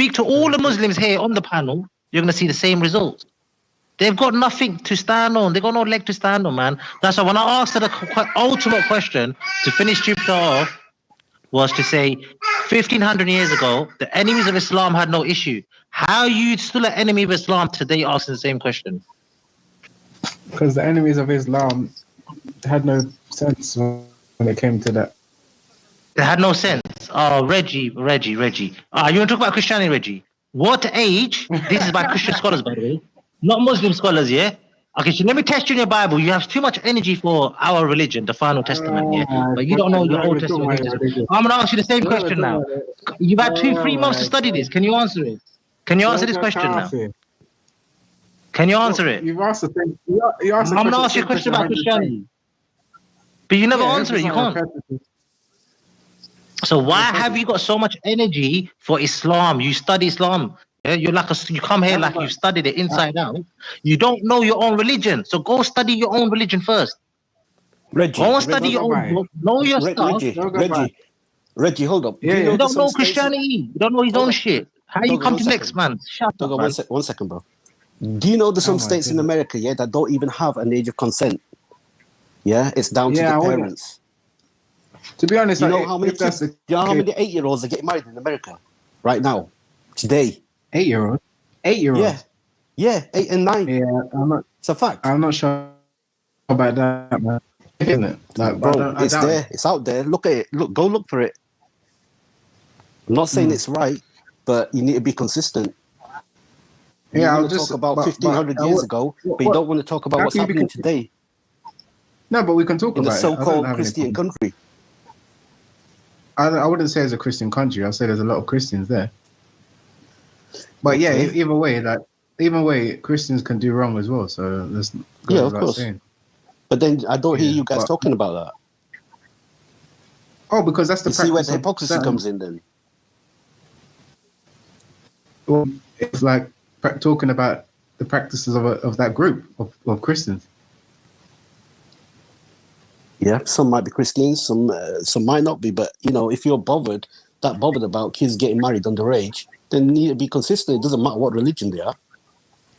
speak to all the Muslims here on the panel, you're going to see the same results. They've got nothing to stand on. They've got no leg to stand on, man. That's why when I asked her the ultimate question to finish Jupiter off was to say 1,500 years ago, the enemies of Islam had no issue. How are you still an enemy of Islam today asking the same question? Because the enemies of Islam had no sense when it came to that. They had no sense. Oh, Reggie. You want to talk about Christianity, Reggie? What age? This is by Christian scholars, by the way. Not Muslim scholars, yeah? Okay, so let me test you in your Bible. You have too much energy for our religion, the final testament, yeah? But you don't know your Old Testament. I'm going to ask you the same question now. You've had 2-3 months to study this. Can you answer it? Can you answer this question now? Can you answer it? You've asked the thing. I'm going to ask you a question about Christianity. But you never answer it. You can't. So why have you got so much energy for Islam? You study Islam. Yeah? You come here like you've studied it inside out. You don't know your own religion. So go study your own religion first. Reggie, go and study your own book. Know your stuff. Reggie, hold up. You don't know Christianity. You don't know his own shit. How you come to next, man? Shut up, man. One second, bro. Do you know there's some states in America, yeah, that don't even have an age of consent? Yeah, it's down to the parents. To be honest, you know how many 8-year-olds are getting married in America right now, today? 8-year-olds? 8-year-olds? Yeah, 8 and 9. Yeah, it's a fact. I'm not sure about that, man. Isn't it? Like, bro, it's there. It's out there. Look at it. Go look for it. I'm not saying it's right, but you need to be consistent. You want to talk about 1,500 years ago, but you don't want to talk about what's happening today. No, but we can talk in about a so-called Christian country. I wouldn't say it's a Christian country. I'll say there's a lot of Christians there. But yeah, either way, Christians can do wrong as well. So that's of course. Saying. But then I don't hear you guys talking about that. Oh, because that's the see where the hypocrisy comes in then. Well, it's like talking about the practices of that group of Christians. Yeah, some might be Christians, some might not be. But you know, if you're bothered about kids getting married underage, then you need to be consistent. It doesn't matter what religion they are.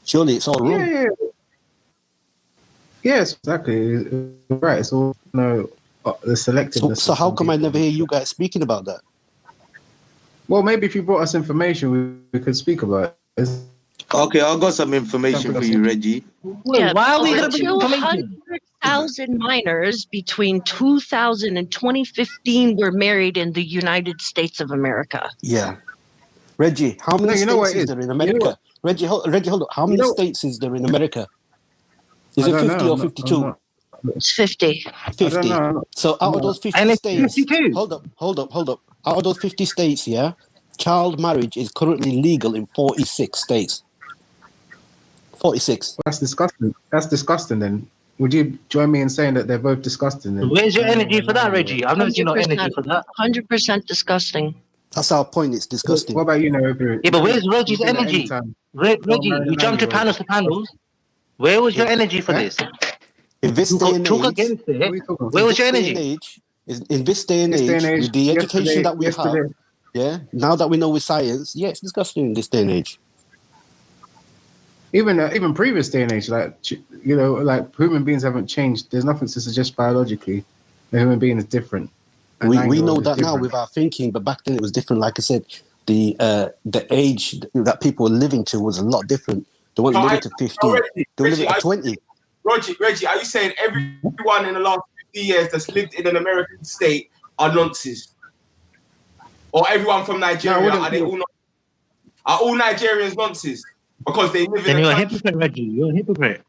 Surely it's all wrong. Yeah. Yes, exactly. Right. It's all the selectiveness. So how come I never hear you guys speaking about that? Well, maybe if you brought us information, we could speak about it. Okay, I've got some information for you, Reggie. Yeah, why are we going to be 200,000 minors between 2000 and 2015 were married in the United States of America. Yeah. Reggie, how many states is there in America? Reggie, hold up. How many states is there in America? Is it 50 or 52? It's 50. 50. So out of those 50 states, hold up. Out of those 50 states, yeah, child marriage is currently legal in 46 states. 46. That's disgusting. That's disgusting then. Would you join me in saying that they're both disgusting then? Where's your energy for that, Reggie? I've never seen no energy for that. 100% disgusting. That's our point. It's disgusting. What about you, Nairobi? Yeah, but where's Reggie's energy? Reggie, you jumped to panels to panels. Where was your energy for this? In this day and age, where was your energy? In this day and age, with the education that we have, yeah, now that we know with science, yeah, it's disgusting in this day and age. Even previous day and age, like like human beings haven't changed. There's nothing to suggest biologically a human being is different. We know that now with our thinking, but back then it was different. Like I said, the age that people were living to was a lot different. They weren't living to 50. They were living to 20. Reggie, are you saying everyone in the last 50 years that's lived in an American state are nonces? Or everyone from Nigeria, are all Nigerians nonces? Because they live in you're a hypocrite, Reggie. You're a hypocrite.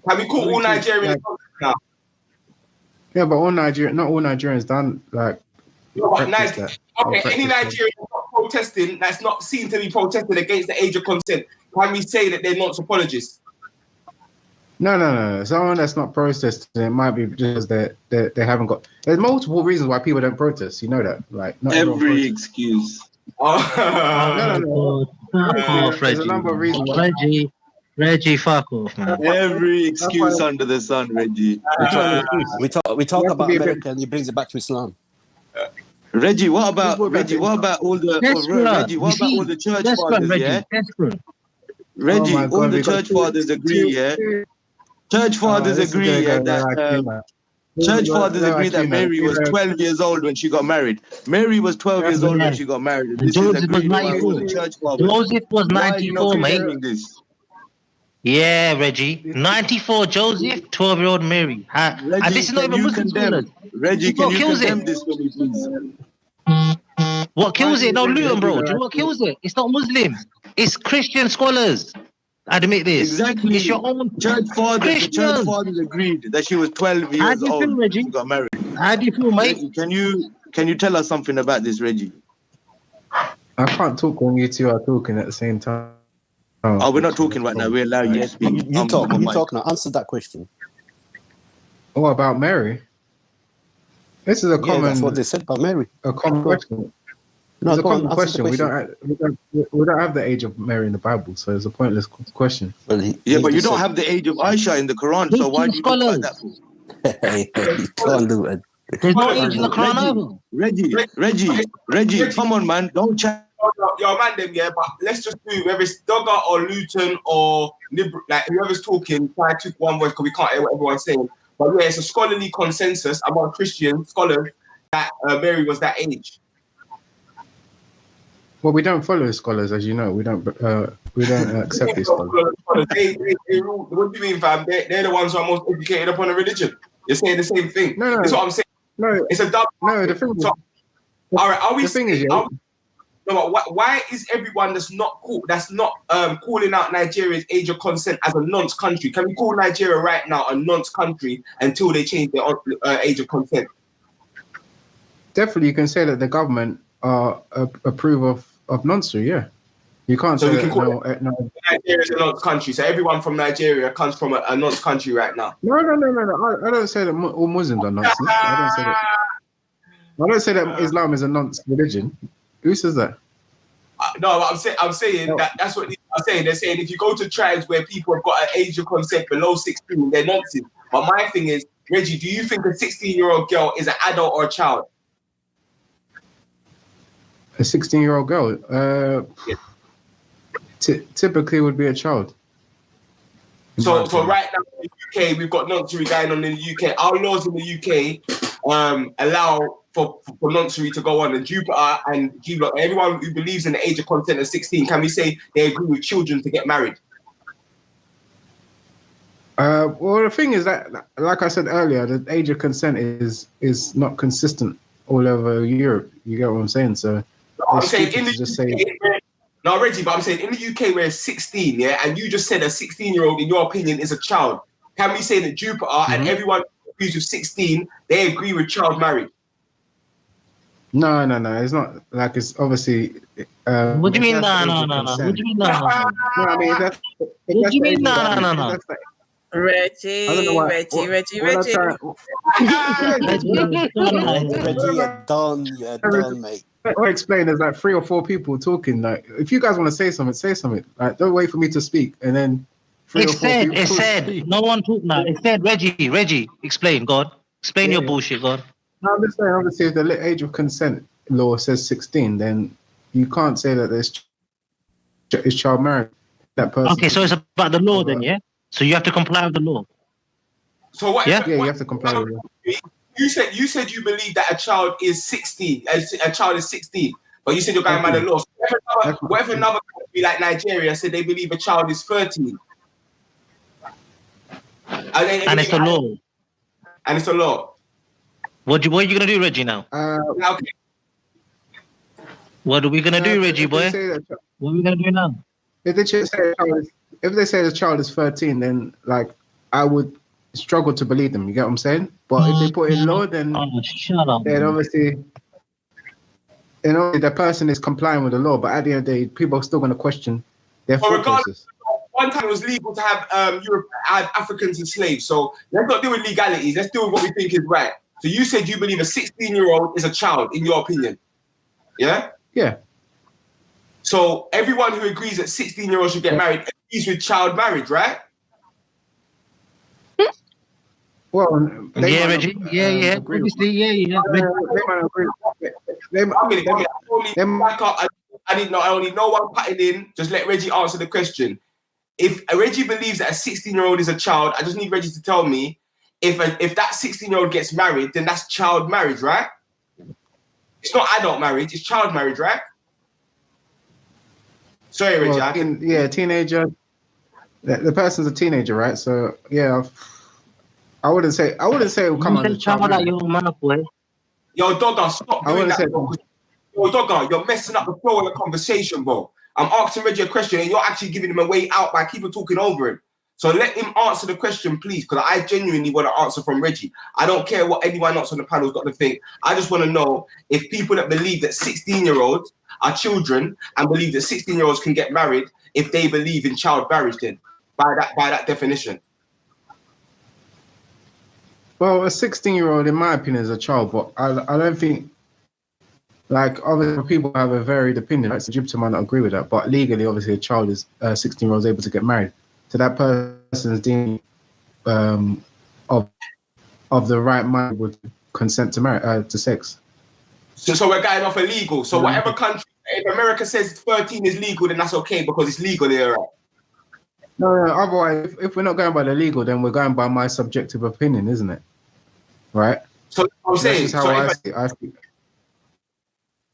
Can we call all Nigerians nonces now? Yeah, but not all Nigerians done like. Any Nigerian not protesting that's not seen to be protesting against the age of consent, can we say that they're not apologists? No. Someone that's not protesting, it might be just that they haven't got. There's multiple reasons why people don't protest. You know that, like not every excuse. No. There's a number of reasons. Reggie, fuck off, man. Every excuse under the sun, Reggie. We talk about America and he brings it back to Islam. Reggie, what about What about Reggie? What about all the Desperate. Reggie? What You about see? all the church Desperate, fathers? Reggie. Yeah, Desperate. Reggie, my all God, the we got church fathers agree. Yeah, church fathers this is agree. gonna Yeah, go that Latina. church fathers No, agree that Latina. Mary was 12 years old when she got married. Mary was 12 years old when Yeah. she got married. And And this is Joseph was agreed by all 94. the church fathers. Joseph was Why are you not 94, mate. confirming this? Yeah, Reggie. 94 Joseph, 12-year-old Mary. And Reggie, this is not can even you Muslim scholars. condemn? Reggie, This is can what you kills it. condemn this for me, please? What kills it? No, Luton, bro. Do you know what Reggie, kills it? It's not Muslims. It's Christian scholars. Admit this. Exactly. It's your own Church fathers. The church Christians. fathers agreed that she was 12 How years do you old feel, when Reggie? she got married. How do you feel, mate? Reggie, can you tell us something about this, Reggie? I can't talk when you two are talking at the same time. Oh, we're not talking right now. We allow you to speak. You talk. on You mic. talk now. Answer that question. What about Mary? This is a Yeah, that's what they said about Mary. common question. No, It's a go on, common answer question. the We question. don't have the age of Mary in the Bible, so it's a pointless question. Well, Yeah, but you just don't said- have the age of Aisha in the Quran, so why do you talk about that for? You can't do it. There's no age in the Quran either. Reggie, come on, man. Don't chat. Yo, man, them, yeah, but let's just do whether it's Dogger or Luton or like whoever's talking, try to one voice because we can't hear what everyone's saying. But yeah, it's a scholarly consensus among Christian scholars that Mary was that age. Well, we don't follow scholars, as you know. We don't accept these scholars. What do you mean, fam? They're the ones who are most educated upon a religion. You're saying the same thing. No. That's what I'm saying. No, It's a double. no. The thing is, So, all right, are we? the thing is, are we- no, but why is everyone that's not calling out Nigeria's age of consent as a nonce country? Can we call Nigeria right now a nonce country until they change their age of consent? definitely you can say that the government approve of noncery. Yeah, you can't So say we that. can call Nigeria is a nonce country. So everyone from Nigeria comes from a nonce country right now. No. I don't say that all Muslims are nonsense. I don't say that Islam is a nonce religion. Who says that? No, I'm saying that's what I'm saying. They're saying if you go to tribes where people have got an age of consent below 16, they're nonsense. But my thing is, Reggie, do you think a 16-year-old girl is an adult or a child? A 16-year-old girl, typically would be a child. So right now in the UK, we've got noncery going on in the UK. Our laws in the UK allow for noncery to go on. And Jupiter and G-Block, everyone who believes in the age of consent of 16, can we say they agree with children to get married? Well, the thing is that, like I said earlier, the age of consent is not consistent all over Europe. You get what I'm saying? So I'm saying in the just UK, say. no, Reggie, but I'm saying in the UK where it's 16, yeah, and you just said a 16-year-old, in your opinion, is a child. Can we say that Jupiter and everyone who agrees with 16, they agree with child marriage? No. It's not like it's obviously. What do you mean? that's No. age of What consent. do you mean? No. No, I mean that's. What do you mean? No. I don't know why. Reggie. Reggie, you're done, mate. What I explain is like 3 or 4 people talking. Like, if you guys want to say something, say something. Like, don't wait for me to speak and then 3 or 4 people. It said. No one talk now. It said, Reggie, explain, God. Explain your bullshit, God. No, I'm just saying, obviously, if the age of consent law says 16, then you can't say that it's child marriage. That person. Okay, so it's about the law then, yeah? So you have to comply with the law. So what? Yeah, you have to comply with it. You said you believe that a child is 16. A child is 16, but you said you're going by the law. So what if another country like Nigeria said they believe a child is 13? And it's a law. And it's a law. What are you gonna do, Reggie? Now? Okay. What are we gonna do, Reggie boy? What are we gonna do now? If they say the child is 13, then like I would struggle to believe them. You get what I'm saying? But if they put in law, then shut up. Then obviously, the person is complying with the law. But at the end of the day, people are still going to question their thought process. One time it was legal to have Europe add Africans as slaves. So let's not deal with legalities. Let's deal with what we think is right. So you said you believe a 16-year-old is a child, in your opinion. Yeah? Yeah. So everyone who agrees that 16-year-olds should get married agrees with child marriage, right? Well, they Yeah, might Reggie. not, Yeah. agree with Obviously, yeah. they might not agree. They, I mean, they, I didn't know. I only no one cutting in. Just let Reggie answer the question. If Reggie believes that a 16-year-old is a child, I just need Reggie to tell me if that 16-year-old gets married, then that's child marriage, right? It's not adult marriage, it's child marriage, right? Sorry, Reggie. well, teenager. The person's a teenager, right? So yeah, I wouldn't say it will come You under say child child like marriage. your man, boy. Yo, Dogger, stop I doing wouldn't that, say. bro. Yo, Dogger, you're messing up the flow of the conversation, bro. I'm asking Reggie a question and you're actually giving him a way out by keeping talking over him. So let him answer the question, please, because I genuinely want to answer from Reggie. I don't care what anyone else on the panel's got to think. I just want to know if people that believe that 16-year-olds are children and believe that 16-year-olds can get married, if they believe in child marriage then, by that definition. Well, a 16-year-old, in my opinion, is a child, but I don't think. Like, obviously, people have a varied opinion. Like, so Jupiter might not agree with that, but legally, obviously, a child is 16-year-old is able to get married. So that person is deemed of the right mind would consent to marry to sex. So we're going off illegal. So whatever country, if America says 13 is legal, then that's okay because it's legal there, right? No. Otherwise, if we're not going by the legal, then we're going by my subjective opinion, isn't it? Right. So I'm saying, that's just how I see it.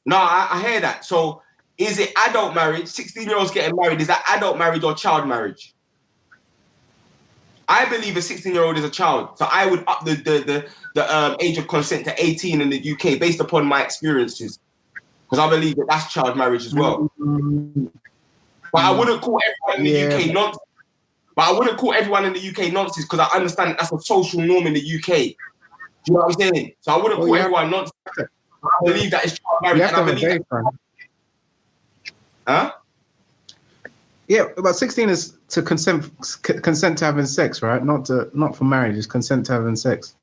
No, I hear that. So is it adult marriage? 16-year-olds getting married, is that adult marriage or child marriage? I believe a 16-year-old is a child. So I would up the age of consent to 18 in the UK based upon my experiences. Because I believe that that's child marriage as well. But I wouldn't call everyone in the UK nonsense. But I wouldn't call everyone in the UK nonsense because I understand that that's a social norm in the UK. Do you know what I'm saying? So I wouldn't call everyone nonsense. I believe that it's child marriage. You have to have a baseline. Huh? Yeah, but 16 is to consent to having sex, right? Not for marriage. It's consent to having sex.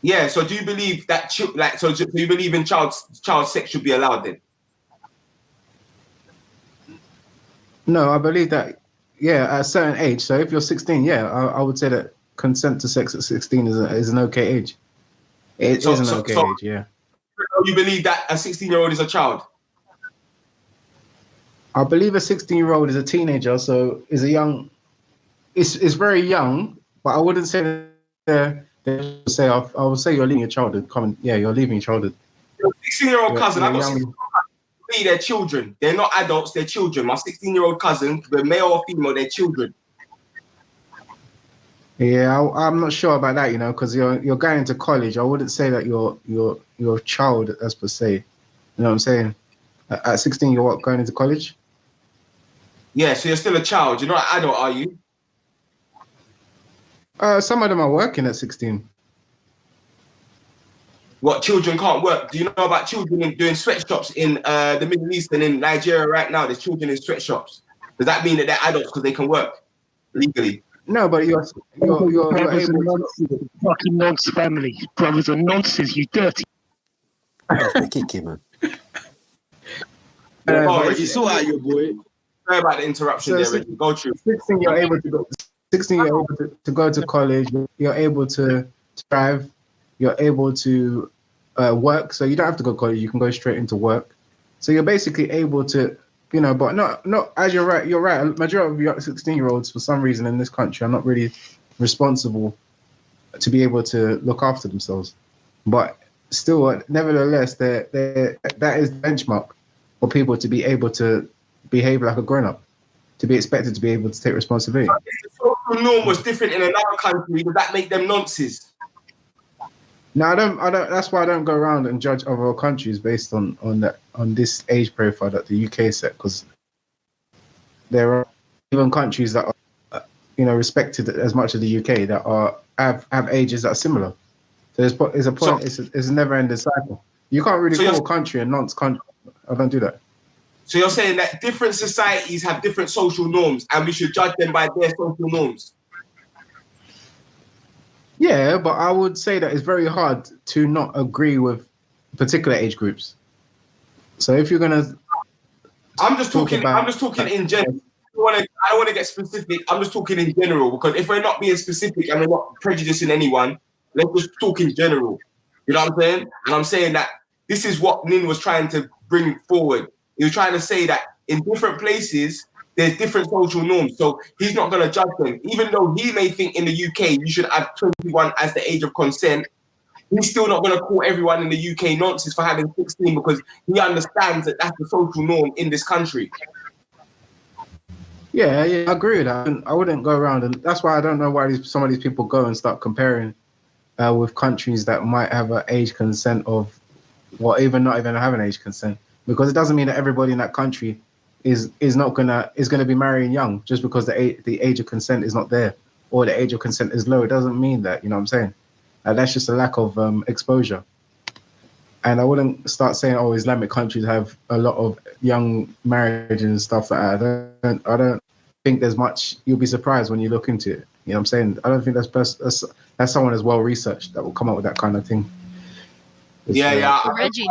Yeah. So do you believe that? Do you believe in child sex should be allowed then? No, I believe that. Yeah, at a certain age. So if you're 16, I would say that consent to sex at 16 is an okay age. It is an okay age. Yeah. You believe that a 16-year-old is a child? I believe a 16-year-old is a teenager, so is a young. It's very young, but I wouldn't say that. I would say you're leaving your childhood. You're leaving your childhood. Your 16-year-old cousin. I've got 16-year-old cousins. They're children. They're not adults. They're children. My 16-year-old cousin, whether male or female, they're children. Yeah, I'm not sure about that, because you're going to college. I wouldn't say that you're a child as per se. You know what I'm saying? At 16, you're going into college? Yeah, so you're still a child. You're not an adult, are you? Some of them are working at 16. What, children can't work? Do you know about children doing sweatshops in the Middle East and in Nigeria right now? There's children in sweatshops. Does that mean that they're adults because they can work legally? No, but you're brothers able and nonsense, fucking nonsense family. Brothers and nonsense, you dirty. Kick him, man. Reggie, sort out your boy. Sorry about the interruption there, Reggie. Go through. 16, you're able to go. 16, you're able to go to college. You're able to drive. You're able to work. So you don't have to go to college. You can go straight into work. So you're basically able to, but not as you're right. You're right. A majority of 16-year-olds, for some reason in this country, are not really responsible to be able to look after themselves. But still, nevertheless, that is the benchmark for people to be able to behave like a grown-up, to be expected to be able to take responsibility. If the social norm was different in another country, would that make them nonsense? No, I don't. That's why I don't go around and judge other countries based on this age profile that the UK set, because there are even countries that are, respected as much as the UK that have ages that are similar. So there's a point. It's a never-ending cycle. You can't really call a country a nonce country. I don't do that. So you're saying that different societies have different social norms, and we should judge them by their social norms? Yeah, but I would say that it's very hard to not agree with particular age groups. So if you're gonna, I'm just talking in general. don't want to get specific. I'm just talking in general because if we're not being specific and we're not prejudicing anyone, let's just talk in general. You know what I'm saying? And I'm saying that this is what Nin was trying to bring forward. He was trying to say that in different places, there's different social norms. So he's not going to judge them. Even though he may think in the UK, you should have 21 as the age of consent, he's still not going to call everyone in the UK nonsense for having 16 because he understands that that's the social norm in this country. Yeah, I agree with that. I wouldn't go around, and that's why I don't know why some of these people go and start comparing with countries that might have an age consent of, well, even not even have an age consent, because it doesn't mean that everybody in that country is gonna be marrying young just because the age of consent is not there or the age of consent is low. It doesn't mean that, you know what I'm saying? That's just a lack of exposure. And I wouldn't start saying, oh, Islamic countries have a lot of young marriages and stuff like that. I don't think there's much. You'll be surprised when you look into it. You know what I'm saying? I don't think that's someone as well researched that will come up with that kind of thing. Yeah. Reggie.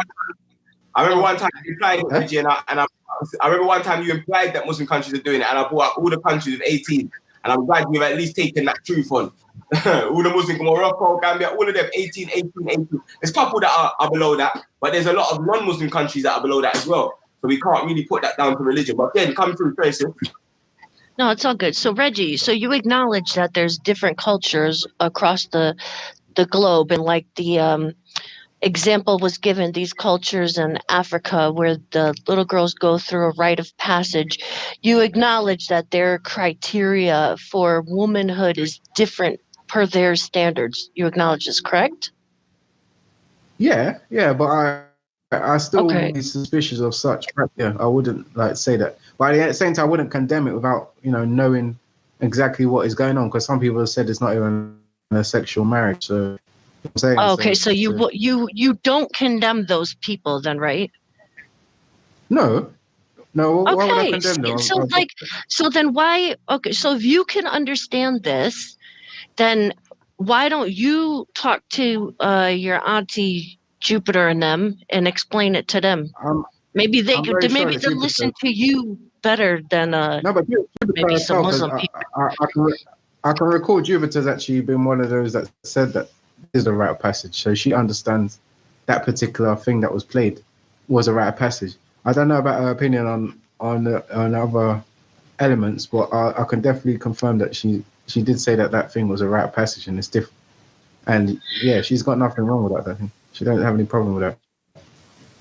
I remember one time you implied it, Reggie, and I remember one time you implied that Muslim countries are doing it, and I brought up all the countries with 18, and I'm glad you've at least taken that truth on. All the Muslim, Morocco, Gambia, all of them, 18. There's a couple that are below that, but there's a lot of non-Muslim countries that are below that as well. So we can't really put that down to religion. But then come through, Tracy. No, it's all good. So Reggie, so you acknowledge that there's different cultures across the globe, and like the example was given, these cultures in Africa where the little girls go through a rite of passage. You acknowledge that their criteria for womanhood is different per their standards. You acknowledge this, correct? Yeah, but I still would be suspicious of such. Yeah, I wouldn't say that. But at the same time, I wouldn't condemn it without knowing exactly what is going on, because some people have said it's not even a sexual marriage. So I'm saying. Okay, so you don't condemn those people then, right? No. Why would I Okay, condemn them? so then why? Okay, so if you can understand this, then why don't you talk to your auntie Jupiter and them and explain it to them? Maybe they could. Maybe they'll listen to you better than maybe some Muslim people. I can recall Jupiter's actually been one of those that said that is the rite of passage, so she understands that particular thing that was played was a rite of passage. I don't know about her opinion on other elements, but I can definitely confirm that she did say that thing was a rite of passage and it's different. And yeah, she's got nothing wrong with that. I think she don't have any problem with that.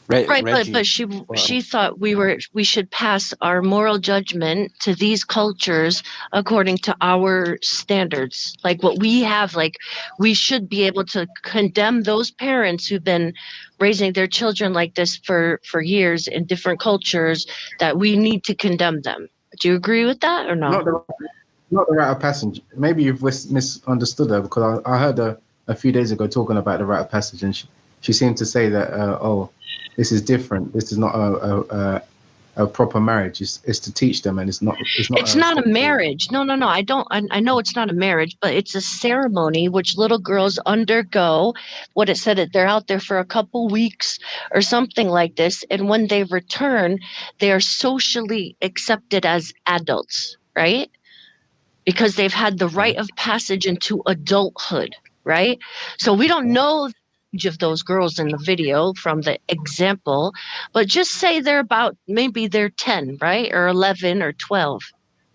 Right, but she thought we should pass our moral judgment to these cultures according to our standards, like what we have. Like we should be able to condemn those parents who've been raising their children like this for years in different cultures. That we need to condemn them. Do you agree with that or no? Not the rite of passage. Maybe you've misunderstood her, because I heard her a few days ago talking about the rite of passage, and she seemed to say that this is different. This is not a proper marriage. It's to teach them, and it's not. It's not a marriage. No. I know it's not a marriage, but it's a ceremony which little girls undergo. What it said that they're out there for a couple weeks or something like this, and when they return, they are socially accepted as adults, right? Because they've had the rite of passage into adulthood, right? So we don't know of those girls in the video from the example, but just say maybe they're 10, right? Or 11 or 12,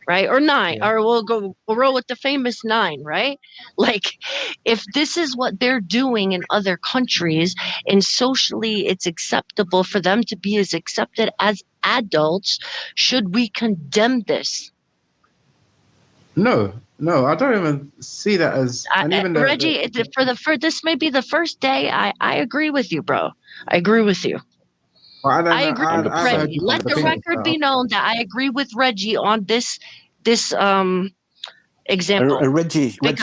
right? Or 9, or we'll roll with the famous 9, right? Like if this is what they're doing in other countries and socially it's acceptable for them to be as accepted as adults, should we condemn this? No, I don't even see that as. And even Reggie, for this may be the first day. I agree with you, bro. I agree with you. Well, I agree with Reggie. Let the record be known that I agree with Reggie on this example. And Reggie, what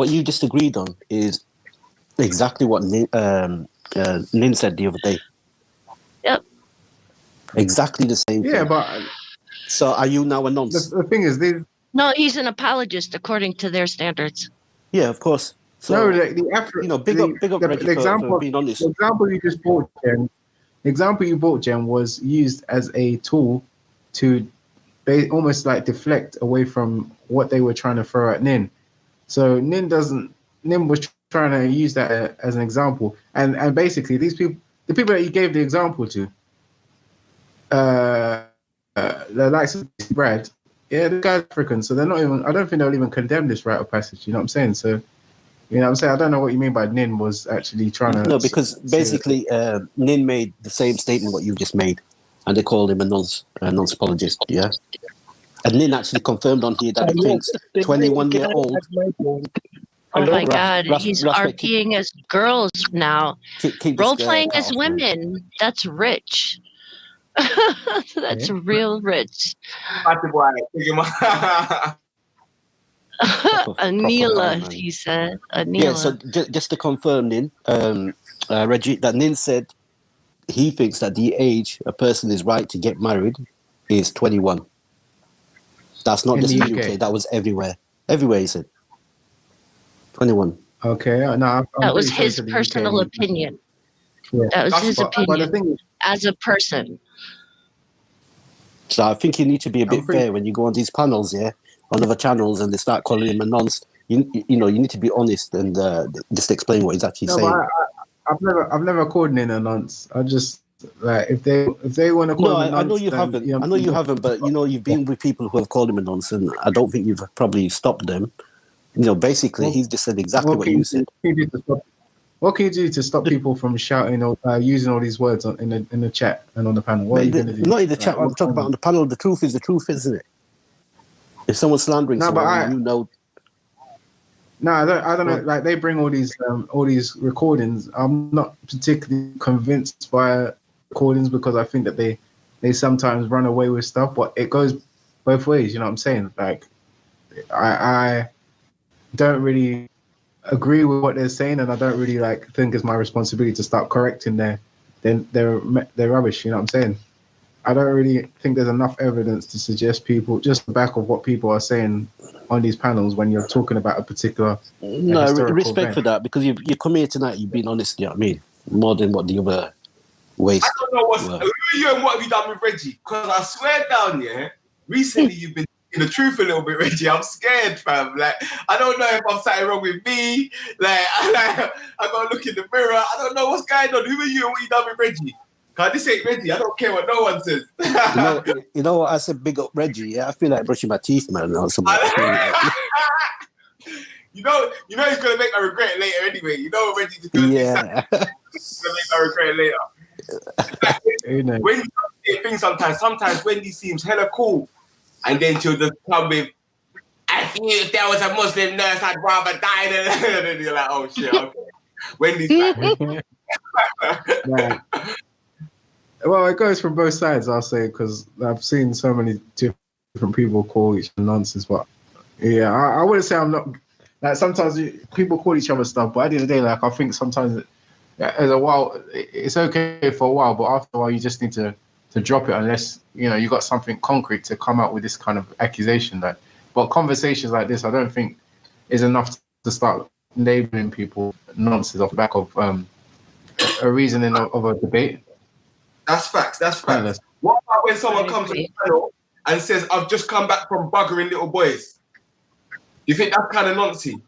you disagreed on is exactly what Nin said the other day. Yep. Exactly the same thing. Yeah, but. So are you now a nonce? The thing is, no, he's an apologist according to their standards. Yeah, of course. So, no, big up Reggie for being honest. The example you just brought, Jen, was used as a tool to almost like deflect away from what they were trying to throw at Nin. So Nin was trying to use that as an example, and basically the people that he gave the example to, the likes of Brad, yeah, the guy's African, so they're not even. I don't think they'll even condemn this rite of passage. You know what I'm saying? So. You know what I'm saying? I don't know what you mean by Nin was actually trying to... No, because basically Nin made the same statement what you just made, and they called him a nonce-apologist, yeah? And Nin actually confirmed on here that he thinks 21-year-old... Oh my God, he's RPing as girls now. Role-playing as women, that's rich. That's real rich. Anila, he said. Anila. Yeah, so just to confirm, Nin, Reggie, that Nin said he thinks that the age a person is right to get married is 21. That's not just in the UK, that was everywhere. Everywhere, he said. 21. Okay, no, that was his personal opinion. Yeah. That was his opinion as a person. So I think you need to be a bit fair when you go on these panels, yeah? On other channels, and they start calling him a nonce. You know, you need to be honest and just explain what he's actually saying. I've never called Nin a nonce. I just like if they want to call him a nonce. I know you haven't. Yeah, I know you haven't, but you know you've been with people who have called him a nonce, and I don't think you've probably stopped them. You know, basically, he's just said exactly what you said. What can you do to stop people from shouting or using all these words in the chat and on the panel? What are you going to do? Not in the chat. I'm talking about on the panel. The truth is the truth, isn't it? If someone's slandering someone, you know. No, I don't know. Like they bring all these recordings. I'm not particularly convinced by recordings because I think that they sometimes run away with stuff, but it goes both ways. You know what I'm saying? Like I don't really agree with what they're saying, and I don't really think it's my responsibility to start correcting their rubbish. You know what I'm saying? I don't really think there's enough evidence to suggest people just the back of what people are saying on these panels when you're talking about a particular. No, respect event. For that, because you come here tonight, you've been honest. You know what I mean? More than what the other waste. I don't know who you and what have you done with Reggie? Because I swear down, yeah, recently you've been in the truth a little bit, Reggie. I'm scared, fam. Like, I don't know if I'm something wrong with me. I gotta look in the mirror. I don't know what's going on. Who are you and what you done with Reggie? Cause this ain't Reggie. I don't care what no one says. you know what? I said big up Reggie. Yeah, I feel like brushing my teeth, man. Or something. you know, he's gonna make me regret it later anyway. You know, Reggie's gonna do something. He's gonna make me regret it later. Wendy does things sometimes Wendy seems hella cool, and then she'll just come with, I think if there was a Muslim nurse, I'd rather die than. And then you're like, oh shit, okay. Wendy's back. Right. Well, it goes from both sides, I'll say, because I've seen so many different people call each other nonsense. But yeah, I wouldn't say I'm not. Like sometimes people call each other stuff, but at the end of the day, I think sometimes as a while it's okay for a while, but after a while you just need to drop it unless you got something concrete to come out with this kind of accusation. But conversations like this, I don't think is enough to start labeling people nonsense off the back of a reasoning of a debate. That's facts. What about when someone comes to the panel and says, I've just come back from buggering little boys? You think that's kind of nonsense?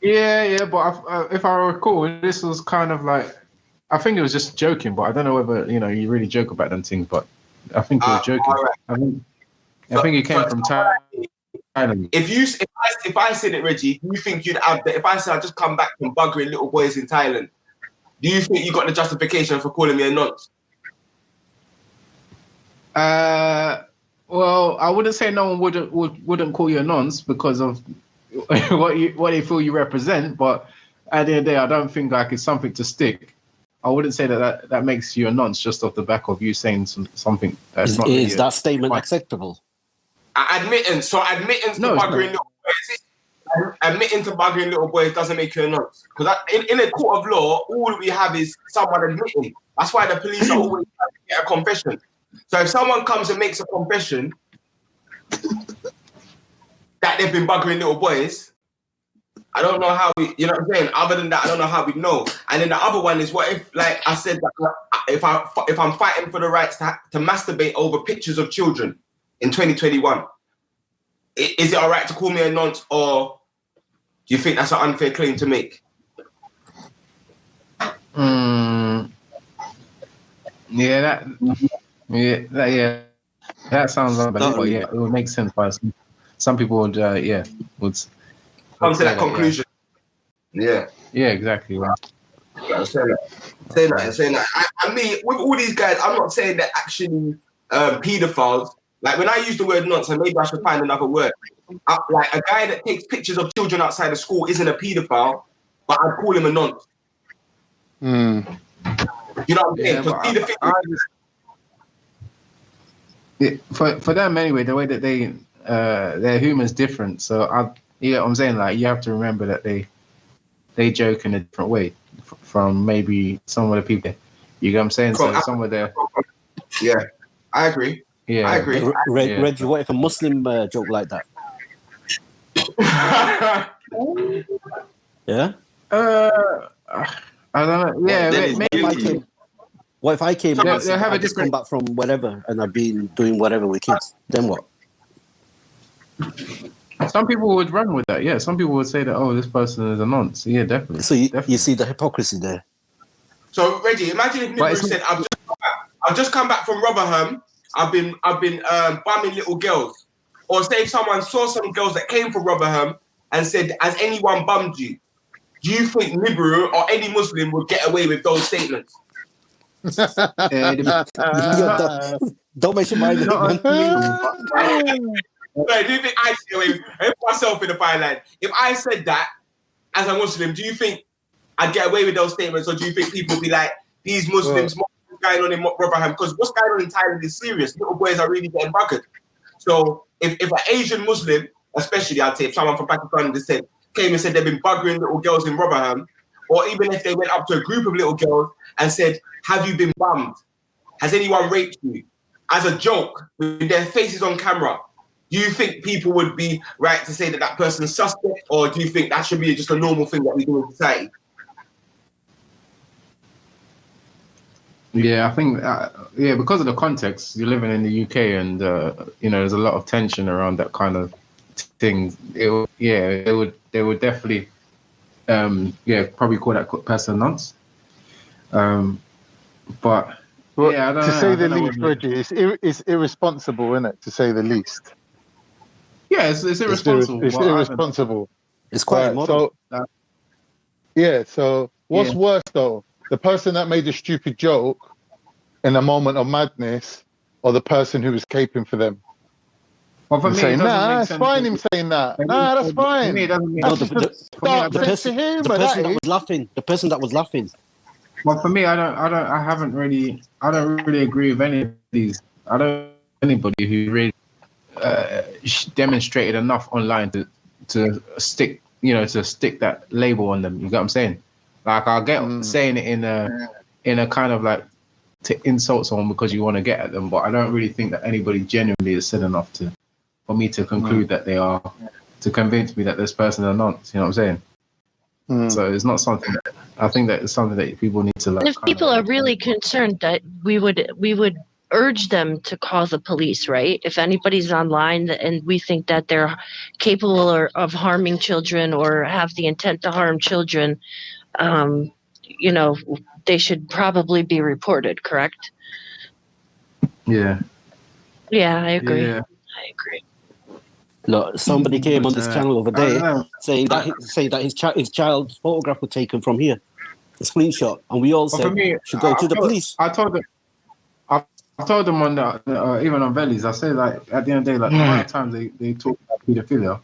Yeah, but if I recall, this was kind of I think it was just joking, but I don't know whether, you really joke about them things, but I think it was joking. Right. I think it came from Thailand. If I said it, Reggie, do you think you'd have if I said I just come back from buggering little boys in Thailand, do you think you got the justification for calling me a nonce? Well, I wouldn't say no one wouldn't call you a nonce because of what they feel you represent, but at the end of the day, I don't think it's something to stick. I wouldn't say that makes you a nonce just off the back of you saying something that's not. Is that statement acceptable? Admittance to buggering little boys. Admitting to buggering little boys doesn't make you a nonce. Because in a court of law, all we have is someone admitting. That's why the police are always trying to get a confession. So if someone comes and makes a confession that they've been buggering little boys, I don't know how we, you know what I'm saying? Other than that, I don't know how we know. And then the other one is, what if, like I said, that if I'm fighting for the rights to masturbate over pictures of children in 2021, is it all right to call me a nonce, or do you think that's an unfair claim to make? That sounds unbelievable. really. Yeah, it would make sense. But some people would, would Come to that conclusion. Yeah, exactly. Right. I'm saying that. I mean, with all these guys, I'm not saying they're actually pedophiles. Like, when I use the word nonce, and maybe I should find another word. Like, a guy that takes pictures of children outside of school isn't a pedophile, but I'd call him a nonce. You know what I'm saying? For them anyway, the way that their humor's different. So you know what I'm saying? Like, you have to remember that they joke in a different way from maybe some of the people. You know what I'm saying? So some of the I agree. Yeah, I agree. Reggie, what if a Muslim joke like that? Yeah. I don't know. Yeah, maybe. What if I came and they'll have I a just different. come back from whatever and I've been doing whatever with kids? Then what? Some people would run with that. Yeah, some people would say that. Oh, this person is a nonce. Yeah, definitely. So you definitely. see the hypocrisy there. So Reggie, imagine if Nibru said, "I've just come back from Rotherham. I've been bumming little girls." Or say if someone saw some girls that came from Rotherham and said, "Has anyone bummed you?" Do you think Nibru or any Muslim would get away with those statements? Don't mention my name, man. Right, do you think I get away with it? I put myself in the byline. If I said that as a Muslim, do you think I'd get away with those statements, or do you think people would be like, these Muslims, what's going on in Rotherham? Because what's going on in Thailand is serious. Little boys are really getting buggered. So if an Asian Muslim, especially I'd say if someone from Pakistan descent came and said they've been buggering little girls in Rotherham, or even if they went up to a group of little girls and said, "Have you been bummed? Has anyone raped you?" as a joke with their faces on camera, do you think people would be right to say that that person's suspect, or do you think that should be just a normal thing that we do in society? Yeah, I think because of the context, you're living in the UK, and there's a lot of tension around that kind of thing. They would definitely probably call that person nonce. But I don't to know. say the least, Reggie, it's irresponsible, isn't it? To say the least. Yeah, it's irresponsible. It's irresponsible. It's quite modern. So what's worse though? The person that made a stupid joke in a moment of madness, or the person who was caping for them? Well, for me, saying, it's fine him saying that. Nah, that's fine. The person that was laughing. The person that was laughing. Well, for me, I don't really agree with any of these. I don't anybody who really demonstrated enough online to stick that label on them. You get what I'm saying? Like, I get saying it in a kind of like to insult someone because you want to get at them, but I don't really think that anybody genuinely has said enough for me to conclude that they are, to convince me that this person are not. You know what I'm saying? So it's not something that I think that it's something that people need to like. If people are really concerned, that we would urge them to call the police, right? If anybody's online and we think that they're capable of harming children or have the intent to harm children, they should probably be reported, correct? Yeah. Yeah, I agree. Yeah. I agree. Look, somebody came on this channel over there saying that his child's photograph was taken from here, a screenshot, and we all said should go to the police. I told them on that, even on Vellies, I say, like, at the end of the day, like, the amount of times they talk about pedophilia,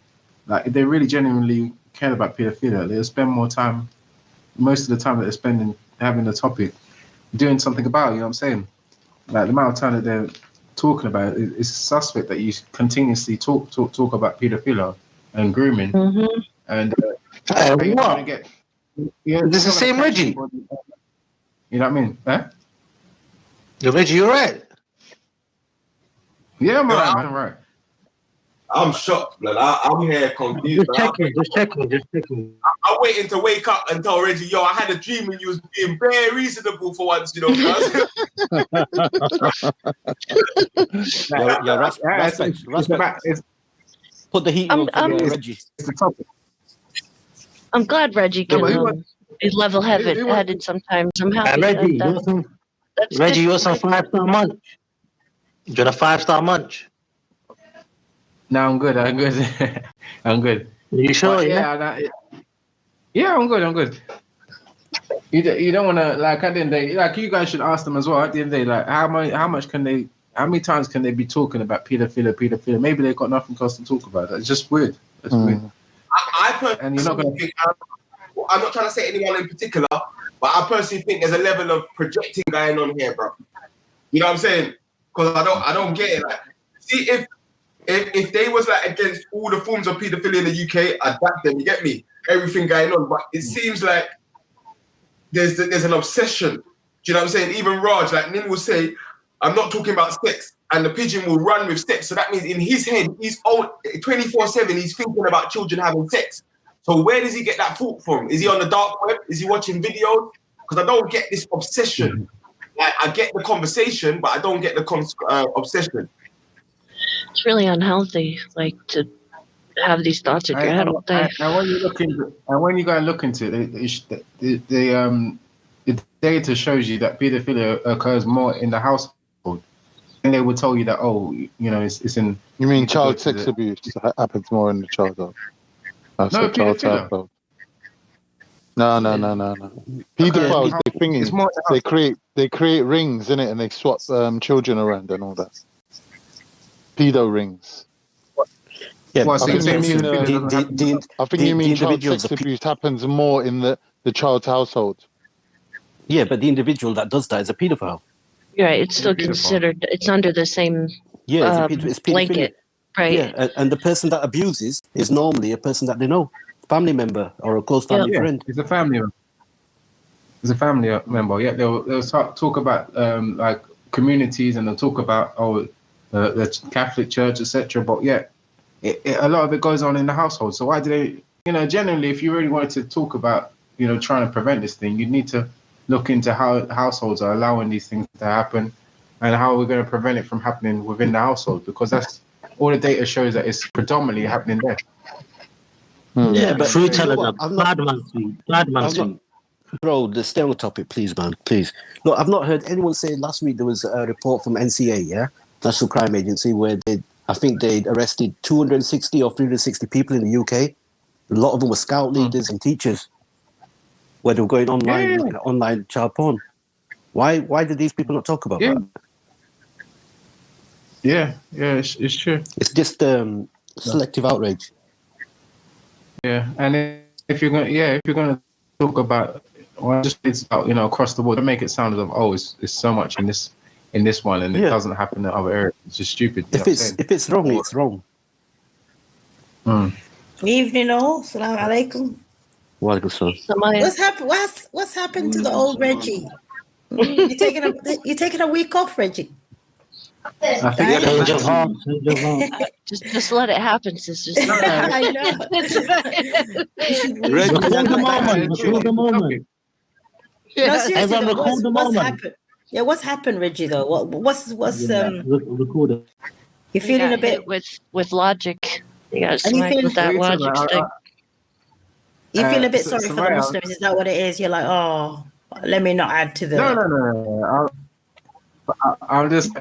like, if they really genuinely care about pedophilia, they'll spend more time, most of the time that they're spending having the topic, doing something about it, you know what I'm saying? Like, the amount of time that they're talking about it, it's suspect that you continuously talk about pedophilia and grooming. Mm-hmm. And you're gonna get, this is the same Reggie. You know what I mean? Huh? Reggie, you're right. Yeah, I'm right, man. I'm right. I'm shocked, blood. I'm here confused. Just checking. I'm waiting to wake up and tell Reggie, yo, I had a dream and you was being very reasonable for once, you know. Raspect. Put the heat on for Reggie. It's the topic. I'm glad Reggie can be level-headed sometimes. I'm happy. Reggie, you want some 5-star munch? Do you want a 5-star munch? No, I'm good. I'm good. You sure? But, yeah, I'm good. You don't want to, like, at the end of the day, like, you guys should ask them as well. At the end of the day, like, how many times can they be talking about pedophilia? Maybe they've got nothing else to talk about. It's just weird. It's weird. I personally think, I'm not trying to say anyone in particular, but I personally think there's a level of projecting going on here, bro. You know what I'm saying? Because I don't get it. Like, see, if they was like against all the forms of pedophilia in the UK, I'd back them. You get me? Everything going on, but it seems like there's an obsession. Do you know what I'm saying? Even Raj, like Nin will say, I'm not talking about sex, and the pigeon will run with sex. So that means in his head, he's 24/7. He's thinking about children having sex. So where does he get that thought from? Is he on the dark web? Is he watching videos? Because I don't get this obsession. Like, I get the conversation, but I don't get the obsession. It's really unhealthy, like, to have these thoughts in your head all day. And when you go and look into it, the data shows you that pedophilia occurs more in the household. And they will tell you that, it's in. You mean child sex abuse happens more in the childhood? No, pedophilia. No. Pedophiles, the thing is, they create rings in it, and they swap children around and all that. Pedo rings. Yeah, I think you mean child sex abuse happens more in the child's household. Yeah, but the individual that does that is a pedophile. You're right. It's still considered. It's under the same it's blanket, right? Yeah, and the person that abuses is normally a person that they know, family member or a close family friend. It's a family member. It's a family member. Yeah, they'll talk about like communities, and they'll talk about the Catholic Church, etc. But a lot of it goes on in the household. So why do they? Generally, if you really wanted to talk about trying to prevent this thing, you'd need to look into how households are allowing these things to happen, and how we're going to prevent it from happening within the household, because that's all the data shows that it's predominantly happening there. Yeah, but through telegram, bad man. Bro, stay on the topic, please, man, please. Look, I've not heard anyone say. Last week there was a report from NCA, National Crime Agency, where I think they'd arrested 260 or 360 people in the UK. A lot of them were scout leaders and teachers, where they were going online, looking at online child porn. Why did these people not talk about that? Yeah, it's true. It's just selective outrage. Yeah, and if you're gonna talk about, it's out, across the board, don't make it sound as it's so much in this one, and it doesn't happen in other areas. It's just stupid. If it's wrong, it's wrong. Evening all. Assalamu alaikum. What's happened to the old Reggie? You taking a week off, Reggie? I think just let it happen, sisters. I know. Record the moment. No, seriously, Everyone record the what's moment. happened? Yeah, what's happened, Reggie? Though, what's record it. You're feeling a bit with logic. You got to And you smack feel- with that logic stick. You feel a bit sorry for the Soraya, Muslims. Is that what it is? You're like, oh, let me not add to the. No. I'm just.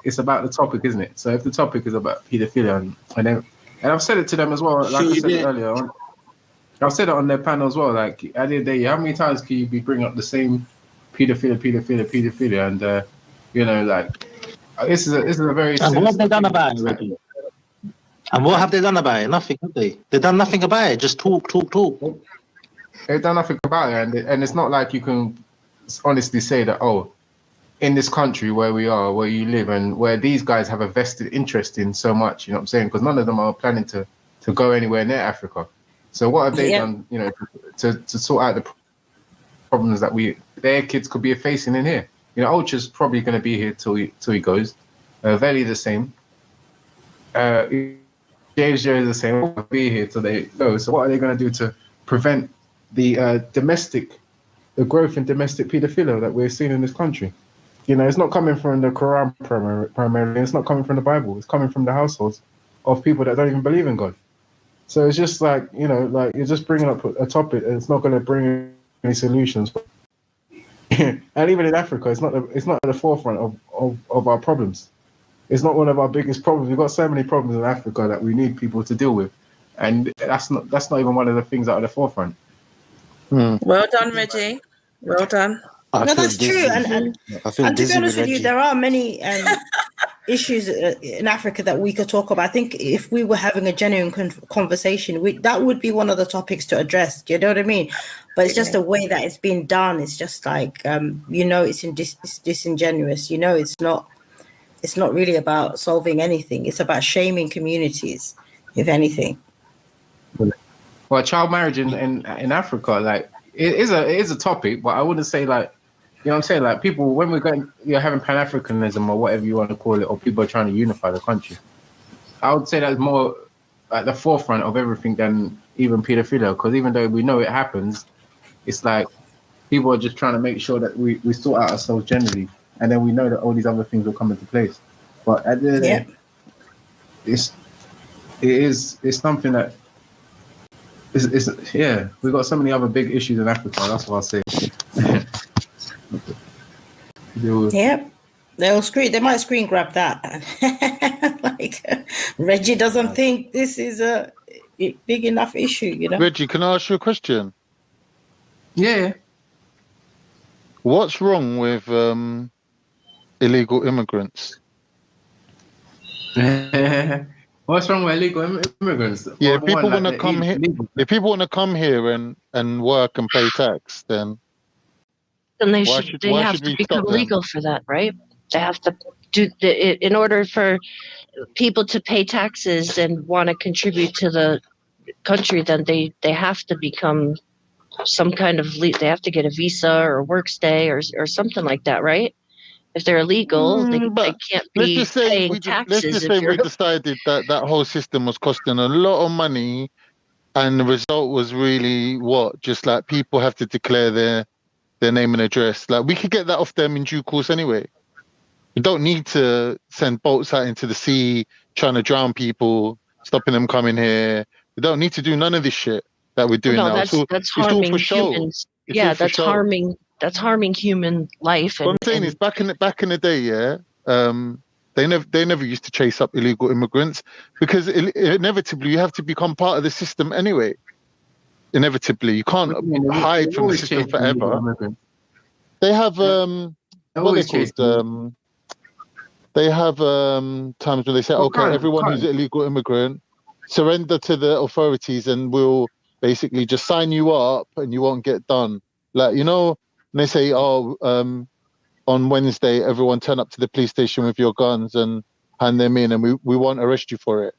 It's about the topic, isn't it? So if the topic is about paedophilia, and I've said it to them as well. Like I said earlier on, I've said it on their panel as well. Like at the end of the day, how many times can you be bringing up the same paedophilia, and this is a very. And what have they done about it, Reggie? And what have they done about it? Nothing, have they? They've done nothing about it. Just talk. They've done nothing about it, and it's not like you can honestly say that, in this country where we are, where you live, and where these guys have a vested interest in so much, you know what I'm saying? Because none of them are planning to go anywhere near Africa. So what have they done, to sort out the problems that their kids could be facing in here? Ultra's probably going to be here till he goes. Veli the same. James Jones is saying, "Oh, I'll be here till they go." So what are they going to do to prevent the growth in domestic paedophilia that we're seeing in this country? You know, it's not coming from the Quran primarily. It's not coming from the Bible. It's coming from the households of people that don't even believe in God. So it's just like, you know, like you're just bringing up a topic and it's not going to bring any solutions. And even in Africa, it's not at the forefront of our problems. It's not one of our biggest problems. We've got so many problems in Africa that we need people to deal with, and that's not even one of the things that are at the forefront. Well done, Reggie. Well done. No, that's true. And to be honest with you, there are many issues in Africa that we could talk about. I think if we were having a genuine conversation, that would be one of the topics to address. Do you know what I mean? But it's just the way that it's been done. It's just like, you know, it's disingenuous. You know, it's not really about solving anything. It's about shaming communities, if anything. Well, child marriage in Africa, like, it is a topic, but I wouldn't say like, you know what I'm saying? Like, people, when you're having Pan-Africanism or whatever you want to call it, or people are trying to unify the country, I would say that's more at the forefront of everything than even paedophilia, because even though we know it happens, it's like people are just trying to make sure that we sort out ourselves generally, and then we know that all these other things will come into place. But at the end of the day, it's something that yeah, we've got so many other big issues in Africa. That's what I'll say. Yep. They might screen grab that. Like, Reggie doesn't think this is a big enough issue, you know. Reggie, can I ask you a question? Yeah. What's wrong with illegal immigrants? What's wrong with illegal immigrants? Yeah, if people want to come here, and work and pay tax, then they have to become legal for that, right? They have to do in order for people to pay taxes and want to contribute to the country. Then they have to become some kind of they have to get a visa or a work stay or something like that, right? If they're illegal, they can't be paying taxes. Let's just say we decided that whole system was costing a lot of money, and the result was really just like people have to declare their name and address. Like, we could get that off them in due course anyway. We don't need to send boats out into the sea trying to drown people, stopping them coming here. We don't need to do none of this shit that we're doing now. That's harming humans. Yeah, that's harming. That's harming human life. What I'm saying is, back in the day, they never used to chase up illegal immigrants, because inevitably you have to become part of the system anyway. Inevitably, you can't hide from the system forever. They have what they called they have times when they say, okay, everyone who's an illegal immigrant, surrender to the authorities and we'll basically just sign you up and you won't get done. Like, you know, and they say, on Wednesday, everyone turn up to the police station with your guns and hand them in, and we won't arrest you for it.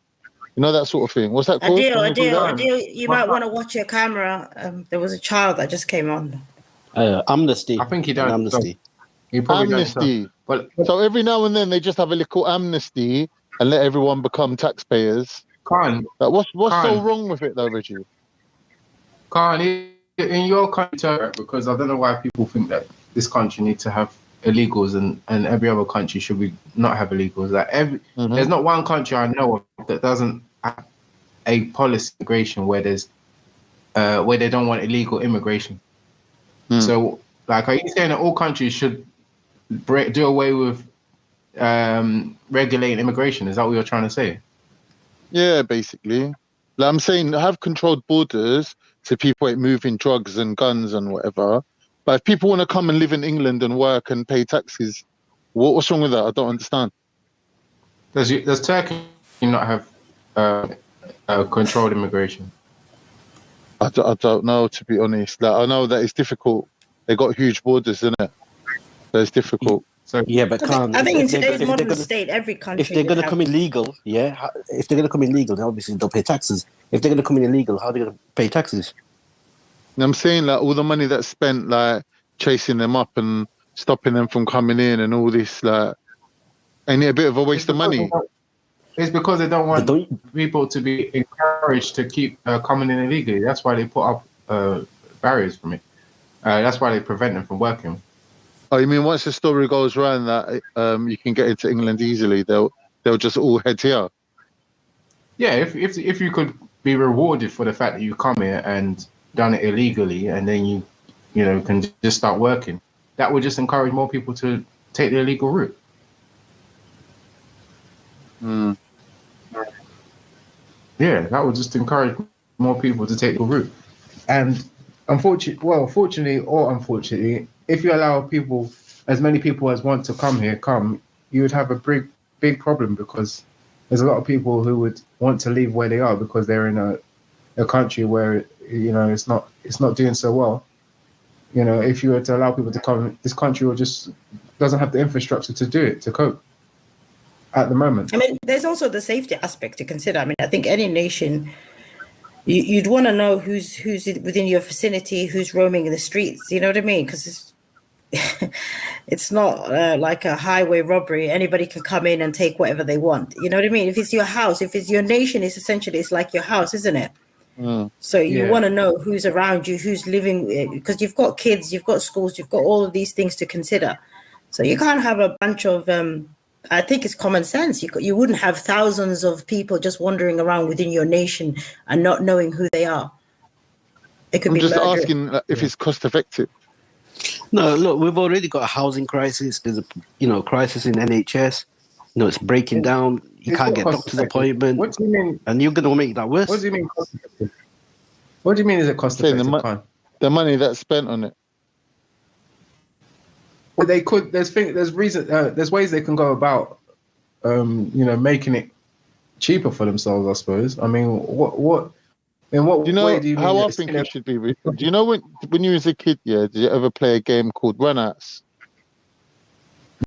You know, that sort of thing. What's that called? Adil, you might want to watch your camera. There was a child that just came on. Amnesty. I think he done amnesty. Amnesty. So every now and then they just have a little amnesty and let everyone become taxpayers. What's so wrong with it though, Reggie? In your country, because I don't know why people think that this country needs to have illegals and every other country should not have illegals. Like there's not one country I know of that doesn't have a policy immigration where there's where they don't want illegal immigration. So, like, are you saying that all countries should do away with regulating immigration? Is that what you're trying to say? Yeah, basically. Like, I'm saying, have controlled borders so people ain't moving drugs and guns and whatever. But if people want to come and live in England and work and pay taxes, what's wrong with that? I don't understand. Does Turkey not have controlled immigration? I don't know, to be honest. Like, I know that it's difficult. They got huge borders, isn't it? So it's difficult. So, yeah, but I think in today's modern state, every country. If they're going to come illegal, if they're going to come illegal, then obviously they'll pay taxes. If they're going to come in illegal, how are they going to pay taxes? And I'm saying, like, all the money that's spent, like, chasing them up and stopping them from coming in and all this, like, ain't it a bit of a waste of money? It's because they don't want people to be encouraged to keep coming in illegally. That's why they put up barriers from it. That's why they prevent them from working. Oh, you mean once the story goes around that you can get into England easily, they'll just all head here? Yeah, if you could be rewarded for the fact that you come here and done it illegally, and then you can just start working, that would just encourage more people to take the illegal route. Yeah, that would just encourage more people to take the route. And fortunately or unfortunately, if you allow people, as many people as want to come here, you would have a big problem, because there's a lot of people who would want to leave where they are because they're in a country where it's not doing so well. If you were to allow people to come, this country doesn't have the infrastructure to do it, to cope at the moment. I mean, there's also the safety aspect to consider. I mean, I think any nation, you'd want to know who's within your vicinity, who's roaming in the streets. You know what I mean? Because it's not like a highway robbery. Anybody can come in and take whatever they want. You know what I mean? If it's your house, if it's your nation, it's like your house, isn't it? So you want to know who's around you, who's living, because you've got kids, you've got schools, you've got all of these things to consider. So you can't have a bunch of, I think it's common sense. You wouldn't have thousands of people just wandering around within your nation and not knowing who they are. It could be just murder. asking if it's cost effective. No, look, we've already got a housing crisis. There's a crisis in NHS. It's breaking down. You can't get doctor's appointment. What do you mean? And you're going to make that worse. What do you mean cost effective? What do you mean is it cost effective? The money that's spent on it. Well, they could. There's ways they can go about, making it cheaper for themselves, I suppose. I mean, what way do you mean how I think it should be? Do you know when you was a kid? Yeah, did you ever play a game called Run-Outs?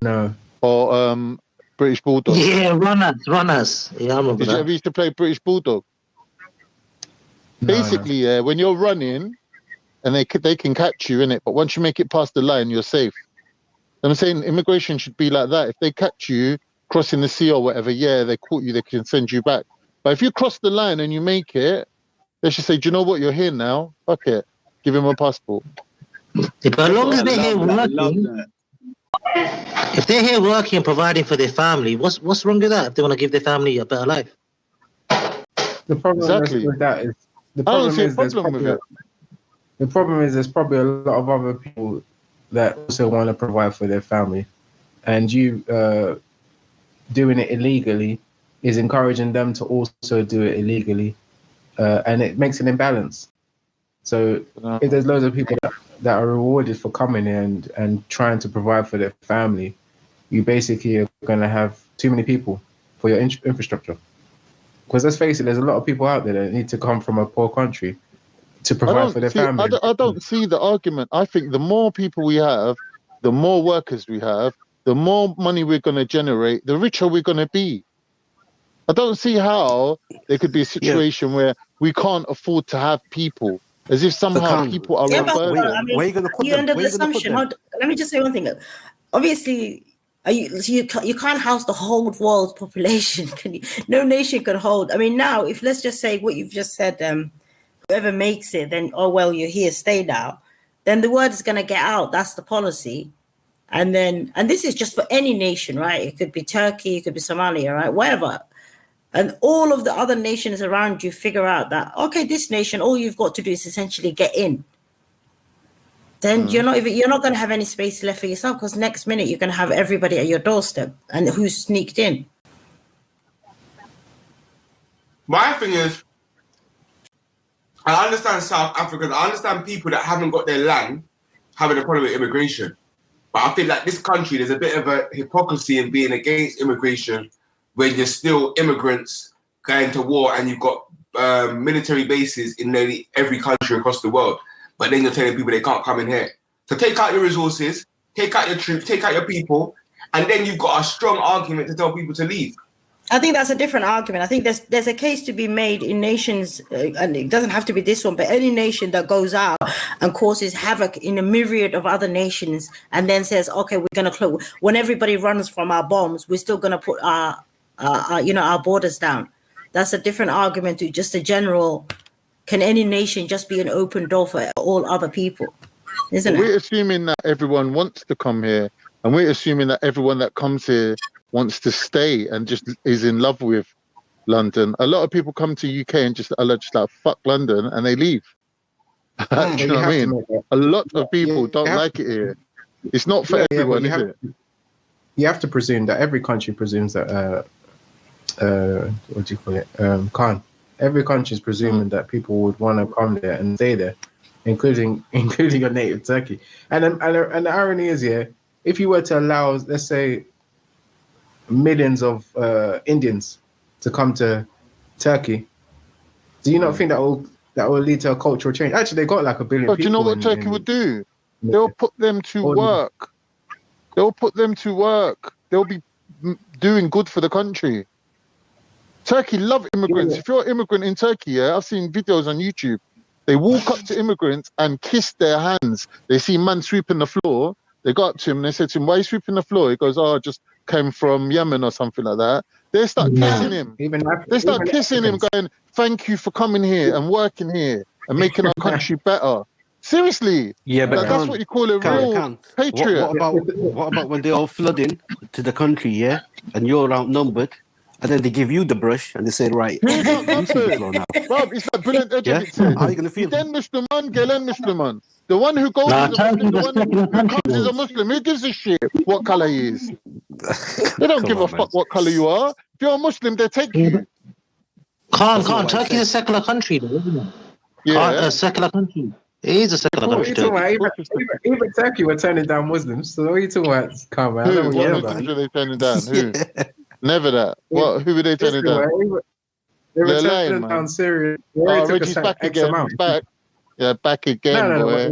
No. Or British Bulldog? Yeah, Runners. Yeah, I remember Did you ever used to play British Bulldog? No, Basically, yeah, when you're running, and they can catch you in it, but once you make it past the line, you're safe. I'm saying immigration should be like that. If they catch you crossing the sea or whatever, yeah, they caught you, they can send you back. But if you cross the line and you make it, they should say, do you know what, you're here now? Fuck it. Give him a passport. Yeah, but as long as they're here working, if they're here working and providing for their family, what's wrong with that? If they want to give their family a better life. The problem with that is the problem is there's probably a lot of other people that also want to provide for their family, and you doing it illegally is encouraging them to also do it illegally, and it makes an imbalance. So if there's loads of people that are rewarded for coming in and trying to provide for their family, you basically are going to have too many people for your infrastructure. Because let's face it, there's a lot of people out there that need to come from a poor country to provide for their family. I don't see the argument. I think the more people we have, the more workers we have, the more money we're going to generate, the richer we're going to be. I don't see how there could be a situation where we can't afford to have people, as if somehow people are where are you going to put them? Under the assumption. Let me just say one thing. Obviously, you can't house the whole world's population. Can you? No nation can hold. I mean, now, if let's just say what you've just said, whoever makes it, then, oh, well, you're here, stay now. Then the word is going to get out. That's the policy. And this is just for any nation, right? It could be Turkey, it could be Somalia, right? Whatever. And all of the other nations around you figure out that, okay, this nation, all you've got to do is essentially get in. Then you're not going to have any space left for yourself, because next minute you're going to have everybody at your doorstep and who's sneaked in. My thing is, I understand South Africans, I understand people that haven't got their land having a problem with immigration. But I feel like this country, there's a bit of a hypocrisy in being against immigration when you're still immigrants going to war and you've got military bases in nearly every country across the world. But then you're telling people they can't come in here. So take out your resources, take out your troops, take out your people, and then you've got a strong argument to tell people to leave. I think that's a different argument. I think there's a case to be made in nations, and it doesn't have to be this one, but any nation that goes out and causes havoc in a myriad of other nations and then says, okay, we're going to close. When everybody runs from our bombs, we're still going to put our our borders down. That's a different argument to just a general. Can any nation just be an open door for all other people? Isn't it? We're assuming that everyone wants to come here, and we're assuming that everyone that comes here wants to stay and just is in love with London. A lot of people come to UK and just are just like fuck London and they leave. Do you know what I mean? A lot of people don't like it here. It's not for everyone, is it? You have to presume that every country presumes that what do you call it? Every country is presuming that people would want to come there and stay there, including your native Turkey. And the irony is, if you were to allow, let's say, millions of Indians to come to Turkey, do you not think that will lead to a cultural change? Actually, they got like 1 billion people. Do you know what Turkey would do? They'll put them to work. They'll put them to work. They'll be doing good for the country. Turkey love immigrants. If you're an immigrant in Turkey, I've seen videos on YouTube. They walk up to immigrants and kiss their hands. They see man sweeping the floor. They go up to him and they say to him, "Why are you sweeping the floor?" He goes, "Oh, I just came from Yemen or something like that." They start kissing him. They start kissing him, going, "Thank you for coming here and working here and making our country better." Seriously. Yeah, but that's what you call a real patriot. What about when they're all flooding to the country, and you're outnumbered? And then they give you the brush and they say, right, you see the floor now. Rob, it's like brilliant education. How are you going to feel? Then Musliman, Gelen Musliman. The one who goes is a Muslim, the one who comes is a Muslim. Who gives a shit what colour he is? They don't give a fuck what colour you are. If you're a Muslim, they take you. Can't. Turkey's a secular country, though, isn't it? Yeah. A secular country. It is a secular country. Even Turkey were turning down Muslims. So what are you talking about? Come on. What Muslims are they turning down? Who? Never that. What? Who were they turning down? They were turning down Syria. Reggie's back again. He's back. Yeah, back again, boy.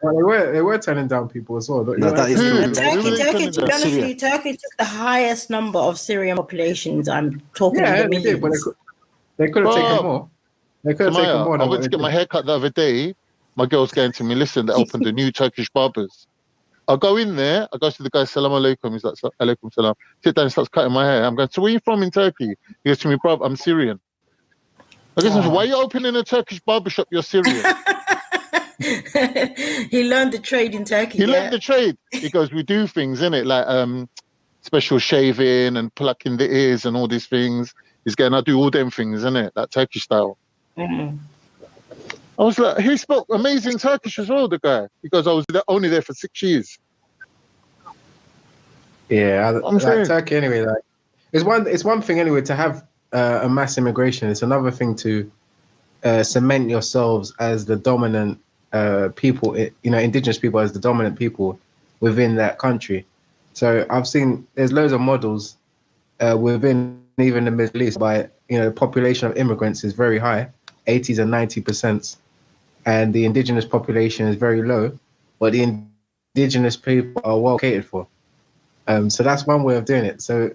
They were turning down people as well. That is true. Turkey, to be honest with you, Turkey took the highest number of Syrian populations. I'm talking in the millions. They did, but they could have taken more. They could have taken more. I went to get my hair cut the other day. My girl's going to me, listen, they opened a new Turkish barbers. I go in there, I go to the guy, salam alaikum. He's like, alaikum salam. Sit down and starts cutting my hair. I'm going, so where are you from in Turkey? He goes to me, bruv, I'm Syrian. I guess, why are you opening a Turkish barbershop? You're Syrian. He learned the trade in Turkey. He learned the trade. He goes, we do things, innit? Like special shaving and plucking the ears and all these things. He's going, I do all them things, innit? Like Turkish style. Mm-hmm. I was like, he spoke amazing Turkish as well, the guy. Because I was only there for 6 years. Yeah, like Turkey anyway. Like, it's one thing anyway to have a mass immigration. It's another thing to cement yourselves as the dominant people. Indigenous people as the dominant people within that country. So I've seen there's loads of models within even the Middle East. By the population of immigrants is very high, 80s and 90%. And the indigenous population is very low, but the indigenous people are well catered for. So that's one way of doing it. So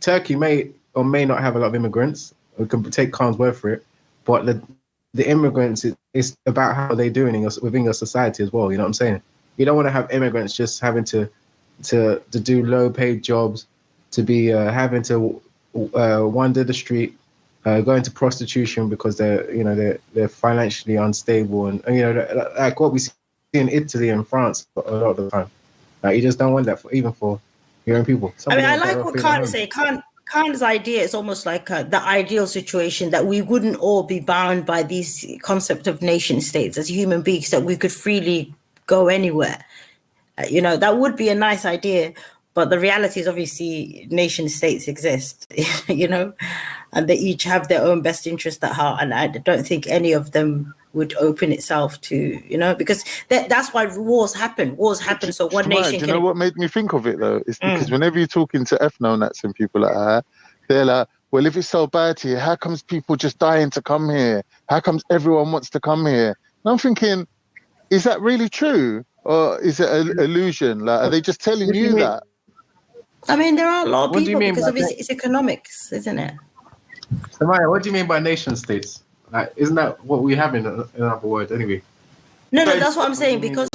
Turkey may or may not have a lot of immigrants. We can take Khan's word for it, but the immigrants, it's about how they're doing within your society as well. You know what I'm saying? You don't want to have immigrants just having to do low-paid jobs, to be having to wander the street, go into prostitution because they're financially unstable, and like what we see in Italy and France a lot of the time. Like you just don't want that for your own people. I like what Khan is saying. Khan's idea is almost like the ideal situation that we wouldn't all be bound by these concept of nation states as human beings, that we could freely go anywhere. That would be a nice idea. But the reality is obviously nation states exist, and they each have their own best interest at heart. And I don't think any of them would open itself to, because that's why wars happen. Wars happen so one nation can... Do you know what made me think of it, though? It's because whenever you're talking to ethno-nats and people like that, they're like, well, if it's so bad here, how comes people just dying to come here? How comes everyone wants to come here? And I'm thinking, is that really true? Or is it an illusion? Like, are they just telling you that? I mean, there are a lot of people because it's economics, isn't it? Samaya, what do you mean by nation states? Like, isn't that what we have in other words anyway? No, that's what I'm saying because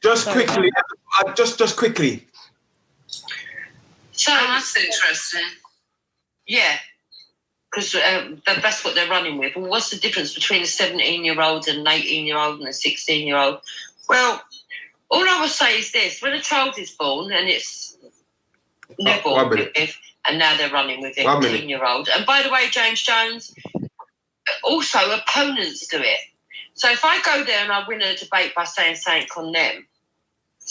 just quickly. So that's interesting. Yeah, because that's what they're running with. Well, what's the difference between a 17-year-old and an 18-year-old and a 16-year-old? Well, all I will say is this: when a child is born and it's newborn with, and now they're running with it, 18-year-old. And by the way, James Jones, also opponents do it. So if I go there and I win a debate by saying something on them,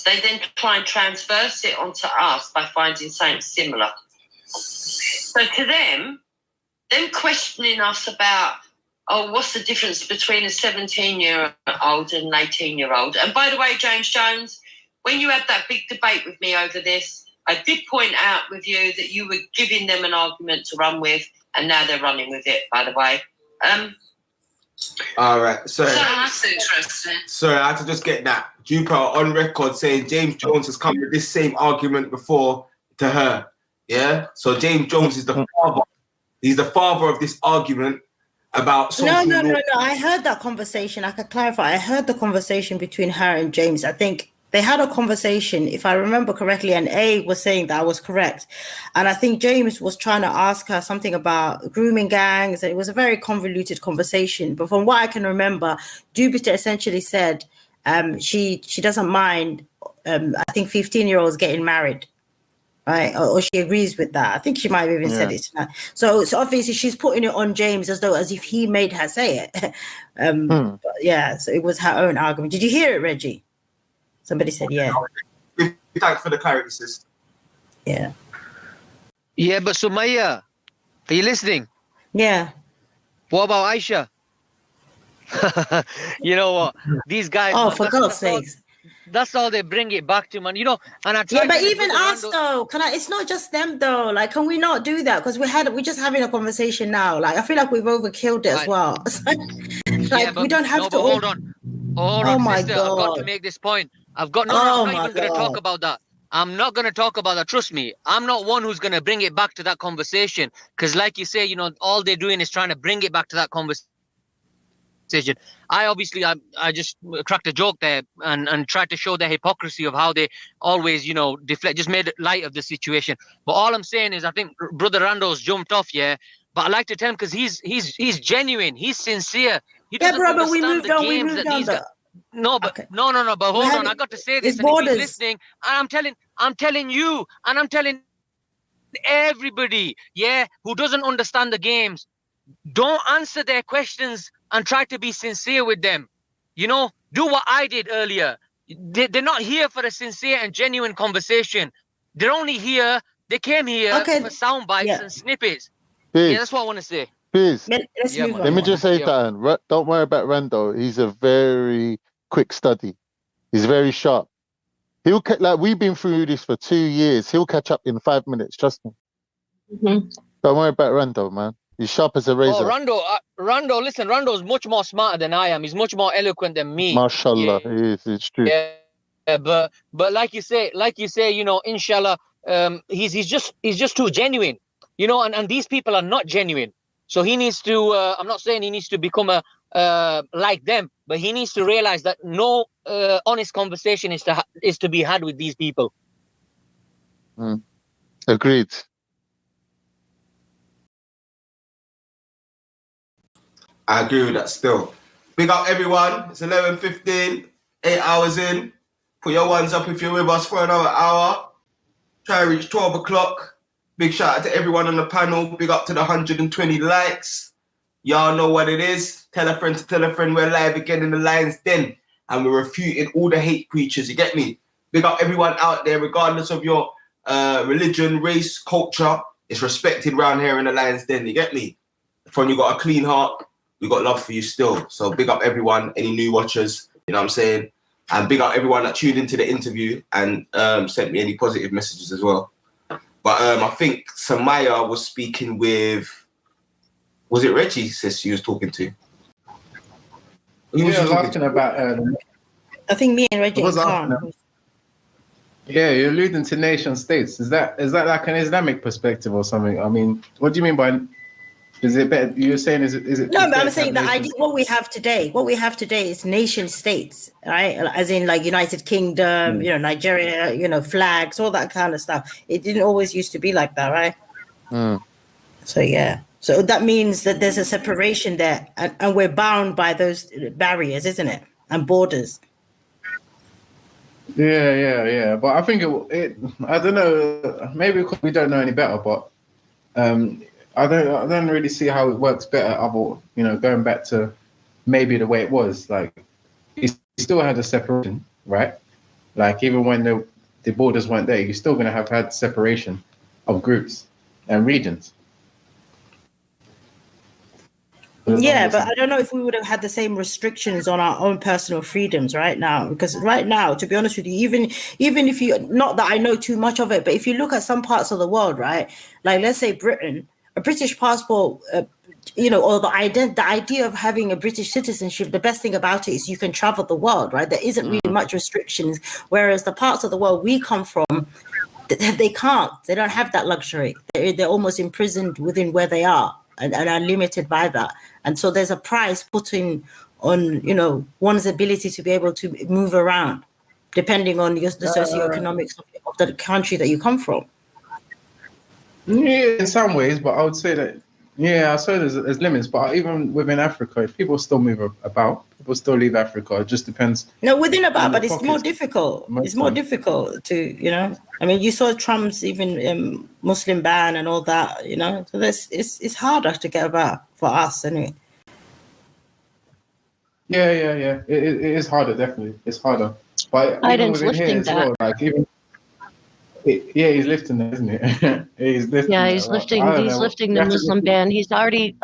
they then try and transverse it onto us by finding something similar. So to them questioning us about, oh, what's the difference between a 17-year-old and an 18-year-old? And by the way, James Jones, when you had that big debate with me over this, I did point out with you that you were giving them an argument to run with, and now they're running with it, by the way. All right, sorry. So that's interesting. Sorry, I had to just get that. Jupiter on record saying James Jones has come with this same argument before to her. Yeah? So James Jones is the father. He's the father of this argument about social No. I heard that conversation. I could clarify. I heard the conversation between her and James. I think they had a conversation, if I remember correctly, and A was saying that I was correct. And I think James was trying to ask her something about grooming gangs. It was a very convoluted conversation. But from what I can remember, Jupiter essentially said she doesn't mind, I think, 15-year-olds getting married. Right, or she agrees with that. I think she might have even said it tonight. So obviously she's putting it on James as if he made her say it. But yeah, so it was her own argument. Did you hear it, Reggie? Somebody said, yeah. Thanks for the clarity, sis. Yeah. Yeah, but Sumaya, are you listening? Yeah. What about Aisha? You know what? These guys. Oh, for God's sakes. That's all they bring it back to, man. You know, and I try. Yeah, but even us though, it's not just them though. Like, can we not do that? Because we're just having a conversation now. Like, I feel like we've overkilled it as well. Like, we don't have to. Hold on. Oh my sister, God. I've got to make this point. I'm not even going to talk about that. I'm not going to talk about that. Trust me. I'm not one who's going to bring it back to that conversation. Because like you say, you know, all they're doing is trying to bring it back to that conversation. I just cracked a joke there and tried to show the hypocrisy of how they always, you know, deflect, just made light of the situation. But all I'm saying is I think Brother Rando's jumped off, yeah. But I like to tell him because he's genuine, he's sincere. He doesn't understand we moved the on. games that these guys. No, but hold on. I got to say this, and if he's listening, and I'm telling you, and I'm telling everybody, yeah, who doesn't understand the games, don't answer their questions and try to be sincere with them. You know, do what I did earlier. They're not here for a sincere and genuine conversation. They're only here. They came here for sound bites and snippets. Biz, yeah, that's what I want to say. Biz, let me just say that. Don't worry about Rando. He's a very quick study. He's very sharp. We've been through this for 2 years. He'll catch up in 5 minutes. Trust me. Mm-hmm. Don't worry about Rando, man. He's sharp as a razor. Oh, Rando, listen, Rando's much more smarter than I am. He's much more eloquent than me. Mashallah, he is. It's true. Yeah, but like you say, you know, inshallah, he's just too genuine, you know, and these people are not genuine. So he needs to. I'm not saying he needs to become like them, but he needs to realize that no honest conversation is to be had with these people. Agreed. I agree with that still. Big up everyone. It's 11:15, 8 hours in. Put your ones up if you're with us for another hour. Try to reach 12 o'clock. Big shout out to everyone on the panel. Big up to the 120 likes. Y'all know what it is. Tell a friend to tell a friend. We're live again in the Lion's Den. And we're refuting all the hate preachers. You get me? Big up everyone out there, regardless of your religion, race, culture. It's respected around here in the Lion's Den. You get me? From you got a clean heart. We got love for you still. So big up everyone, any new watchers, you know what I'm saying? And big up everyone that tuned into the interview and sent me any positive messages as well. But I think Samaya was speaking with, was it Reggie, sis, she was talking to? Who was asking about... I think me and Reggie Khan. Yeah, you're alluding to nation states. Is that like an Islamic perspective or something? I mean, what do you mean by Is it better? You're saying is it? No, but I'm saying the idea. What we have today is nation states, right? As in like United Kingdom, Nigeria, flags, all that kind of stuff. It didn't always used to be like that, right? So yeah. So that means that there's a separation there, and we're bound by those barriers, isn't it? And borders. Yeah. But I think it I don't know. Maybe because we don't know any better, but I don't really see how it works better. Going back to maybe the way it was. Like, you still had a separation, right? Like, even when the borders weren't there, you're still going to have had separation of groups and regions. Yeah, but I don't know if we would have had the same restrictions on our own personal freedoms right now. Because right now, to be honest with you, even if you, not that I know too much of it, but if you look at some parts of the world, right, like let's say Britain, a British passport, or the idea of having a British citizenship, the best thing about it is you can travel the world, right? There isn't really much restrictions. Whereas the parts of the world we come from, they can't. They don't have that luxury. They're almost imprisoned within where they are. And are limited by that. And so there's a price put on one's ability to be able to move around, depending on the socioeconomics of the country that you come from. Yeah, in some ways, but I would say that, I say there's limits. But even within Africa, if people still move about, people still leave Africa. It just depends. No, but it's more difficult. It's more difficult to, I mean, you saw Trump's even Muslim ban and all that, So it's harder to get about for us anyway. Yeah. It is harder, definitely. It's harder. But even within here as well, like even. He's lifting it, isn't it? He's lifting. Yeah, he's lifting. He's lifting the Muslim ban. He's already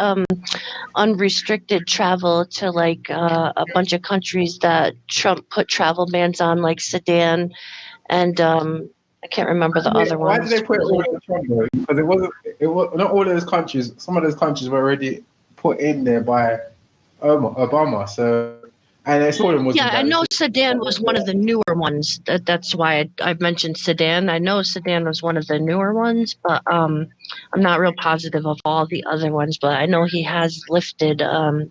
unrestricted travel to like a bunch of countries that Trump put travel bans on, like Sudan, and I can't remember the other ones. Why did they put it all on Trump though? Because it was not all of those countries. Some of those countries were already put in there by Obama. So. And I saw them. Yeah, I know Sudan was one of the newer ones. That's why I mentioned Sudan. I know Sudan was one of the newer ones, but I'm not real positive of all the other ones. But I know he has lifted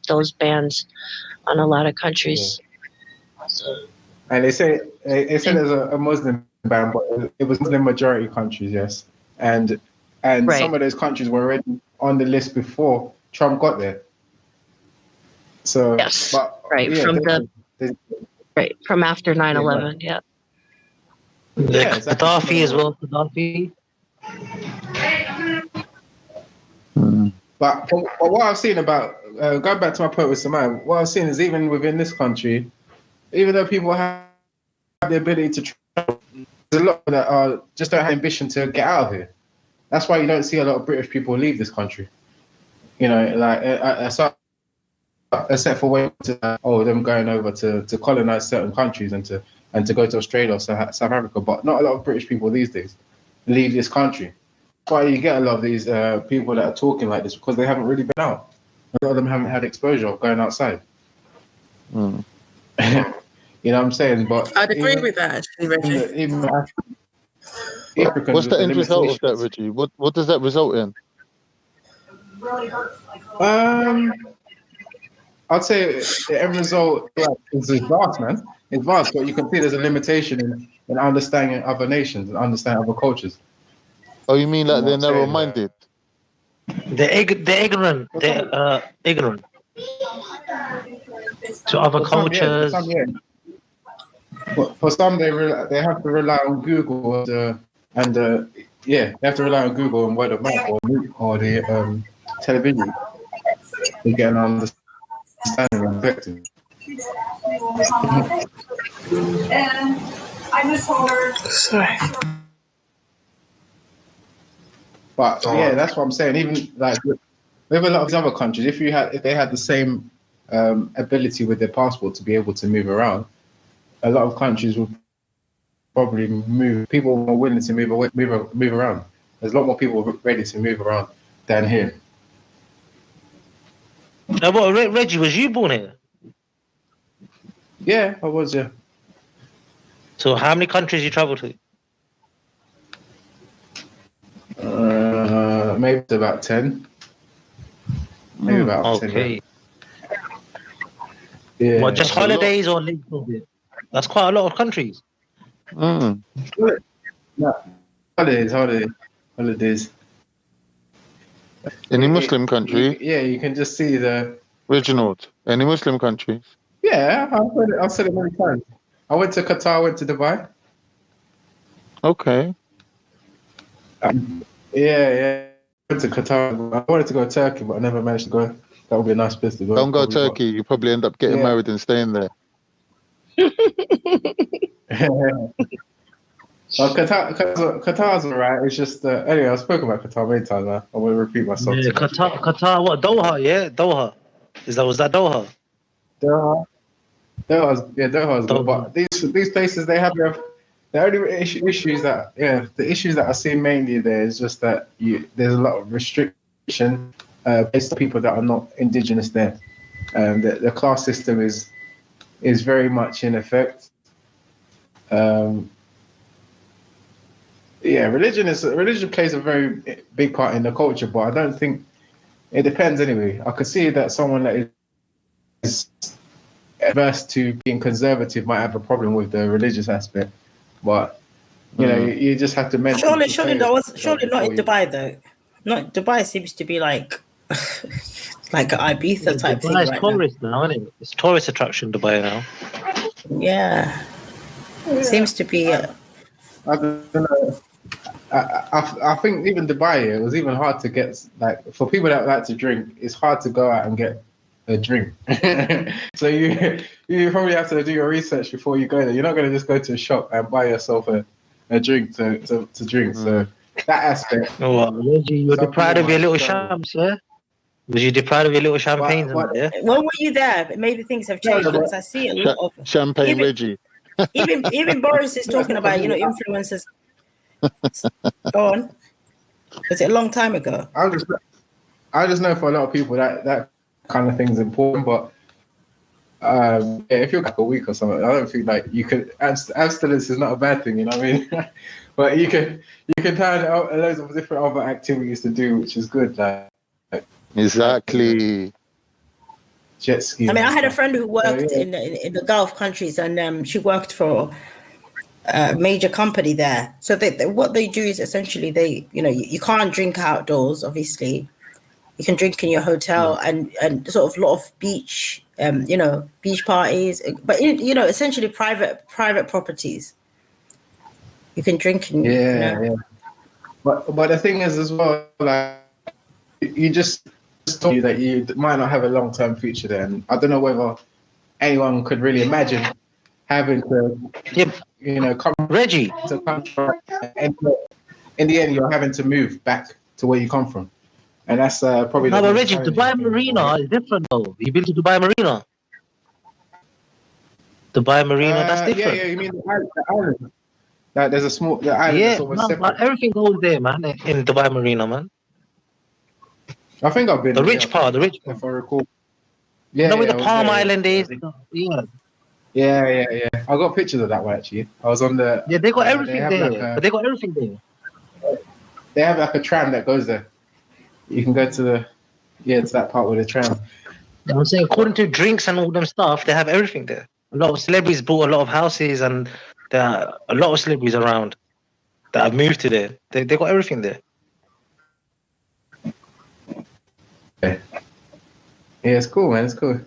those bans on a lot of countries. Yeah. And they say there's a Muslim ban, but it was Muslim majority countries, yes. And right. Some of those countries were already on the list before Trump got there. So yes, from after 9/11, yeah. Gaddafi as well, Gaddafi. But what I've seen about going back to my point with Saman, what I've seen is even within this country, even though people have the ability to travel, there's a lot that just don't have ambition to get out of here. That's why you don't see a lot of British people leave this country. Except for them going over to colonize certain countries and to go to Australia or South Africa, but not a lot of British people these days leave this country. That's why you get a lot of these people that are talking like this, because they haven't really been out. A lot of them haven't had exposure of going outside. You know what I'm saying? But I'd agree with that, actually, Reggie. Even what's the end result of that, Reggie? What does that result in? I'd say the end result is vast, man. It's vast, but you can see there's a limitation in understanding other nations and understanding other cultures. Oh, you mean like they're narrow-minded? They're ignorant. They're ignorant to other cultures. For some, they have to rely on Google they have to rely on Google and word of mouth or the television to get an understanding. And I just told her. Sorry. But that's what I'm saying. Even like with a lot of these other countries, if they had the same ability with their passport to be able to move around, a lot of countries would probably move. People are more willing to move around. There's a lot more people ready to move around than here. Reggie, was you born here? Yeah, I was, yeah. So how many countries you travel to? Maybe about 10. about Okay. Yeah. What, just holidays or late COVID? That's quite a lot of countries. No, holidays. Any Muslim country? Yeah, you can just see the Reginald. Any Muslim countries? Yeah, I've said it many times. I went to Qatar, I went to Dubai. Okay. Yeah. I went to Qatar. I wanted to go to Turkey, but I never managed to go. That would be a nice place to go. Don't go Turkey. You probably end up getting married and staying there. Well, Qatar's alright. It's just anyway. I've spoken about Qatar many times now. I won't repeat myself. Yeah, Qatar. What, Doha? Yeah, Doha. Was that Doha? Doha's good. But these places, they have the only issues that the issues that I see mainly there is just that there's a lot of restriction based on people that are not indigenous there. The class system is very much in effect. Religion plays a very big part in the culture, but I don't think it depends anyway. I could see that someone that is averse to being conservative might have a problem with the religious aspect, but you just have to mention. Surely not in Dubai though. Not Dubai seems to be like like an Ibiza type thing right tourist now, isn't it? It's tourist attraction Dubai now. Yeah. Seems to be. I don't know. I think even Dubai, it was even hard to get, like, for people that like to drink, it's hard to go out and get a drink. So you probably have to do your research before you go there. You're not going to just go to a shop and buy yourself a drink to drink. So that aspect. Oh, Reggie, you're deprived of your little shams, yeah? Was you deprived of your little champagnes? When were you there? Maybe things have changed because I see a lot of champagne, Reggie. even Boris is talking about influencers. Go on. Was it a long time ago? I just know for a lot of people that kind of thing is important, but if you're like a week or something, I don't think like you could. Abstinence is not a bad thing, you know what I mean? But you can find loads of different other activities to do, which is good. Exactly. Jet ski. I mean, I had a friend who worked in the Gulf countries, and she worked for a major company there. So what they do is essentially you can't drink outdoors, obviously. You can drink in your hotel and sort of a lot of beach parties, but essentially private properties. You can drink in. Yeah. But the thing is as well, like you just told you that you might not have a long-term future there, and I don't know whether anyone could really imagine having to, come Reggie to country, and in the end you're having to move back to where you come from, and that's probably. No, but Reggie, Dubai Marina is different though. You been to Dubai Marina? Dubai Marina, that's different. Yeah, you mean the island? Like there's a small island. But everything goes there, man. In Dubai Marina, man. I think I've been the rich part. If I recall. Yeah, with the Palm Island is. Yeah. I got pictures of that one actually. I was on the. Yeah, they got everything there. They got everything there. They have like a tram that goes there. You can go to to that part with the tram. I'm saying, according to drinks and all them stuff, they have everything there. A lot of celebrities bought a lot of houses, and there are a lot of celebrities around that have moved to there. They got everything there. Yeah, it's cool, man. It's cool.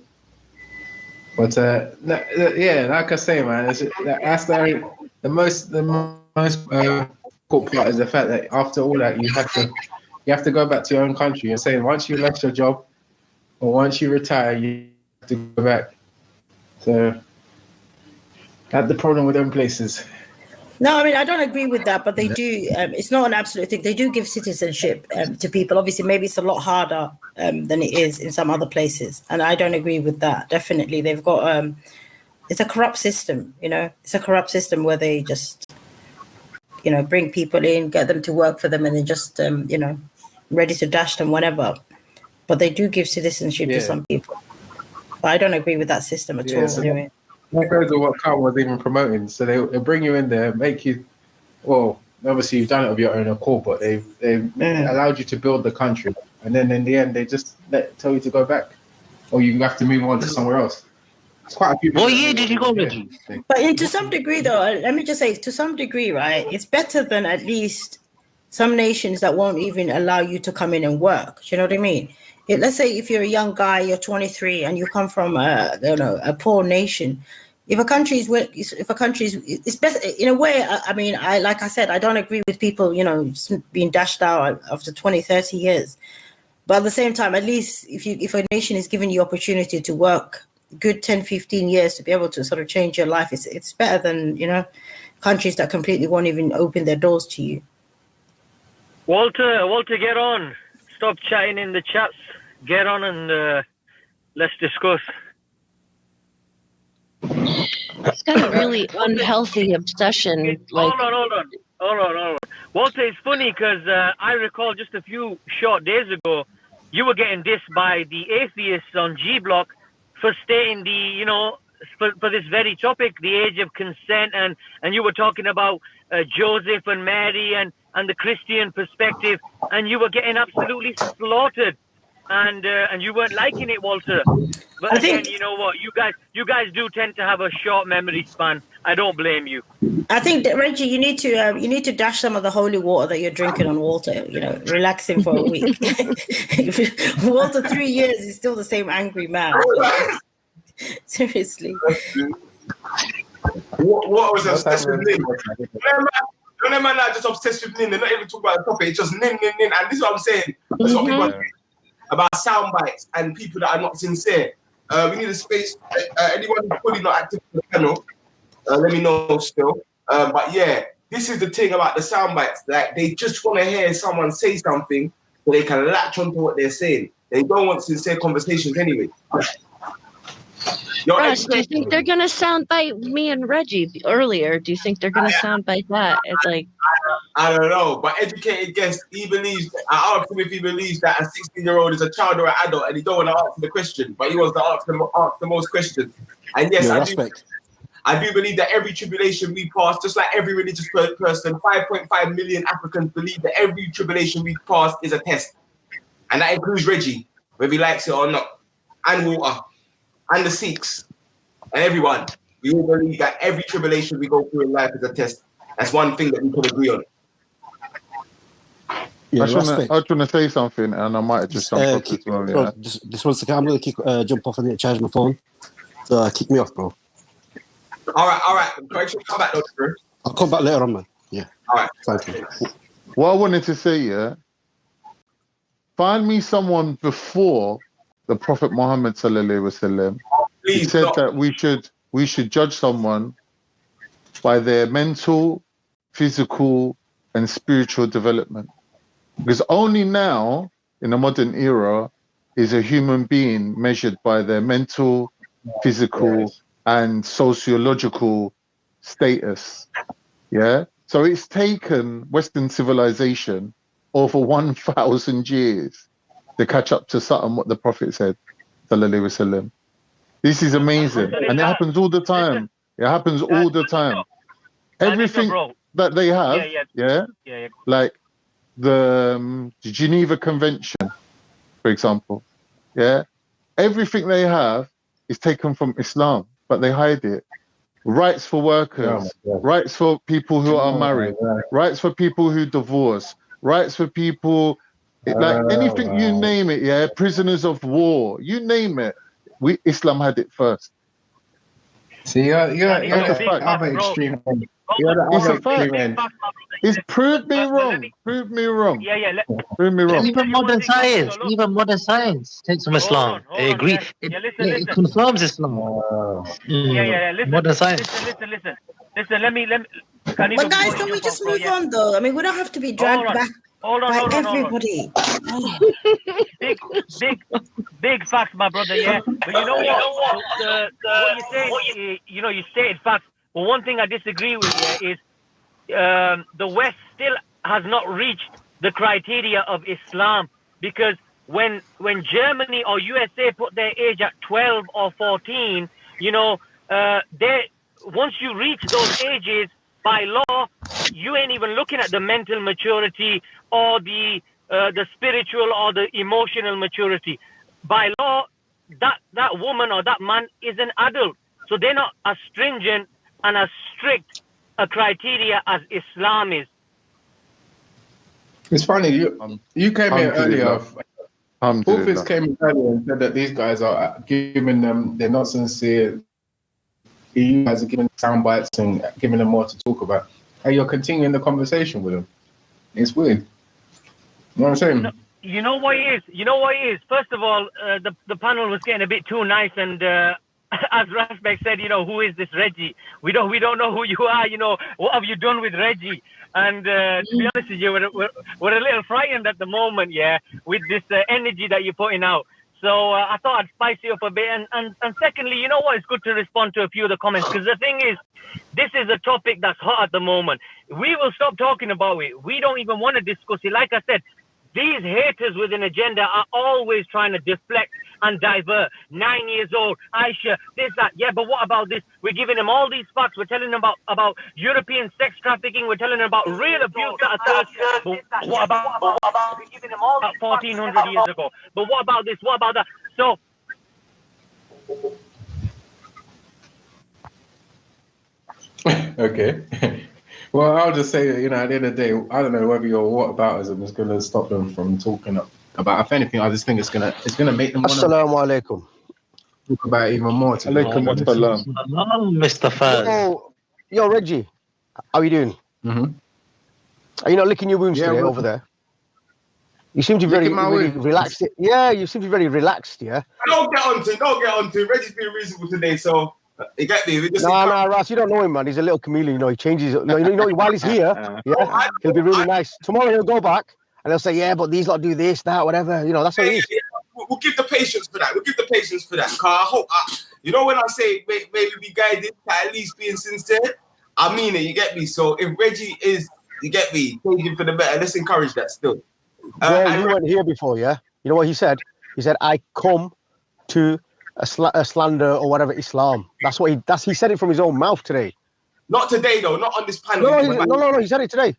But like I say, man, that's the most cool part is the fact that after all that, you have to go back to your own country. You're saying once you left your job or once you retire, you have to go back. So that's the problem with them places. No, I mean, I don't agree with that, but they do. It's not an absolute thing. They do give citizenship to people. Obviously, maybe it's a lot harder than it is in some other places. And I don't agree with that. Definitely. They've got, it's a corrupt system, It's a corrupt system where they just, bring people in, get them to work for them, and then just, ready to dash them whenever. But they do give citizenship to some people. But I don't agree with that system at all, anyway. That goes with what Carl was even promoting. So they bring you in there, make you, well, obviously you've done it of your own accord, but they've allowed you to build the country. and then in the end they just tell you to go back, or you have to move on to somewhere else. It's quite a few. What year did you go, Reggie? But to some degree, though, let me just say, to some degree, right, it's better than at least some nations that won't even allow you to come in and work. Do you know what I mean? Let's say if you're a young guy, you're 23, and you come from a poor nation. If a country is, it's better in a way. I mean, like I said, I don't agree with people, being dashed out after 20, 30 years. But at the same time, at least if a nation is giving you opportunity to work good 10, 15 years to be able to sort of change your life, it's better than, countries that completely won't even open their doors to you. Walter, get on. Stop chatting in the chats. Get on and let's discuss. It's got a really unhealthy obsession. Hold on. Walter, it's funny because I recall just a few short days ago, you were getting dissed by the atheists on G Block for stating for this very topic, the age of consent, and you were talking about Joseph and Mary and the Christian perspective, and you were getting absolutely slaughtered, and you weren't liking it, Walter. But again, you know what? You guys do tend to have a short memory span. I don't blame you. I think that, Reggie, you need to dash some of the holy water that you're drinking on Walter. Relax him for a week. Walter, 3 years is still the same angry man. Seriously. What was obsessed with Nin? When a man are just obsessed with Nin, they're not even talking about the topic. It's just Nin. And this is what I'm saying. That's what people are saying about sound bites and people that are not sincere. We need a space. Anyone who's fully not active on the panel, let me know still. But yeah, this is the thing about the sound bites. Like, they just want to hear someone say something so they can latch onto what they're saying. They don't want sincere conversations anyway. Russ, do you think they're going to soundbite me and Reggie earlier? Do you think they're going to soundbite that? It's like, I don't know, but educated guess, I asked him if he believes that a 16-year-old is a child or an adult, and he don't want to answer the question, but he wants to ask the most questions. And yes, I do believe that every tribulation we pass, just like every religious person, 5.5 million Africans believe that every tribulation we pass is a test. And that includes Reggie, whether he likes it or not, and Walter, and the Sikhs, and everyone. We all believe that every tribulation we go through in life is a test. That's one thing that we could agree on. I was trying to say something, and I might have just jumped off as well. Bro, just 1 second. I'm going to jump off and need to charge my phone. So kick me off, bro. All right. Correction, come back, bro. I'll come back later on, man. Yeah. All right. Thank you. What I wanted to say, find me someone before the Prophet Muhammad sallallahu alaihi wasallam. He said that we should judge someone by their mental, physical, and spiritual development. Because only now, in the modern era, is a human being measured by their mental, physical, and sociological status. Yeah? So it's taken Western civilization over 1,000 years to catch up to something what the Prophet said, sallallahu alaihi wasallam. This is amazing. And it happens all the time. It happens all the time. Everything that they have, like the Geneva Convention, for example, everything they have is taken from Islam, but they hide it. Rights for workers, rights for people who are married, rights for people who divorce, rights for people, like anything you name it, prisoners of war, you name it. Islam had it first. See, you're the other extreme end. You're the other extreme end. It's proved me wrong. Prove me wrong. Prove me wrong. Even modern science takes from Islam. They agree. It confirms Islam. Modern science. Listen. Let me. But guys, can we just move on though? I mean, we don't have to be dragged back by everybody. Big facts, my brother. Yeah, but you know what? What you're saying, you stated facts. But one thing I disagree with is the West still has not reached the criteria of Islam, because when Germany or USA put their age at 12 or 14, once you reach those ages by law, you ain't even looking at the mental maturity or the the spiritual or the emotional maturity. By law, that woman or that man is an adult, so they're not as stringent and as strict a criteria as Islam is. It's funny, you came here earlier. Fulfis came in earlier and said that these guys are giving them, they're not sincere. You guys are giving sound bites and giving them more to talk about. And you're continuing the conversation with them. It's weird. You know what I'm saying? No, you know what it is? First of all, the panel was getting a bit too nice, and as Raspect said, who is this Reggie? We don't know who you are. What have you done with Reggie? And to be honest with you, we're a little frightened at the moment, with this energy that you're putting out. So I thought I'd spice it up a bit. And secondly, you know what? It's good to respond to a few of the comments, because the thing is, this is a topic that's hot at the moment. We will stop talking about it. We don't even want to discuss it. Like I said, these haters with an agenda are always trying to deflect and divert. 9 years old, Aisha, this, that. Yeah, but what about this? We're giving them all these facts. We're telling them about European sex trafficking. We're telling them about real abuse that occurred. But what about we're giving them all 1,400 years ago? But what about this? What about that? So, okay. Well, I'll just say that, at the end of the day, I don't know whether your whataboutism is going to stop them from talking about. If anything, I just think it's gonna make them want to Assalamu alaikum. Talk about it even more. Mr. Faz. Yo, Reggie, how are you doing? Mm-hmm. Are you not licking your wounds today over there? You seem to be very relaxed. Yeah, you seem to be very relaxed. Yeah. Don't get onto. Reggie's being reasonable today, so. You get me? No, Ras, you don't know him, man. He's a little chameleon. He changes. While he's here, he'll be really nice. Tomorrow he'll go back and he'll say, "Yeah, but these lot do this, that, whatever." That's what it is. We'll give the patience for that. Cause I hope, when I say maybe be guided to at least being sincere, I mean it. You get me? So if Reggie is, you get me, changing for the better, let's encourage that still. You weren't here before, yeah. You know what he said? He said, "I come to." A slander or whatever Islam. That's what he said it from his own mouth today. Not today though, not on this panel. No, he said it today.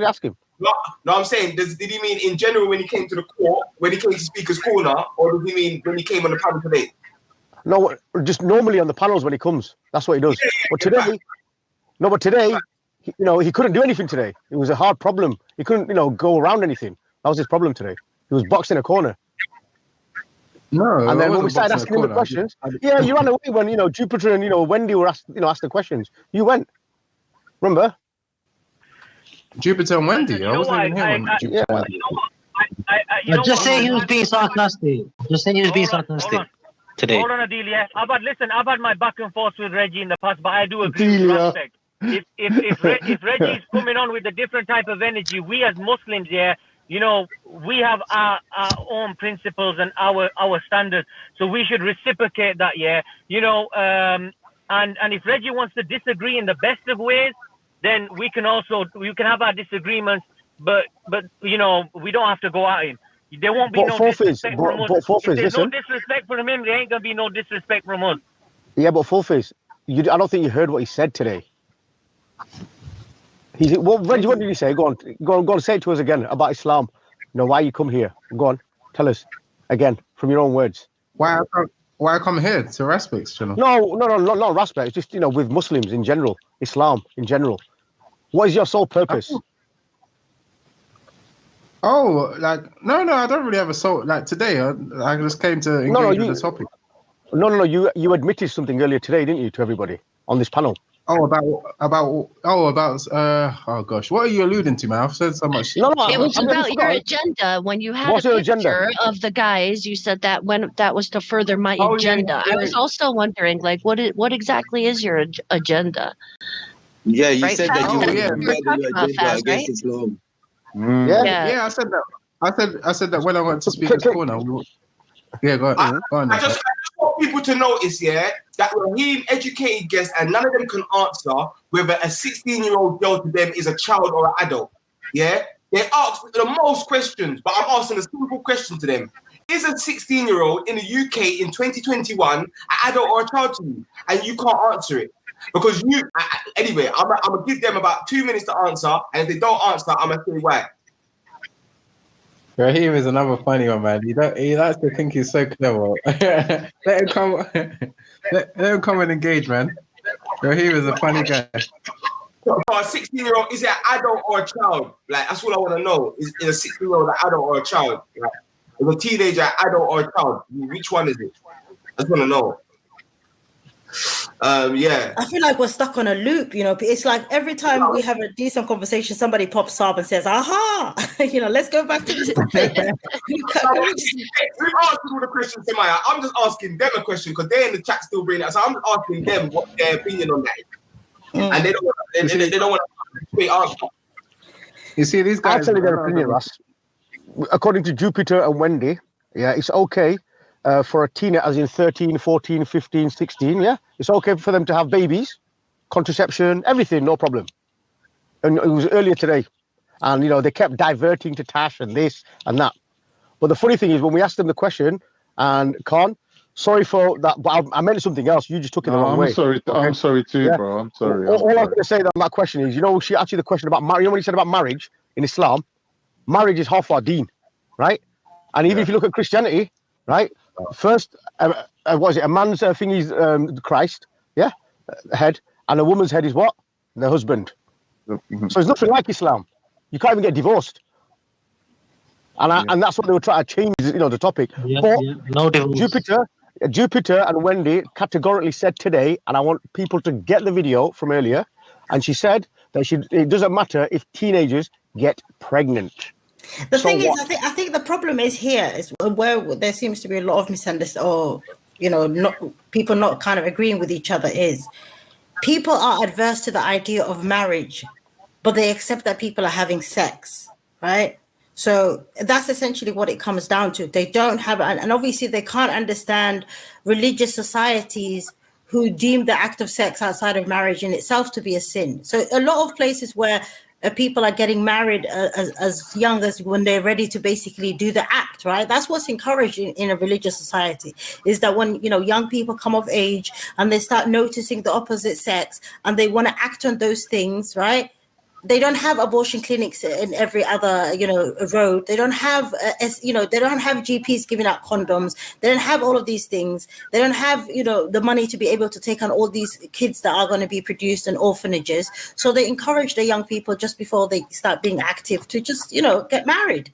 Ask him. No, I'm saying, did he mean in general when he came to the court, when he came to Speaker's Corner, or did he mean when he came on the panel today? No, just normally on the panels when he comes. That's what he does. But today, he couldn't do anything today. It was a hard problem. He couldn't, go around anything. That was his problem today. He was boxed in a corner. No, and then when we started asking him the questions, you ran away when Jupiter and Wendy were asked the questions. You went, remember? Jupiter and Wendy. I wasn't even here when Jupiter and Wendy. Just say he was being sarcastic. Today. Hold on, Adelia. I've had my back and forth with Reggie in the past, but I do agree with Raspect. If Reggie's coming on with a different type of energy, we as Muslims, we have our own principles and our standards, so we should reciprocate that, and if Reggie wants to disagree in the best of ways, then we can have our disagreements, but we don't have to go at him. There won't be no disrespect from us. If there's no disrespect from him, there ain't gonna be no disrespect from us. Yeah, but Fullface, I don't think you heard what he said today. Reggie, what did he say? Go on, say it to us again about Islam. Why you come here? Go on, tell us again from your own words. Why I come here to Raspect's channel? No, not Raspect. Just with Muslims in general, Islam in general. What is your sole purpose? No, I don't really have a soul. Like today, I just came to engage with the topic. No, you admitted something earlier today, didn't you, to everybody on this panel? Oh, gosh, what are you alluding to, man? I've said so much. No, it was about your agenda. When you had a picture of the guys, you said that when that was to further my agenda. Yeah. I was also wondering, what exactly is your agenda? Yeah, you said that you were against Islam. Yeah, I said that. I said that when I went to Speaker's Corner. Go on. I just want people to notice, that we're hearing educated guests and none of them can answer whether a 16-year-old girl to them is a child or an adult. Yeah? They ask the most questions, but I'm asking a simple question to them. Is a 16-year-old in the UK in 2021 an adult or a child to you? And you can't answer it. Because anyway, I'm going to give them about 2 minutes to answer, and if they don't answer, I'm going to say why. Raheem is another funny one, man. He likes to think he's so clever. Let him come. Let him come and engage, man. Raheem is a funny guy. So a 16-year-old, is it an adult or a child? Like, that's what I want to know. Is a 16-year-old an adult or a child? Like, is a teenager an adult or a child? Which one is it? I just want to know. Yeah. I feel like we're stuck on a loop, you know. It's like every time we have a decent conversation, somebody pops up and says, aha, let's go back to this. We've asked all the questions, Samaya. I'm just asking them a question because they're in the chat still bringing it. So I'm just asking them what their opinion on that is. And they don't want to straight answer. You see, these guys. I'll tell you their opinion, Russ. According to Jupiter and Wendy, yeah, it's okay for a teenager, as in 13, 14, 15, 16, yeah? It's okay for them to have babies, contraception, everything, no problem. And it was earlier today. And, they kept diverting to Tash and this and that. But the funny thing is, when we asked them the question, and Khan, sorry for that, but I meant something else. You just took it the wrong way. I'm sorry too, yeah. Bro. I'm sorry. All I was going to say on that question is, she asked you the question about marriage. When he said about marriage in Islam, marriage is half our deen, right? And even if you look at Christianity, right? First, what is it? A man's thing is Christ, yeah, head, and a woman's head is what? The husband. Mm-hmm. So it's nothing like Islam. You can't even get divorced. And that's what they were trying to change, the topic. No divorce. Jupiter and Wendy categorically said today, and I want people to get the video from earlier, and she said that it doesn't matter if teenagers get pregnant. The thing is, I think the problem is here is where there seems to be a lot of misunderstanding, or people not kind of agreeing with each other. Is people are adverse to the idea of marriage, but they accept that people are having sex, right? So that's essentially what it comes down to. They don't have, and obviously they can't understand religious societies who deem the act of sex outside of marriage in itself to be a sin. So a lot of places where people are getting married as young as when they're ready to basically do the act, right? That's what's encouraged in a religious society, is that when, young people come of age and they start noticing the opposite sex and they want to act on those things, right? They don't have abortion clinics in every other, road. They don't have, they don't have GPs giving out condoms. They don't have all of these things. They don't have, the money to be able to take on all these kids that are going to be produced in orphanages. So they encourage the young people just before they start being active to just, get married.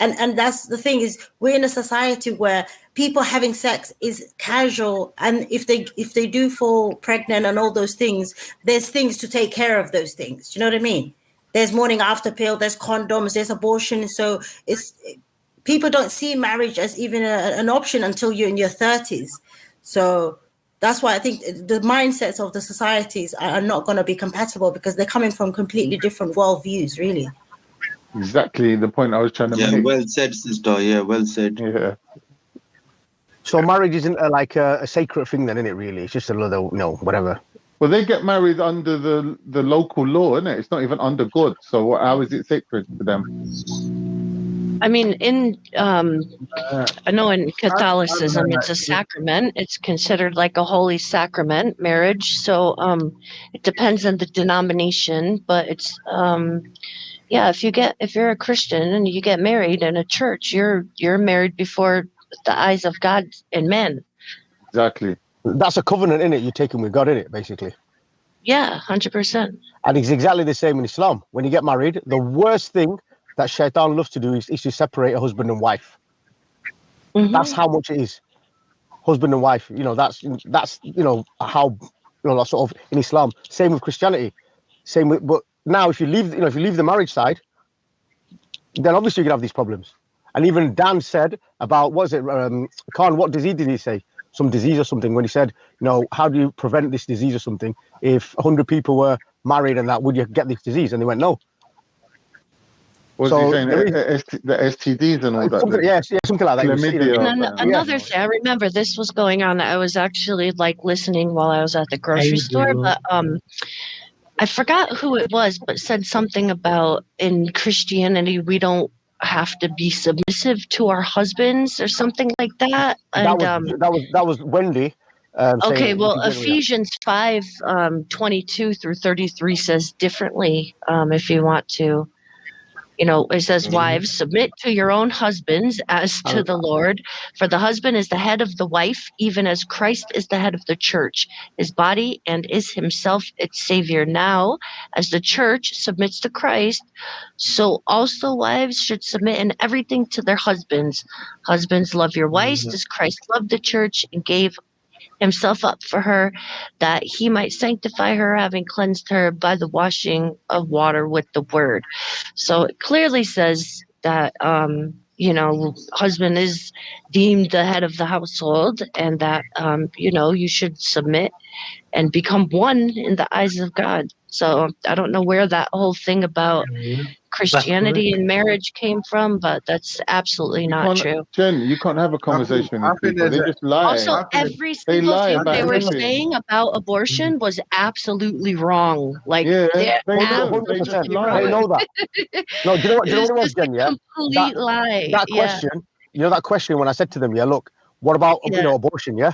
And that's the thing, is we're in a society where people having sex is casual, and if they do fall pregnant and all those things, there's things to take care of those things. Do you know what I mean? There's morning after pill, there's condoms, there's abortion. So people don't see marriage as even an option until you're in your 30s. So that's why I think the mindsets of the societies are not going to be compatible, because they're coming from completely different worldviews, really. Exactly the point I was trying to make. Well said, sister. Yeah, well said. Yeah. So marriage isn't like a sacred thing then, isn't it, really? It's just another, whatever. Well, they get married under the local law, isn't it? It's not even under God. So how is it sacred to them? I mean, I know in Catholicism, it's a sacrament. It's considered like a holy sacrament, marriage. So it depends on the denomination, but it's... yeah, if you're a Christian and you get married in a church, you're married before the eyes of God and men. Exactly. That's a covenant, innit? You're taking with God, innit, basically. Yeah, 100%. And it's exactly the same in Islam. When you get married, the worst thing that shaitan loves to do is to separate a husband and wife. Mm-hmm. That's how much it is. Husband and wife. That's how that's sort of in Islam. Same with Christianity. But now, if you leave the marriage side, then obviously you can have these problems. And even Dan said about, Khan, what disease did he say? Some disease or something, when he said, how do you prevent this disease or something? If 100 people were married and that, would you get this disease? And they went, no. What was he saying? The STDs and all that? Yes, something like that. Another thing, I remember this was going on. I was actually listening while I was at the grocery store, but I forgot who it was, but said something about in Christianity, we don't have to be submissive to our husbands or something like that. And that was Wendy. Okay, well, Ephesians 5, 22 through 33 says differently, if you want to. It says, wives, submit to your own husbands as to the Lord, for the husband is the head of the wife, even as Christ is the head of the church, his body, and is himself its savior. Now, as the church submits to Christ, so also wives should submit in everything to their husbands. Husbands, love your wives as Christ loved the church and gave himself up for her, that he might sanctify her, having cleansed her by the washing of water with the word. So it clearly says that husband is deemed the head of the household, and that you should submit and become one in the eyes of God. So I don't know where that whole thing about Christianity and marriage came from, but that's absolutely not true. Jen, you can't have a conversation with these people. They just lie. Also, every single thing they were saying about abortion was absolutely wrong. Like, they're absolutely wrong. They know that. No, do you know what it was, Jen? Yeah, complete lie. That question. You know that question when I said to them, look, what about abortion? Yeah.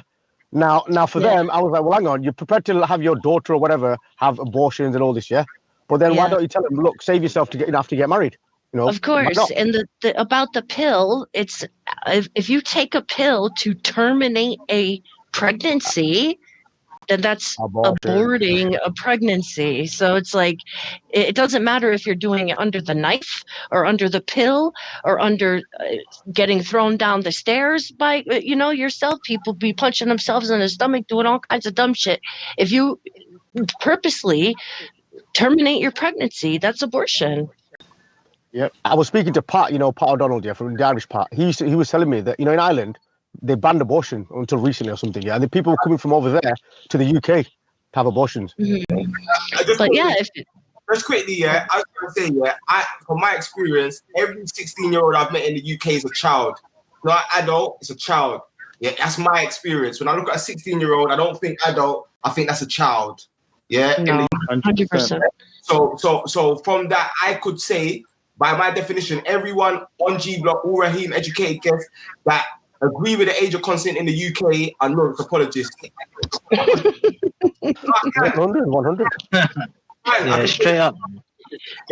Now for them, I was like, well, hang on, you're prepared to have your daughter or whatever have abortions and all this, yeah? But then why don't you tell them, look, save yourself to get married? Of course. And about the pill, it's if you take a pill to terminate a pregnancy, then that's aborting a pregnancy. So it's like, it doesn't matter if you're doing it under the knife or under the pill or under getting thrown down the stairs by, yourself. People be punching themselves in the stomach, doing all kinds of dumb shit. If you purposely terminate your pregnancy, that's abortion. Yep. I was speaking to Pat, Pat O'Donnell, from the Irish Pat. He was telling me that, in Ireland, they banned abortion until recently or something, yeah? And the people were coming from over there to the UK to have abortions. But just quickly, I was going to say, from my experience, every 16-year-old I've met in the UK is a child. Not adult, it's a child. Yeah, that's my experience. When I look at a 16-year-old, I don't think adult, I think that's a child. Yeah, no, 100%. So from that, I could say, by my definition, everyone on G Block, all Raheem educated guests that agree with the age of consent in the UK are not apologists. 100. Yeah, straight up.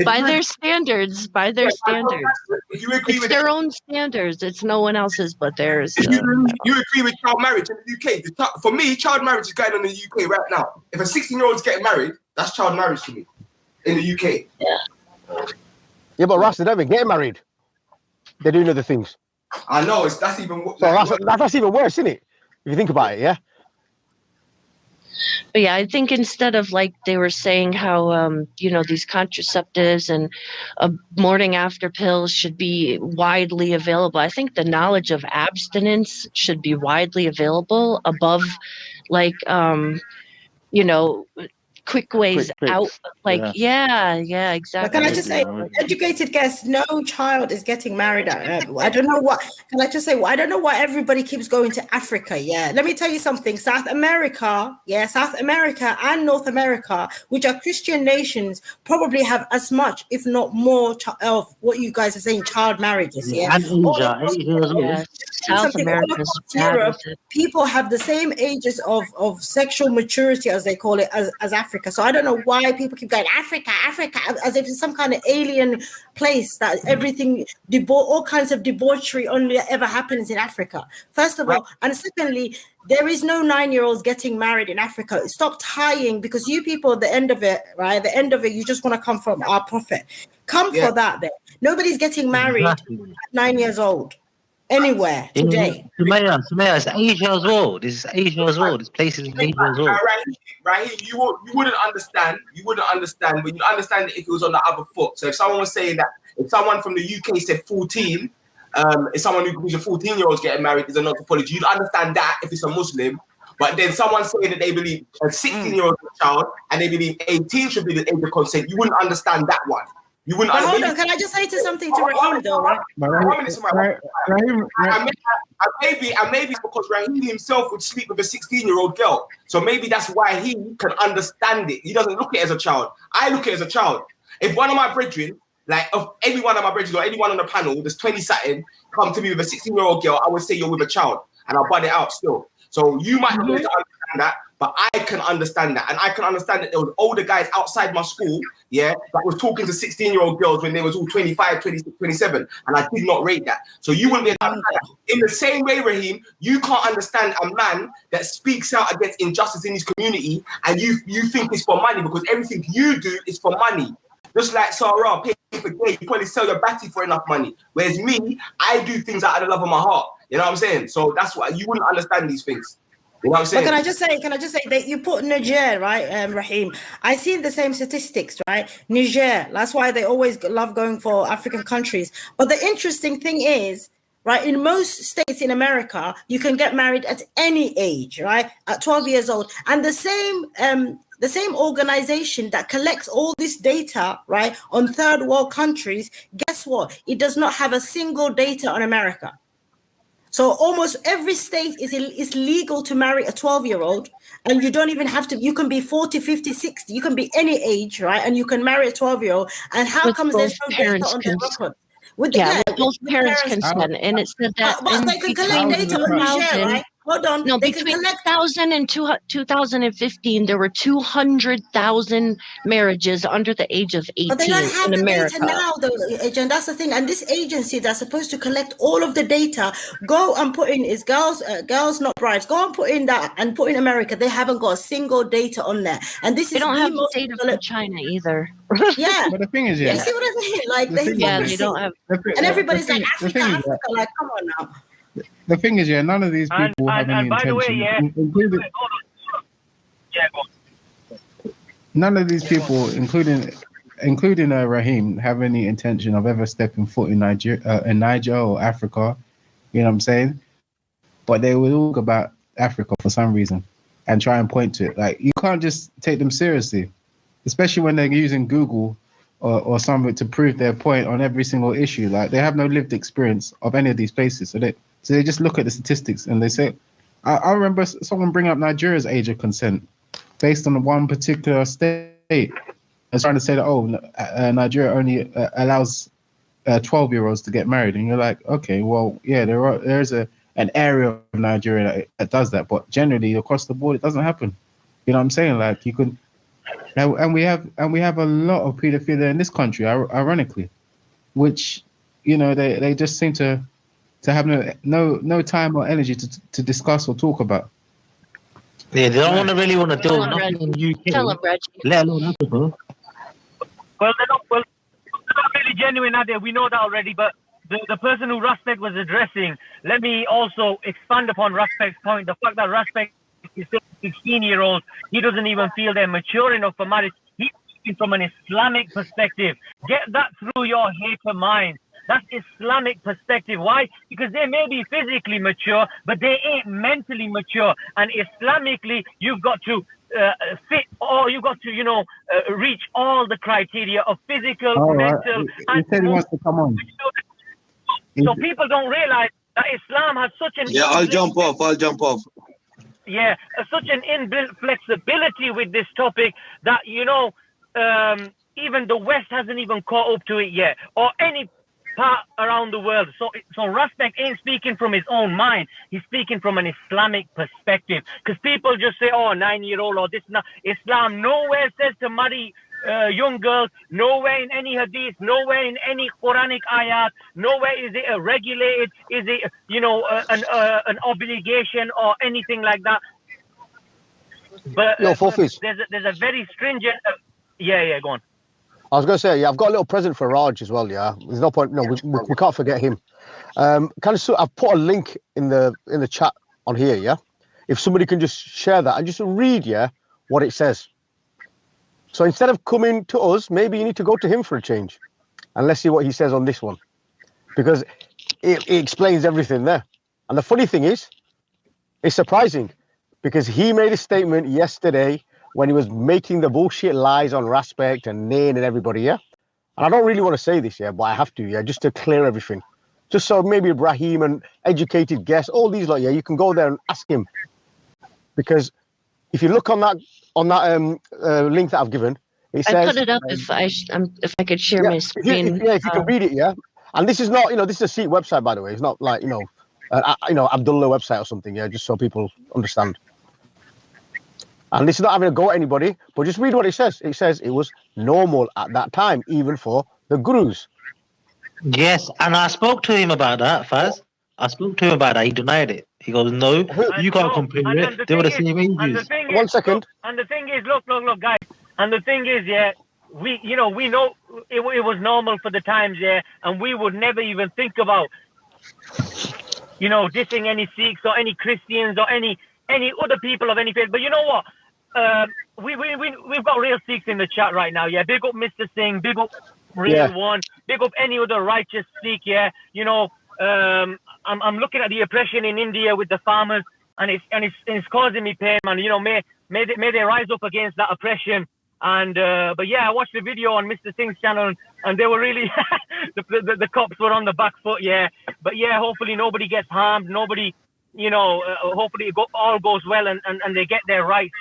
By their standards. You agree it's with their own standards. It's no one else's but theirs. So. You agree with child marriage in the UK? For me, child marriage is going on in the UK right now. If a 16-year-old is getting married, that's child marriage to me in the UK. Yeah, but Ras, they don't even get married. They're doing other ththings. I know, that's even worse. So that's even worse, isn't it? If you think about it, yeah? But yeah, I think instead of like they were saying how, these contraceptives and morning after pills should be widely available, I think the knowledge of abstinence should be widely available above like, quick ways out. Like, yeah, exactly. But can I just say, educated guess, no child is getting married. I don't know what. Can I just say, I don't know why everybody keeps going to Africa. Yeah, let me tell you something. South America and North America, which are Christian nations, probably have as much, if not more, of what you guys are saying, child marriages. Yeah, and Asia, South America, Europe, people have the same ages of sexual maturity, as they call it, as Africa. So I don't know why people keep going Africa, as if it's some kind of alien place that everything, all kinds of debauchery only ever happens in Africa. First of all, and secondly, there is no 9-year-olds getting married in Africa. Stop tying, because you people at the end of it, right? The end of it, you just want to come from our prophet. Come for that then. Nobody's getting married at 9 years old. Anywhere today. Sumaya, it's Asia as well. This is Asia as well. This places in Asia as well. Right, you wouldn't understand. You wouldn't understand, but you understand it if it was on the other foot. So if someone was saying that, if someone from the UK said 14, if someone who's a 14-year-old getting married is a non-apology, you'd understand that if it's a Muslim. But then someone saying that they believe a 16-year-old child and they believe 18 should be the age of consent, you wouldn't understand that one. You wouldn't. But hold on, can I just say something to Raheem though, right? Maybe because Raheem himself would sleep with a 16-year-old girl, so maybe that's why he can understand it. He doesn't look at it as a child. I look at it as a child. If one of my brethren, like of any one of my brethren or anyone on the panel, there's 20-something, come to me with a 16-year-old girl, I would say you're with a child, and I'll butt it out still. So you might not be able to understand that, But I can understand that. And I can understand that there was older guys outside my school, yeah, that was talking to 16-year-old girls when they was all 25, 26, 27. And I did not rate that. So you wouldn't be able to, in the same way, Raheem, you can't understand a man that speaks out against injustice in his community and you think it's for money because everything you do is for money. Just like Sarah, pay for gay, you probably sell your batty for enough money. Whereas me, I do things out of the love of my heart. You know what I'm saying? So that's why you wouldn't understand these things. You know what I'm saying? But can I just say that you put Niger, right, Raheem? I see the same statistics, right? Niger, that's why they always love going for African countries. But the interesting thing is, right, in most states in America, you can get married at any age, right? At 12 years old. And the same organization that collects all this data, right, on third world countries, guess what? It does not have a single data on America. So almost every state is legal to marry a 12-year-old, and you don't even have to, you can be 40, 50, 60, you can be any age, right? And you can marry a 12-year-old. And how comes there's no data on their record? With both parents consent, and it said that but they can collect data on Niger, right? Hold on. No, they between can collect 2000 and 2015, there were 200,000 marriages under the age of 18 but they don't have in the America. data now, though, and that's the thing. And this agency that's supposed to collect all of the data, go and put in is girls not brides. Go and put in that and put in America. They haven't got a single data on there, and this They is don't the have most data from China either. Yeah, but the thing is, you see what I'm saying? Like the hypocrisy. They don't have. And everybody's like the thing Africa. is, Like, come on now. The thing is, none of these people have any by the way, intention. None of these people, including Raheem, have any intention of ever stepping foot in Niger or Africa. You know what I'm saying? But they will talk about Africa for some reason and try and point to it. Like, you can't just take them seriously, especially when they're using Google or something to prove their point on every single issue. Like, they have no lived experience of any of these places, so they just look at the statistics and they say, I remember someone bring up Nigeria's age of consent based on one particular state. I was trying to say that, Nigeria only allows 12-year-olds to get married. And you're like, okay, well, yeah, there's an area of Nigeria that does that. But generally, across the board, it doesn't happen. You know what I'm saying? Like, you could, and we have a lot of pedophilia in this country, ironically, which, you know, they just seem to have no time or energy to discuss or talk about. Yeah, they don't really want to deal with nothing in the UK. Tell them, Reggie. Let alone Africa. Well, they're not really genuine, are they? We know that already. But the person who Raspect was addressing, let me also expand upon Raspect's point. The fact that Raspect is still 16-year-old, he doesn't even feel they're mature enough for marriage. He's speaking from an Islamic perspective. Get that through your hater mind. That's Islamic perspective. Why? Because they may be physically mature, but they ain't mentally mature. And Islamically, you've got to fit, or you've got to, reach all the criteria of physical, mental, and he said he wants to come on. So people don't realize that Islam has such an I'll jump off. Yeah, such an inbuilt flexibility with this topic that even the West hasn't even caught up to it yet, or any part around the world. So Raspect ain't speaking from his own mind. He's speaking from an Islamic perspective. Because people just say, 9-year-old or this. Islam nowhere says to marry young girls. Nowhere in any hadith. Nowhere in any Quranic ayat. Nowhere is it regulated. Is it, an obligation or anything like that. But there's a very stringent. Go on. I was going to say, I've got a little present for Raj as well. Yeah, there's no point. No, we can't forget him. I've put a link in the chat on here. Yeah, if somebody can just share that and just read, what it says. So instead of coming to us, maybe you need to go to him for a change, and let's see what he says on this one, because it explains everything there. And the funny thing is, it's surprising, because he made a statement yesterday when he was making the bullshit lies on Raspect and Nain and everybody, And I don't really want to say this, but I have to, just to clear everything. Just so maybe Ibrahim and educated guests, all these you can go there and ask him. Because if you look on that link that I've given, it says... I put it up if I could share my screen. If you can read it, And this is not, this is a Sikh website, by the way. It's not like, Abdullah website or something, just so people understand. And this is not having a go at anybody, but just read what it says. It says it was normal at that time, even for the gurus. Yes, and I spoke to him about that, Faz. I spoke to him about that. He denied it. He goes, "No, you can't compare it. They were the same ages." One second. And the thing is, look, guys. And the thing is, yeah, we know it was normal for the times, yeah, and we would never even think about, dissing any Sikhs or any Christians or any other people of any faith. But you know what? We've got real Sikhs in the chat right now, yeah. Big up Mr. Singh, big up Real One, big up any other righteous Sikh, yeah. I'm looking at the oppression in India with the farmers, and it's causing me pain, man. May they rise up against that oppression. And but yeah, I watched the video on Mr. Singh's channel, and they were really the cops were on the back foot, yeah. But yeah, hopefully nobody gets harmed, nobody, hopefully all goes well, and they get their rights,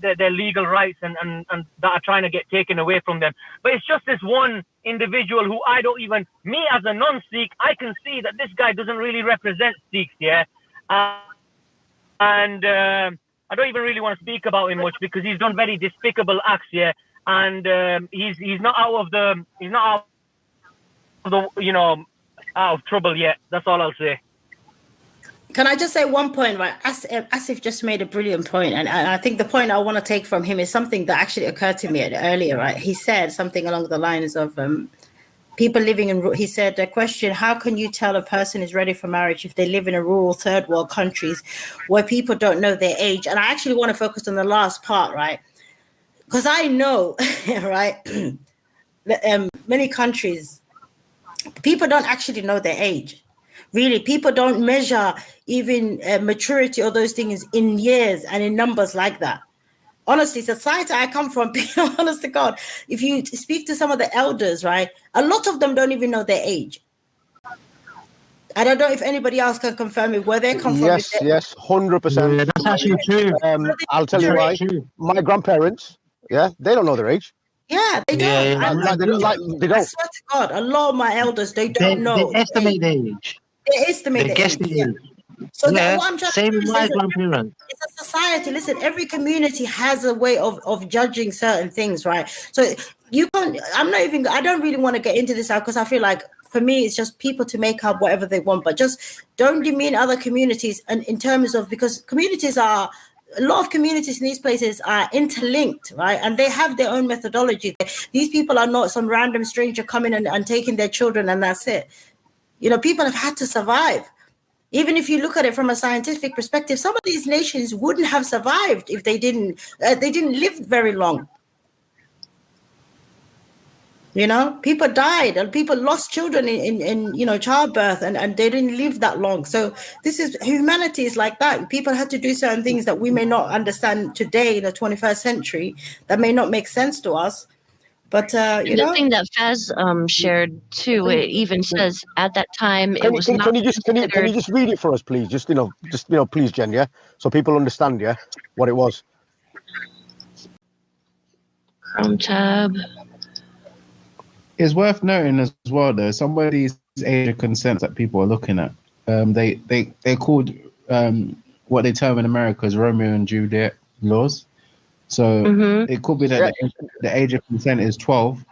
their legal rights, and that are trying to get taken away from them. But it's just this one individual who me as a non-Sikh, I can see that this guy doesn't really represent Sikhs, yeah. And I don't even really want to speak about him much because he's done very despicable acts, yeah. And he's not out of trouble yet. That's all I'll say. Can I just say one point, right? Asif just made a brilliant point, and I think the point I want to take from him is something that actually occurred to me earlier, right? He said something along the lines of people living in, he said, the question, how can you tell a person is ready for marriage if they live in a rural third world countries where people don't know their age? And I actually want to focus on the last part, right? Because I know, right, that, many countries, people don't actually know their age. Really, people don't measure even maturity or those things in years and in numbers like that. Honestly, society I come from, honest to God, if you speak to some of the elders, right, a lot of them don't even know their age. I don't know if anybody else can confirm it, where they come from. Yes, 100%. Yeah, that's actually true. I'll tell you why. My grandparents, they don't know their age. Yeah, they don't. They don't. I swear to God, a lot of my elders, they don't know. They estimate their age. They estimate their age. Yeah. So what I'm trying same to with my grandparents. It's a society. Listen, every community has a way of judging certain things, right? So you can't. I don't really want to get into this out because I feel like for me it's just people to make up whatever they want, but just don't demean other communities. And in terms of, because communities are. A lot of communities in these places are interlinked, right? And they have their own methodology. These people are not some random stranger coming and taking their children and that's it. People have had to survive. Even if you look at it from a scientific perspective, some of these nations wouldn't have survived if they didn't live very long. People died and people lost children in childbirth and they didn't live that long. So humanity is like that. People had to do certain things that we may not understand today in the 21st century that may not make sense to us. But the thing that Faz shared too, it even says at that time it was not. Can you just read it for us, please? Just please, Jen, yeah, so people understand, yeah, what it was. Chrome tab. It's worth noting as well, though, some of these age of consent that people are looking at, they're called what they term in America as Romeo and Juliet laws. So it could be that the age of consent is 12,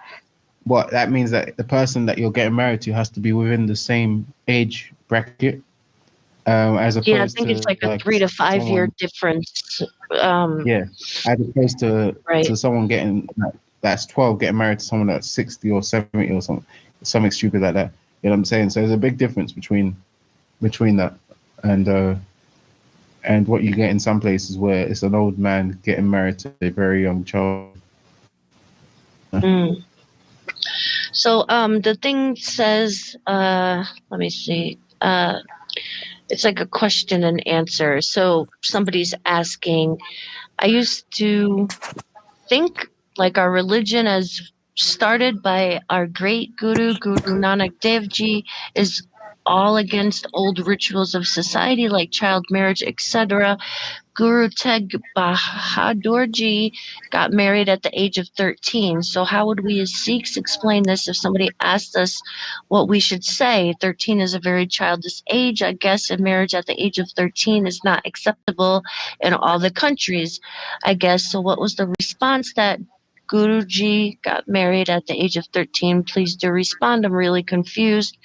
but that means that the person that you're getting married to has to be within the same age bracket. As opposed I think it's like a 3 to 5 year difference. As opposed to someone that's 12 getting married to someone that's 60 or 70 or something stupid like that. You know what I'm saying? So there's a big difference between that and what you get in some places where it's an old man getting married to a very young child. So the thing says, let me see. It's like a question and answer. So somebody's asking, I used to think like our religion as started by our great Guru Nanak Dev Ji is all against old rituals of society like child marriage, etc. Guru Tegh Bahadur Ji got married at the age of 13. So how would we as Sikhs explain this if somebody asked us what we should say? 13 is a very childish age. I guess a marriage at the age of 13 is not acceptable in all the countries, I guess. So what was the response? That Guruji got married at the age of 13. Please do respond. I'm really confused.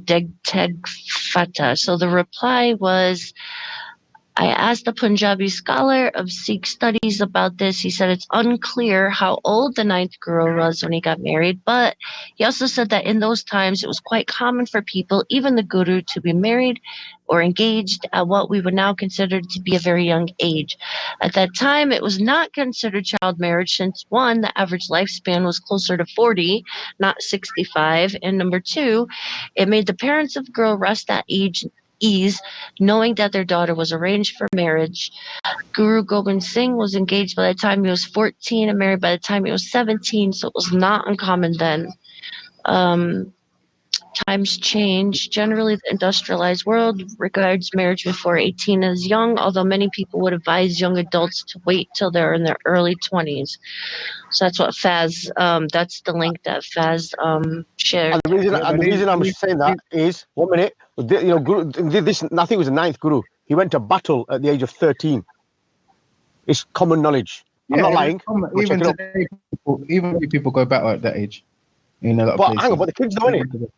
Deg Teg Fata. So the reply was, I asked a Punjabi scholar of Sikh studies about this. He said it's unclear how old the ninth Guru was when he got married, but he also said that in those times it was quite common for people, even the Guru, to be married or engaged at what we would now consider to be a very young age. At that time, it was not considered child marriage since, one, the average lifespan was closer to 40, not 65, and number two, it made the parents of the girl rest at ease, knowing that their daughter was arranged for marriage. Guru Gobind Singh was engaged by the time he was 14 and married by the time he was 17, so it was not uncommon then. Times change. Generally, the industrialized world regards marriage before 18 as young, although many people would advise young adults to wait till they're in their early 20s. So that's what Faz, that's the link that Faz shared. And the reason I'm saying that is, 1 minute, Guru, this, I think it was the ninth Guru. He went to battle at the age of 13. It's common knowledge. I'm not lying. Even today, even people go battle at that age. In a lot of places. Hang on, but the kids know, innit?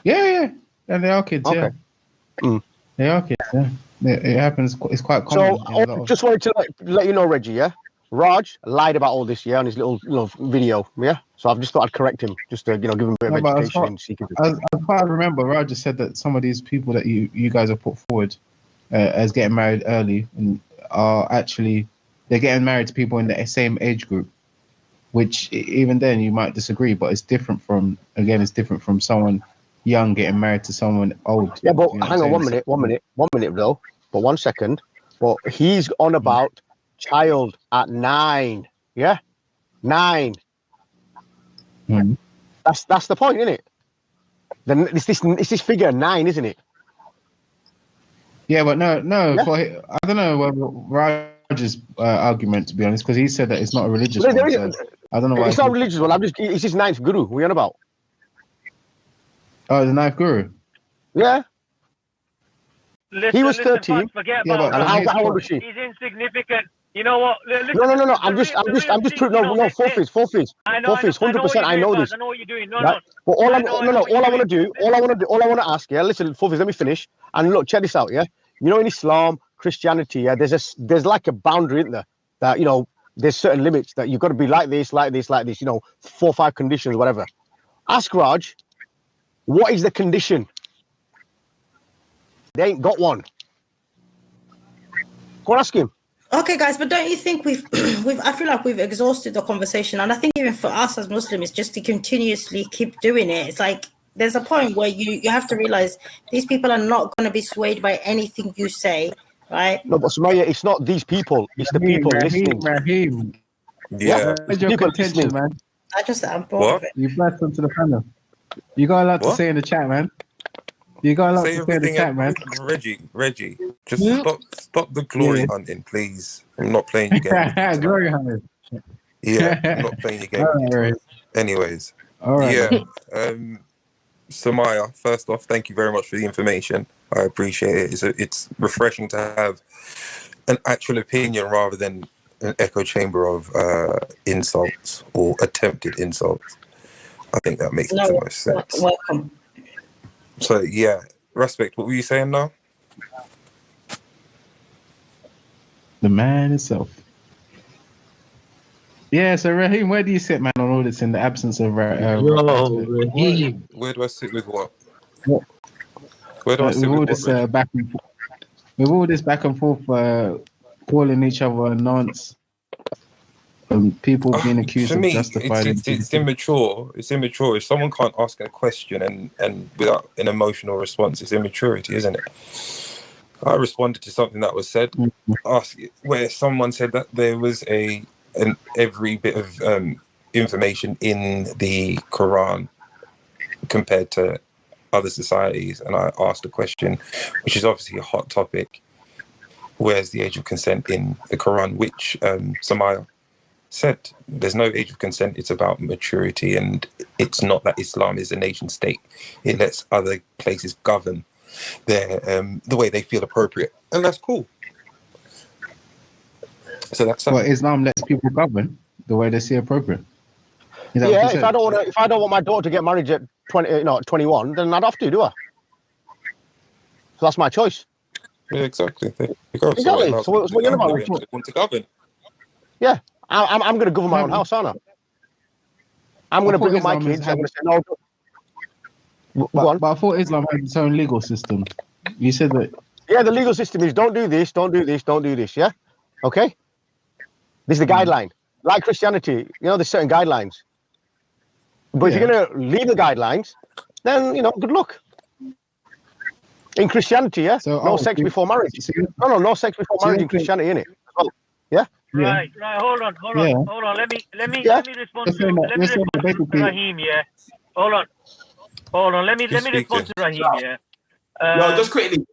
Yeah, and they are kids. Okay. Yeah, they are kids. Yeah, it happens. It's quite common. So I just wanted to let you know, Reggie. Yeah, Raj lied about all this. Yeah, on his little video. Yeah, so I've just thought I'd correct him, just to give him a bit of education. As far as I remember, Raj just said that some of these people that you guys have put forward as getting married early and are actually they're getting married to people in the same age group. Which even then you might disagree, but it's different from someone young getting married to someone old. Yeah, but hang on 1 minute though. But 1 second. But he's on about child at 9. Yeah, 9. Mm. That's the point, isn't it? Then it's this figure 9, isn't it? Yeah, but no. Yeah. I don't know Raj's argument, to be honest, because he said that it's not a religious one. So I don't know why it's not religious one. It's his ninth Guru. What are you on about? Oh, the ninth Guru. Yeah. Listen, he was 13. Forget about how old was she? He's insignificant. You know what? No. I'm just proving. No. Four phase. 100%. I know this. I know what you're doing. No. But all I want to ask. Yeah, listen, Four phase. Let me finish. And look, check this out. Yeah, you know, in Islam, Christianity, yeah, there's like a boundary, isn't there? That there's certain limits that you've got to be like this. 4 or 5 conditions, whatever. Ask Raj, what is the condition? They ain't got one. Go and ask him. Okay, guys, but don't you think we've I feel like we've exhausted the conversation, and I think even for us as Muslims, just to continuously keep doing it, it's like there's a point where you have to realize these people are not going to be swayed by anything you say, right? No, but Sumaya, it's not these people; it's the people listening. Raheem. Yeah, where's your contention, man? I'm bored of it. You blessed onto the panel. You got a lot to say in the chat, man. You got a lot to say in the chat, man. Reggie, just stop the glory hunting, please. I'm not playing your game. Glory hunting. Yeah, I'm not playing your game. Right. Anyways, all right. Yeah. Samaya, first off, thank you very much for the information. I appreciate it. It's refreshing to have an actual opinion rather than an echo chamber of insults or attempted insults. I think that makes the most sense. Welcome. So yeah, Raspect, what were you saying now? The man himself. Yeah, so Raheem, where do you sit, man, on all this in the absence of Raheem? Where do I sit with what? Where do I sit with this what? back and forth, with all this back and forth, calling each other nonce, people being accused for of me, justifying. It's immature. It's immature. If someone can't ask a question and without an emotional response, it's immaturity, isn't it? I responded to something that was said, where someone said that there was every bit of information in the Quran compared to other societies, and I asked a question, which is obviously a hot topic. Where's the age of consent in the Quran? Which Samaya said there's no age of consent. It's about maturity, and it's not that Islam is a nation state. It lets other places govern their the way they feel appropriate, and that's cool. So that's well, Islam lets people govern the way they see appropriate. Yeah, if I don't want my daughter to get married at 21, then I'd have to, do I? So that's my choice. Yeah, exactly. There you go. Exactly. So what you're about? They want to govern. Yeah, I'm going to govern my own house, aren't I? I'm going to bring up my kids. I'm going to say no. But I thought Islam had its own legal system. You said that. Yeah, the legal system is don't do this, don't do this, don't do this. Yeah, okay. This is the guideline. Like Christianity, there's certain guidelines. But if you're going to leave the guidelines, then good luck. In Christianity, yeah, so, no sex before marriage. No sex before marriage in Christianity, innit? Oh, yeah. Right. Hold on. Let me respond to Raheem. Yeah. Hold on. Let me respond to Raheem. Yeah. No, just quickly.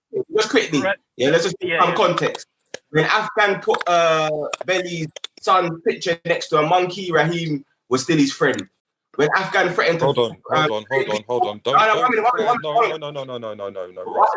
Right. Yeah, let's just give some context. When Afghan put Belly's son's picture next to a monkey, Raheem was still his friend. When Afghan threatened to... Hold on. No.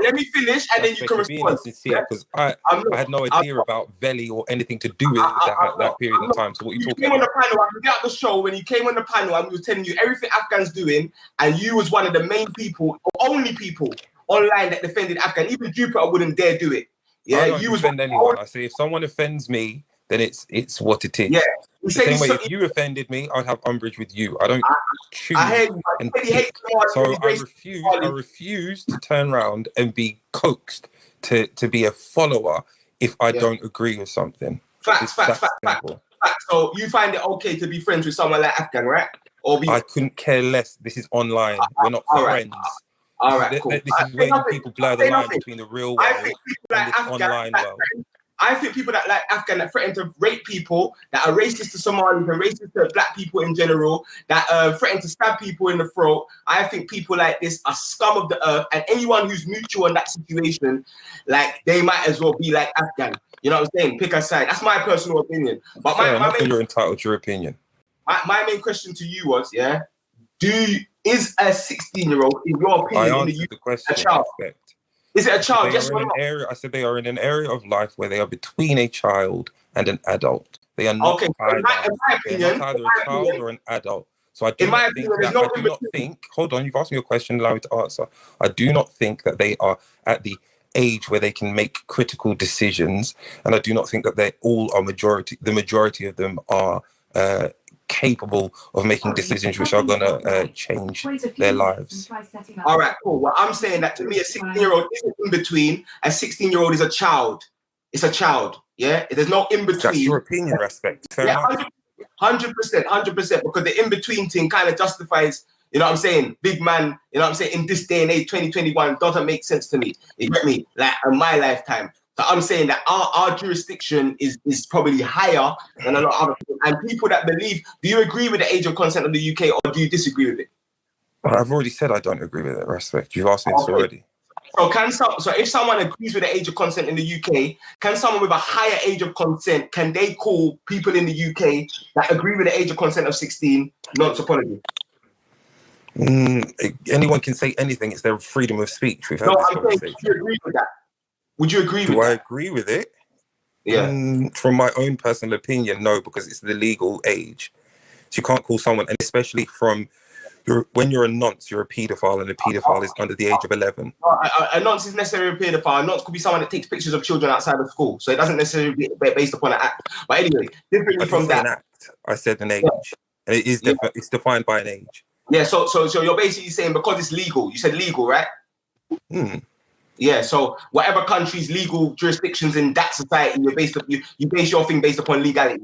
Let me finish and then you can respond. Because I had no idea about Veli or anything to do with that period of time. So what are you talking about? On the panel, I can get out the show when you came on the panel and we were telling you everything Afghan's doing, and you was one of the main people, or only people online that defended Afghan. Even Jupiter wouldn't dare do it. Yeah, I don't defend anyone. I say if someone offends me, then it's what it is. Yeah. The same way, if you offended me, I'd have umbrage with you. I don't choose and pick. So I refuse to turn around and be coaxed to be a follower if I don't agree with something. Facts. So you find it okay to be friends with someone like Afghan, right? I couldn't care less. This is online. We're not friends. All right, cool. This is where you people blur the line between the real world and the online world. I think people that like Afghan that threaten to rape people, that are racist to Somalis and racist to black people in general, that threaten to stab people in the throat. I think people like this are scum of the earth, and anyone who's mutual in that situation, like they might as well be like Afghan. You know what I'm saying? Pick a side. That's my personal opinion. But you're entitled to your opinion. My main question to you was, is a 16-year-old, in your opinion, I answered the question, a child? Raspect. Is it a child? Yes or no? I said they are in an area of life where they are between a child and an adult. They are not either. They're not either a child or an adult. So I do not think. Hold on, you've asked me a question. Allow me to answer. I do not think that they are at the age where they can make critical decisions, and I do not think that they all are the majority of them are capable of making decisions which are going to change their lives. All right, cool. Well, I'm saying that to me, a 16-year-old isn't in between. A 16-year-old is a child. It's a child. Yeah, there's no in between. That's your opinion, Raspect. Yeah, 100%, because the in between thing kind of justifies. You know what I'm saying? Big man. You know what I'm saying? In this day and age, 2021 doesn't make sense to me. You get me? Like in my lifetime. So I'm saying that our jurisdiction is probably higher than a lot of other people. And people that believe, do you agree with the age of consent of the UK or do you disagree with it? Well, I've already said I don't agree with it, Raspect. You've asked me this already. So if someone agrees with the age of consent in the UK, can someone with a higher age of consent, can they call people in the UK that agree with the age of consent of 16 non-apology? Anyone can say anything. It's their freedom of speech. We've had this conversation. Do you agree with that? Would you agree with that? Do I agree with it? Yeah. From my own personal opinion, no, because it's the legal age. So you can't call someone, and especially when you're a nonce, you're a paedophile, and a paedophile is under the age of 11. A nonce is necessarily a paedophile. A nonce could be someone that takes pictures of children outside of school. So it doesn't necessarily be based upon an act. But anyway, differently from that. An act. I said an age. And it is it's defined by an age. Yeah, so you're basically saying because it's legal. You said legal, right? Yeah, so whatever country's legal jurisdictions in that society, you base your thing based upon legality.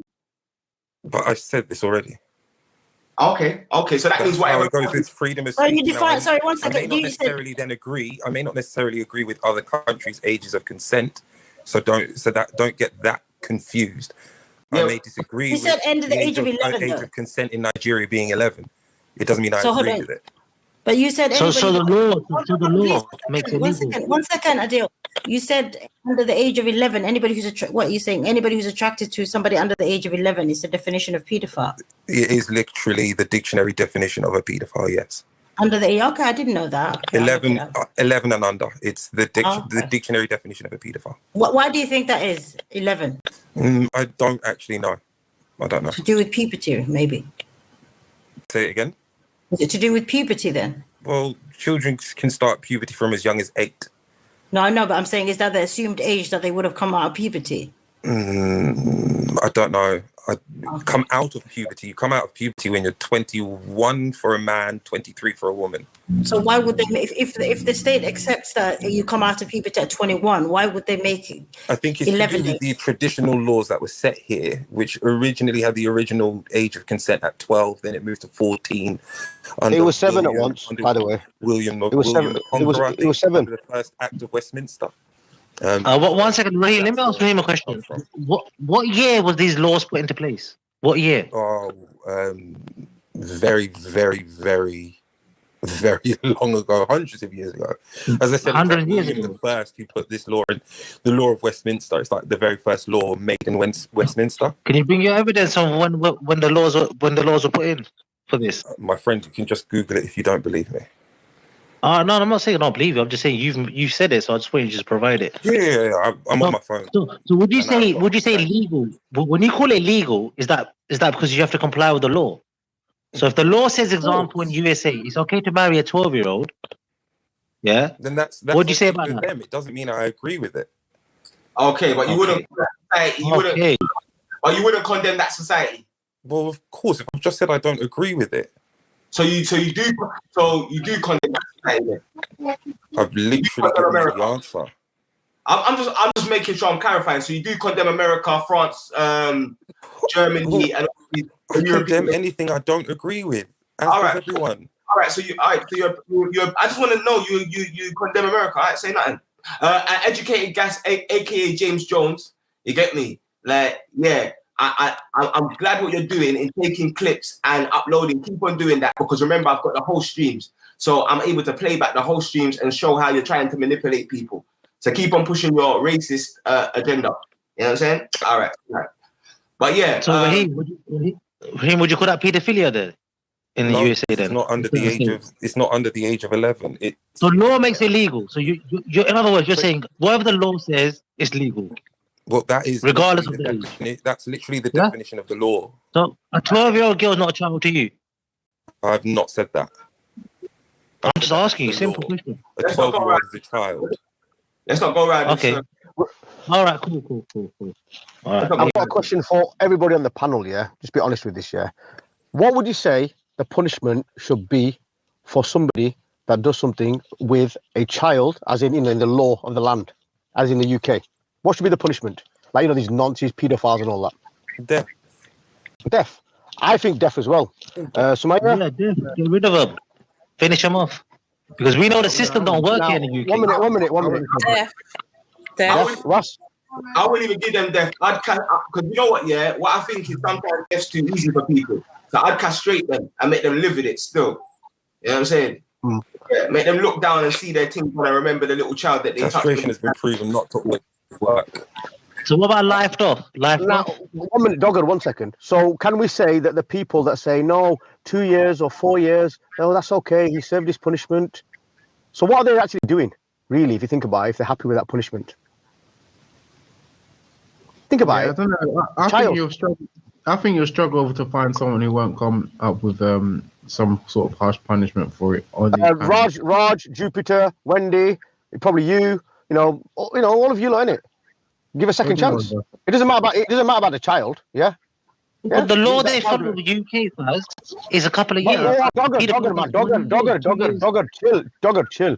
But I said this already. Okay, so that means whatever. It goes with freedom of speech. Sorry, one second. I may not necessarily agree with other countries' ages of consent. So don't get that confused. I may disagree. You said end of the age of 11. Age of consent in Nigeria being 11. It doesn't mean I agree with it. But you said So the law makes it one legal. One second, Adil. You said under the age of 11, anybody who's what are you saying? Anybody who's attracted to somebody under the age of 11 is the definition of paedophile. It is literally the dictionary definition of a paedophile. Yes. Under the age, okay, I didn't know that. Okay, 11 and under. It's the the dictionary definition of a paedophile. Why do you think that is 11? I don't actually know. I don't know. To do with puberty, maybe. Say it again. Is it to do with puberty then? Well, children can start puberty from as young as 8. No, I know, but I'm saying, is that the assumed age that they would have come out of puberty? I don't know. Come out of puberty. You come out of puberty when you're 21 for a man, 23 for a woman. So why would they, if the state accepts that you come out of puberty at 21, why would they make it? I think it's to do with the traditional laws that were set here, which originally had the original age of consent at 12, then it moved to 14. It was 7 at once, by the way. It was 7. It was 7. The first act of Westminster. 1 second, Raheem, let me ask Raheem a question. What year was these laws put into place? What year? Oh, very, very, very, very long ago, hundreds of years ago. As I said, 100 years ago. The first who put this law in, the law of Westminster. It's like the very first law made in Westminster. Can you bring your evidence on when the laws were put in for this? My friend, you can just Google it if you don't believe me. No, I'm not saying I don't believe you. I'm just saying you've said it, so I just want you to just provide it. Yeah, I'm on my phone. So would you say legal? When you call it legal, is that because you have to comply with the law? So if the law says, example, in USA, it's okay to marry a 12-year-old, yeah. Then that's what do you say about that? Them. It doesn't mean I agree with it. Okay, but you wouldn't. You wouldn't condemn that society. Well, of course. If I've just said I don't agree with it. So you do condemn that society. I've literally given you the answer. I'm just making sure I'm clarifying. So you do condemn America, France, Germany, and I condemn anything I don't agree with. All right, everyone. All right. So you're. I just want to know you condemn America. All right, say nothing. An educated gas, aka James Jones. You get me? Like, yeah. I'm glad what you're doing in taking clips and uploading. Keep on doing that, because remember, I've got the whole streams, so I'm able to play back the whole streams and show how you're trying to manipulate people. So keep on pushing your racist agenda. You know what I'm saying? All right. But yeah. So Raheem, would you call that pedophilia there in the USA? Then it's not under the age of. It's not under the age of 11. So law makes it legal. So you in other words, you're saying whatever the law says is legal. Well, that is regardless of the age. That's literally the definition of the law. So a 12-year-old girl is not a child to you? I've not said that. I'm just asking you, simple question. A 12-year-old is a child. Let's not go around. Okay. All right, cool. All right. I've got a question for everybody on the panel, yeah? Just be honest with this, yeah? What would you say the punishment should be for somebody that does something with a child, as in the law of the land, as in the UK? What should be the punishment? Like, these nonsense pedophiles and all that. Death. I think death as well. Sumaya? Yeah, death. Get rid of them. Finish them off. Because we know the system don't work here in the UK. 1 minute. Death. Ross? I wouldn't even give them death. Because you know what, yeah? What I think is sometimes death's too easy for people. So I'd castrate them and make them live with it still. You know what I'm saying? Yeah, make them look down and see their thing when I remember the little child that they touched. Castration has been proven not to work. So what about life off? Now, 1 minute, Dogger, 1 second. So can we say that the people that say, no, 2 years or 4 years, no, that's okay, he served his punishment. So what are they actually doing, really, if you think about it, if they're happy with that punishment? Think about it. I don't know. I think you'll struggle to find someone who won't come up with some sort of harsh punishment for it. Raj, Jupiter, Wendy, probably you, all of you learn it. Give a second chance. It doesn't matter about the child, yeah? But the law they follow in the UK first is a couple of years. Dogger, chill.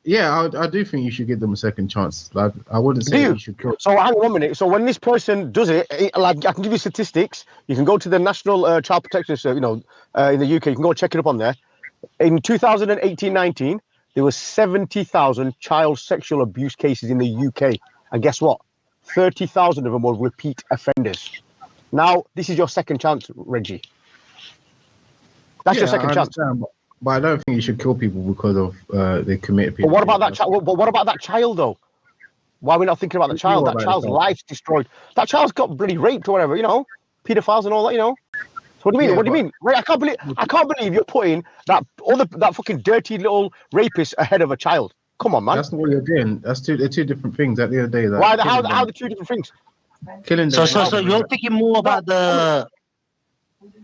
I do think you should give them a second chance. Like, I wouldn't say you should kill. So hang on 1 minute. So when this person does it, like, I can give you statistics. You can go to the National Child Protection Service, in the UK. You can go check it up on there. In 2018-19, there were 70,000 child sexual abuse cases in the UK. And guess what? 30,000 of them were repeat offenders. Now, this is your second chance, Reggie. That's your second chance. But I don't think you should kill people because of they committed. But what about that child? But what about that child though? Why are we not thinking about the child? That child's life's destroyed. That child's got bloody raped or whatever, you know, pedophiles and all that, you know. So what do you mean? What do you mean? Right, I can't believe you're putting that fucking dirty little rapist ahead of a child. Come on, man. That's not what you're doing. They're two different things. At the end of the day, why? How are the two different things? Killing them. So you're thinking more about the.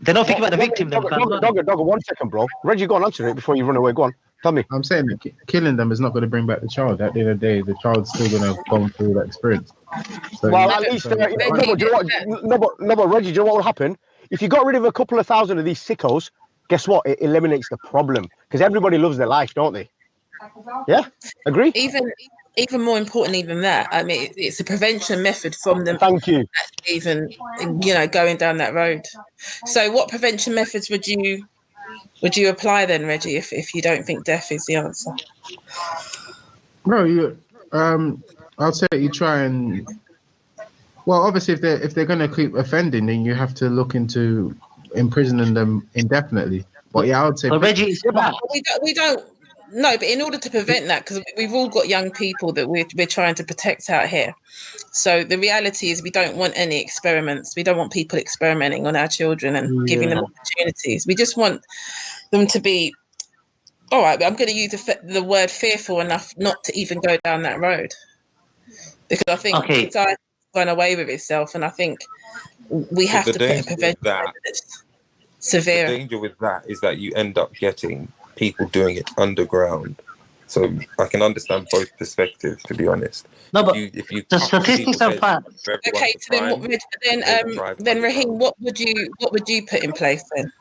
They're not thinking about the victim. Dogger, 1 second, bro. Reggie, go on, answer it before you run away. Go on. Tell me. I'm saying that killing them is not going to bring back the child. At the end of the day, the child's still going to go through that experience. So well, at least, but Reggie, do you know what will happen? If you got rid of a couple of thousand of these sickos, guess what? It eliminates the problem because everybody loves their life, don't they? Yeah, agree. Even more importantly than that, I mean, it's a prevention method from them. Thank you. Even going down that road. So, what prevention methods would you apply then, Reggie? If you don't think death is the answer? Bro, I'll say you try and. Well, obviously, if they're going to keep offending, then you have to look into imprisoning them indefinitely. But yeah, I would say. But Reggie, we don't. No, but in order to prevent that, because we've all got young people that we're trying to protect out here. So the reality is we don't want any experiments. We don't want people experimenting on our children and giving them opportunities. We just want them to be, all right, I'm going to use the word fearful enough not to even go down that road. Because I think society's gone away with itself, and I think we have to put a prevention that's severe. The danger with that is that you end up getting people doing it underground. So I can understand both perspectives, to be honest. No, but if you the statistics are facts. Okay, so then Raheem, what would you put in place then?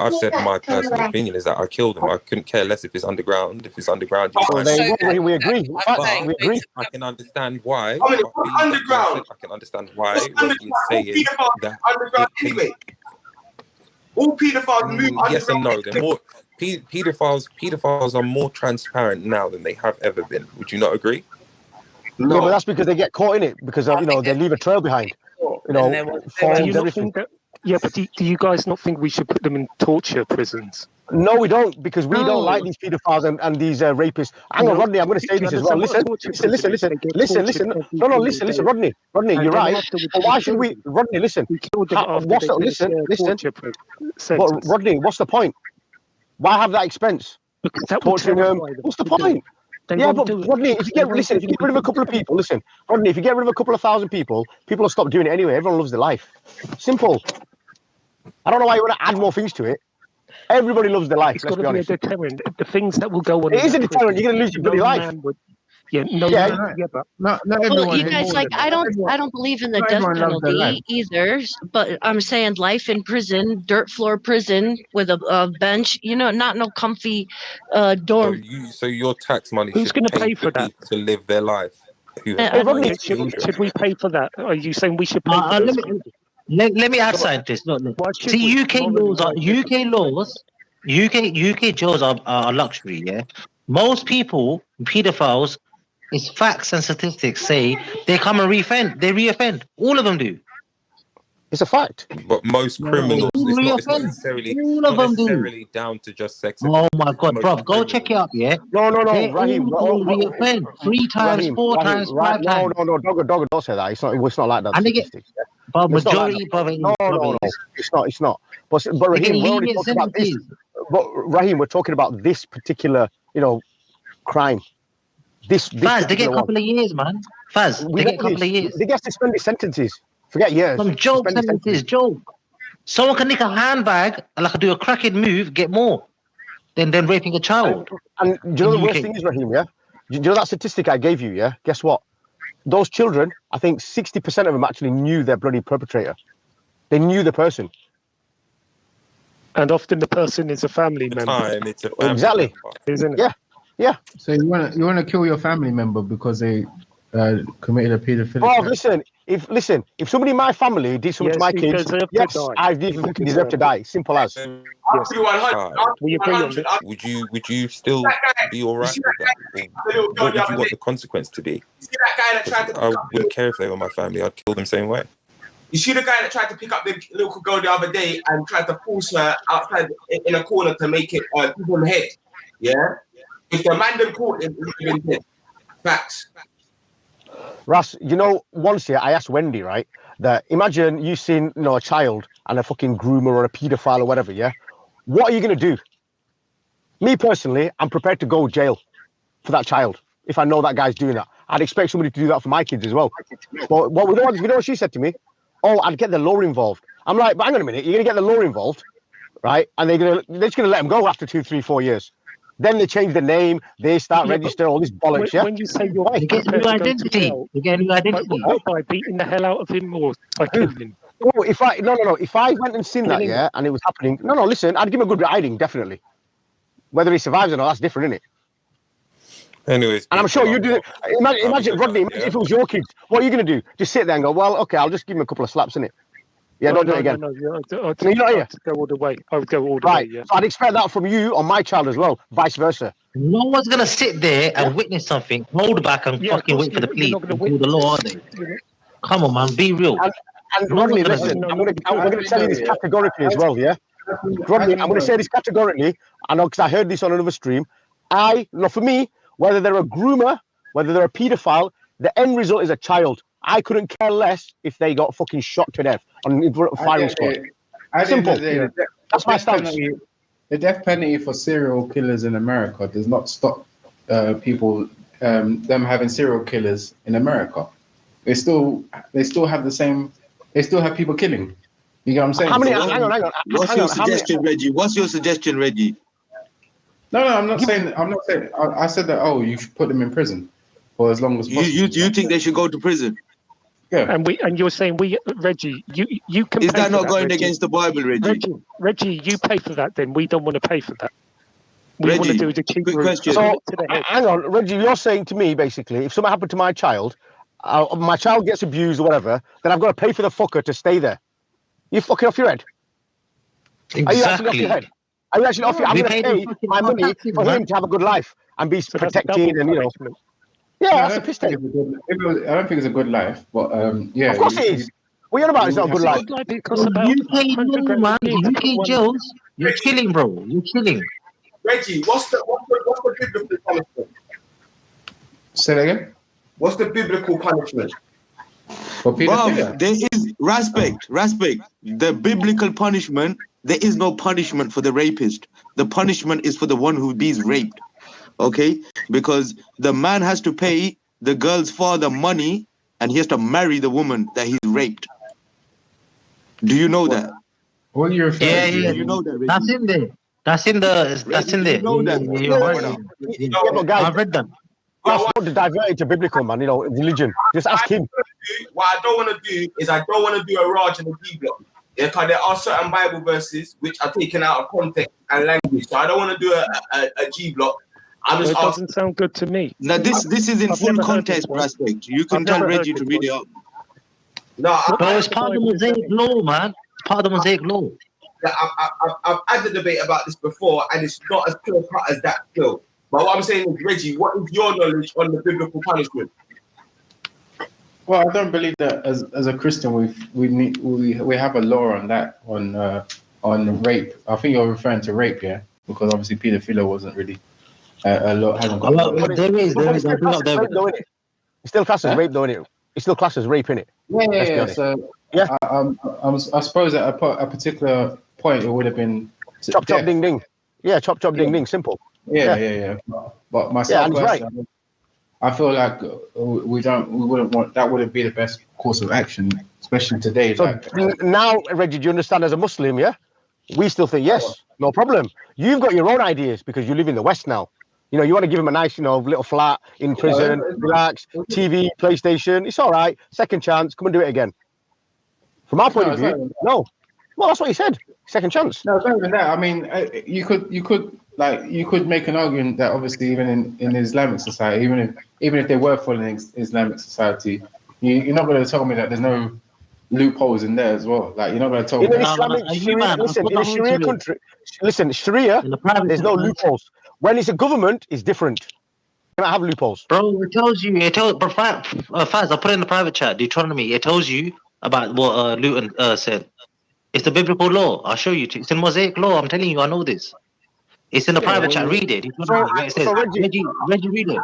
I've said my personal opinion is that I kill them. I couldn't care less if it's underground. If it's underground, you find we agree. We agree. I can understand why. Underground. I can understand why. What you're saying that underground anyway. All pedophiles move underground. Yes and no. They're more pedophiles are more transparent now than they have ever been. Would you not agree? No, but that's because they get caught in it because they leave a trail behind. Yeah, but do you guys not think we should put them in torture prisons? No, we don't, because we don't like these pedophiles and these rapists. Hang on, Rodney, I'm going to say this as well. Listen. No, listen, Rodney, you're right. But why should we, Rodney, listen. But Rodney, what's the point? Why have that expense? Torturing them. What's the point? Yeah, but Rodney, if you get rid of a couple of people, Rodney, if you get rid of a couple of thousand people will stop doing it anyway. Everyone loves their life. Simple. I don't know why you want to add more things to it. Everybody loves their life. It's got to be a deterrent. The things that will go on. It is a deterrent. You're going to lose your bloody life. But not everyone. Well, you guys, I don't believe in the death penalty either. But I'm saying life in prison, dirt floor prison with a bench. Not no comfy dorm. So your tax money Who's going to pay for that to live their life? Should we pay for that? Are you saying we should pay for that? Let me add something to this. Look. See, UK jails are luxury. Yeah, most people, pedophiles, it's facts and statistics say they come and reoffend. All of them do. It's a fact. But most criminals, it's not necessarily down to just sex. Oh my God, bro, go check it out. Yeah. No, Raheem. Reoffend 3 times, 4 times, 5 times. No, Dogger, don't say that. It's not like that. And they get. But majority, no, it's not. But Raheem, we're already talking about this. But Raheem, we're talking about this particular, crime. This Faz, they get a couple of years, man. Faz, they get a couple of years. They get suspended sentences. Forget years. Some joke sentences, joke. Someone can nick a handbag and do a cracking move, get more than raping a child. And do you know the worst thing is, Raheem, yeah? Do you know that statistic I gave you, yeah? Guess what? Those children, I think 60% of them actually knew their bloody perpetrator. They knew the person. And often the person is a family member. It's a family exactly. member. Isn't it? Yeah. So you want to kill your family member because they committed a paedophilia? Oh, listen. If somebody in my family did something to my kids, yes, I deserve to die. Simple as. Would you still be all right with that? What would you want the consequence to be? I wouldn't care if they were my family. I'd kill them same way. You see the guy that tried to pick up the little girl the other day and tried to force her outside in a corner to make it give him head. Yeah? If the man didn't caught him, he would have been dead. Facts. Russ, you know, once I asked Wendy, right, that imagine you seen, you know, a child and a fucking groomer or a paedophile or whatever, yeah? What are you going to do? Me personally, I'm prepared to go jail for that child if I know that guy's doing that. I'd expect somebody to do that for my kids as well. But you know what she said to me? Oh, I'd get the law involved. I'm like, but hang on a minute, you're going to get the law involved, right? And they're just going to let them go after 2, 3, 4 years. Then they change the name, they start registering all this bollocks, yeah? When you say you get new identity, you get new identity. By beating the hell out of him or by killing him? Oh, if I went and seen that, yeah, and it was happening, listen, I'd give him a good hiding, definitely. Whether he survives or not, that's different, isn't it? Anyways, and I'm sure you do it. Imagine, Rodney, if it was your kids, what are you going to do? Just sit there and go, well, okay, I'll just give him a couple of slaps, innit? Yeah, don't do it again. I'd go all the way. I would go all the way, yeah. So I'd expect that from you on my child as well, vice versa. No one's going to sit there and witness something, hold back and fucking wait for the police to do the law, are they? Come on, man, be real. And Rodney, listen, I'm going to tell you this categorically as well, yeah? Rodney, I'm going to say this categorically, I know because I heard this on another stream. For me, whether they're a groomer, whether they're a paedophile, the end result is a child. I couldn't care less if they got fucking shot to death on firing squad. Simple. That's my stance. The death penalty for serial killers in America does not stop people them having serial killers in America. They still have the same. They still have people killing. You get what I'm saying? Hang on. What's your suggestion, Reggie? What's your suggestion, Reggie? No, I'm not saying. I said that. Oh, you should put them in prison for as long as possible. You think they should go to prison? Yeah. And you're saying Reggie, you can. Is that not going against the Bible, Reggie? Reggie, you pay for that. Then we don't want to pay for that. We want to do the cheap route. So, hang on, Reggie, you're saying to me basically, if something happened to my child gets abused or whatever, then I've got to pay for the fucker to stay there. You fucking off your head? Exactly. Are you actually off your head? Are you actually off your head? I'm going to pay my money for him to have a good life and be protected and, Yeah, that's a piss take. I don't think it's a good life, but yeah. Of course it is. What are you on about? It's not a good life. UK, man. UK jails. You're chilling, bro. You're chilling. Reggie, what's the biblical punishment? Say that again. What's the biblical punishment? There is respect. The biblical punishment. There is no punishment for the rapist. The punishment is for the one who is raped. Okay, because the man has to pay the girl's father money, and he has to marry the woman that he's raped. Do you know that? What are you referring to? Yeah. You know that. That's in there. That's in there. You know that. Yeah, but guys, I've read them. That's not to divert it to biblical, man. Religion. Just ask him. What I don't want to do is I don't want to do a Raj and a D block. Yeah, because there are certain Bible verses which are taken out of context and language. So I don't want to do a G block. It doesn't sound good to me. Now this is in full context, Raspect. You can tell Reggie to read it up. No, it's part of the Mosaic law, man. It's part of the Mosaic law. I've had the debate about this before, and it's not as clear cut as that still. But what I'm saying is, Reggie, what is your knowledge on the biblical punishment? Well, I don't believe that as a Christian we have a law on that on rape. I think you're referring to rape, yeah, because obviously paedophilia wasn't really a law. Hasn't got. There is. It still classes rape, though, innit? It still classes rape, innit? Yeah. So I suppose at a particular point it would have been chop ding ding. Yeah, chop ding ding. Simple. Yeah. But myself, I feel like we wouldn't want that. Wouldn't be the best course of action, especially today. So now, Reggie, do you understand? As a Muslim, yeah, we still think yes, no problem. You've got your own ideas because you live in the West now. You want to give him a nice, little flat in prison, relax, TV, PlayStation. It's all right. Second chance. Come and do it again. From our point of view, no. Well, that's what he said. Second chance. No, it's not even that. I mean, you could make an argument that obviously even in Islamic society, even if they were following Islamic society, you're not going to tell me that there's no loopholes in there as well. Like, you're not going to tell me. In a Sharia country, Sharia, there's no loopholes. When it's a government, it's different. You might have loopholes. Bro, it tells you. Faz, I'll put it in the private chat. Deuteronomy. It tells you. about what Luton said. It's the biblical law. I'll show you. It's in Mosaic law. I'm telling you, I know this. It's in the private chat. Read it. It says, Reggie, read it.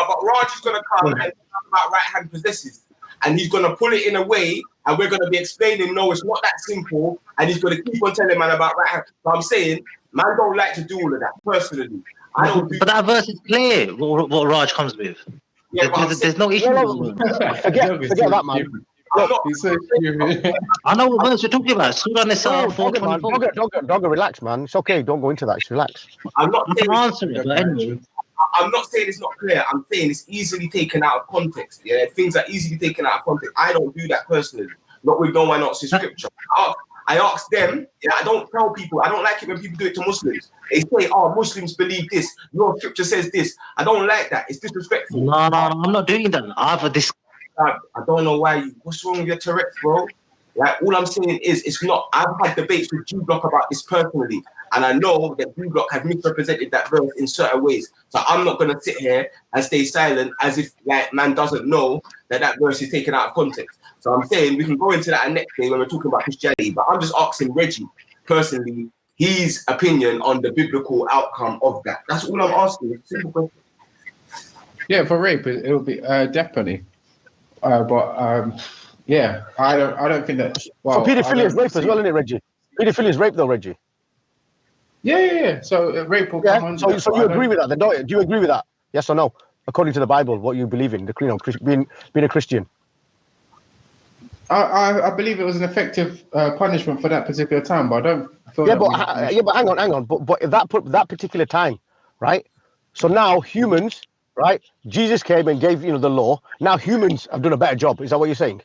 But Raj is going to come and talk about right-hand possesses. And he's going to pull it in a way, and we're going to be explaining, no, it's not that simple. And he's going to keep on telling man about right-hand. So I'm saying, man don't like to do all of that, personally. I don't but that verse is clear, what Raj comes with. Yeah, there's no issue. Forget that, man. I know what verse you're talking about. Surah Nisa 424. Dogger, relax, man. It's okay. Don't go into that. Just relax. I'm not saying answer it, but anyway. I'm not saying it's not clear. I'm saying it's easily taken out of context. Yeah, things are easily taken out of context. I don't do that personally. Not with no one else's scripture. I ask them. Yeah, I don't tell people. I don't like it when people do it to Muslims. They say, "Oh, Muslims believe this. Your scripture says this." I don't like that. It's disrespectful. No, I'm not doing that. I don't know why. What's wrong with your Tourette's, bro? Like, all I'm saying is, it's not. I've had debates with G Block about this personally, and I know that G Block has misrepresented that verse in certain ways. So I'm not gonna sit here and stay silent as if like man doesn't know that verse is taken out of context. So I'm saying we can go into that next day when we're talking about Christianity. But I'm just asking Reggie personally his opinion on the biblical outcome of that. That's all I'm asking. Simple question. Yeah, for rape, it will be death penalty. Yeah, I don't think that. Well, so paedophilia is rape as well, isn't it, Reggie? Paedophilia is rape, though, Reggie. Yeah. So rape will come under. So you agree with that? Then, don't you? Do you agree with that? Yes or no? According to the Bible, what you believe in, being a Christian. I believe it was an effective punishment for that particular time, but I don't feel. But hang on. But that particular time, right? So now humans, right? Jesus came and gave the law. Now humans have done a better job. Is that what you're saying?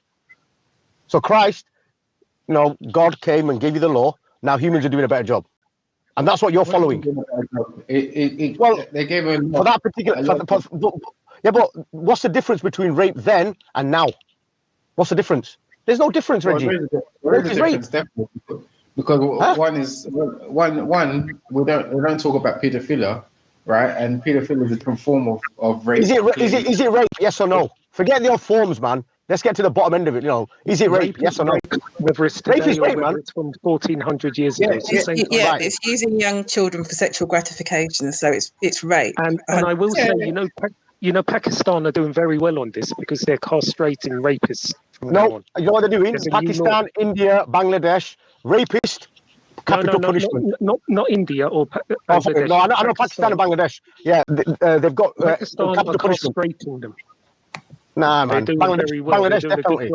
So Christ, God came and gave you the law. Now humans are doing a better job, and that's what you're following. They gave for that particular. But what's the difference between rape then and now? What's the difference? There's no difference, Reggie. There is a difference, definitely, because one we don't talk about paedophilia, right? And paedophilia is a different form of rape. Is it rape? Yes or no? Forget the old forms, man. Let's get to the bottom end of it. Is it rape? Yes or no? Whether it's today or whether it's from 1400 years ago. It's using young children for sexual gratification, so it's rape. And I will say, Pakistan are doing very well on this because they're castrating rapists. No, you know what they're doing? Pakistan, India, Bangladesh, rapist, capital punishment. Not India or Bangladesh. No, I know Pakistan and Bangladesh. Yeah, they've got Pakistan capital are punishment. castrating them. Nah, man. Bangladesh death penalty.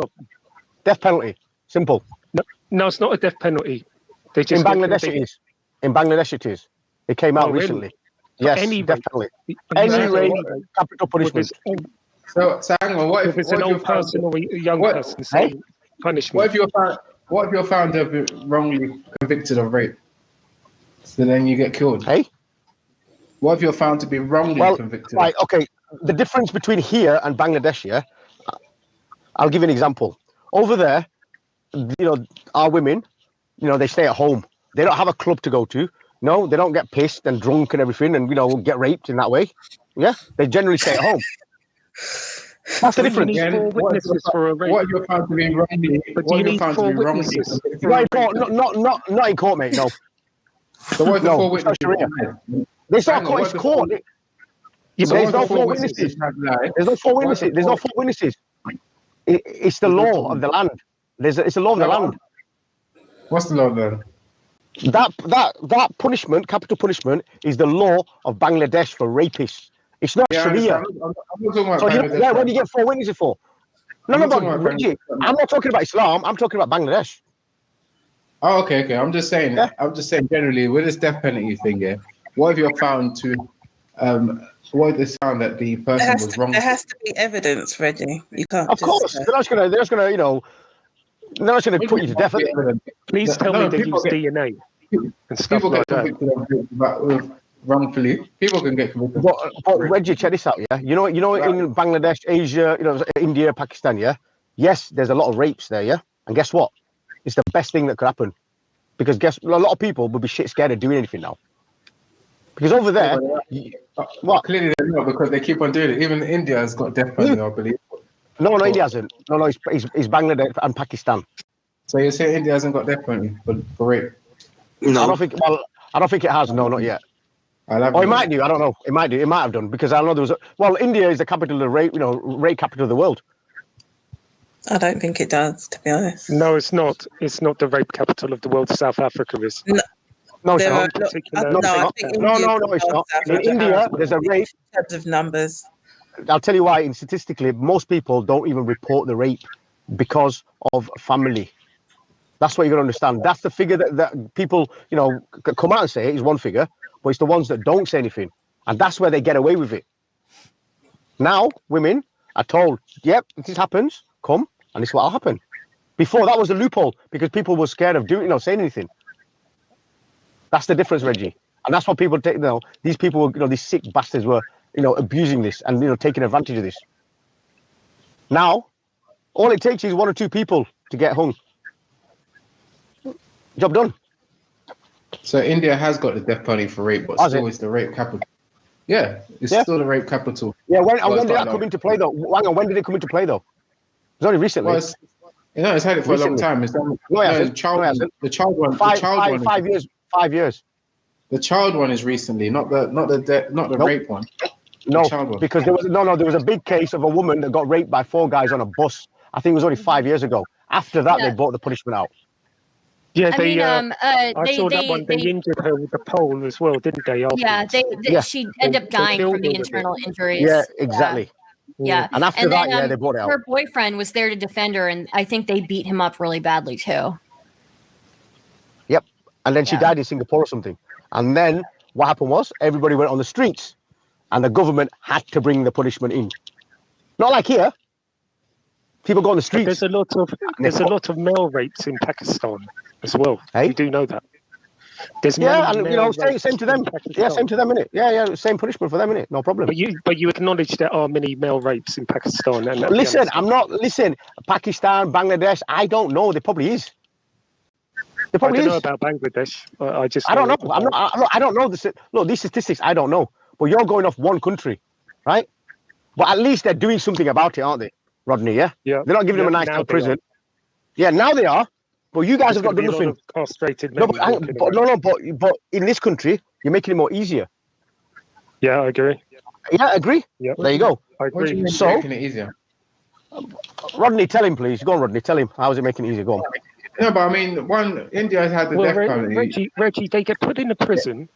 Death penalty. Simple. No, it's not a death penalty. In Bangladesh it is. In Bangladesh it is. It came out recently. Yes, death penalty. Any rape, capital punishment. So hang on. What if it's an old person or a young person? Same punishment. What if you're found to be wrongly convicted of rape? So then you get killed. Hey. What if you're found to be wrongly convicted? Right. Okay. The difference between here and Bangladesh, yeah. I'll give you an example. Over there, our women, they stay at home. They don't have a club to go to. No, they don't get pissed and drunk and everything, and get raped in that way. Yeah, they generally stay at home. That's the difference. What if you're found to be wrongly? Not in court, mate. No. So what if the 4 witnesses? It's not court. It's court. There's no 4 witnesses. There's no 4 witnesses. There's no 4 witnesses. It's the law of the land. It's the law of the land. What's the law then? That punishment, capital punishment, is the law of Bangladesh for rapists. It's not Sharia. I'm not talking about Bangladesh. What do you get 4 witnesses for? No, but Reggie, I'm not talking about Islam. I'm talking about Bangladesh. Oh, okay. I'm just saying. Yeah. I'm just saying generally with this death penalty thing. Yeah. What if you're found to? What if they found that the person was wrong? There has to be evidence, Reggie. You can't. Of course, they're not gonna. They're not gonna put you to death. Please tell me they use DNA and stuff like that. Wrongfully, people can get convicted. But Reggie, check this out, yeah. In Bangladesh, Asia, India, Pakistan, yeah. Yes, there's a lot of rapes there, yeah. And guess what? It's the best thing that could happen, because a lot of people would be shit scared of doing anything now. Because over there, what? Clearly they're not, because they keep on doing it. Even India has got death penalty, I believe. No, India hasn't. No, it's Bangladesh and Pakistan. So you're saying India hasn't got death penalty for rape? No. I don't think it has. No, not yet. Or it might do. I don't know. It might do. It might have done because I know there was. India is the capital of rape. Rape capital of the world. I don't think it does, to be honest. No, it's not. It's not the rape capital of the world. South Africa is. No, it's not. No, it's not. In India, there's a rape. In terms of numbers. I'll tell you why. Statistically, most people don't even report the rape because of family. That's what you got to understand. That's the figure that people, come out and say is one figure, but it's the ones that don't say anything. And that's where they get away with it. Now, women are told, yep, if this happens, come, and this is what will happen. Before, that was a loophole because people were scared of saying anything. That's the difference, Reggie. And that's what people take, these people were, these sick bastards were, abusing this and, taking advantage of this. Now, all it takes is one or two people to get hung. Job done. So India has got the death penalty for rape, but still is the rape capital. Yeah, it's still the rape capital. Yeah, when did that come into play though? When did it come into play though? It was only recently. Well, it's had it for a long time. The child one. 5 years. 5 years. The child one is recently, not the rape one. No, because there was a big case of a woman that got raped by 4 guys on a bus. I think it was only 5 years ago. After that, they brought the punishment out. Yeah, I saw that one. They injured her with a pole as well, didn't they? She ended up dying from the internal injuries. Yeah, exactly. Yeah. And after that, they brought it out. Her boyfriend was there to defend her, and I think they beat him up really badly too. Yep. And then she died in Singapore or something. And then what happened was everybody went on the streets, and the government had to bring the punishment in. Not like here. People go on the streets. But there's a lot of male rapes in Pakistan as well. Hey? You do know that. There's same to them. Yeah, same to them, innit? Yeah, same punishment for them, innit? No problem. But you acknowledge there are many male rapes in Pakistan. And listen, Pakistan, Bangladesh, I don't know. There probably is. I don't know about Bangladesh. I don't know. I don't know. Look, these statistics, I don't know. But you're going off one country, right? But at least they're doing something about it, aren't they, Rodney? Yeah. They're not giving them a nice little prison. Yeah, now they are. But you guys have not done nothing. Castrated men. But in this country, you're making it more easier. Yeah, I agree. Yeah, I agree. Yeah. There you go. I agree. So, making it easier. Rodney, tell him, please. Go on, Rodney. Tell him. How is it making it easier? Go on. No, but I mean, India has had the death penalty. Reggie, they get put in a prison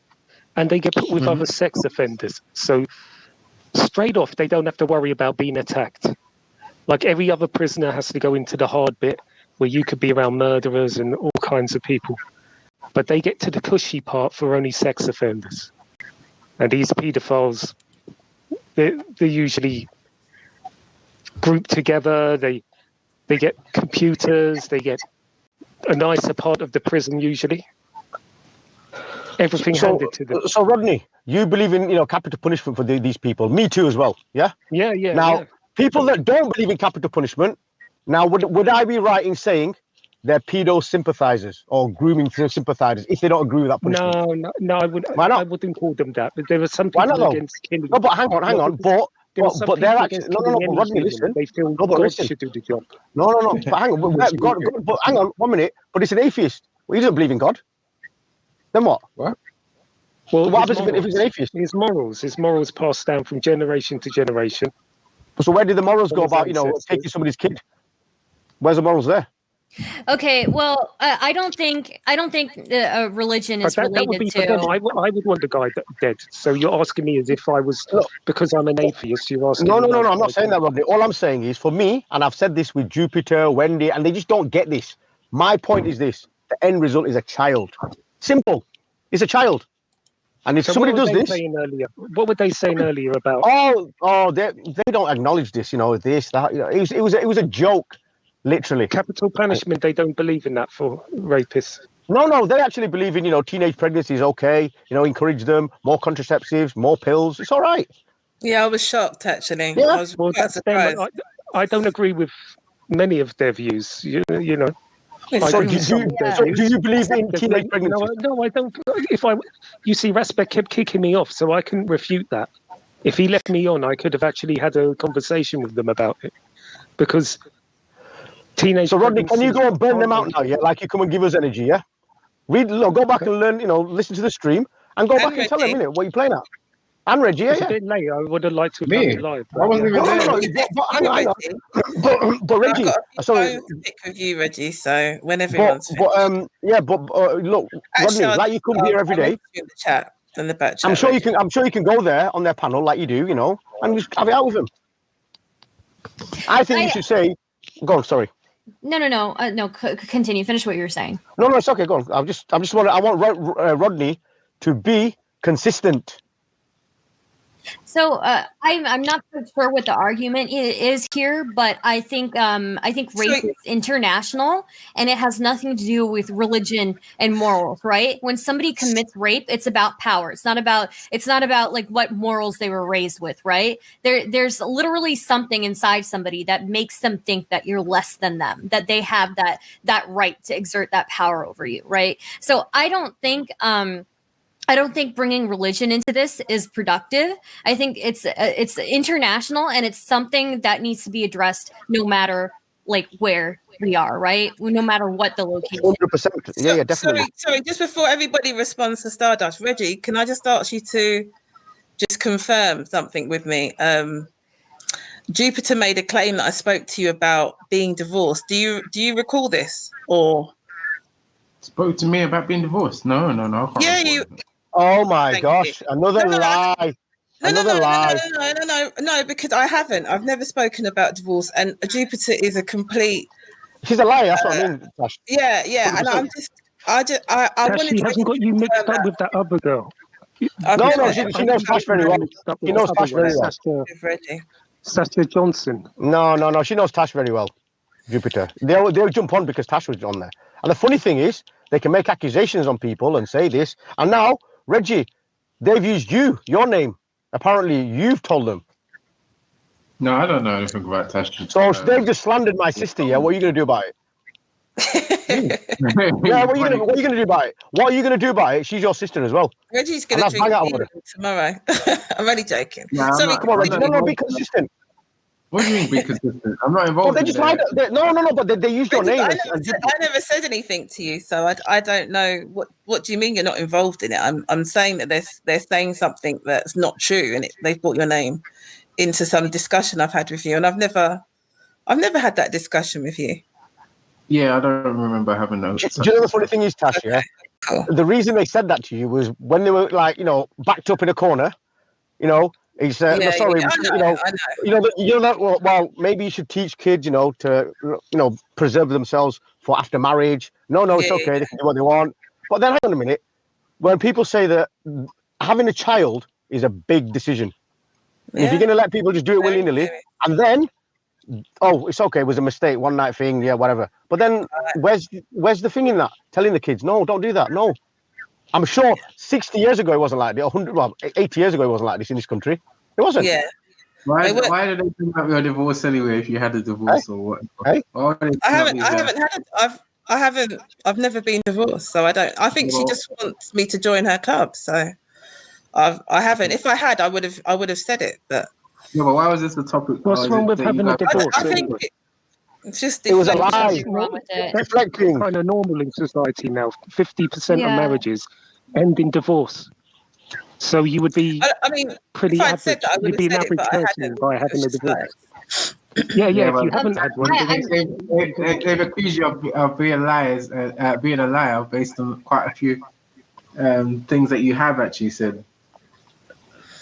and they get put with other sex offenders. So straight off, they don't have to worry about being attacked. Like every other prisoner has to go into the hard bit where you could be around murderers and all kinds of people. But they get to the cushy part for only sex offenders. And these paedophiles, they're usually grouped together. They get computers. They get a nicer part of the prison usually. Everything handed to them. So Rodney, you believe in capital punishment for these people? Me too, as well. Yeah. Yeah. Now, people that don't believe in capital punishment, now would I be right in saying they're pedo sympathizers or grooming sympathizers if they don't agree with that punishment? No, I wouldn't. Why not? I wouldn't call them that. But there are some people against killing. No, but hang on. But they're actually no. But Rodney, listen. They feel God should do the job. No. But hang on. But hang on 1 minute. But it's an atheist. Well, he doesn't believe in God. Then what? What? Well, what happens if he's an atheist? His morals passed down from generation to generation. So where did the morals go about, taking somebody's kid? Where's the morals there? Okay, well, I don't think religion is related that would be for them. I would want the guy dead. So you're asking me as if I was, because I'm an atheist, you're asking No, I'm not saying that, Rodney. All I'm saying is, for me, and I've said this with Jupiter, Wendy, and they just don't get this. My point is this. The end result is a child. Simple. It's a child. And if somebody does this... What were they saying earlier about... Oh, they don't acknowledge this, this, that. It was a joke. Literally. Capital punishment, they don't believe in that for rapists. No, they actually believe in, teenage pregnancy is okay, encourage them, more contraceptives, more pills. It's all right. Yeah, I was shocked, actually. Yeah. I was quite surprised. I don't agree with many of their views, So do you believe in teenage pregnancy? No, I don't. You see, Raspect kept kicking me off, so I couldn't refute that. If he left me on, I could have actually had a conversation with them about it. because teenage. So Rodney, can you go and burn them out now? Yeah, like you come and give us energy. Yeah, go back and learn. Listen to the stream and go back and tell them, what you're playing at. And Reggie, It's a bit late. I would have liked to have done it live. I wasn't even there. Hang on. But Reggie, sorry. To pick with you, Reggie. So whenever everyone's look, Rodney, like you come here every day. In the chat, in the back chat. I'm sure you can. I'm sure you can go there on their panel like you do, and just have it out with them. I think you should say. Go on. Sorry. No. Continue. Finish what you were saying. No, it's okay. Go on. I want Rodney to be consistent. So I'm not so sure what the argument is here, but I think rape is international and it has nothing to do with religion and morals, right? When somebody commits rape, it's about power. It's not about like what morals they were raised with, right? There's literally something inside somebody that makes them think that you're less than them, that they have that right to exert that power over you, right? So I don't think bringing religion into this is productive. I think it's international and it's something that needs to be addressed no matter like where we are, right? No matter what the location. 100%. Yeah, definitely. Sorry, just before everybody responds to Stardust, Reggie, can I just ask you to just confirm something with me? Jupiter made a claim that I spoke to you about being divorced. Do you recall this or spoke to me about being divorced? No. I can't you. Oh my gosh! Another lie. Another lie. No, because I haven't. I've never spoken about divorce, and Jupiter is a complete. She's a liar. That's what I mean. Tash. Yeah, and I wanted she hasn't got you mixed up with that other girl. No, she knows Tash very well. She knows Tash very well. Sasha Johnson. No, she knows Tash very well. Jupiter. They'll jump on because Tash was on there. And the funny thing is, they can make accusations on people and say this, and now. Reggie, they've used your name. Apparently, you've told them. No, I don't know anything about Tash. So they've just slandered my sister. Yeah, what are you going to do about it? Yeah, what are you going to do about it? What are you going to do about it? She's your sister as well. Reggie's going to drink tomorrow. I'm only joking. Yeah, sorry, come on, Reggie. No, be consistent. What do you mean be consistent? I'm not involved. They just lied. No, but they used your name. I never said anything to you, so I don't know what do you mean you're not involved in it. I'm saying that they're saying something that's not true, and they've brought your name into some discussion I've had with you, and I've never had that discussion with you. Yeah, I don't remember having those. Do you know the funny thing is, Tash? Yeah, cool. The reason they said that to you was when they were like, backed up in a corner, He said, "Sorry, well, maybe you should teach kids, to, preserve themselves for after marriage. No, it's okay. They can do what they want. But then, hang on a minute. When people say that having a child is a big decision, if you're going to let people just do it willy-nilly, and then, it's okay. It was a mistake, one night thing, whatever. But then, where's the thing in that? Telling the kids, no, don't do that. No." I'm sure 60 years ago it wasn't like this. 80 years ago it wasn't like this in this country. It wasn't. Yeah. Why did they bring up your divorce anyway? If you had a divorce or what? I've never been divorced, so I don't. I think she just wants me to join her club. So I haven't. If I had, I would have said it. But but why was this the topic? What's wrong with having a divorce? I think it's just it was a lie. Reflecting. Kind of normal in society now. 50% of marriages end in divorce. So you would be pretty average. You'd be an average person by having a divorce. Yeah, if you haven't had one. They've accused you of being liars, being a liar based on quite a few things that you have actually said.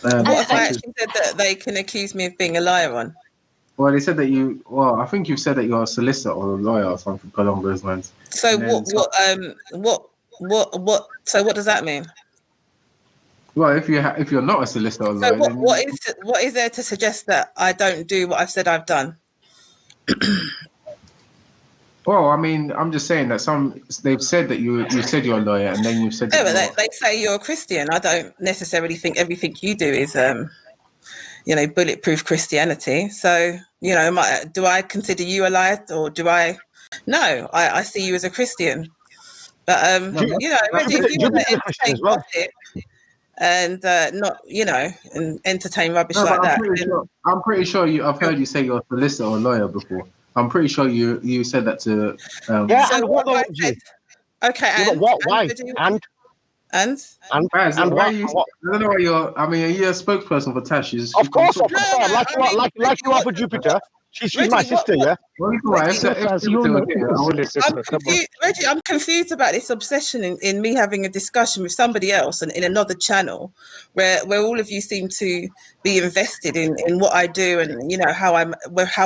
I actually said that they can accuse me of being a liar on. Well, they said that I think you've said that you're a solicitor or a lawyer or something along those lines. So so what does that mean? Well, if you're not a solicitor or lawyer, what is there to suggest that I don't do what I've said I've done? Well, I mean, I'm just saying that they've said that you said you're a lawyer, and then you've said. No, but they say you're a Christian. I don't necessarily think everything you do is bulletproof Christianity. So, do I consider you a liar, or do I? No, I see you as a Christian. But Reggie, if you want to entertain gossip, and not, and entertain rubbish No, but like that. I'm pretty sure I've heard you say you're a solicitor or lawyer before. I'm pretty sure you said that to. Yeah, so and what I you? said, okay, Yeah, and but what? Why? And Guys, and why what? are you? I don't know why you're. I mean, are you a spokesperson for Tash? Of course. Like you are for Jupiter. She's Reggie, my sister, yeah. Reggie, I'm confused about this obsession in me having a discussion with somebody else and in another channel, where all of you seem to be invested in what I do and how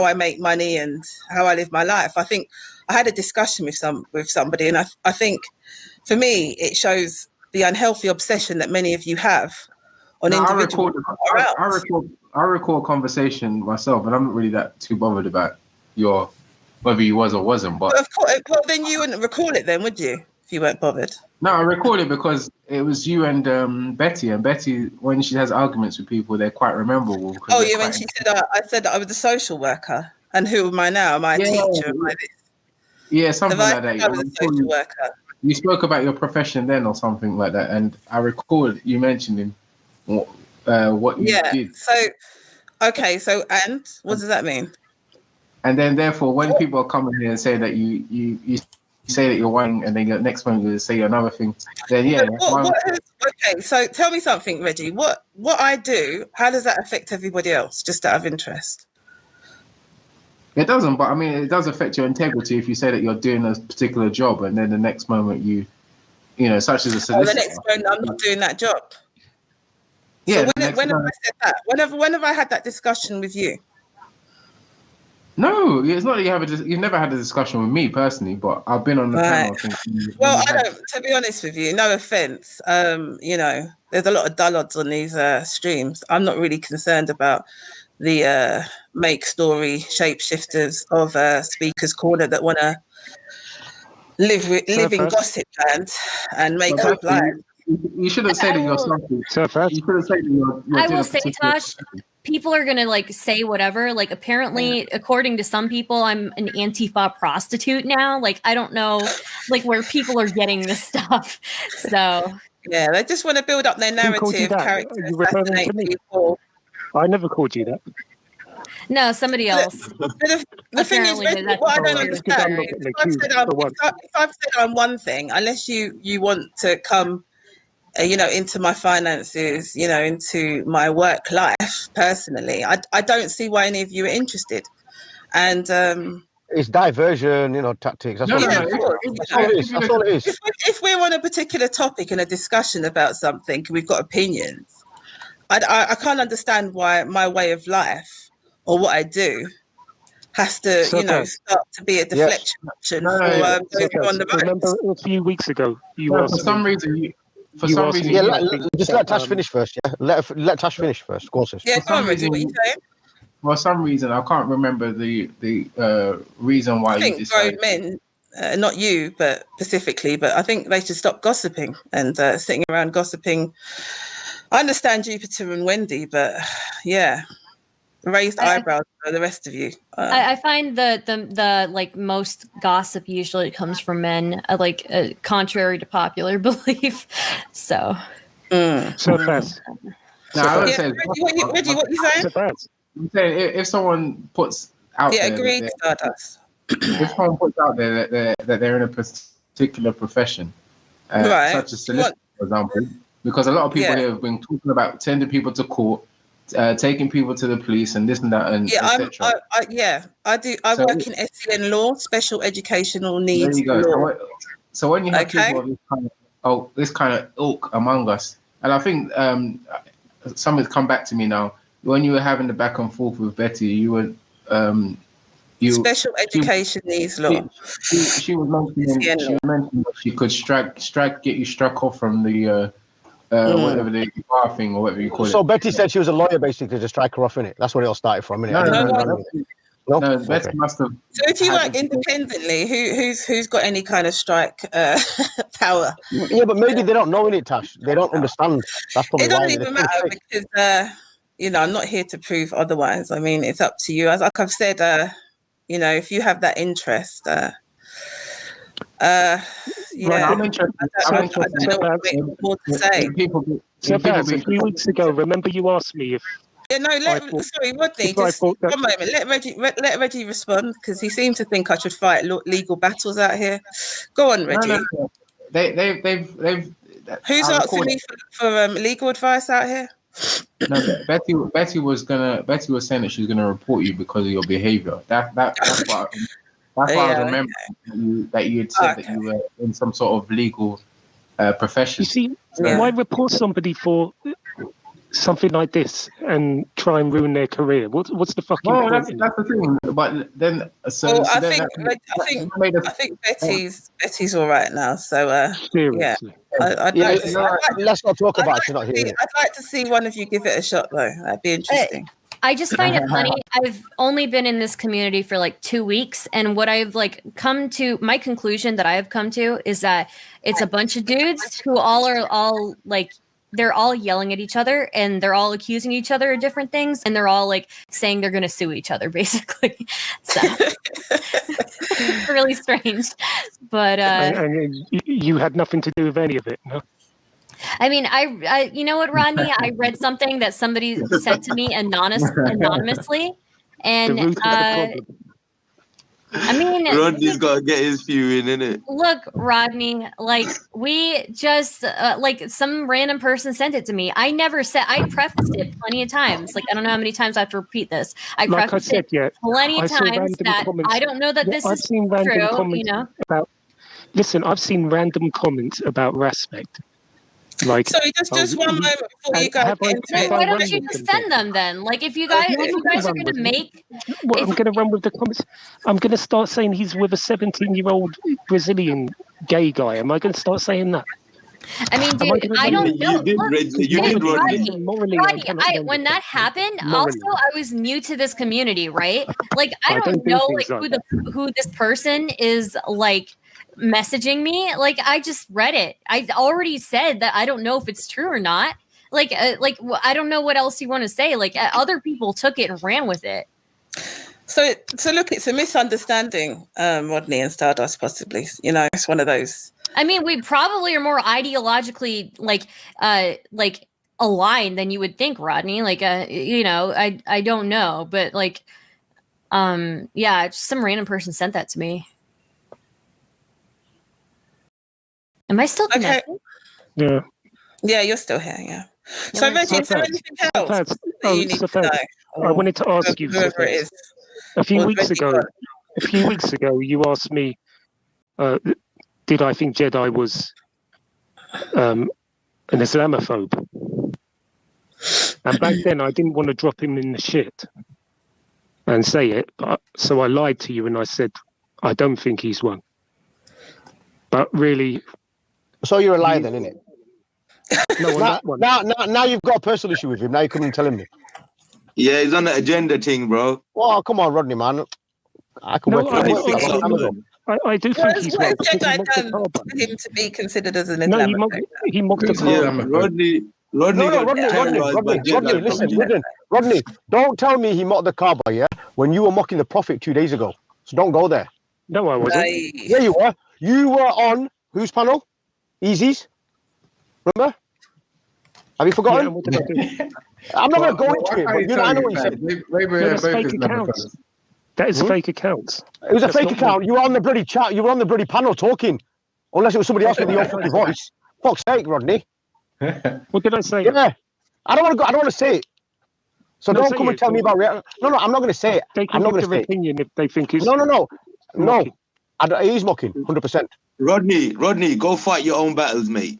I make money and how I live my life. I think I had a discussion with somebody, and I think for me it shows the unhealthy obsession that many of you have on individuals. I recall a conversation myself, and I'm not really that too bothered about whether you was or wasn't. But of course, well, then you wouldn't recall it, then, would you? If you weren't bothered. No, I recall it because it was you and Betty. And Betty, when she has arguments with people, they're quite memorable. Oh, yeah, when she said I said that I was a social worker, and who am I now? Am I a teacher? Am I this? Yeah, something like that. I was a social worker. You spoke about your profession then, or something like that, and I recall you mentioning what you did. So, okay, so and what does that mean? And then, therefore, when people are coming here and say that you say that you're one, and then the next moment you say another thing, then okay, so tell me something, Reggie. What I do, how does that affect everybody else? Just out of interest. It doesn't, but I mean, it does affect your integrity if you say that you're doing a particular job, and then the next moment you such as a solicitor. The next moment I'm not doing that job. Yeah. So when have I said that? When have I had that discussion with you? No, it's not that you've never had a discussion with me personally, but I've been on the panel. Well, I don't. To be honest with you, no offense. There's a lot of dullards on these streams. I'm not really concerned about the make story shapeshifters of Speaker's Corner that want to live in gossip land and make up lives. You shouldn't say that you're something. You shouldn't say that you're I will say, Tosh, people are going to say whatever. Apparently, according to some people, I'm an Antifa prostitute now. I don't know where people are getting this stuff. So yeah, they just want to build up their narrative, character, assassinate people. I never called you that. No, somebody else. The thing is, what I don't understand is if I've said I'm one thing, unless you want to come into my finances, into my work life personally, I don't see why any of you are interested. And it's diversion, tactics. That's all it is. If we're on a particular topic and a discussion about something, we've got opinions. I can't understand why my way of life or what I do has to, start to be a deflection option for those who are on the right. Remember a few weeks ago, for some reason. Just let Tash finish first. Yeah, let Tash finish first. Go on, sis. Yeah, go on, Reggie. What are you saying? For some reason, I can't remember the reason why. I think grown men, not you, but specifically, but I think they should stop gossiping and sitting around gossiping. I understand Jupiter and Wendy, but yeah, raised eyebrows for the rest of you. I find the most gossip usually comes from men, contrary to popular belief. So. So fast. No, I would say. Reggie, what you saying? I'm saying if someone puts out there. Agreed, Stardust. If someone puts out there that they're in a particular profession, such as solicitor, for example, because a lot of people here have been talking about sending people to court, taking people to the police, and this and that, and etc. I do. I work in SEN law, special educational needs law. So when you have people of this kind of ilk among us, and I think something's come back to me now. When you were having the back and forth with Betty, you were special education needs law. She was mentioning that she could get you struck off from the whatever the bar thing or whatever you call it. So Betty said she was a lawyer basically to strike her off in it. That's what it all started from. No, Betty must have. So if you work independently, who's got any kind of strike power? Yeah, but maybe they don't know it, Tash. They don't understand. That's probably it doesn't even matter because I'm not here to prove otherwise. I mean, it's up to you. As I've said, if you have that interest, I'm interested. I don't know what more to say. So, Baz, a few weeks ago, remember you asked me if. Yeah, no. Sorry, Rodney. Just one moment. Let Reggie respond because he seemed to think I should fight legal battles out here. Go on, Reggie. No. They've. Who's asking me for legal advice out here? No, Betty was saying that she's gonna report you because of your behavior. That's what I remember that you had said that you were in some sort of legal profession. You see, why report somebody for something like this and try and ruin their career? What's the fucking point? That's the thing. But then, I think Betty's all right now. So seriously. Let's not talk about it. She's not here. I'd like to see one of you give it a shot, though. That'd be interesting. I just find it funny. I've only been in this community for like 2 weeks, and what I've come to, my conclusion that I have come to is that it's a bunch of dudes who they're all yelling at each other, and they're all accusing each other of different things, and they're all saying they're going to sue each other, basically. So it's really strange. But and you had nothing to do with any of it, no? I mean, I you know what, Rodney? I read something that somebody said to me anonymously, and I mean, Rodney's got to get his few in, innit? Look, Rodney, we just some random person sent it to me. I prefaced it plenty of times. I don't know how many times I have to repeat this. I prefaced it plenty of times that I don't know that this is true. You know. Listen, I've seen random comments about Raspect. Sorry, just one moment before you go. Why don't you just send them then? If you guys are going to make, I'm going to run with the comments. I'm going to start saying he's with a 17-year-old Brazilian gay guy. Am I going to start saying that? I mean, dude, I don't know. Rodney. When that happened, also I was new to this community, right? I don't know who this person is messaging me. I just read it. I already said that I don't know if it's true or not. I don't know what else you want to say. Other people took it and ran with it. So look, it's a misunderstanding, Rodney and Stardust, possibly. It's one of those. I mean, we probably are more ideologically aligned than you would think, Rodney. I don't know, but just some random person sent that to me. Am I still connected? Okay. Yeah, you're still here. Yeah. So, Reggie, is there anything else you need to know? I wanted to ask you. Whoever it is. A few weeks ago, you asked me, did I think Jedi was an Islamophobe? And back then, I didn't want to drop him in the shit and say it, so I lied to you and I said, I don't think he's one. But really... So you're a liar then, innit? No, now you've got a personal issue with him. Now you couldn't tell him. Yeah, he's on the agenda thing, bro. Oh, come on, Rodney, man. I can work for I do think he's right. What have Jedi done for him to be considered as an Islamophobe? He mocked the Kaaba. Rodney, don't tell me he mocked the Kaaba, yeah? When you were mocking the Prophet 2 days ago. So don't go there. No, I wasn't. Yeah, you were. You were on whose panel? Easy's. Remember? Have you forgotten? Yeah, I'm not going to go into it, but I know what you said. That is fake accounts. It was a fake account. You were on the bloody chat. You were on the bloody panel talking. Unless it was somebody else with your fucking voice. Fuck's sake, Rodney. What did I say? Yeah. I don't want to say it. So don't come and tell me about reality. No, I'm not going to say it. They can give their opinion if they think it's... No. He's mocking, 100%. Rodney, go fight your own battles, mate.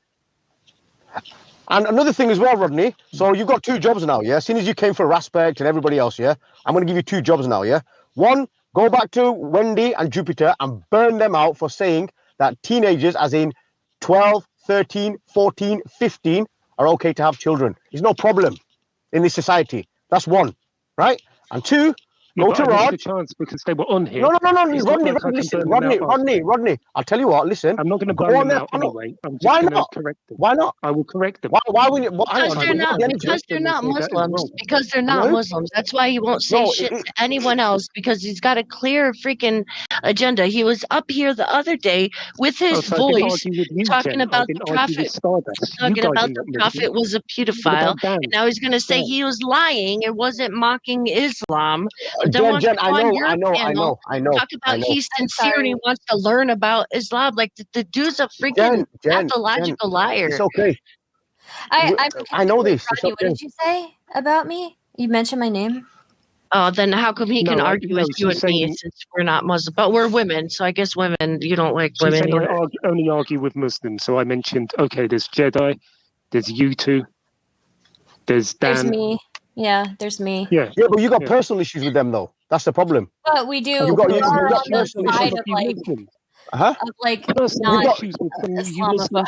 And another thing as well, Rodney. So you've got 2 jobs now, yeah? As soon as you came for Raspect and everybody else, yeah? I'm going to give you 2 jobs now, yeah? One, go back to Wendy and Jupiter and burn them out for saying that teenagers, as in 12, 13, 14, 15, are okay to have children. There's no problem in this society. That's 1, right? And 2, go to Rod. A chance because they were on here. No, Rodney. I'll tell you what. Listen, I'm not going to burn them out anyway. I'm just going to correct them. Why not? I will correct them. Why will you? Because they're not Muslims. Because they're not Muslims. That's why he won't say shit to anyone else, because he's got a clear freaking agenda. He was up here the other day with his voice talking about the prophet. Talking about the prophet was a pedophile, and now he's going to say he was lying. It wasn't mocking Islam. But then Jen, I know. Talk about he's sincere and he wants to learn about Islam. Like the dude's a freaking pathological liar. It's okay. I know this. Rodney, what did you say about me? You mentioned my name. Oh, then how come he can argue with you and me since we're not Muslim? But we're women, so I guess women, you don't like women. I only argue with Muslims, so I mentioned, okay, there's Jedi, there's you two, there's Dan. There's me. Yeah, there's me. Yeah, but you got personal issues with them, though. That's the problem. But we do. You got personal issues of like, of like not Islamophobic.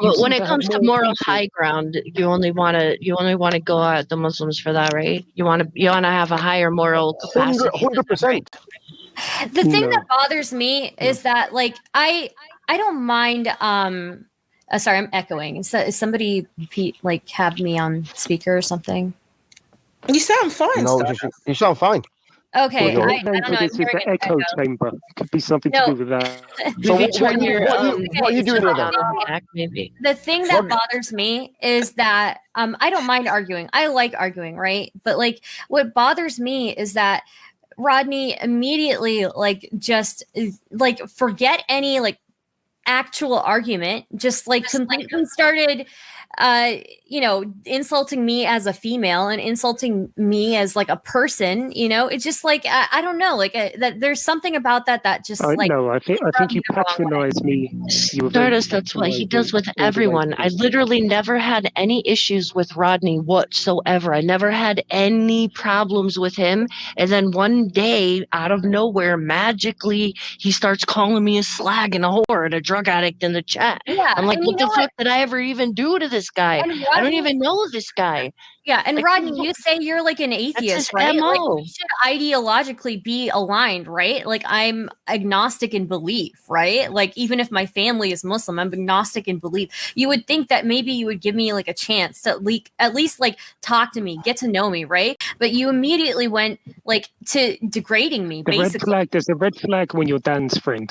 But when it comes to moral high ground, you only want to go at the Muslims for that, right? You want to have a higher moral capacity. 100%. The thing that bothers me is that like I don't mind. Sorry, I'm echoing. Is somebody like have me on speaker or something? You sound fine. No, you sound fine. Okay, I don't know. It's the echo chamber. It could be something to do with that. So what are you doing with that? Maybe. The thing that bothers me is that I don't mind arguing. I like arguing, right? But like what bothers me is that Rodney immediately like just like forget any like actual argument, just like completely started insulting me as a female and insulting me as like a person, it's just like I don't know, like that there's something about that just I think you patronize me. Stardust, that's what he does with everyone. I literally never had any issues with Rodney whatsoever. I never had any problems with him, and then one day out of nowhere magically he starts calling me a slag and a whore and a drug addict in the chat. Yeah, I'm like, what the fuck did I ever even do to this guy? Rodney, I don't even know this guy. Yeah, and like, Rodney, you say you're like an atheist, right? MO. Like we should ideologically be aligned, right? Like I'm agnostic in belief, right? Like even if my family is Muslim, I'm agnostic in belief. You would think that maybe you would give me like a chance to at least like talk to me, get to know me, right? But you immediately went like to degrading me. Basically, there's a red flag when you're Dan's friend.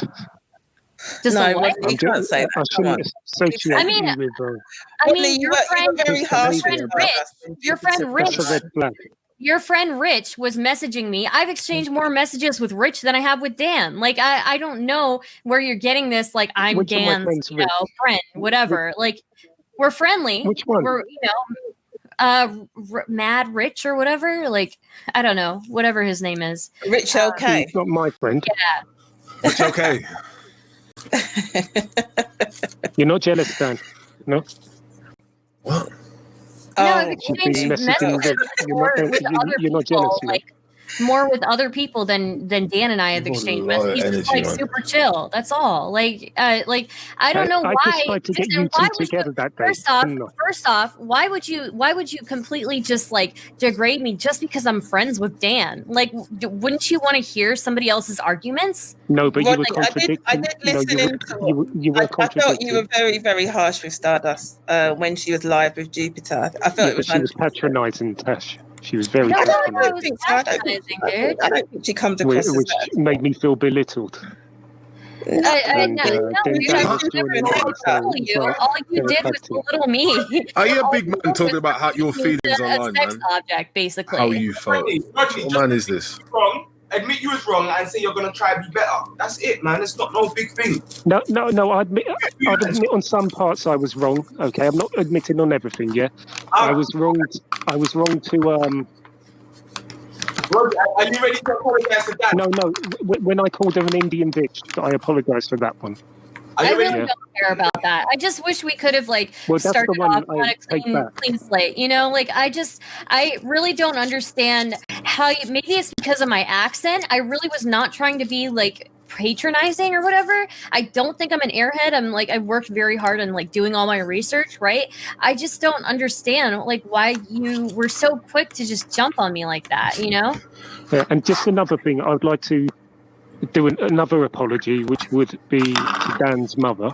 You can't say that. I mean, your friend, very harsh. Your friend Rich was messaging me. I've exchanged more messages with Rich than I have with Dan. Like I don't know where you're getting this. Like I'm Dan's, friend, whatever. Like we're friendly. Which one? We're Mad Rich or whatever. Like I don't know, whatever his name is. Rich okay. He's not my friend. Yeah. Rich okay. You're not jealous, Dan? No? What? No, I've exchanged messages more with other people, like more with other people than Dan and I have exchanged messages. He's just like super chill. That's all. Like I don't know why. I just tried to get you two together that day. First off, why would you completely just like degrade me just because I'm friends with Dan? Like, wouldn't you want to hear somebody else's arguments? No, but you were contradicting. I did listen you were I felt you were very, very harsh with Stardust when she was live with Jupiter. I felt it was. She was patronising Tash. She was very I don't think she comes across as which that. made me feel belittled. All you did was belittle me. Are you a big man talking about how your feelings online, sex man? object, basically. How you felt? What man is this? Wrong. Admit you was wrong and say you're gonna try to be better. That's it, man. It's not no big thing. No. I admit on some parts I was wrong. Okay, I'm not admitting on everything. Yeah, I was wrong. I was wrong to. Are you ready to apologize for that? No. When I called her an Indian bitch, I apologise for that one. I really don't care about that. I just wish we could have started off on a clean slate. I really don't understand how maybe it's because of my accent. I really was not trying to be patronizing or whatever. I don't think I'm an airhead. I worked very hard on doing all my research, right? I just don't understand why you were so quick to just jump on me like that, Yeah, and just another thing, I'd like to do another apology, which would be to Dan's mother.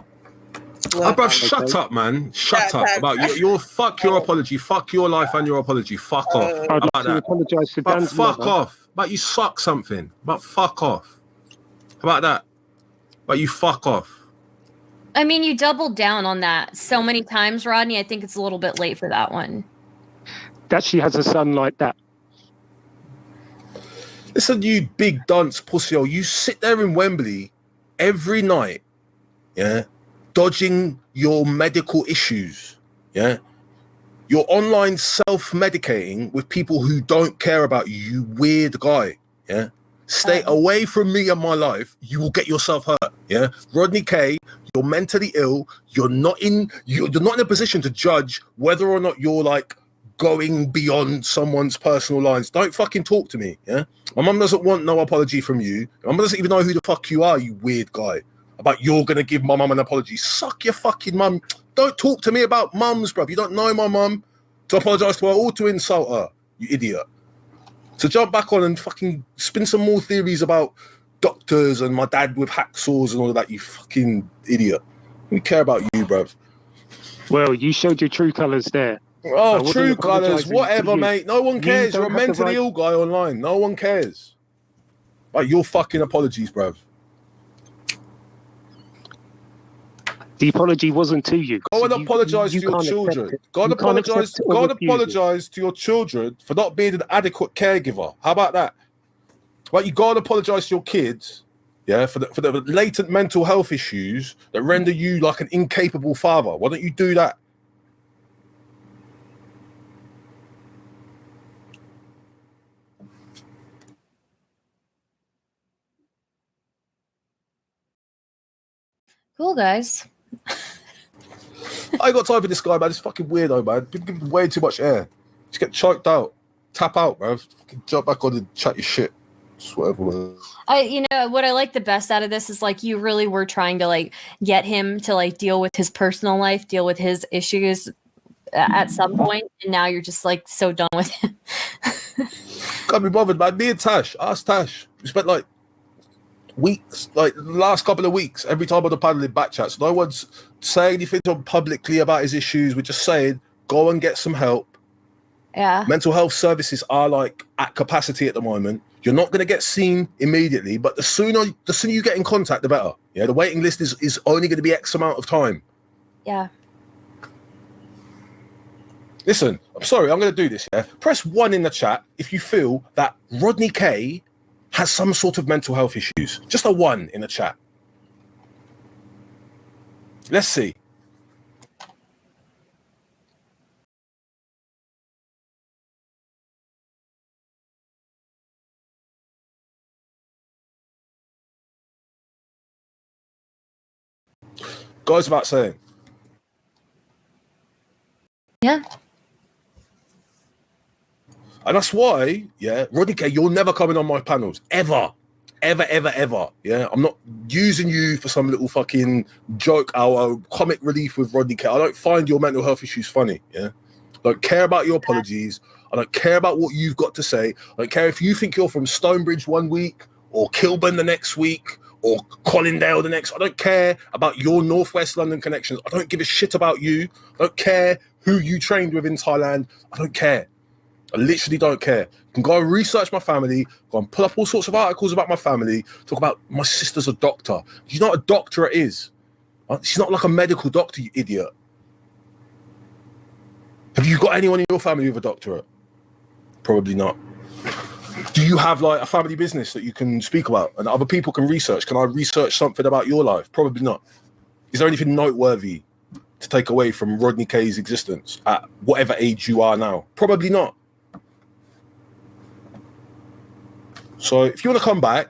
Bruv, shut up, man. Shut up. About fuck your apology. Fuck your life and your apology. Fuck off. I'd like to apologise to Dan's mother. Fuck off. But you suck something. But fuck off. How about that? But you fuck off. I mean, you doubled down on that so many times, Rodney. I think it's a little bit late for that one. That she has a son like that. Listen, you big dunce pussy. You sit there in Wembley every night, yeah, dodging your medical issues, yeah. You're online self-medicating with people who don't care about you, you weird guy, yeah. Stay away from me and my life. You will get yourself hurt, yeah. Rodney K, you're mentally ill. You're not in a position to judge whether or not you're like going beyond someone's personal lines. Don't fucking talk to me, yeah? My mum doesn't want no apology from you. My mum doesn't even know who the fuck you are, you weird guy. About you're going to give my mum an apology. Suck your fucking mum. Don't talk to me about mums, bruv. You don't know my mum to apologise to her or to insult her, you idiot. So jump back on and fucking spin some more theories about doctors and my dad with hacksaws and all of that, you fucking idiot. We care about you, bruv. Well, you showed your true colours there. Oh, true colours, whatever, mate. No one cares. You're a mentally ill guy online. No one cares. Like, your fucking apologies, bruv. The apology wasn't to you. Go and apologise to your children. Go and apologise to your children for not being an adequate caregiver. How about that? Like, you go and apologise to your kids, yeah, for the latent mental health issues that render you like an incapable father. Why don't you do that? Cool, guys. I ain't got time for this guy, man. This fucking weirdo, man. Been giving way too much air. Just get choked out. Tap out, man. Fucking jump back on and chat your shit. Just whatever, man. What I like the best out of this is like you really were trying to like get him to like deal with his personal life, deal with his issues at some point, and now you're just like so done with him. Can't be bothered, man. Me and Tash, ask Tash. We spent like weeks, like the last couple of weeks, every time on the panel in back chats. No one's saying anything to him publicly about his issues. We're just saying, go and get some help. Yeah. Mental health services are like at capacity at the moment. You're not going to get seen immediately, but the sooner you get in contact, the better. Yeah, the waiting list is only going to be X amount of time. Yeah. Listen, I'm sorry, I'm going to do this. Yeah, press 1 in the chat if you feel that Rodney K has some sort of mental health issues. Just a 1 in the chat. Let's see. Goes without saying. Yeah. And that's why, yeah, Rodney K, you're never coming on my panels. Ever. Ever, ever, ever. Yeah. I'm not using you for some little fucking joke hour, comic relief with Rodney K. I don't find your mental health issues funny. Yeah. I don't care about your apologies. I don't care about what you've got to say. I don't care if you think you're from Stonebridge one week or Kilburn the next week or Colindale the next. I don't care about your Northwest London connections. I don't give a shit about you. I don't care who you trained with in Thailand. I don't care. I literally don't care. You can go and research my family, go and pull up all sorts of articles about my family, talk about my sister's a doctor. Do you know what a doctorate is? She's not like a medical doctor, you idiot. Have you got anyone in your family with a doctorate? Probably not. Do you have like a family business that you can speak about and other people can research? Can I research something about your life? Probably not. Is there anything noteworthy to take away from Rodney K's existence at whatever age you are now? Probably not. So if you want to come back,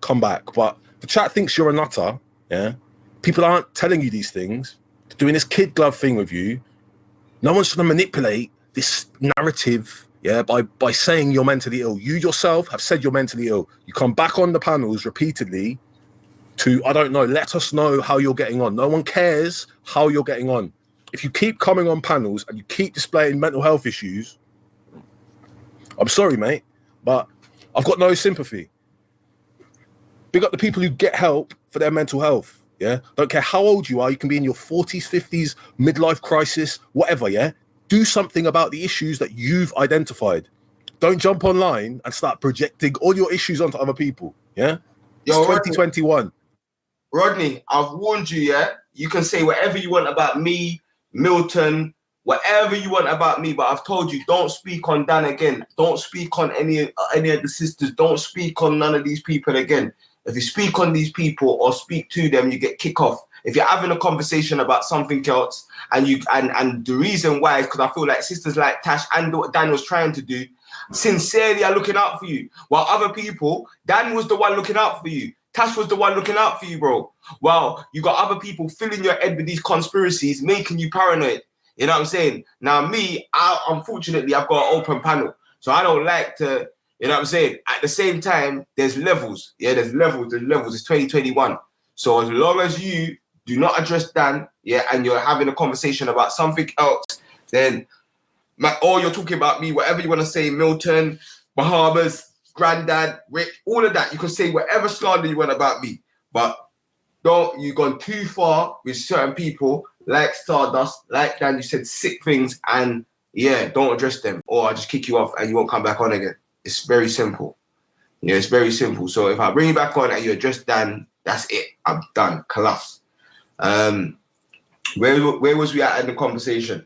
come back. But the chat thinks you're a nutter, yeah? People aren't telling you these things. They're doing this kid glove thing with you. No one's trying to manipulate this narrative, yeah, by saying you're mentally ill. You yourself have said you're mentally ill. You come back on the panels repeatedly to, I don't know, let us know how you're getting on. No one cares how you're getting on. If you keep coming on panels and you keep displaying mental health issues, I'm sorry, mate, but I've got no sympathy. Big up the people who get help for their mental health, yeah? Don't care how old you are. You can be in your 40s, 50s, midlife crisis, whatever, yeah? Do something about the issues that you've identified. Don't jump online and start projecting all your issues onto other people, yeah? It's 2021. Rodney, I've warned you, yeah? You can say whatever you want about me, Milton, whatever you want about me, but I've told you, don't speak on Dan again. Don't speak on any of the sisters. Don't speak on none of these people again. If you speak on these people or speak to them, you get kicked off. If you're having a conversation about something else, and the reason why is because I feel like sisters like Tash and what Dan was trying to do, sincerely are looking out for you. While other people, Dan was the one looking out for you. Tash was the one looking out for you, bro. Well, you got other people filling your head with these conspiracies, making you paranoid. You know what I'm saying? Now, me, unfortunately, I've got an open panel. So I don't like to, you know what I'm saying? At the same time, there's levels. Yeah, there's levels. It's 2021. So as long as you do not address Dan, yeah, and you're having a conversation about something else, then, or you're talking about me, whatever you want to say, Milton, Bahamas, Granddad, Rick, all of that. You can say whatever slander you want about me. But you've gone too far with certain people, like Stardust, like Dan, you said sick things, and yeah, don't address them, or I'll just kick you off and you won't come back on again. It's very simple. Yeah, it's very simple. So if I bring you back on and you address Dan, that's it. I'm done. Collapse. Where was we at in the conversation?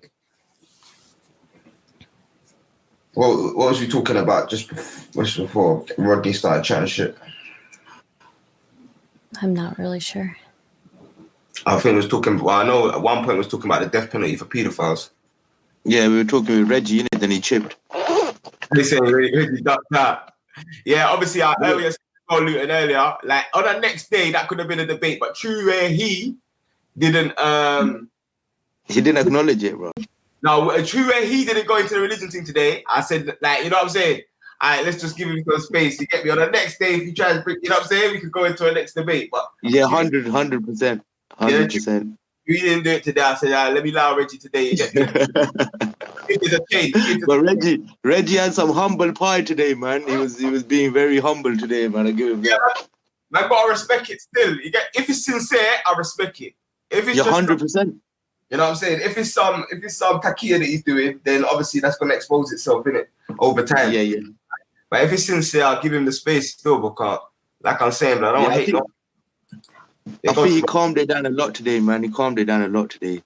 What was we talking about just before Rodney started chatting shit? I'm not really sure. I think it was talking. Well, I know at one point it was talking about the death penalty for paedophiles. Yeah, we were talking with Reggie, innit? Then he chipped. They say Reggie ducked that. Yeah, obviously I earlier said Luton earlier. Like on the next day, that could have been a debate, but true he didn't. He didn't acknowledge it, bro. No, true he didn't go into the religion thing today. I said, like, you know what I'm saying? All right, let's just give him some space. You get me? On the next day, if you try to bring, you know what I'm saying? We could go into a next debate. But yeah, 100%. 100%. You didn't do it today. I said, let me allow Reggie today. You get me? It's a change. But Reggie had some humble pie today, man. He was being very humble today, man. I give him that. Man, gotta respect it still. If it's sincere, I respect it. If it's 100%. You know what I'm saying? If it's some takia that he's doing, then obviously that's gonna expose itself, innit? Over time. Yeah. But if it's sincere, I'll give him the space still, because like I'm saying, I don't hate I think he calmed it down a lot today, man. He calmed it down a lot today.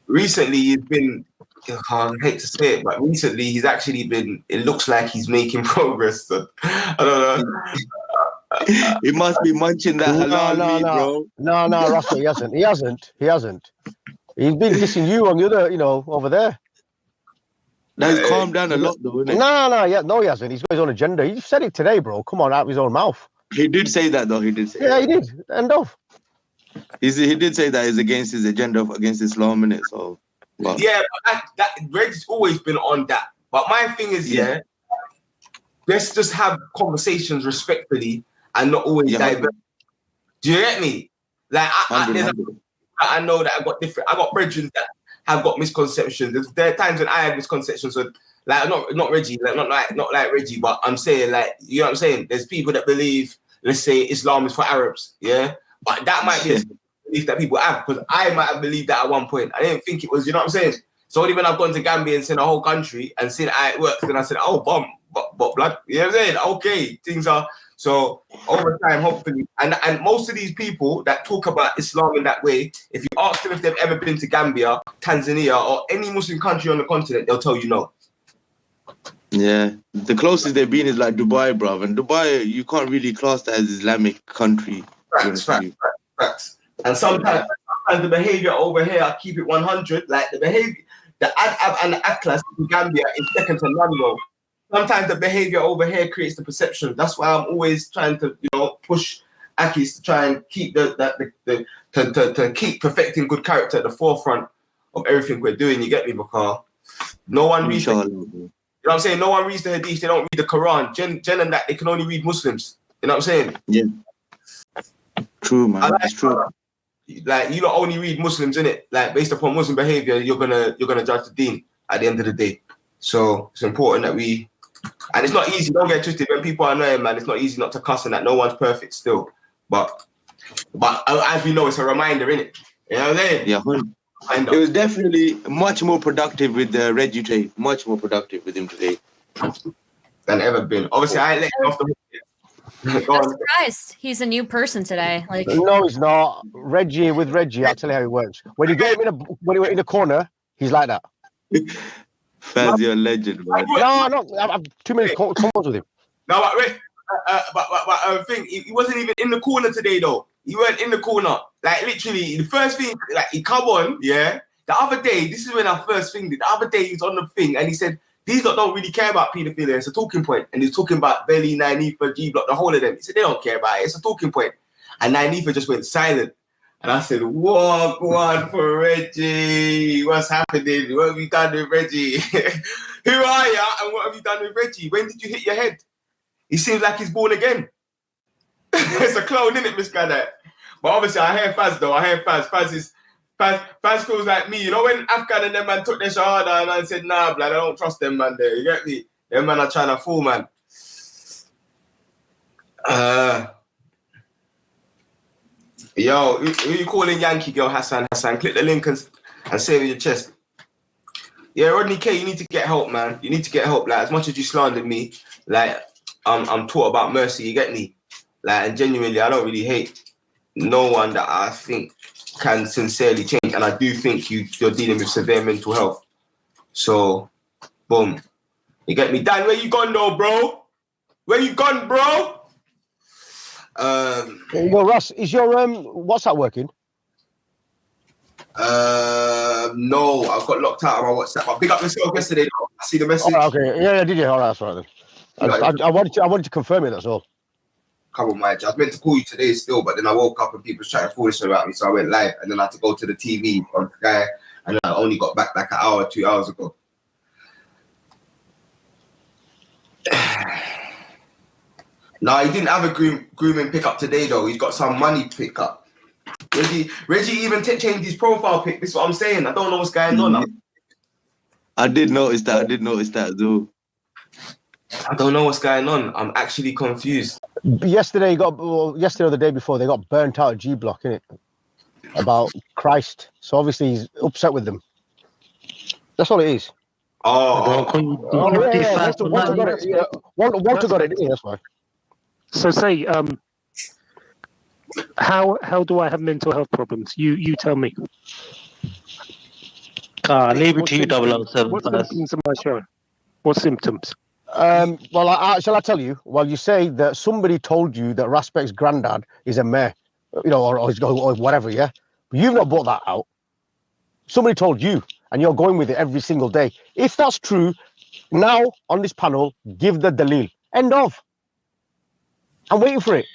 Recently, he's been, I hate to say it, but recently he's actually been, it looks like he's making progress. So, I don't know. He must be munching that halal meat, bro. No, Russell, he hasn't. He's been dissing you on the other, over there. That's calmed down a lot, though, isn't it? No, he hasn't. He's got his own agenda. He said it today, bro. Come on, out of his own mouth. He did say that, though. He did say he did. End of. He did say that he's against his agenda, against Islam, innit? So, well. Yeah, but that Reggie's always been on that. But my thing is, let's just have conversations respectfully and not always divert. Do you get me? Like, I know that I got brethren that have got misconceptions. There are times when I have misconceptions with, like, not Reggie, like, not like Reggie, but I'm saying, like, you know what I'm saying? There's people that believe, let's say, Islam is for Arabs, yeah? But that might be a belief that people have, because I might have believed that at one point. I didn't think it was, you know what I'm saying? So only when I've gone to Gambia and seen the whole country and seen how it works, then I said, oh, bomb, but blood, you know what I'm saying? Okay, things are, so over time, hopefully, and most of these people that talk about Islam in that way, if you ask them if they've ever been to Gambia, Tanzania, or any Muslim country on the continent, they'll tell you no. Yeah, the closest they've been is like Dubai, bruv. And Dubai, you can't really class that as Islamic country. Facts. And sometimes the behavior over here, I keep it 100. Like the behavior, the ad and the atlas in Gambia is second to none, bro. Sometimes the behavior over here creates the perception. That's why I'm always trying to, push Akis to try and keep to keep perfecting good character at the forefront of everything we're doing. You get me, because no one reads. You know what I'm saying? No one reads the Hadith. They don't read the Quran. Jen and that, they can only read Muslims. You know what I'm saying? Yeah. True, man. That's true. Like, you don't only read Muslims, innit? Like, based upon Muslim behavior, you're gonna judge the deen at the end of the day. So it's important that we, and it's not easy. Don't get twisted. When people are annoying, man, it's not easy not to cuss and that. No one's perfect still. But as we know, it's a reminder, innit? You know what I'm saying? Yeah. It was definitely much more productive with Reggie today. Much more productive with him today than ever been. Obviously, I ain't let him off the hook yet. I'm surprised. He's a new person today. Like, no, he's not. Reggie, I'll tell you how it works. When you get him when you're in a corner, he's like that. Faz, you're a legend, man. No, I've too many combos with him. No, but thing, he wasn't even in the corner today, though. He weren't in the corner. Like, literally, the first thing, like, he come on, yeah. The other day, this is when I first thinged it. The other day, he was on the thing, and he said, these lot don't really care about paedophilia. It's a talking point. And he's talking about Belly, Nyanifa, G-Block, the whole of them. He said, they don't care about it. It's a talking point. And Nyanifa just went silent. And I said, walk one for Reggie. What's happening? What have you done with Reggie? Who are you? And what have you done with Reggie? When did you hit your head? He seems like he's born again. It's a clone, isn't it, Miss Gada? But obviously, I hear Faz, though. I hear Faz. Faz feels like me. You know when Afghan and them man took their shahada and man said, nah, blood, I don't trust them man there. You get me? Them man are trying to fool, man. Yo, who you calling Yankee girl, Hassan? Click the link and say it with your chest. Yeah, Rodney K, you need to get help, man. You need to get help. Like, as much as you slandered me, like, I'm taught about mercy, you get me? Like, and genuinely, I don't really hate no one that I think can sincerely change. And I do think you're dealing with severe mental health. So, boom. You get me? Dan, where you gone though, bro? Where you gone, bro? Well, Ross, is your WhatsApp working? No, I got locked out of my WhatsApp. I picked up myself yesterday. I see the message. Oh, okay, yeah, did you? All right, that's right then. I wanted to confirm it. That's all. Come on, Mike. I was meant to call you today still, but then I woke up and people were trying to foolish about me, so I went live, and then I had to go to the TV on Sky, and I only got back like an hour, 2 hours ago. No, he didn't have a grooming pickup today though. He's got some money pickup. Reggie even changed his profile pic. This is what I'm saying. I don't know what's going on. I did notice that as well. I don't know what's going on. I'm actually confused. Yesterday or the day before, they got burnt out at G Block, innit? About Christ. So obviously he's upset with them. That's all it is. Oh, yeah. Walter got it, didn't he? That's why. So say, how do I have mental health problems? You tell me. Leave it to you, 007. What symptoms am I showing? What symptoms? Well, shall I tell you? Well, you say that somebody told you that Raspect's granddad is a mayor, or whatever, yeah? But you've not brought that out. Somebody told you, and you're going with it every single day. If that's true, now on this panel, give the dalil. End of. I'm waiting for it.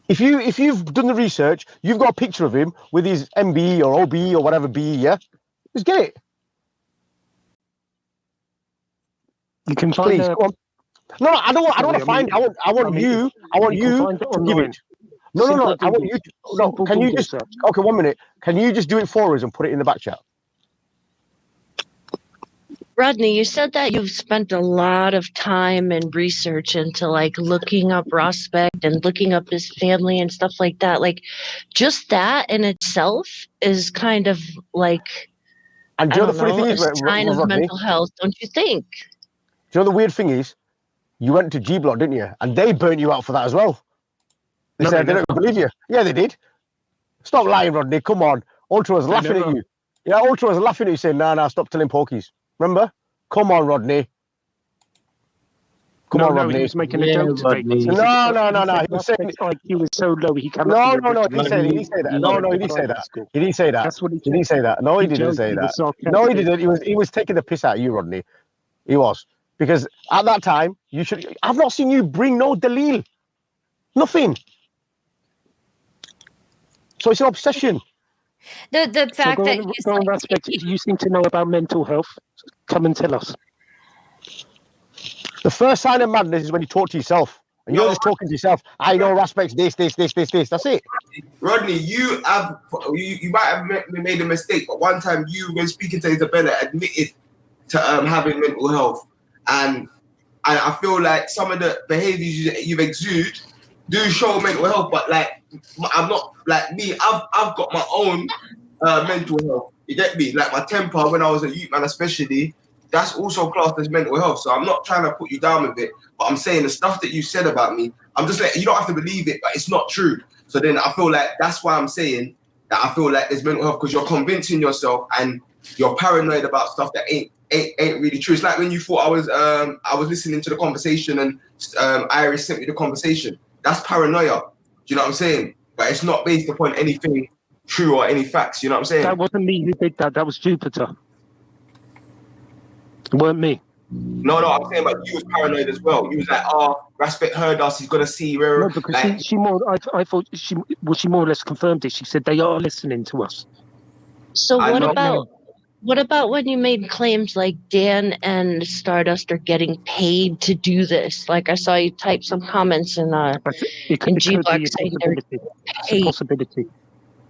If you've done the research, you've got a picture of him with his MBE or OBE or whatever BE, yeah? Just get it. You can find Please, come on. No, I don't want to find. I want you to give it. No. I want you. No, can you just? Okay, 1 minute. Can you just do it for us and put it in the back chat? Rodney, you said that you've spent a lot of time and research into like looking up Raspect and looking up his family and stuff like that. Like, just that in itself is kind of like, and do you know the funny thing is, a sign of mental health, don't you think? Do you know the weird thing is, you went to G Block, didn't you? And they burnt you out for that as well. They said they don't believe you. Yeah, they did. Stop lying, Rodney. Come on. Ultra was laughing at you. Yeah, Ultra was laughing at you, saying, "Nah, stop telling pokies." Remember? Come on, Rodney. Come on, Rodney. He was making a joke today. No. He was saying like he was so low he came. No. He didn't say that. No, he didn't say that. He didn't say that. That's what he didn't say that. No, he didn't say that. No, he didn't. He was taking the piss out of you, Rodney. He was. Because at that time, I've not seen you bring no dalil. Nothing. So it's an obsession. The fact that you seem to know about mental health. Come and tell us. The first sign of madness is when you talk to yourself. And you're just talking to yourself. I know Raspect's this. That's it. Rodney, you might have made a mistake, but one time you, when speaking to Isabella, admitted to having mental health. And I feel like some of the behaviors you exude do show mental health, but like I'm not like me. I've got my own mental health. You get me? Like my temper when I was a youth man, especially that's also classed as mental health. So I'm not trying to put you down with it, but I'm saying the stuff that you said about me, I'm just like, you don't have to believe it, but it's not true. So then I feel like that's why I'm saying that I feel like there's mental health, because you're convincing yourself and you're paranoid about stuff that ain't really true. It's like when you thought I was listening to the conversation and Iris sent me the conversation. That's paranoia. Do you know what I'm saying? But it's not based upon anything true or any facts. You know what I'm saying? That wasn't me who did that. That was Jupiter. It weren't me. No, I'm saying, but you was paranoid as well. You was like, Raspect heard us. He's gonna see where. No, because like, she more. I thought she more or less confirmed it. She said they are listening to us. So what about when you made claims like Dan and Stardust are getting paid to do this? Like I saw you type some comments in G-Block saying they're paid. It's a possibility.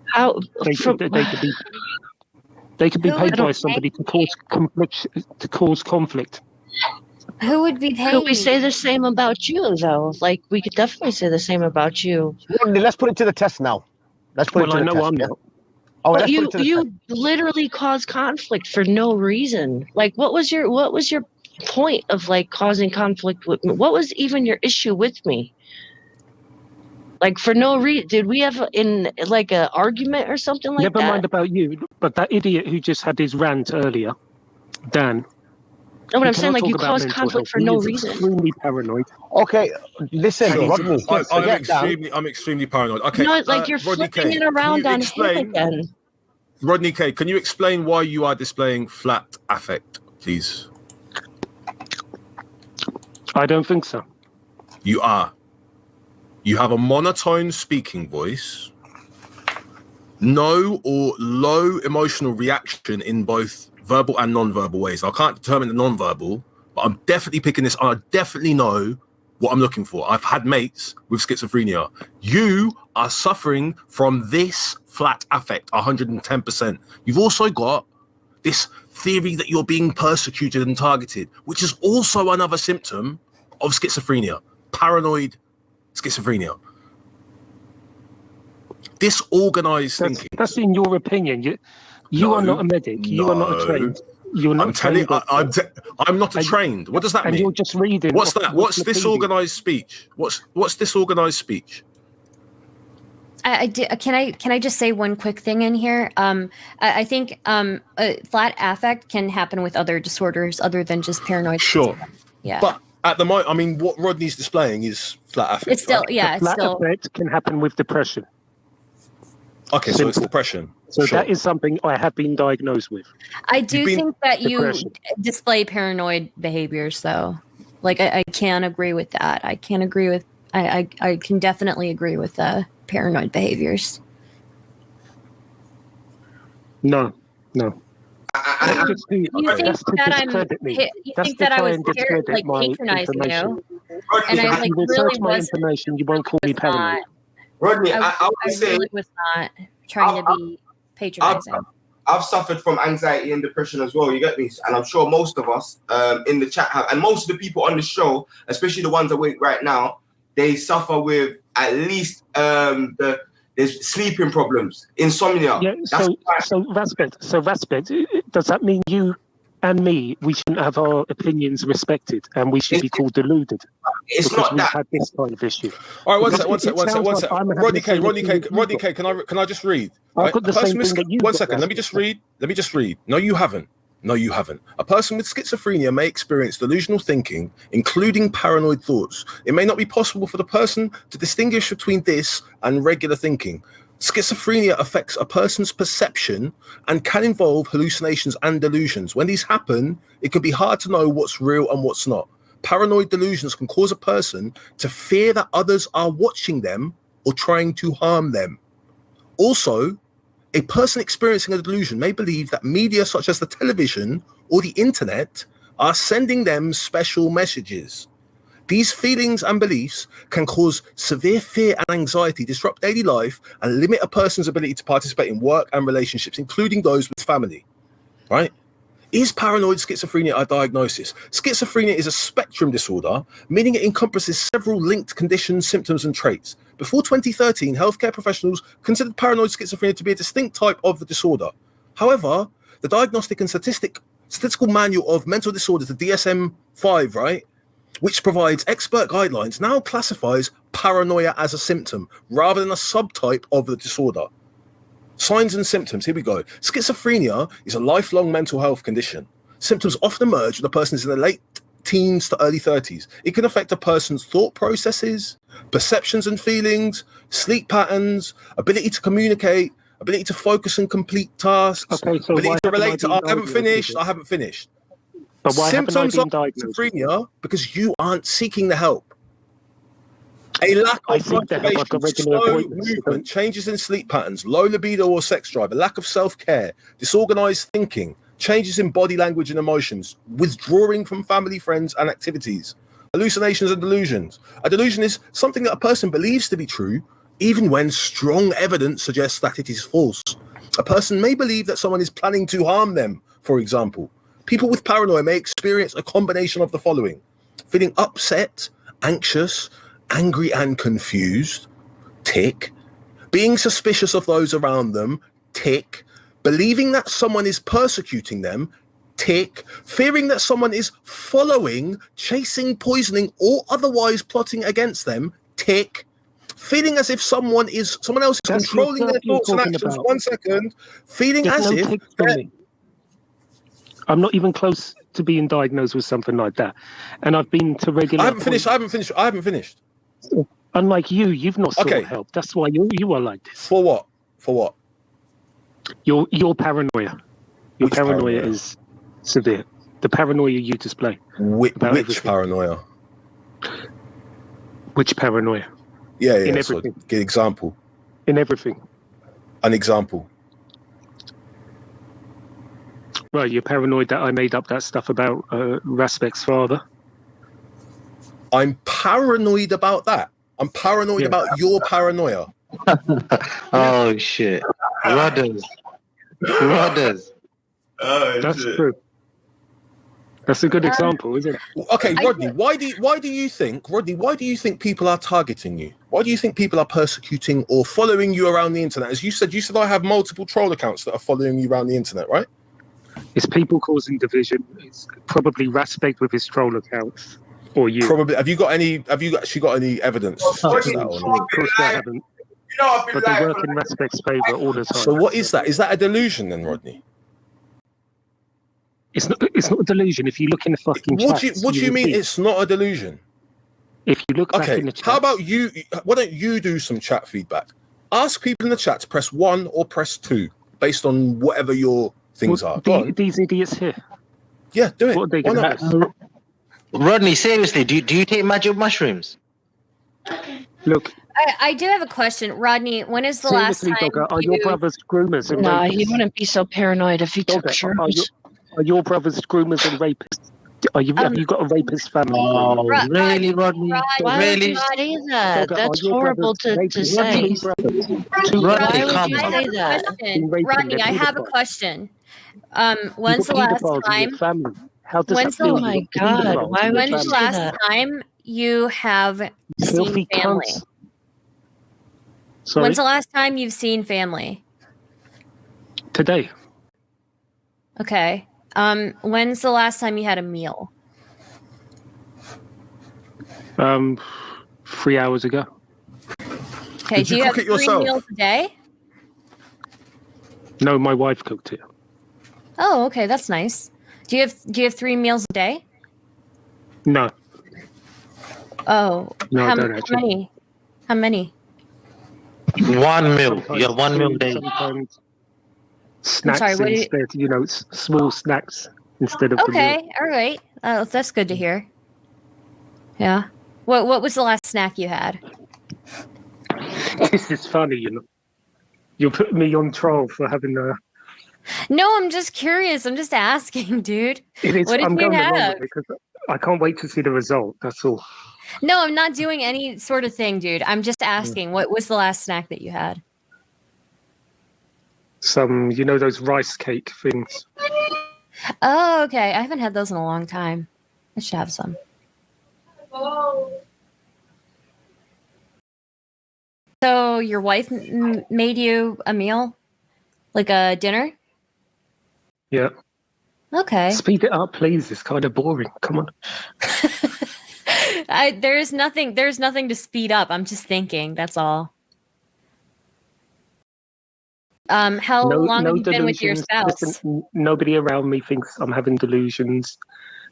How they could be paid by somebody to cause conflict. Who would be paid? Could we say the same about you, though? Like, we could definitely say the same about you. Let's put it to the test now. Let's put it to the test. I'm not. Oh, but you literally cause conflict for no reason. Like, what was your point of like causing conflict with me? What was even your issue with me? Like, for no reason, did we have an argument or something like that? Never mind about you, but that idiot who just had his rant earlier, Dan. No, but I'm saying, like, you caused conflict for no reason. Extremely paranoid. Okay, listen, Rodney. I'm extremely paranoid. Okay, no, like you're Rodney flipping it around on him again. Rodney K, can you explain why you are displaying flat affect, please? I don't think so. You are. You have a monotone speaking voice, no or low emotional reaction in both verbal and non-verbal ways. I can't determine the non-verbal, but I'm definitely picking this. I definitely know what I'm looking for. I've had mates with schizophrenia. You are suffering from this flat affect 110%. You've also got this theory that you're being persecuted and targeted, which is also another symptom of schizophrenia, paranoid schizophrenia. Disorganized thinking. That's in your opinion. You are not a medic. You are not a trained. You're not. I'm telling you, I'm not a trained. What does that mean? And you're just reading. What's that? What's disorganized speech? What's disorganized speech? Can I just say one quick thing in here? I think flat affect can happen with other disorders other than just paranoid. Sure. Yeah. But at the moment, I mean, what Rodney's displaying is flat affect. It's still, right? yeah. Flat affect can happen with depression. Okay, so it's depression. So that is something I have been diagnosed with. I do think that you display paranoid behaviors, though. Like I can agree with that. I can agree with. I can definitely agree with the paranoid behaviors. No. You think that I was patronizing you? And I like really my information. You won't call me paranoid. Rodney, I really was not trying to be patronizing. I've suffered from anxiety and depression as well, you get me? And I'm sure most of us in the chat have, and most of the people on the show, especially the ones awake right now, they suffer with at least there's sleeping problems, insomnia. Yeah, so Raspect, does that mean you and me, we shouldn't have our opinions respected and we should be called deluded? It's because not that. had this kind of issue. All right, one sec. Rodney K, can I just read? I've got the same thing that you. One second, let me just read. No, you haven't. A person with schizophrenia may experience delusional thinking, including paranoid thoughts. It may not be possible for the person to distinguish between this and regular thinking. Schizophrenia affects a person's perception and can involve hallucinations and delusions. When these happen, it can be hard to know what's real and what's not. Paranoid delusions can cause a person to fear that others are watching them or trying to harm them. Also, a person experiencing a delusion may believe that media such as the television or the internet are sending them special messages. These feelings and beliefs can cause severe fear and anxiety, disrupt daily life, and limit a person's ability to participate in work and relationships, including those with family. Right? Is paranoid schizophrenia a diagnosis? Schizophrenia is a spectrum disorder, meaning it encompasses several linked conditions, symptoms, and traits. Before 2013, healthcare professionals considered paranoid schizophrenia to be a distinct type of the disorder. However, the Diagnostic and Statistical Manual of Mental Disorders, the DSM-5, right, which provides expert guidelines, now classifies paranoia as a symptom rather than a subtype of the disorder. Signs and symptoms, here we go. Schizophrenia is a lifelong mental health condition. Symptoms often emerge when a person is in the late teens to early 30s. It can affect a person's thought processes, perceptions and feelings, sleep patterns, ability to communicate, ability to focus and complete tasks, Okay, so ability why to haven't relate to, been I haven't diagnosed with finished. But why Symptoms haven't of I been diagnosed with schizophrenia because you aren't seeking the help. A lack I of seek the help. I've got motivation, regular slow appointments. movement, changes in sleep patterns, low libido or sex drive, a lack of self-care, disorganized thinking, changes in body language and emotions, withdrawing from family, friends, and activities, hallucinations and delusions. A delusion is something that a person believes to be true, even when strong evidence suggests that it is false. A person may believe that someone is planning to harm them, for example. People with paranoia may experience a combination of the following: feeling upset, anxious, angry and confused, tick, being suspicious of those around them, tick, believing that someone is persecuting them, tick, fearing that someone is following, chasing, poisoning, or otherwise plotting against them, tick, feeling as if someone else is controlling their thoughts and actions. 1 second. Feeling There's as no if ticks for me. I'm not even close to being diagnosed with something like that, and I've been to regular. I haven't finished. Unlike you, you've not sought help. That's why you are like this. For what? For what? Your paranoia. Your paranoia is severe. The paranoia you display. Which paranoia? Which paranoia? Yeah. In So everything. give example. In everything. An example. Right, you're paranoid that I made up that stuff about Raspect's father. I'm paranoid about that. I'm paranoid about your paranoia. Oh shit. Rodders. That's true. That's a good example, isn't it? Okay, Rodney, why do you think people are targeting you? Why do you think people are persecuting or following you around the internet? As you said I have multiple troll accounts that are following you around the internet, right? It's people causing division. It's probably Raspect with his troll accounts. Or you. Probably. Have you actually got any evidence to suggest that? Of course I haven't. But they work in Raspect's favour all the time. So what is that? Is that a delusion then, Rodney? It's not a delusion. If you look in the fucking chat. What do you mean it's not a delusion? If you look back in the chat. How about you? Why don't you do some chat feedback? Ask people in the chat to press 1 or press 2 based on whatever your things are. These idiots here. Yeah, do it. What are they going to do? Rodney, seriously, do you take magic mushrooms? Look. I do have a question, Rodney. When is the last time? Dogger, are your brothers groomers and rapists? he wouldn't be so paranoid if he took shrooms. Are your brothers groomers and rapists? Have you got a rapist family? Oh, really, Rodney? Why really? would you say that? That's horrible to say. Why would you say that? Rodney, I have a question. When's the last time? Oh my God! Why would you say that? When's the last time you have seen family? Sorry? When's the last time you've seen family? Today. Okay. When's the last time you had a meal? 3 hours ago. Okay. Do you have 3 meals a day? No, my wife cooked it. Oh, okay, that's nice. Do you have 3 meals a day? No. Oh. No, how I don't actually. How many? 1 meal. You have 1 meal a day. Sometimes snacks instead, small snacks instead of. Okay, all right. That's good to hear. Yeah. What was the last snack you had? This is funny, You put me on trial for having a. No, I'm just curious. I'm just asking, dude. It is. What did I'm you going have? along because I can't wait to see the result. That's all. No, I'm not doing any sort of thing, dude. I'm just asking. What was the last snack that you had? Some, those rice cake things. Oh, okay. I haven't had those in a long time. I should have some. So your wife made you a meal? Like a dinner? Yeah. Okay. Speed it up, please. It's kind of boring. Come on. There's nothing to speed up. I'm just thinking. That's all. How long have you been with your spouse? Listen, nobody around me thinks I'm having delusions.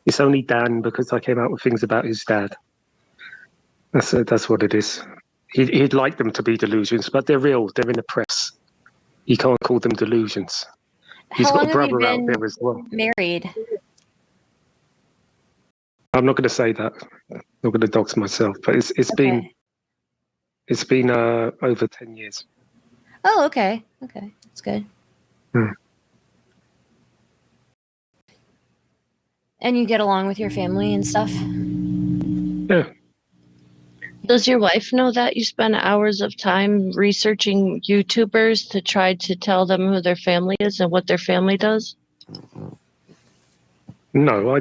It's only Dan, because I came out with things about his dad. That's what it is. He'd like them to be delusions, but they're real. They're in the press. You can't call them delusions. He's got a brother out there as well. Married. I'm not going to say that. I'm not going to dox myself, but it's been over 10 years. Oh, okay. Okay, that's good. And you get along with your family and stuff? Yeah. Does your wife know that you spend hours of time researching YouTubers to try to tell them who their family is and what their family does? No, I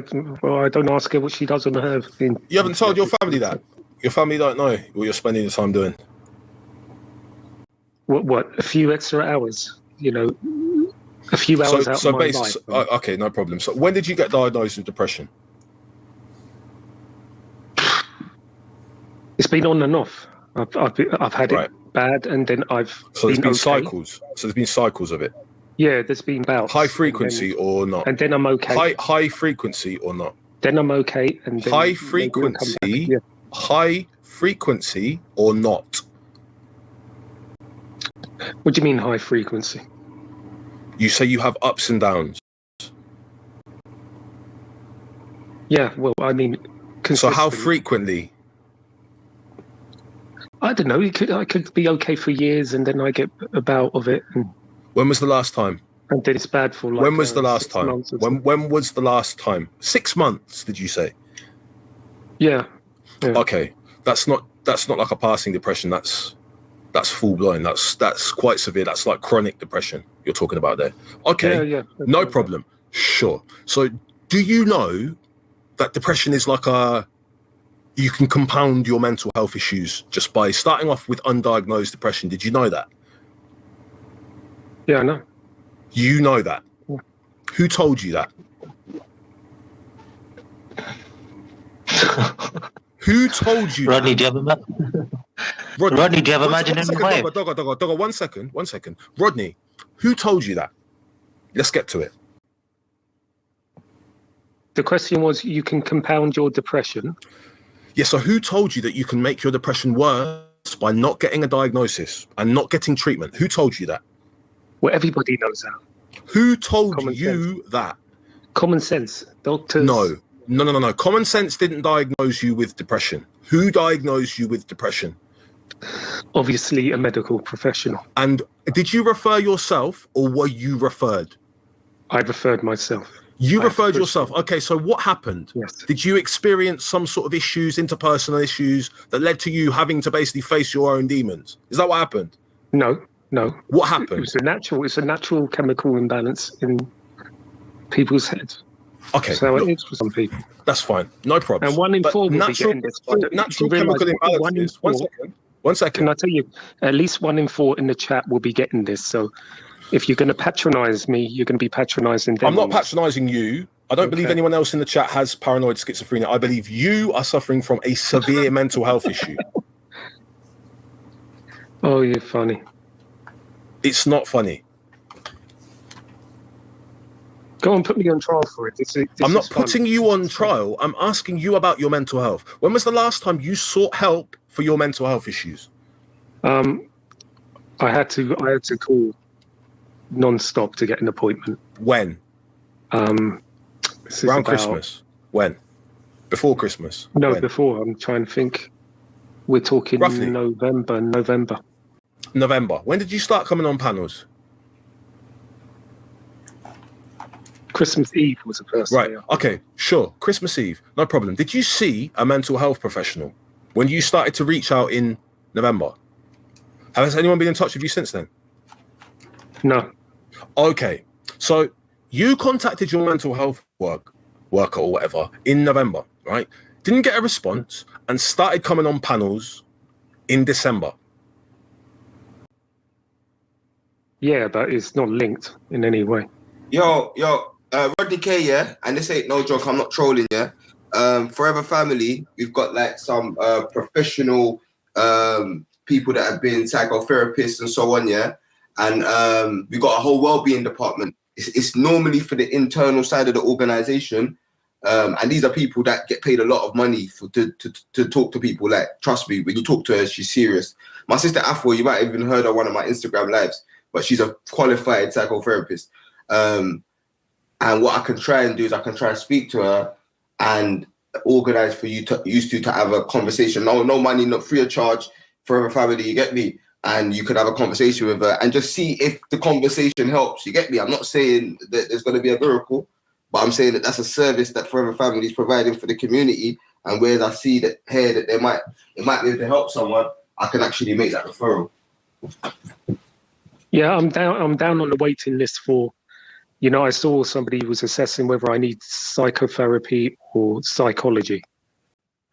don't ask her what she does on her thing. You haven't told your family that? Your family don't know what you're spending your time doing? What? A few extra hours, you know, a few hours out of my life. Okay, no problem. So when did you get diagnosed with depression? It's been on and off. I've had it bad, and then So there's been cycles. So there's been cycles of it. Yeah, there's been bouts. High frequency or not? And then I'm okay. High frequency or not? Then I'm okay. And then high frequency. Yeah. High frequency or not? What do you mean high frequency? You say you have ups and downs. Yeah, well, I mean, so how frequently? I don't know. I could be okay for years, and then I get a bout of it. When was the last time? And then it's bad for when was the last time? When was the last time? 6 months, did you say? Yeah. Okay, that's not like a passing depression. That's full blown. That's quite severe. That's like chronic depression you're talking about there. Okay, yeah. No problem. Sure. So, do you know that depression is like you can compound your mental health issues just by starting off with undiagnosed depression? Did you know that? Yeah, I know. You know that? Yeah. Who told you that? Who told you Rodney, that? Rodney, do you have imaginary wife? Dogger, one second. Rodney, who told you that? Let's get to it. The question was, you can compound your depression. Yeah, so who told you that you can make your depression worse by not getting a diagnosis and not getting treatment? Who told you that? Well, everybody knows that. Who told you that? Common sense. Doctors. No. Common sense didn't diagnose you with depression. Who diagnosed you with depression? Obviously, a medical professional. And did you refer yourself, or were you referred? I referred myself. You referred yourself. Okay, so what happened? Yes. Did you experience some sort of issues, interpersonal issues, that led to you having to basically face your own demons? Is that what happened? No. What happened? It's a natural chemical imbalance in people's heads. Okay. So it is for some people. That's fine. No problem. And 1 in 4 will be getting this. Natural chemical imbalance. One second. Can I tell you, at least 1 in 4 in the chat will be getting this. So if you're going to patronize me, you're going to be patronizing them. I'm not patronizing you. I don't believe anyone else in the chat has paranoid schizophrenia. I believe you are suffering from a severe mental health issue. Oh, you're funny. It's not funny. Go and put me on trial for it. I'm not putting you on trial. I'm asking you about your mental health. When was the last time you sought help for your mental health issues? I had to call non-stop to get an appointment. When? Around Christmas. When? Before Christmas? No, when? Before. I'm trying to think. We're talking roughly November. November. When did you start coming on panels? Christmas Eve was the first day. Right. Okay. Sure. Christmas Eve. No problem. Did you see a mental health professional when you started to reach out in November? Has anyone been in touch with you since then? No. Okay. So you contacted your mental health worker or whatever in November, right? Didn't get a response and started coming on panels in December. Yeah, but it's not linked in any way. Yo, Rodney K, yeah, and this ain't no joke, I'm not trolling, yeah. Forever Family, we've got like some professional people that have been psychotherapists and so on, yeah. And we've got a whole well-being department. It's normally for the internal side of the organization. And these are people that get paid a lot of money to talk to people. Like, trust me, when you talk to her, she's serious. My sister Afro, you might have even heard her one of my Instagram lives, but she's a qualified psychotherapist. And what I can try and do is I can try and speak to her and organize for you to have a conversation. No money, not free of charge, Forever Family, you get me? And you could have a conversation with her and just see if the conversation helps, you get me? I'm not saying that there's going to be a miracle, but I'm saying that that's a service that Forever Family is providing for the community. And whereas I see that here that it might be able to help someone, I can actually make that referral. Yeah, I'm down on the waiting list for, I saw somebody was assessing whether I need psychotherapy or psychology.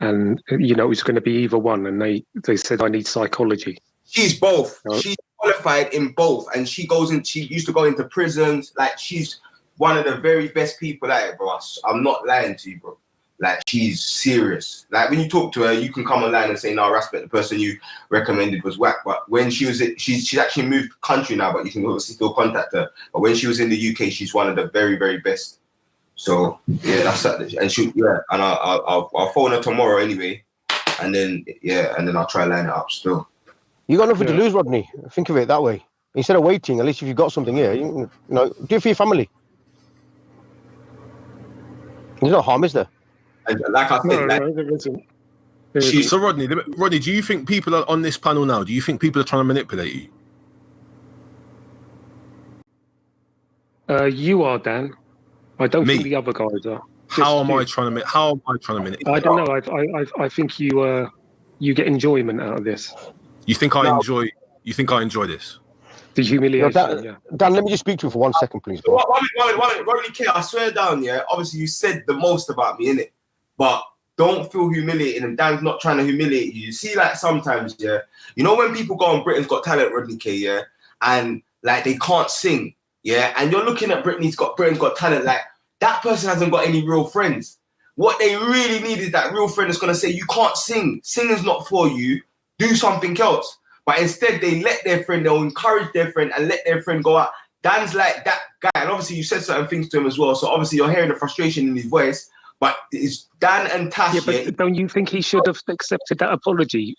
And, it was going to be either one. And they said I need psychology. She's both. She's qualified in both. And she used to go into prisons. Like, she's one of the very best people out here, bro. I'm not lying to you, bro. Like, she's serious. Like, when you talk to her, you can come online and say, no, Raspect, the person you recommended was whack. But when she's actually moved country now, but you can obviously still contact her. But when she was in the UK, she's one of the very, very best. So, yeah, that's that. And I'll phone her tomorrow anyway. And then I'll try and line it up still. You got nothing to lose, Rodney. Think of it that way. Instead of waiting, at least if you've got something here, do it for your family. There's no harm, is there? Like I said, there isn't. So Rodney, do you think people are on this panel now? Do you think people are trying to manipulate you? You are, Dan. I don't think the other guys are. How am I trying to manipulate? I don't know. I think you get enjoyment out of this. You think I enjoy? You think I enjoy this? The humiliation. Dan, let me just speak to you for 1 second, please. One minute, Rodney K, I swear down, yeah. Obviously, you said the most about me, innit? But don't feel humiliated, and Dan's not trying to humiliate you. You see, like, sometimes, yeah, when people go on Britain's Got Talent, Rodney K, yeah, and like they can't sing, yeah, and you're looking at Britain's Got Talent, like, that person hasn't got any real friends. What they really need is that real friend that's gonna say, you can't sing, singing's not for you, do something else. But instead, they let their friend, they'll encourage their friend and let their friend go out. Dan's like that guy, and obviously you said certain things to him as well, so obviously you're hearing the frustration in his voice. But it's Dan and Tash. Yeah, but don't you think he should have accepted that apology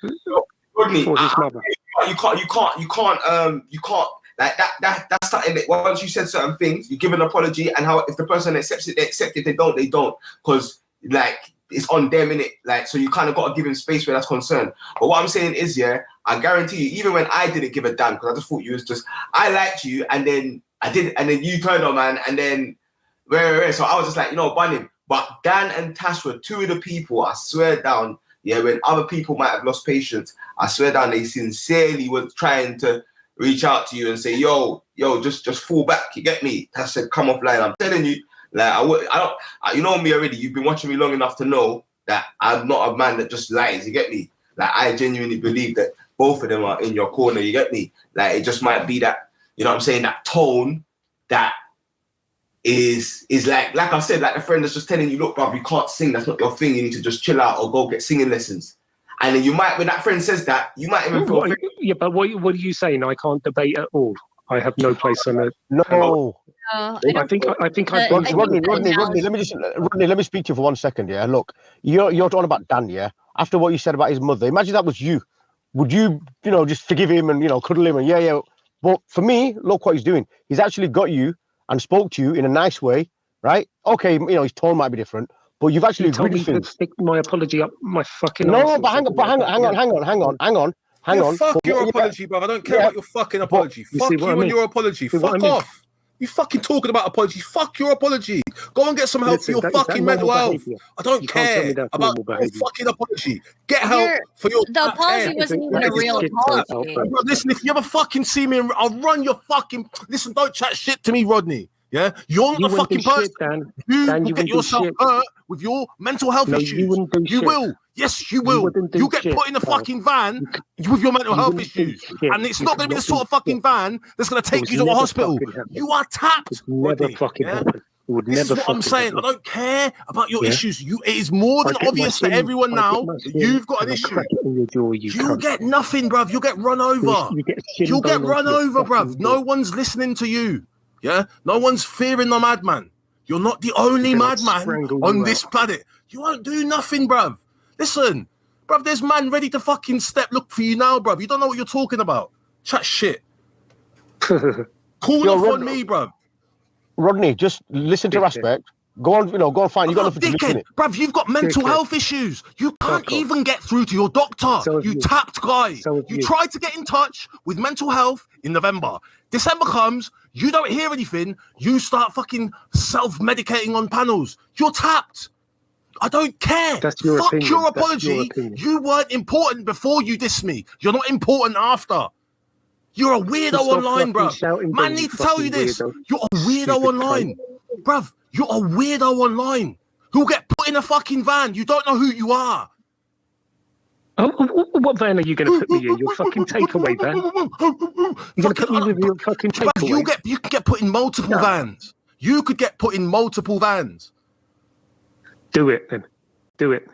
Rodney, for his mother? You can't. Like that's something that once you said certain things, you give an apology, and if the person accepts it, they accept it. They don't, because like it's on them, innit? Like, so you kind of got to give him space where that's concerned. But what I'm saying is, yeah, I guarantee you, even when I didn't give a damn, because I just thought you was just, I liked you, and then I did, and then you turned on, man, and then so I was just like, bun him. But Dan and Tash were two of the people, I swear down, yeah, when other people might have lost patience, I swear down, they sincerely were trying to reach out to you and say, yo, just fall back, you get me? Tash said, come offline. I'm telling you, like, you know me already, you've been watching me long enough to know that I'm not a man that just lies, you get me? Like, I genuinely believe that both of them are in your corner, you get me? Like, it just might be that, you know what I'm saying, that tone that is like I said, like the friend that's just telling you, look, bruv, you can't sing, that's not your thing, you need to just chill out or go get singing lessons. And then you might, when that friend says that, you might even feel... Yeah, but what are you saying? I can't debate at all. I have no place on it. No. I think Rodney, let me speak to you for 1 second, yeah? Look, you're talking about Dan, yeah? After what you said about his mother, imagine that was you. Would you, just forgive him and, cuddle him and yeah. But for me, look what he's doing. He's actually got you and spoke to you in a nice way, right? Okay, his tone might be different, but you've actually agreed to things. Stick my apology up my fucking... No, but hang on. Fuck your apology, bro. I don't care about your fucking apology. Fuck you and your apology. Fuck off. You fucking talking about apology. Fuck your apology. Go and get some help for your fucking mental health. I don't care about your fucking apology. Get help for your... The apology wasn't even a real apology. Listen, if you ever fucking see me, I'll run your fucking... Listen, don't chat shit to me, Rodney. Yeah? You're not a fucking person. You get yourself hurt with your mental health issues. You will. Yes, you will. You get put in a fucking van with your mental health issues. And it's not going to be the sort of fucking van that's going to take you to a hospital. You are tapped. Never fucking happened. Would This never is what I'm saying. I don't care about your issues. It is more than obvious to everyone now that you've got an issue. You'll get nothing, bruv. You'll get run over. You'll get run over, bruv. No one's listening to you. Yeah? No one's fearing the madman. You're not the only madman on this planet. You won't do nothing, bruv. Listen, bruv, there's man ready to fucking look for you now, bruv. You don't know what you're talking about. Chat shit. Call off on me, bruv. Rodney, just listen to Raspect. Go on, go and find. You got nothing to lose in it, bruv. You've got mental health issues. You can't even get through to your doctor. You tapped guy. You tried to get in touch with mental health in November. December comes, you don't hear anything. You start fucking self-medicating on panels. You're tapped. I don't care. That's your Fuck opinion. your apology. You weren't important before you diss me. You're not important after. You're a weirdo online, bruv. Man need to tell you this. Weirdo. You're a weirdo online. Bruv, you're a weirdo online who'll get put in a fucking van. You don't know who you are. What van are you going to put me in? Your fucking takeaway van? You're going to put me with your fucking takeaway? Bruv, you could get put in multiple vans. You could get put in multiple vans. Do it, then. Do it.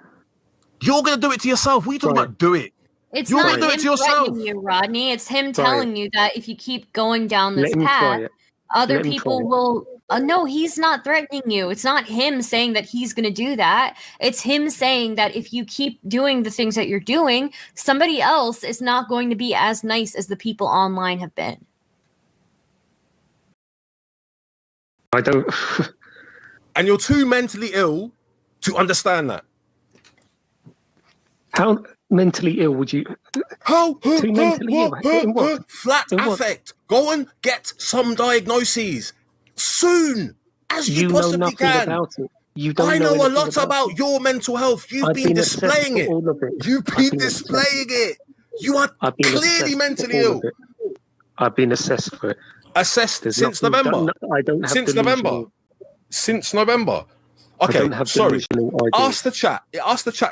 You're going to do it to yourself. What are you talking about? Do it. It's You're not gonna do him it to yourself. threatening you, Rodney. It's him telling you that if you keep going down this path, other people will. No, he's not threatening you. It's not him saying that he's going to do that. It's him saying that if you keep doing the things that you're doing, somebody else is not going to be as nice as the people online have been. I don't. And you're too mentally ill to understand that. How mentally ill would you? Flat affect. Go and get some diagnoses soon as you possibly can. I know a lot about your mental health. You've been displaying it. You've been displaying it. You are clearly mentally ill. I've been assessed for it. Assessed since November. I don't have since November. Since November. Okay, sorry. Ask the chat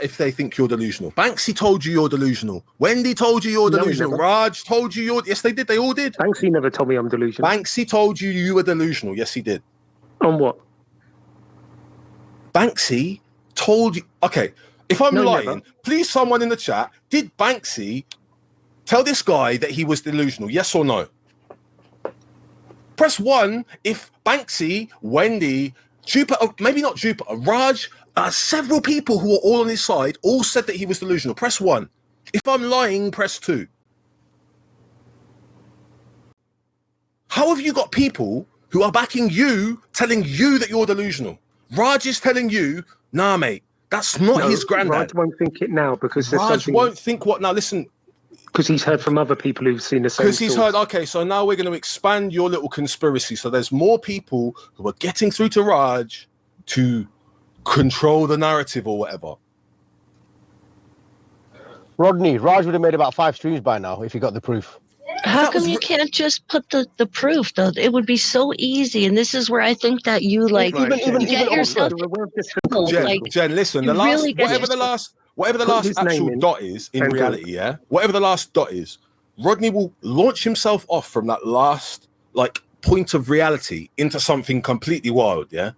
if they think you're delusional. Banksy told you you're delusional. Wendy told you you're delusional. Raj told you you're... Yes, they did. They all did. Banksy never told me I'm delusional. Banksy told you were delusional. Yes, he did. On what? Banksy told you... Okay, if I'm lying, please someone in the chat, did Banksy tell this guy that he was delusional? Yes or no? Press 1 if Banksy, Wendy... Jupiter, maybe not Jupiter, Raj, several people who were all on his side all said that he was delusional. Press 1. If I'm lying, press 2. How have you got people who are backing you, telling you that you're delusional? Raj is telling you, nah, mate, that's not his granddad. Raj won't think it now because Raj won't think what now. Listen. Because he's heard from other people who've seen the same. Because he's heard, okay, so now we're going to expand your little conspiracy. So there's more people who are getting through to Raj to control the narrative or whatever. Rodney, Raj would have made about 5 streams by now if he got the proof. How come you can't just put the proof, though? It would be so easy. And this is where I think that you get yourself... Jen, listen, whatever the last actual dot is in reality, yeah? Whatever the last dot is, Rodney will launch himself off from that last, point of reality into something completely wild, yeah?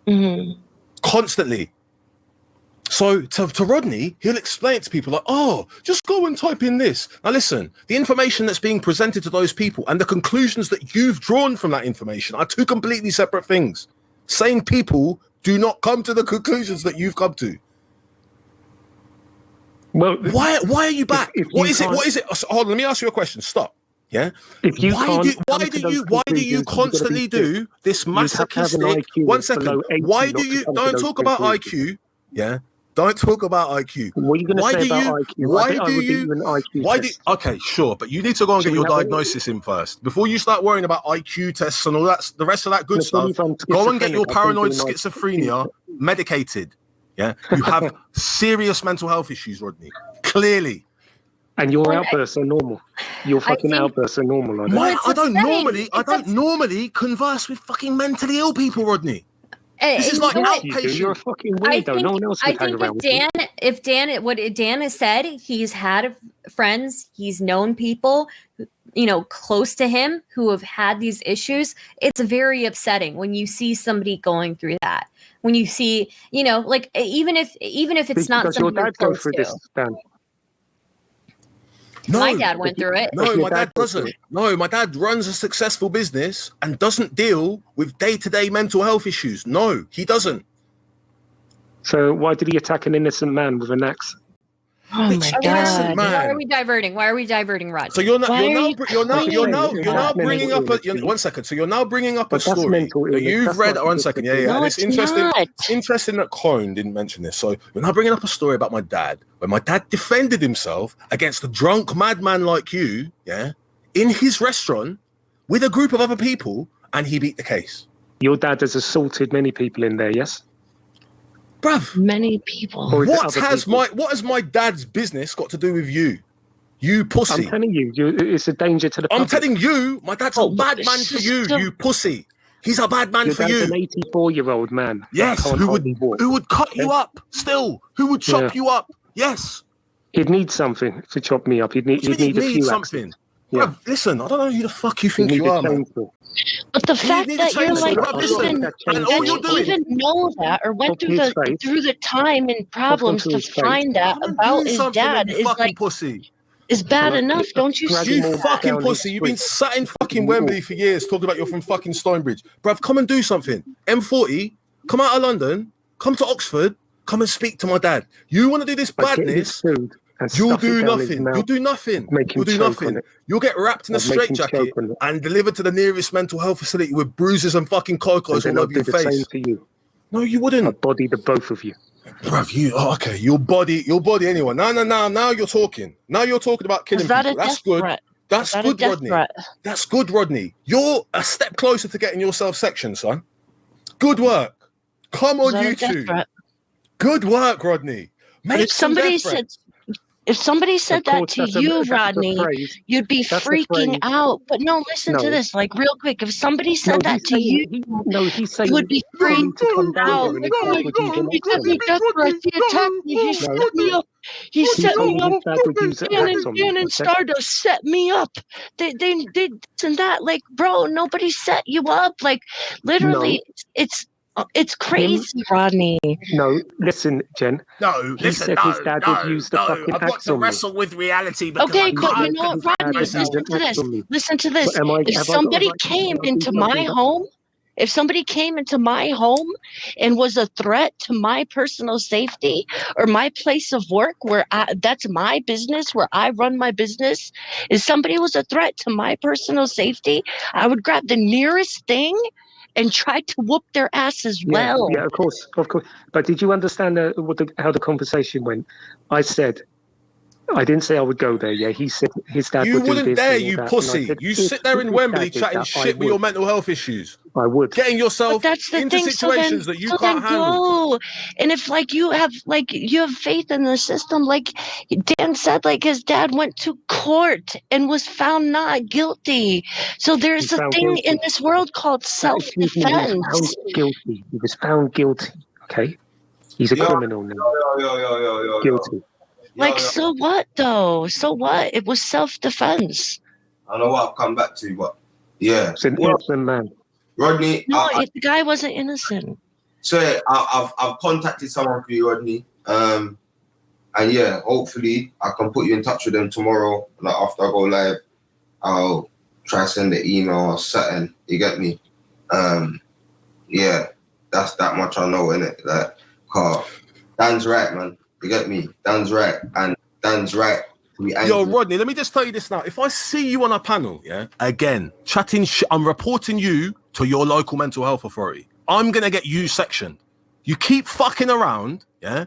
Mm-hmm. Constantly. So to Rodney, he'll explain it to people like, oh, just go and type in this. Now listen, the information that's being presented to those people and the conclusions that you've drawn from that information are 2 completely separate things. Sane people do not come to the conclusions that you've come to. Well, why are you back? What is it? Hold on, let me ask you a question. Stop. Yeah. Why do you constantly do this masochistic? 1 second. Why do you don't talk about IQ? Yeah. Don't talk about IQ. What are you going to say about IQ? Okay, sure, but you need to go and get your diagnosis in first before you start worrying about IQ tests and all that. The rest of that good stuff. Go and get your paranoid schizophrenia medicated. Yeah, you have serious mental health issues, Rodney. Clearly. And your outbursts are normal. Your fucking outbursts are normal. I don't normally converse with fucking mentally ill people, Rodney. This is like outpatient. You're a fucking weirdo. No one else can hang around with you. What Dan has said, he's had friends, he's known people close to him who have had these issues, it's very upsetting when you see somebody going through that. When you see, like even if it's not something you're close to. This, Dan? No, my dad went through it. No, my dad doesn't. No, my dad runs a successful business and doesn't deal with day-to-day mental health issues. No, he doesn't. So why did he attack an innocent man with an axe? Oh my God! Why are we diverting? Why are we diverting, Rod? So you're now bringing up one second. So you're now bringing up a story that you've read. 1 second. Yeah. No, it's interesting. It's interesting that Cohn didn't mention this. So you're now bringing up a story about my dad, where my dad defended himself against a drunk madman like you, yeah, in his restaurant with a group of other people, and he beat the case. Your dad has assaulted many people in there, yes? Bruv, many people. What has my dad's business got to do with you? You pussy. I'm telling you, it's a danger to the public. I'm telling you, my dad's a bad man for you, you pussy. He's a bad man for you. Your dad's an 84-year-old man. Yes, who would cut you up still? Who would chop you up? Yes. He'd need something to chop me up. He'd need a few something. Bruv, listen, I don't know who the fuck you think you are, man. But the fact that you're like even know that or went through the time and problems to find that about his dad is like pussy. Is bad enough, don't you see? You fucking pussy. You've been sat in fucking Wembley for years talking about you're from fucking Stonebridge. Bruv, come and do something. M40, come out of London, come to Oxford, come and speak to my dad. You want to do this badness? You'll do nothing. You'll do nothing. You'll do nothing. You'll get wrapped in a straitjacket and delivered to the nearest mental health facility with bruises and fucking cocos all over your face. Same to you. No, you wouldn't. I'd body the both of you. Bruv, okay. Your body anyway. No. Now you're talking. Now you're talking about killing people. That's good. That's good, Rodney. That's good, Rodney. You're a step closer to getting yourself sectioned, son. Good work. Come on YouTube. Good work, Rodney. If somebody said that to you, Rodney, you'd be freaking out. But no, listen to this, like real quick. If somebody said that to you, you would be freaking out. He attacked me. He set me up. He set me up. Dan and Stardust set me up. They did this and that. Like, bro, nobody set you up. Like, literally, it's crazy, Rodney. No, listen, Jen. No, he said his dad would use the fucking I've got axe to on wrestle with reality. Okay, but you know what, Rodney? Listen to this. Listen to this. If somebody came into my home, and was a threat to my personal safety or my place of work, where that's my business, where I run my business, if somebody was a threat to my personal safety, I would grab the nearest thing and try to whoop their ass as well. Yeah, of course. But did you understand how the conversation went? I didn't say I would go there. Yeah, he said his dad would do this. You wouldn't dare, you pussy. You sit there in Wembley chatting shit with your mental health issues. I would. Getting yourself into situations that you can't handle. And if you have faith in the system, like Dan said, like his dad went to court and was found not guilty. So there's a thing in this world called self-defense. He was found guilty. Okay, he's a criminal now. Guilty. So what though? So what? It was self-defense. I know what I've come back to, but yeah. It's an innocent man. Rodney. No, the guy wasn't innocent. So I've contacted someone for you, Rodney. And yeah, hopefully I can put you in touch with them tomorrow. Like after I go live, I'll try to send the email or something. You get me? Yeah, that's that much I know, innit? Like, Dan's right, man. You get me? Dan's right, and Dan's right. Yo, Rodney, let me just tell you this now. If I see you on a panel, yeah, again, chatting shit, I'm reporting you to your local mental health authority. I'm going to get you sectioned. You keep fucking around, yeah?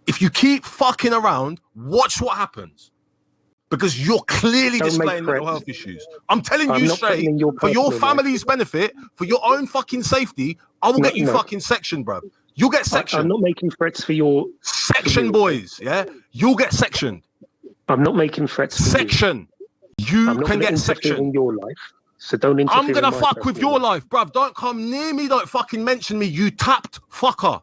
If you keep fucking around, watch what happens. Because you're clearly displaying mental health issues. I'm telling you straight, for your family's benefit, for your own fucking safety, I will get you fucking sectioned, bro. You'll get sectioned. I'm not making threats for your... Section, boys, yeah? You'll get sectioned. I'm not making threats for section. You can get sectioned. In your life, so don't interfere. I'm going to fuck with your life, bruv. Don't come near me. Don't fucking mention me, you tapped fucker.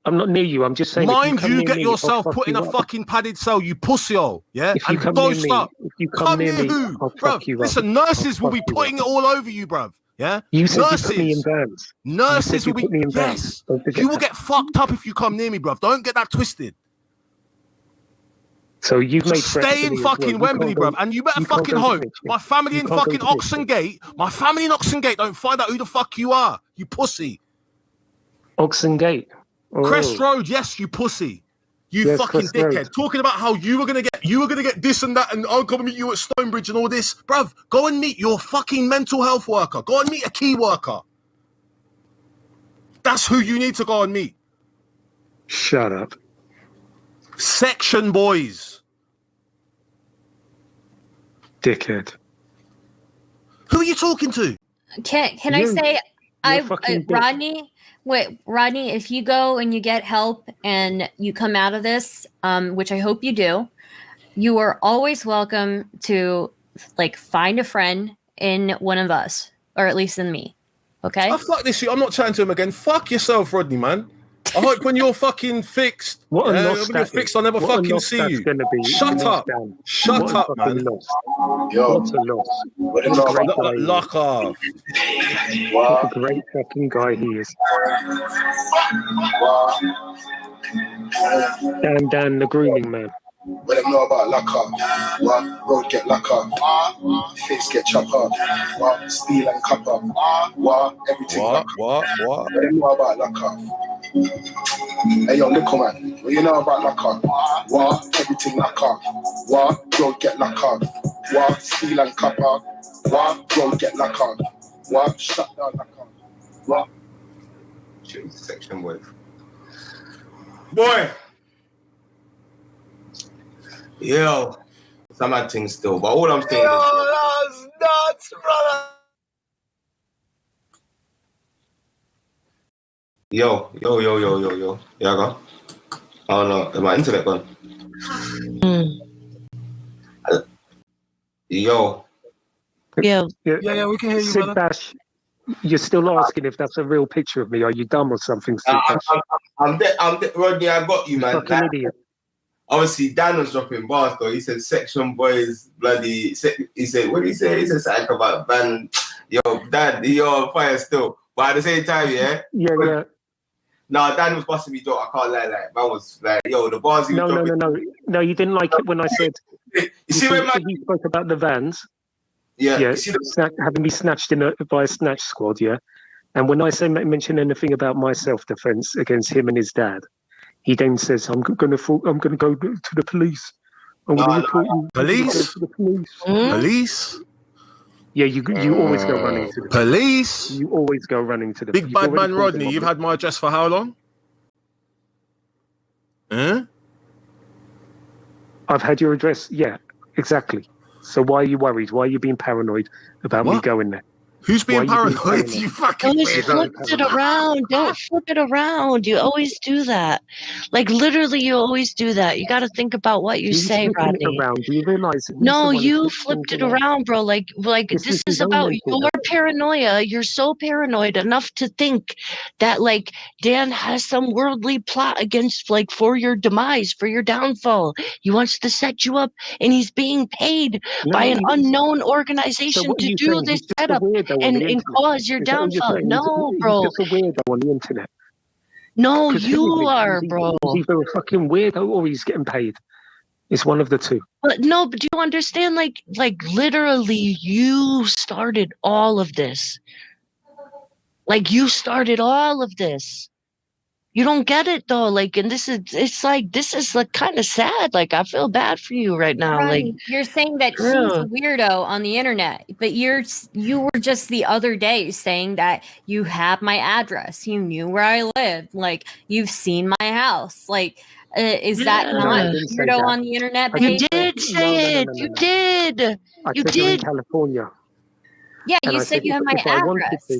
I'm not near you. I'm just saying... Mind you, get yourself put in a fucking padded cell, you pussy-hole, yeah? And don't stop. you come near me, who? I'll Bruv, fuck you up. listen, nurses will I'll be fuck you putting it all over you, bruv. Yeah? You said nurses. you put me in bands. Nurses will be... Put me in bands. Yes. Don't forget You will that. get fucked up if you come near me, bruv. Don't get that twisted. So you've made Stay in fucking Wembley, bruv, and you better fucking hope my family in fucking Oxengate, don't find out who the fuck you are, you pussy. Oxengate. Oh. Crest Road, yes, you pussy. You fucking Crest dickhead. Road. Talking about how you were gonna get this and that, and I'll come and meet you at Stonebridge and all this. Bruv, go and meet your fucking mental health worker. Go and meet a key worker. That's who you need to go and meet. Shut up. Section boys. Dickhead. Who are you talking to? Can I say, Rodney? Wait, Rodney, if you go and you get help and you come out of this, which I hope you do, you are always welcome to find a friend in one of us, or at least in me. Okay? Oh, fuck this shit. I'm not chatting to him again. Fuck yourself, Rodney, man. I hope when you're fucking fixed, when you're fixed, I'll never fucking see you. Shut up. Shut up, man. Yo. What a loss. Lock off. What a great fucking guy he is. Dan, the grooming man. What them know about lock up? What? Road get lock up. Face get chop up. What? Steal and cup up. What? Everything lock up. What them know about lock up? Hey yo, little man, what you know about lock up? What? Everything lock up. What? Road get lock up. What? Steal and cup up. What? Road get lock up. What? Shut down lock up. What? Section boy. Yo, some of things still, but all I'm saying is... that's nuts, brother. Yo. Yeah, go. Oh no, is my internet gone? Yo. Yeah, we can hear you, Sid brother. Bash, you're still asking if that's a real picture of me. Are you dumb or something, Sid Bash? I'm dead, Rodney, I got you, man. Fucking idiot. Obviously, Dan was dropping bars, though. He said, section boys, bloody... He said, what did he say? He said something about ban... Yo, Dan, you're on fire still. But at the same time, yeah? Yeah. No, Dan was busting me joke. I can't lie. Man was like, yo, the bars he was dropping... No, you didn't like it when I said... You see when he spoke about the vans? Yeah. Having me snatched by a snatch squad, yeah? And when I mention anything about my self-defense against him and his dad, he then says, I'm going to go to the police. I'm going to report you. Police? To the police. Police? Yeah, you always go running to the police. You always go running to the Big bad man Rodney, you've had my address for how long? Huh? I've had your address. Yeah, exactly. So why are you worried? Why are you being paranoid about me going there? Who's being paranoid? You fucking Don't flip it around. Don't flip it around. You always do that. Literally, you always do that. You got to think about what you say, Rodney. Do you realize? No, you flipped it around, bro. This is about your paranoia. You're so paranoid enough to think that Dan has some worldly plot against for your demise, for your downfall. He wants to set you up, and he's being paid by an unknown organization to do this setup and cause your downfall. No, bro. He's just a weirdo on the internet. No, you are, bro. He's either a fucking weirdo or he's getting paid. It's one of the two. But do you understand? Literally, you started all of this. You started all of this. You don't get it though. And this is kind of sad. I feel bad for you right now. Right. You're saying that he's a weirdo on the internet, but you were just the other day saying that you have my address. You knew where I lived. You've seen my house. Is that not weirdo on the internet? You did say it. You did. You did. In California. Yeah, you said you have my address.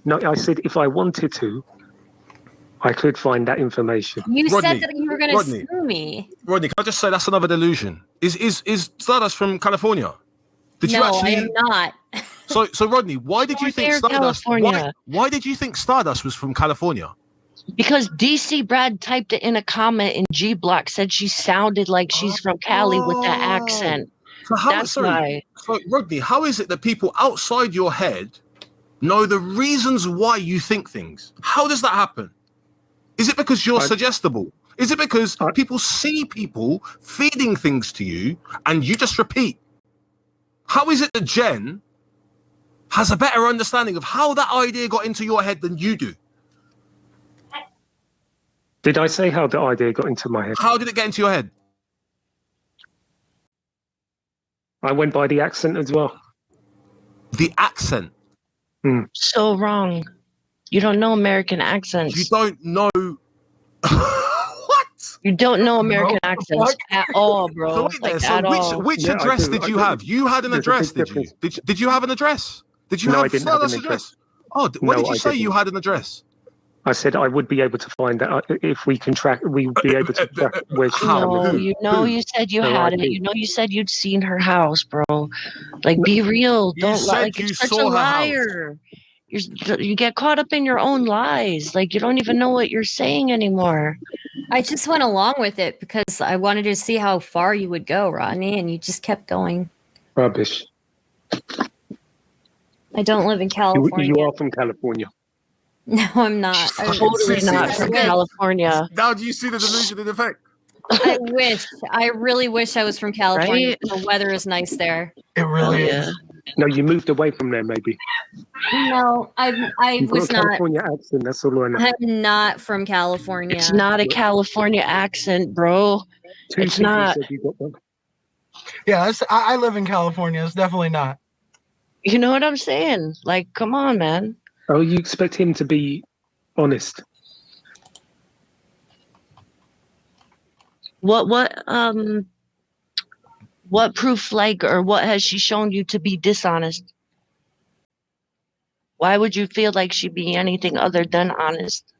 No, I said if I wanted to, I could find that information. You said that you were going to sue me. Rodney, can I just say that's another delusion? Is Stardust from California? Did you actually? I am not. So Rodney, why did you think Stardust? Why did you think Stardust was from California? Because DC Brad typed it in a comment in G Block, said she sounded like she's from Cali with that accent. So Rodney, how is it that people outside your head know the reasons why you think things? How does that happen? Is it because you're suggestible? Is it because people see people feeding things to you and you just repeat? How is it that Jen has a better understanding of how that idea got into your head than you do? Did I say how the idea got into my head? How did it get into your head? I went by the accent as well. The accent? So wrong. You don't know American accents. You don't know... What? You don't know American accents at all, bro. Which address did you have? You had an address, did you? Did you have an address? Did you have I didn't have an address. Oh, what did you say you had an address? I said I would be able to find that if we can track. We would be able to track where she you said you had it. You said you'd seen her house, bro. Like, be real. Don't lie. Like, you're such a liar. You get caught up in your own lies. Like, you don't even know what you're saying anymore. I just went along with it because I wanted to see how far you would go, Rodney, and you just kept going. Rubbish. I don't live in California. You are from California. No, I'm not. I'm totally not from California. Now, do you see the delusion in effect? I wish. I really wish I was from California. Right? The weather is nice there. It really is. No, you moved away from there, maybe. No, I You've was got a California accent. That's all I know. I'm not from California. It's not a California accent, bro. It's not. Yeah, I live in California. It's definitely not. You know what I'm saying? Like, come on, man. Oh, you expect him to be honest? What proof, like, or what has she shown you to be dishonest? Why would you feel like she'd be anything other than honest?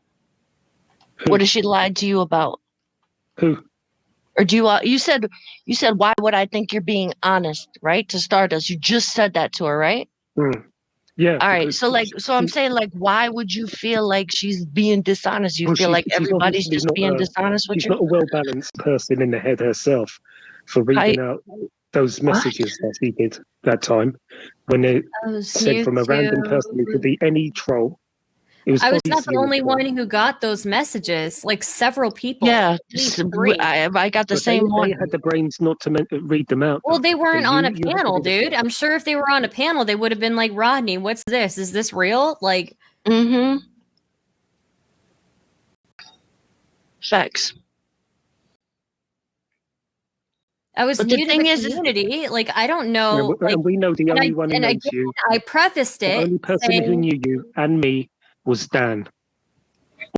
What has she lied to you about? Who? Or do you said why would I think you're being honest, right? To Stardust, you just said that to her, right? Yeah. All right. So I'm saying, like, why would you feel like she's being dishonest? You feel like everybody's just being dishonest with you? She's not a well-balanced person in the head herself for reading out those messages that he did that time when they said from a random person who could be any troll. I was not the only one who got those messages. Like, several people. Yeah, I got the same one. They had the brains not to read them out. Well, they weren't on a panel, dude. I'm sure if they were on a panel, they would have been like, Rodney, what's this? Is this real? Like, Facts. I was new to the community. Like, I don't know. And we know the only one who knows you. I prefaced it. The only person who knew you and me was Dan.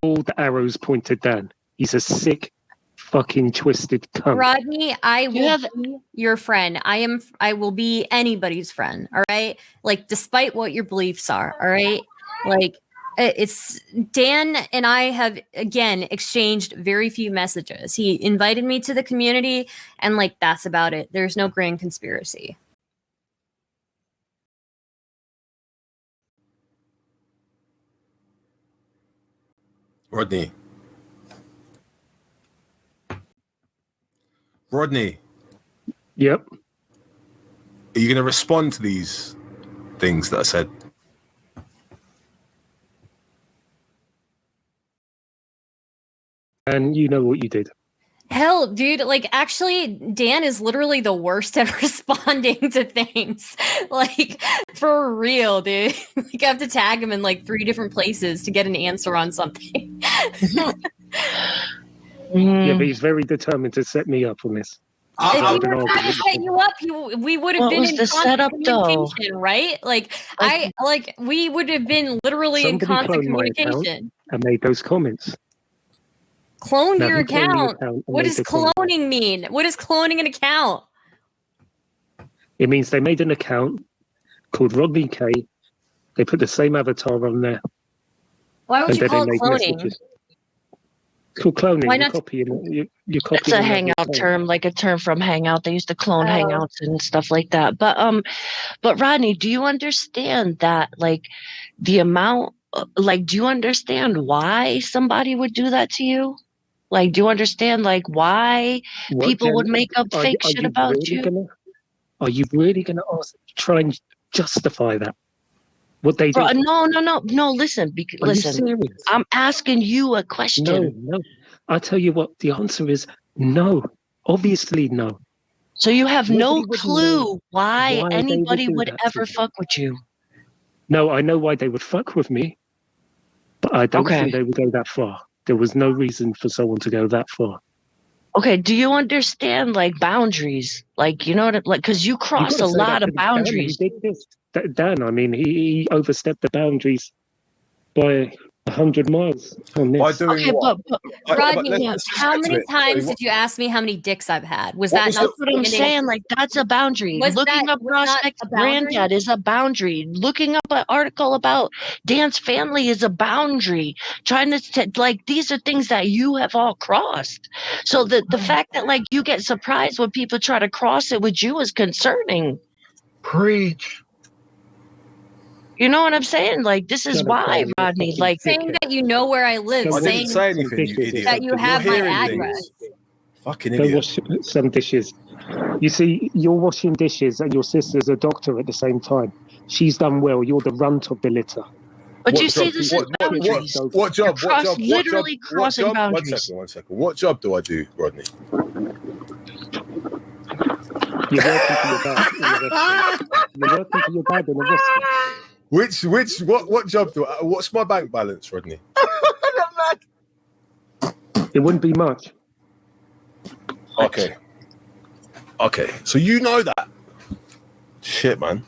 All the arrows pointed Dan. He's a sick, fucking twisted cunt. Rodney, I will be your friend. I will be anybody's friend. All right. Like, despite what your beliefs are. All right. Like, it's Dan and I have again exchanged very few messages. He invited me to the community, and like, that's about it. There's no grand conspiracy. Rodney. Yep. Are you going to respond to these things that I said? And you know what you did. Hell, dude, like, actually, Dan is literally the worst at responding to things. Like, for real, dude. Like, I have to tag him in like 3 different places to get an answer on something. Yeah, but he's very determined to set me up on this. If he were trying to set you up, we would have been in constant communication, right? Like, we would have been literally in constant communication. And made those comments. Clone your account. What does cloning mean? What is cloning an account? It means they made an account called Rodney K. They put the same avatar on there. Why would you call it cloning? Messages. It's called cloning. Why not? It's a Hangout term, like a term from Hangout. They used to clone Hangouts and stuff like that. But Rodney, do you understand that, like, the amount, like, do you understand why somebody would do that to you? Like, do you understand, like, why people would make up fake shit about you? Are you really going to try and justify that? What they Bro, did? no. Listen, Are listen. you serious? I'm asking you a question. No. I tell you what, the answer is no. Obviously, no. So you have Nobody no would clue know why why they anybody do would that to ever you. fuck with you. No, I know why they would fuck with me, but I don't think they would go that far. There was no reason for someone to go that far. Okay, do you understand like boundaries? Like, you know what, like, because you cross a lot of boundaries. Dan, who did this. Dan, I mean, he overstepped the boundaries by 100 miles on this. By doing what? Rodney, how many times did you ask me how many dicks I've had? Was that not what I'm saying? Like, that's a boundary. Looking up Raspect's granddad is a boundary. Looking up an article about Dan's family is a boundary. Trying to like, these are things that you have all crossed. So the fact that like you get surprised when people try to cross it with you is concerning. Preach. You know what I'm saying? Like, this is why, Rodney. Like, saying that you know where I live, I saying didn't say anything, you idiot. that you have my address. Fucking Go idiot. wash some dishes. You see, you're washing dishes and your sister's a doctor at the same time. She's done well. You're the runt of the litter. But you see, this is boundaries. What job? Literally crossing boundaries. One second. What job do I do, Rodney? You're working for your dad. You're working for your dad in a restaurant. What job do I? What's my bank balance, Rodney? It wouldn't be much. Okay. So you know that. Shit, man.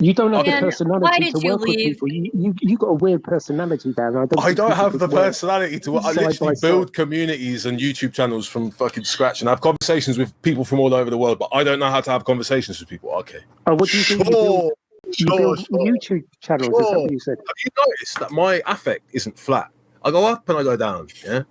You don't have the personality to work with people. You got a weird personality, Dan. I don't have the personality to work. I literally build communities and YouTube channels from fucking scratch and have conversations with people from all over the world, but I don't know how to have conversations with people. Okay. Oh, what do you do? You build YouTube channels, is that what you said? Have you noticed that my affect isn't flat? I go up and I go down, yeah?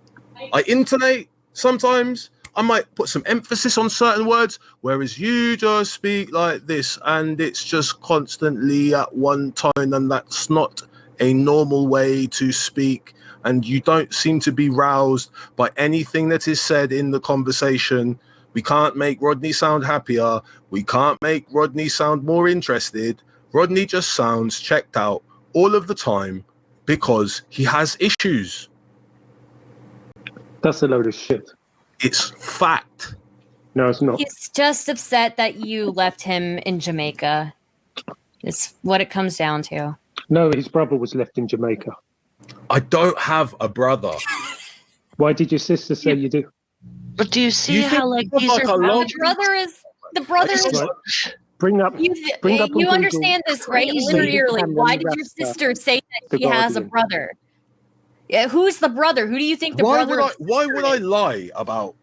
I intonate sometimes. I might put some emphasis on certain words, whereas you just speak like this and it's just constantly at one tone, and that's not a normal way to speak. And you don't seem to be roused by anything that is said in the conversation. We can't make Rodney sound happier. We can't make Rodney sound more interested. Rodney just sounds checked out all of the time because he has issues. That's a load of shit. It's fact. No, it's not. He's just upset that you left him in Jamaica. It's what it comes down to. No, his brother was left in Jamaica. I don't have a brother. Why did your sister say you do? But do you see how like these are the brother is bring up you understand this, right? Literally, why did your sister say that she has a brother? Who's the brother? Who do you think the brother is? Why would I lie about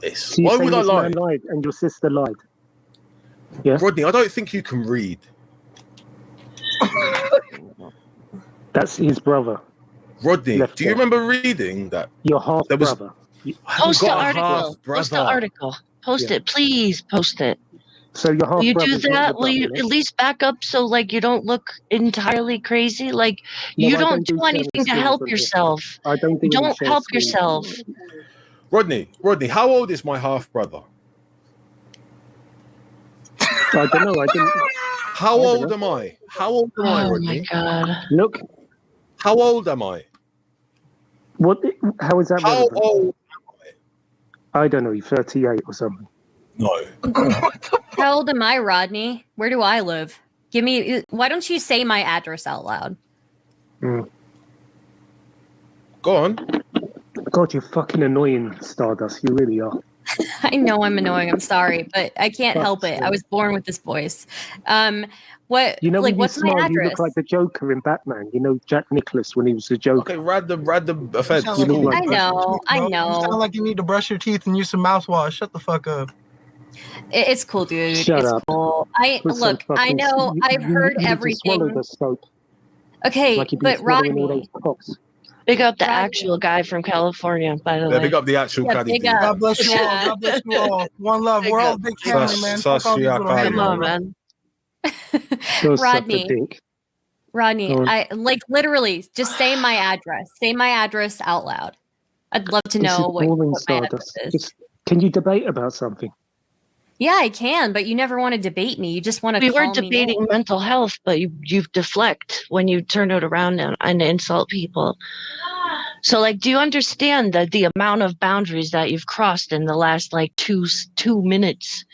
this? So why would I lie? Man lied and your sister lied. Yeah. Rodney, I don't think you can read. That's his brother. Rodney, do you remember reading that? Your half brother. Post the article. Post the article. Post it. Please post it. So your half Will you brother. do that? Will you at least back up so like you don't look entirely crazy? Like you don't do anything to help yourself. I don't think don't help yourself. Rodney, how old is my half brother? I don't know. I didn't. How old am I? How old am I, Rodney? Oh my god. Look. How old am I? What? How is that? How relevant? old am I? I don't know. 38 or something. No. How old am I, Rodney? Where do I live? Why don't you say my address out loud? Mm. Go on. God, you're fucking annoying, Stardust. You really are. I know I'm annoying. I'm sorry, but I can't help it. I was born with this voice. What? You know, like, when what's you my smile, address? you look like the Joker in Batman. You know, Jack Nicklaus when he was the Joker. Okay, random offense. I know. You sound like you need to brush your teeth and use some mouthwash. Shut the fuck up. It's cool, dude. Shut it's up. cool. Look. I know. I've heard everything. Okay, like but Rodney. Big up the actual guy from California, by the way. Big up the actual caddy. God bless you all. God bless you all. One love. We're all a big family, man. Fuck all these little haters. Come on, man. Rodney, I like literally just say my address. Say my address out loud. I'd love to know what my address is. Can you debate about something? Yeah, I can, but you never want to debate me. You just want to We were call me debating names. mental health, but you deflect when you turn it around and insult people. So, like, do you understand the amount of boundaries that you've crossed in the last like two minutes?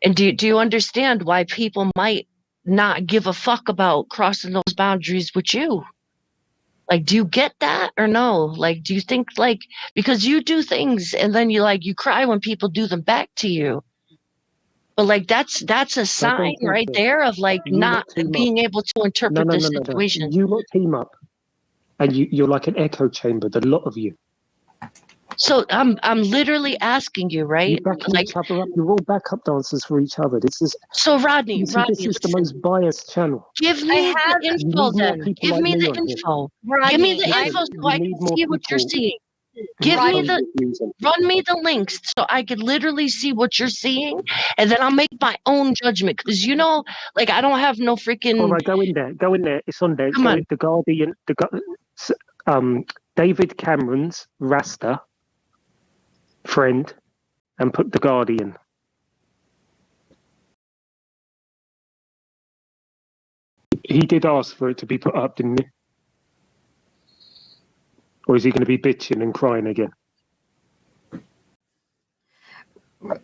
And do you understand why people might not give a fuck about crossing those boundaries with you? Like, do you get that or no? Like, do you think like because you do things and then you cry when people do them back to you? But like that's a sign right there of like not being able to interpret the situation. You lot team up, and you're like an echo chamber. The lot of you. So I'm literally asking you, right? You're backing each other up. You're all backup dancers for each other. This is so Rodney. This is the most biased channel. Give me the info then. Give me the info. Give me the info so I can see what you're seeing. Give me run me the links so I can literally see what you're seeing, and then I'll make my own judgment. Because like I don't have no freaking. All right, go in there. It's on there. Come on. The Guardian. David Cameron's Rasta friend, and put the Guardian. He did ask for it to be put up, didn't he? Or is he going to be bitching and crying again?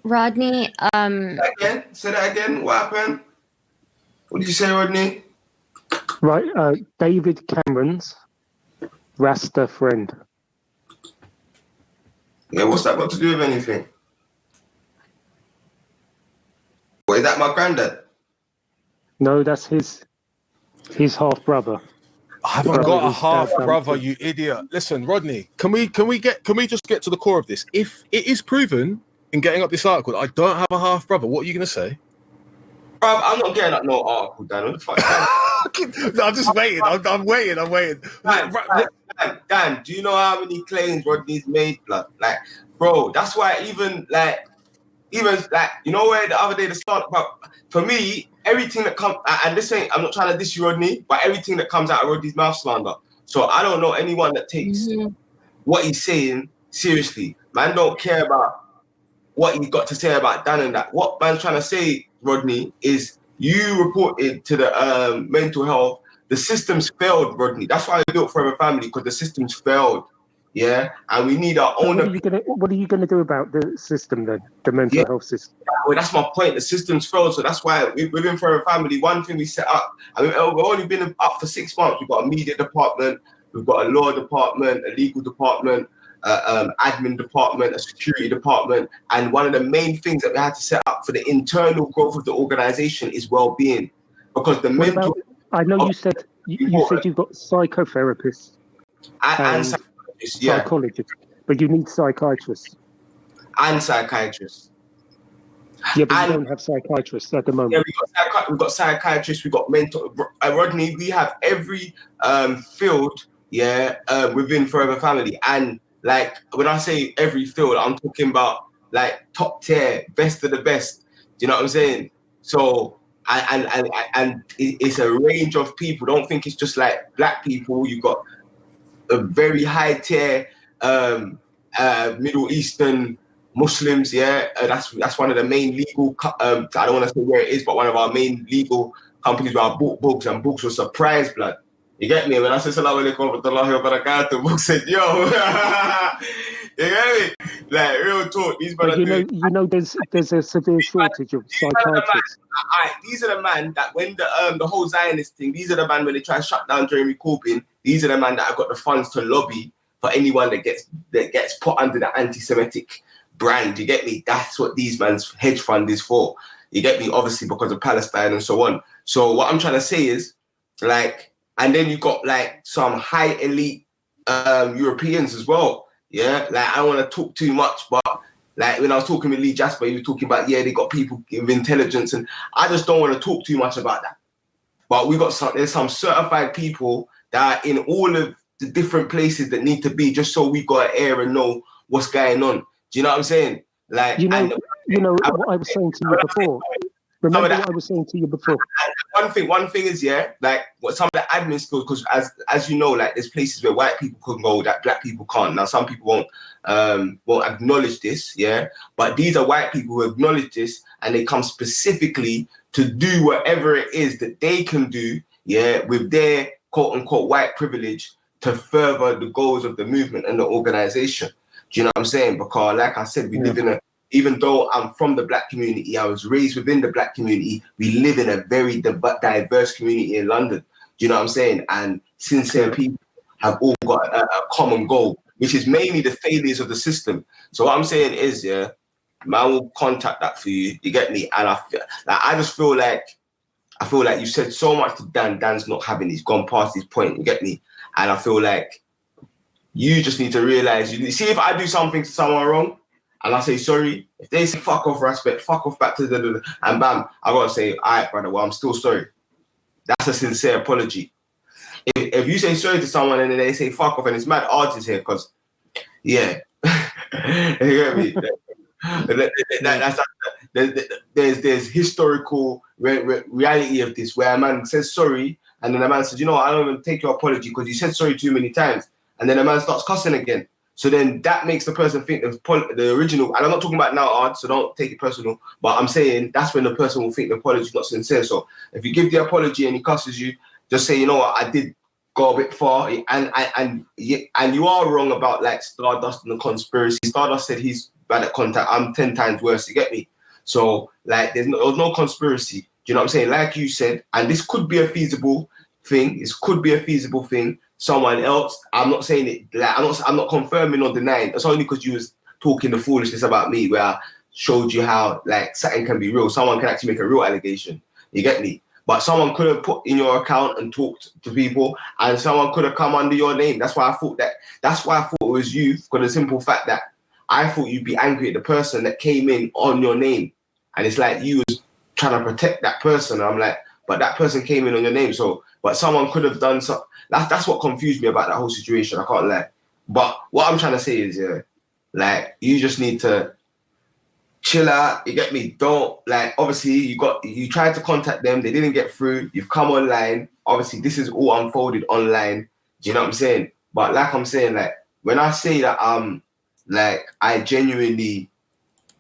Rodney, Say that again. What happened? What did you say, Rodney? Right, David Cameron's Rasta friend. Yeah, what's that got to do with anything? What, is that my granddad? No, that's his half brother. I haven't got a half brother, you idiot. Listen, Rodney, can we just get to the core of this? If it is proven in getting up this article, I don't have a half brother, what are you gonna say? Bruv, I'm not getting up no article, Dan. What the fuck? No, I'm just waiting. I'm waiting. Dan, do you know how many claims Rodney's made, blood? Like, bro, that's why even you know where the other day the start about for me, everything that comes and this ain't I'm not trying to diss you, Rodney, but everything that comes out of Rodney's mouth slander. So I don't know anyone that takes what he's saying seriously. Man don't care about what he's got to say about Dan and that. What man's trying to say, Rodney, is you reported to the mental health. The systems failed, Rodney. That's why I built Forever Family, because the systems failed. Yeah, and we need our own. What are you gonna do about the system then? The mental health system. Well, that's my point. The systems failed, so that's why within Forever Family, one thing we set up. I mean, we've only been up for 6 months. We've got a media department, we've got a law department, a legal department, admin department, a security department, and one of the main things that we had to set up for the internal growth of the organization is well-being, because the mental. I know you said you've got psychotherapists and psychologists, but you need psychiatrists. And psychiatrists. Yeah, but you don't have psychiatrists at the moment. Yeah, we've got psychiatrists, we've got mental. Rodney, we have every field, within Forever Family. And like when I say every field, I'm talking about like top tier, best of the best. Do you know what I'm saying? So and it's a range of people. Don't think it's just like black people. You've got a very high tier Middle Eastern Muslims, that's one of the main legal. I don't want to say where it is, but one of our main legal companies where I bought books, and books were surprise, blood. You get me? When I said Assalamu alaikum wa rahmatullahi wa barakatuh, book said, yo, you get me? Like real talk. These but you know, there's a severe shortage of psychiatrists. These are the man that when the whole Zionist thing, these are the man when they try to shut down Jeremy Corbyn. These are the man that have got the funds to lobby for anyone that gets put under the anti-Semitic brand. You get me? That's what these man's hedge fund is for. You get me? Obviously because of Palestine and so on. So what I'm trying to say is, like, and then you got like some high elite Europeans as well. Yeah, like I don't want to talk too much, but like when I was talking with Lee Jasper, he was talking about they got people with intelligence, and I just don't want to talk too much about that. But there's some certified people that are in all of the different places that need to be, just so we got an air and know what's going on. Do you know what I'm saying? Like you know what I was saying to you before. Remember what I was saying to you before. One thing is like what some of the admin skills, because as you know, like there's places where white people can go that black people can't. Now some people won't won't acknowledge this, yeah. But these are white people who acknowledge this, and they come specifically to do whatever it is that they can do, yeah, with their quote unquote white privilege to further the goals of the movement and the organization. Do you know what I'm saying? Because, like I said, we live in a, even though I'm from the black community, I was raised within the black community. We live in a very diverse community in London. Do you know what I'm saying? And sincere people have all got a common goal, which is mainly the failures of the system. So what I'm saying is, yeah, man will contact that for you. You get me? And I just feel like you said so much to Dan. Dan's not having. He's gone past his point. You get me? And I feel like you just need to realize. You see, if I do something to someone wrong, and I say sorry, if they say fuck off, respect, fuck off, back to the and bam, I gotta say, all right, brother. Well, I'm still sorry. That's a sincere apology. If you say sorry to someone and then they say fuck off, and it's mad artists here, because yeah, you get me. There's historical reality of this where a man says sorry and then a man says, you know what, I don't even take your apology because you said sorry too many times, and then a man starts cussing again. So then that makes the person think the original, and I'm not talking about now art, so don't take it personal, but I'm saying that's when the person will think the apology is not sincere. So if you give the apology and he cusses you, just say, you know what, I did go a bit far, and you are wrong about like Stardust and the conspiracy. Stardust said he's bad at contact. I'm 10 times worse. You get me? So like, there was no conspiracy. Do you know what I'm saying? Like you said, and this could be a feasible thing. This could be a feasible thing. Someone else. I'm not saying it. Like I'm not confirming or denying. It's only because you was talking the foolishness about me, where I showed you how like something can be real. Someone can actually make a real allegation. You get me? But someone could have put in your account and talked to people, and someone could have come under your name. That's why I thought it was you, for the simple fact that I thought you'd be angry at the person that came in on your name. And it's like you was trying to protect that person. And I'm like, but that person came in on your name. So, but someone could have done something. That's what confused me about that whole situation. I can't lie. But what I'm trying to say is, yeah, like, you just need to chill out. You get me? Don't, like, obviously you tried to contact them. They didn't get through. You've come online. Obviously this is all unfolded online. Do you know what I'm saying? But like I'm saying, like, when I say that, like, I genuinely,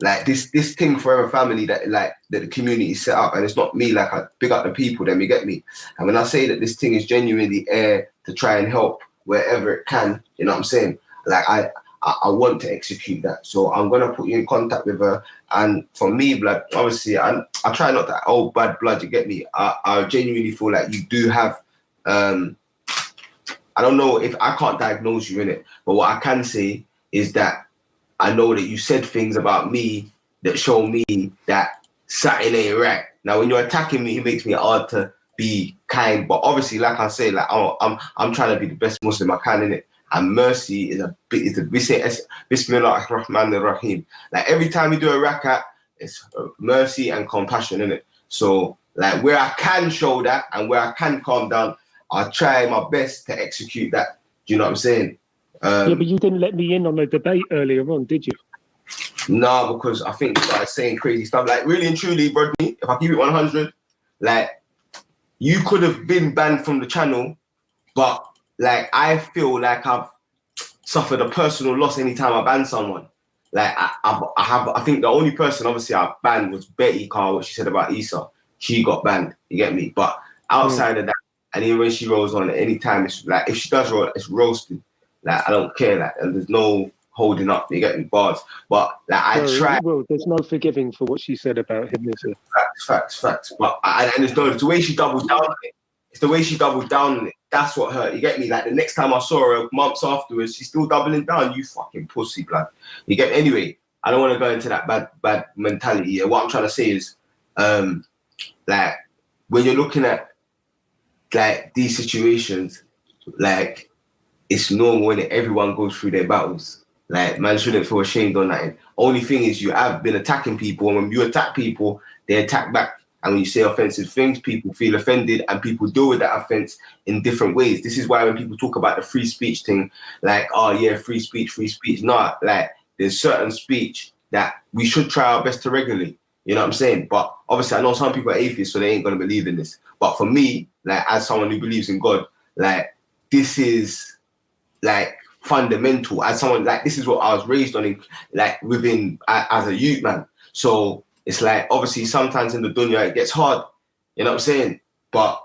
like, this thing Forever Family that the community set up, and it's not me, like, I big up the people, then you get me. And when I say that this thing is genuinely air to try and help wherever it can, you know what I'm saying? Like, I want to execute that. So I'm gonna put you in contact with her. And for me, blood, obviously, I try not to old bad blood, you get me? I genuinely feel like you do have, I don't know if I can't diagnose you in it, but what I can say is that I know that you said things about me that show me that something ain't right. Now, when you're attacking me, it makes me hard to be kind. But obviously, like I say, like, I'm trying to be the best Muslim I can in it. And mercy is we say Bismillah ar-Rahman ar-Rahim. Like, every time you do a rakat, it's mercy and compassion in it. So, like, where I can show that and where I can calm down, I try my best to execute that. Do you know what I'm saying? Yeah, but you didn't let me in on the debate earlier on, did you? No, because I think you started saying crazy stuff. Like, really and truly, Rodney, if I keep it 100, like, you could have been banned from the channel, but, like, I feel like I've suffered a personal loss anytime I ban someone. Like, I think the only person, obviously, I banned was Betty Carr, what she said about Issa. She got banned, you get me? But outside of that, and even when she rolls on at any time, it's like, if she does roll, it's roasted. Like, I don't care, like, and there's no holding up, you get me, bars. But, like, I try. Well, there's no forgiving for what she said about him, is there? Facts. But, and there's no, it's the way she doubled down on it. It's the way she doubled down on it. That's what hurt, you get me? Like, the next time I saw her, months afterwards, she's still doubling down. You fucking pussy, blood. You get me? Anyway, I don't want to go into that bad mentality. Yeah. What I'm trying to say is, like, when you're looking at, like, these situations, like, it's normal when everyone goes through their battles. Like, man shouldn't feel ashamed or nothing. Only thing is, you have been attacking people, and when you attack people, they attack back. And when you say offensive things, people feel offended, and people deal with that offense in different ways. This is why when people talk about the free speech thing, like, oh yeah, free speech. No, like, there's certain speech that we should try our best to regulate. You know what I'm saying? But obviously, I know some people are atheists, so they ain't gonna believe in this. But for me, like, as someone who believes in God, like, this is, like, fundamental as someone like this is what I was raised on, like within as a youth man. So it's like obviously sometimes in the dunya it gets hard, you know what I'm saying? But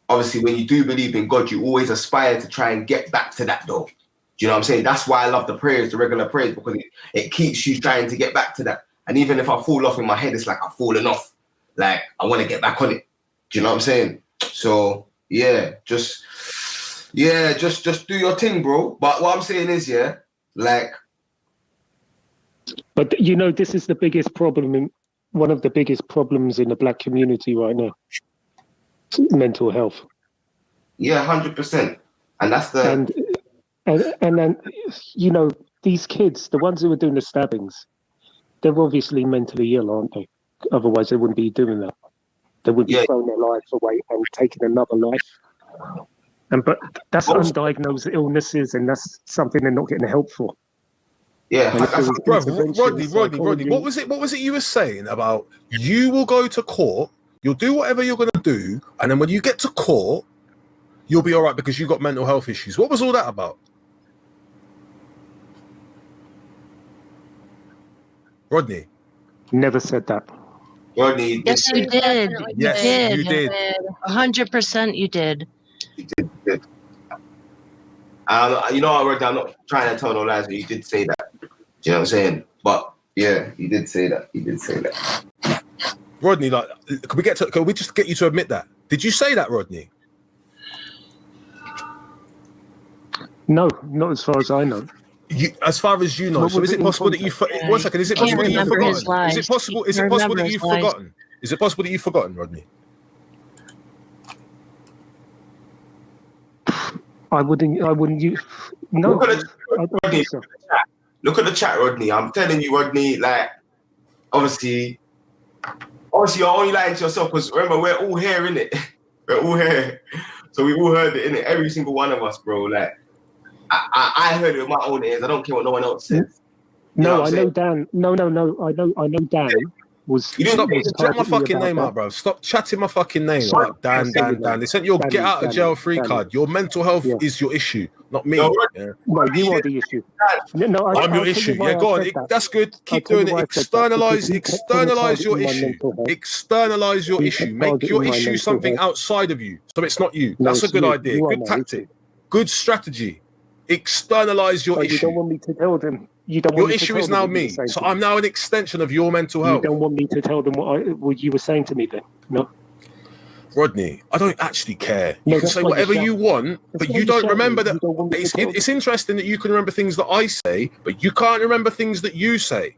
obviously when you do believe in God, you always aspire to try and get back to that though. Do you know what I'm saying? That's why I love the prayers, the regular prayers, because it keeps you trying to get back to that. And even if I fall off in my head, it's like I've fallen off. Like I want to get back on it. Do you know what I'm saying? So just do your thing, bro. But what I'm saying is, But you know, this is the biggest problem one of the biggest problems in the black community right now. Mental health. Yeah, 100%. And that's the and then you know, these kids, the ones who are doing the stabbings, they're obviously mentally ill, aren't they? Otherwise they wouldn't be doing that. They would be throwing their life away and taking another life. But that's undiagnosed illnesses, and that's something they're not getting help for. Yeah, Rodney, what was it you were saying about you will go to court, you'll do whatever you're going to do, and then when you get to court, you'll be all right because you've got mental health issues. What was all that about? Rodney? Never said that. Rodney, yes, you did. Yes, you did. 100% you did. You did. You know what, Rodney, I'm not trying to tell no lies, but you did say that. Do you know what I'm saying? But yeah, you did say that. Rodney, like, can we just get you to admit that? Did you say that, Rodney? No, not as far as I know. As far as you know, so is it possible that you? One second, is it possible that you've forgotten? Is it possible? Is it possible that you've forgotten? Is it possible that you've forgotten, Rodney? I wouldn't. No. Look at the chat, Rodney. I'm telling you, Rodney. Like, obviously, you're only lying to yourself because remember we're all here, innit? We're all here, so we all heard it, innit? Every single one of us, bro. Like. I heard it with my own ears. I don't care what no one else says. No, I know Dan. No. I know Dan was. Stop chatting my fucking name out, bro. Stop chatting my fucking name out. Dan. They sent your get out of jail free card. Your mental health is your issue, not me. No, you are the issue. No, I'm your issue. Yeah, go on. That's good. Keep doing it. Externalize your issue. Externalize your issue. Make your issue something outside of you, so it's not you. That's a good idea. Good tactic. Good strategy. Externalize your issue. You don't want me to tell them. Your issue is now me, so I'm now an extension of your mental health. You don't want me to tell them what you were saying to me then, no? Rodney, I don't actually care. You can say whatever you want, but you don't remember that. It's interesting that you can remember things that I say, but you can't remember things that you say.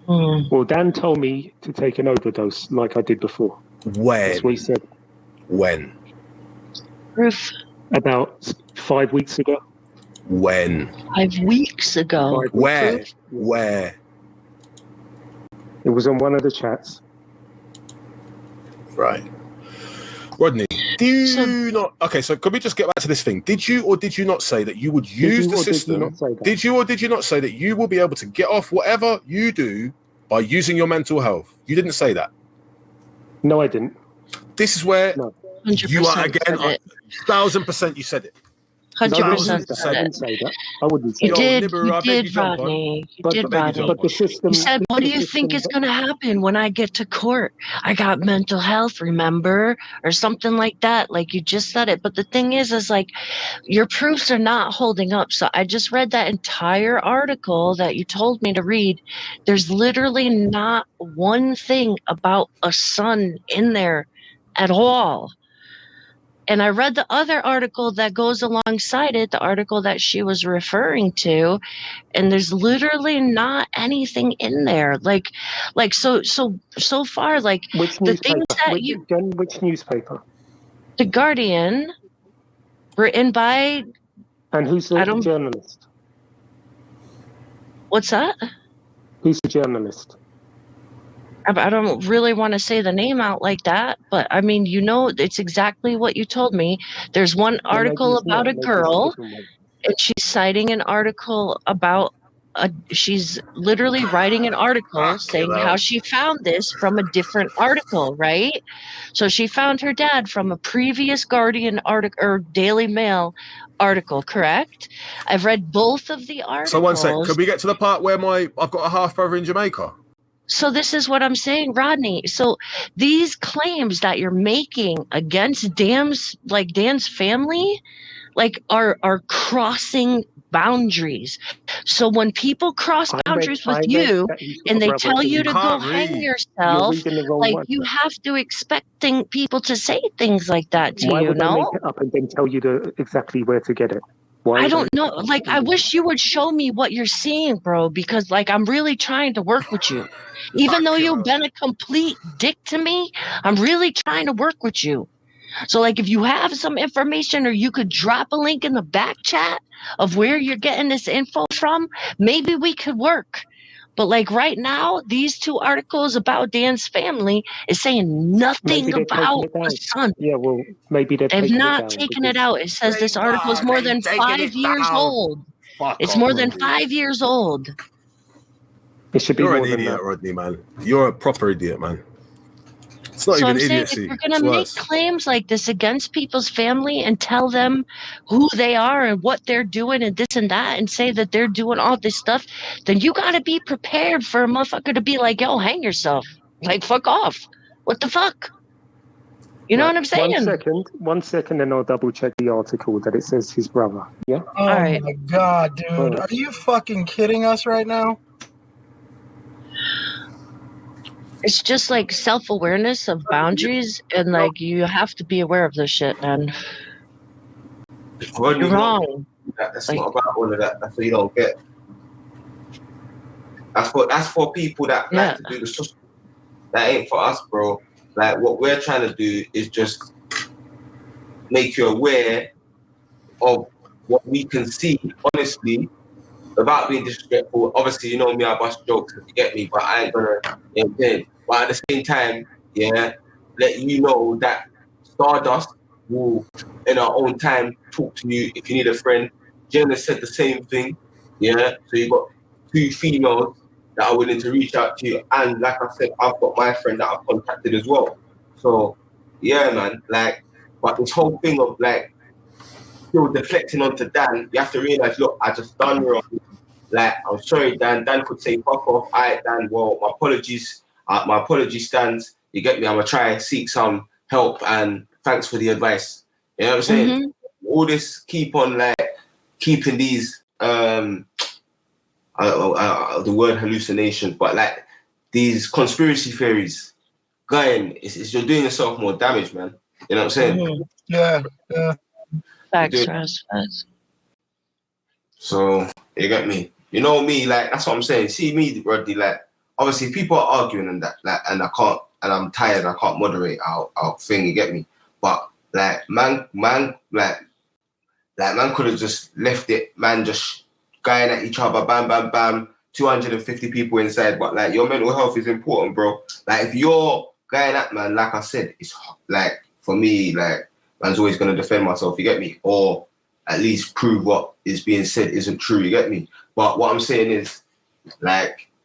Well, Dan told me to take an overdose like I did before. When? That's what he said. When? About 5 weeks ago. When? 5 weeks ago. Where? It was on one of the chats. Right. Rodney, okay, so can we just get back to this thing? Did you or did you not say that you would use the system? Did you or did you not say that you will be able to get off whatever you do by using your mental health? You didn't say that. No, I didn't. This is where you are again. 1,000% you said it. 100% I didn't say that. I wouldn't say you did, Rodney. You did, Rodney. But the system. You said, "What do you think is going to happen when I get to court? I got mental health, remember, or something like that." Like you just said it. But the thing is like your proofs are not holding up. So I just read that entire article that you told me to read. There's literally not one thing about a son in there at all. And I read the other article that goes alongside it, the article that she was referring to, and there's literally not anything in there. Like so far, like which the things that which newspaper? The Guardian, written by. And who's the journalist? What's that? Who's the journalist? I don't really want to say the name out like that, but I mean, it's exactly what you told me. There's one article about a girl, and she's citing an article about she's literally writing an article saying how she found this from a different article, right? So she found her dad from a previous Guardian article or Daily Mail article, correct? I've read both of the articles. So one sec, can we get to the part where I've got a half brother in Jamaica? So this is what I'm saying, Rodney. So these claims that you're making against Dan's family, are crossing boundaries. So when people cross boundaries with you and they tell you to go hang yourself, you have to expecting people to say things like that to you. Why would they know? make it up and then tell you exactly where to get it? I don't know. I wish you would show me what you're seeing, bro, because I'm really trying to work with you. Even though you've been a complete dick to me, I'm really trying to work with you. So if you have some information or you could drop a link in the back chat of where you're getting this info from, maybe we could work. But right now, these two articles about Dan's family is saying nothing about the son. Yeah, well, maybe they've not taken it out. It says this article is more than 5 years old. It's more than 5 years old. It should be You're more an than idiot, that. Rodney, man. You're a proper idiot, man. It's not So even I'm saying idiocy. if you're going to make claims like this against people's family and tell them who they are and what they're doing and this and that and say that they're doing all this stuff, then you got to be prepared for a motherfucker to be like, yo, hang yourself. Fuck off. What the fuck? You know what I'm saying? 1 second, and I'll double check the article that it says his brother. Yeah? Oh my God, dude. Are you fucking kidding us right now? It's just self-awareness of boundaries, and you have to be aware of this shit, man. You're wrong. That's not about all of that. That's what you don't get. That's for people that like to do the social. That ain't for us, bro. What we're trying to do is just make you aware of what we can see, honestly, without being disrespectful. Obviously, you know me, I bust jokes, you get me, but I ain't gonna intend. But at the same time, let you know that Stardust will, in our own time, talk to you if you need a friend. Jenna said the same thing, So you got 2 females that are willing to reach out to you. And like I said, I've got my friend that I've contacted as well. So, man, but this whole thing of still deflecting onto Dan, you have to realize, look, I just done wrong. I'm sorry, Dan. Dan could say, fuck off. All right, Dan, well, my apologies stands. You get me? I'm going to try and seek some help and thanks for the advice. You know what I'm saying? Mm-hmm. All this keep on keeping these, the word hallucination, but these conspiracy theories going, you're doing yourself more damage, man. You know what I'm saying? Mm-hmm. Yeah. Facts. So, you get me? You know me, that's what I'm saying. See me, Rodney, obviously people are arguing and that, and I can't, and I'm tired, I can't moderate our thing, you get me? But, man could have just left it, man, just going at each other, bam, bam, bam, 250 people inside, but, your mental health is important, bro. If you're going at, man, like I said, it's, for me, man's always going to defend myself, you get me? Or at least prove what is being said isn't true, you get me? But what I'm saying is,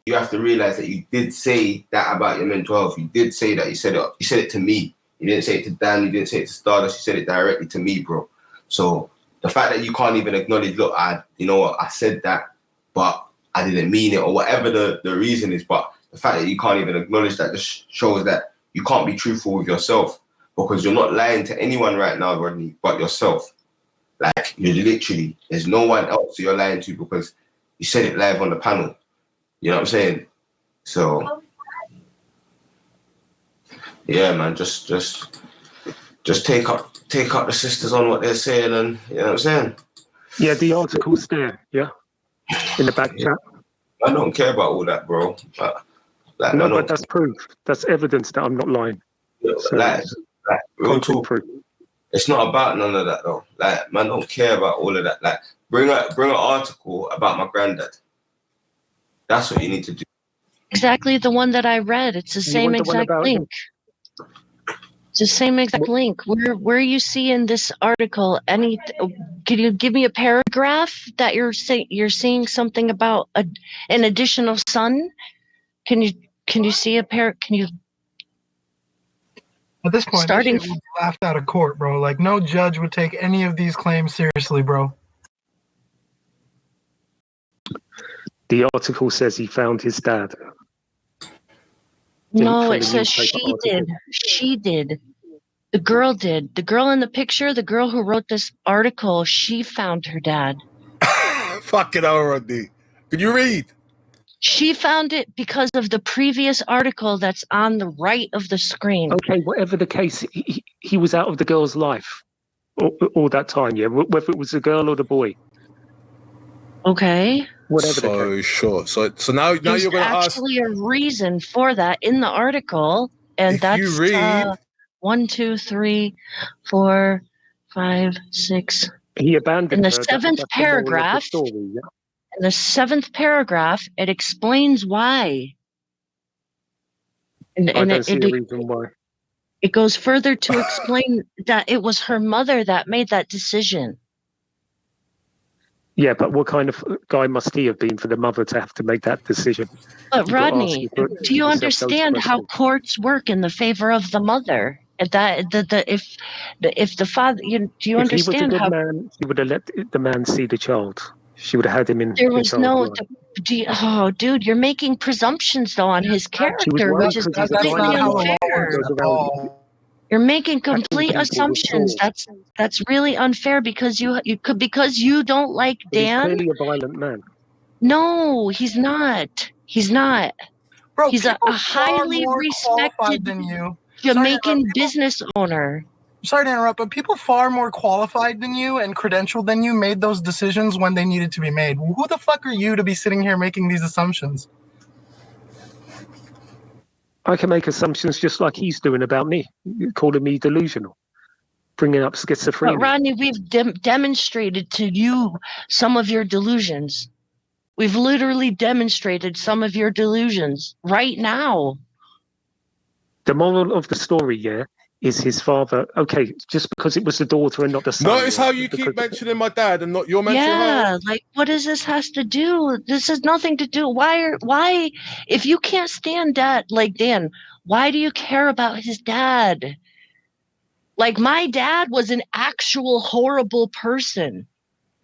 you have to realize that you did say that about your mental health. You did say that. You said it to me. You didn't say it to Dan. You didn't say it to Stardust. You said it directly to me, bro. So the fact that you can't even acknowledge, look, you know what, I said that, but I didn't mean it, or whatever the reason is. But the fact that you can't even acknowledge that just shows that you can't be truthful with yourself, because you're not lying to anyone right now, Rodney, but yourself. You're literally, there's no one else you're lying to, because you said it live on the panel. You know what I'm saying? So, yeah, man, just take up the sisters on what they're saying, and you know what I'm saying? Yeah, the article's there, in the back chat. I don't care about all that, bro. But that's proof. That's evidence that I'm not lying. Real talk. Proof. It's not about none of that, though. Man, don't care about all of that. Bring an article about my granddad. That's what you need to do. Exactly the one that I read. It's the same exact link. It's the same exact link. Where are you seeing this article? Can you give me a paragraph that you're seeing something about an additional son? Can you see a can you? At this point, Starting this shit would be laughed out of court, bro. Like, no judge would take any of these claims seriously, bro. The article says he found his dad. No, it says she did. She did. The girl did. The girl in the picture, the girl who wrote this article, she found her dad. Fucking hell, Rodney. Can you read? She found it because of the previous article that's on the right of the screen. Okay, whatever the case, he was out of the girl's life all that time, yeah? Whether it was the girl or the boy. Okay. Whatever so the case. Sure. So now you're going to ask. There's actually a reason for that in the article, and if that's you read 1, 2, 3, 4, 5, 6. He abandoned in the her. Seventh That's the moral of the paragraph. story, yeah? In the 7th paragraph, it explains why. And I don't see a reason why. It goes further to explain that it was her mother that made that decision. Yeah, but what kind of guy must he have been for the mother to have to make that decision? But Rodney, do you understand how courts work in the favor of the mother? If the father, do you understand if he was a good how? man, he would have let the man see the child. She would have had him in. There was no. Life. Dude, you're making presumptions though on his character, which is completely unfair. You're making complete assumptions. That's really unfair because you don't like Dan. He's clearly a violent man. No, he's not. He's not. Bro, he's a highly respected than you. Jamaican business owner. Sorry to interrupt, but people far more qualified than you and credentialed than you made those decisions when they needed to be made. Who the fuck are you to be sitting here making these assumptions? I can make assumptions just like he's doing about me, calling me delusional, bringing up schizophrenia. But Rodney, we've demonstrated to you some of your delusions. We've literally demonstrated some of your delusions right now. The moral of the story, yeah, is his father. Okay, just because it was the daughter and not the son. Notice how you keep mentioning my dad and not your mental health. Yeah, like what does this has to do? This has nothing to do. Why? If you can't stand dad like Dan, why do you care about his dad? Like my dad was an actual horrible person.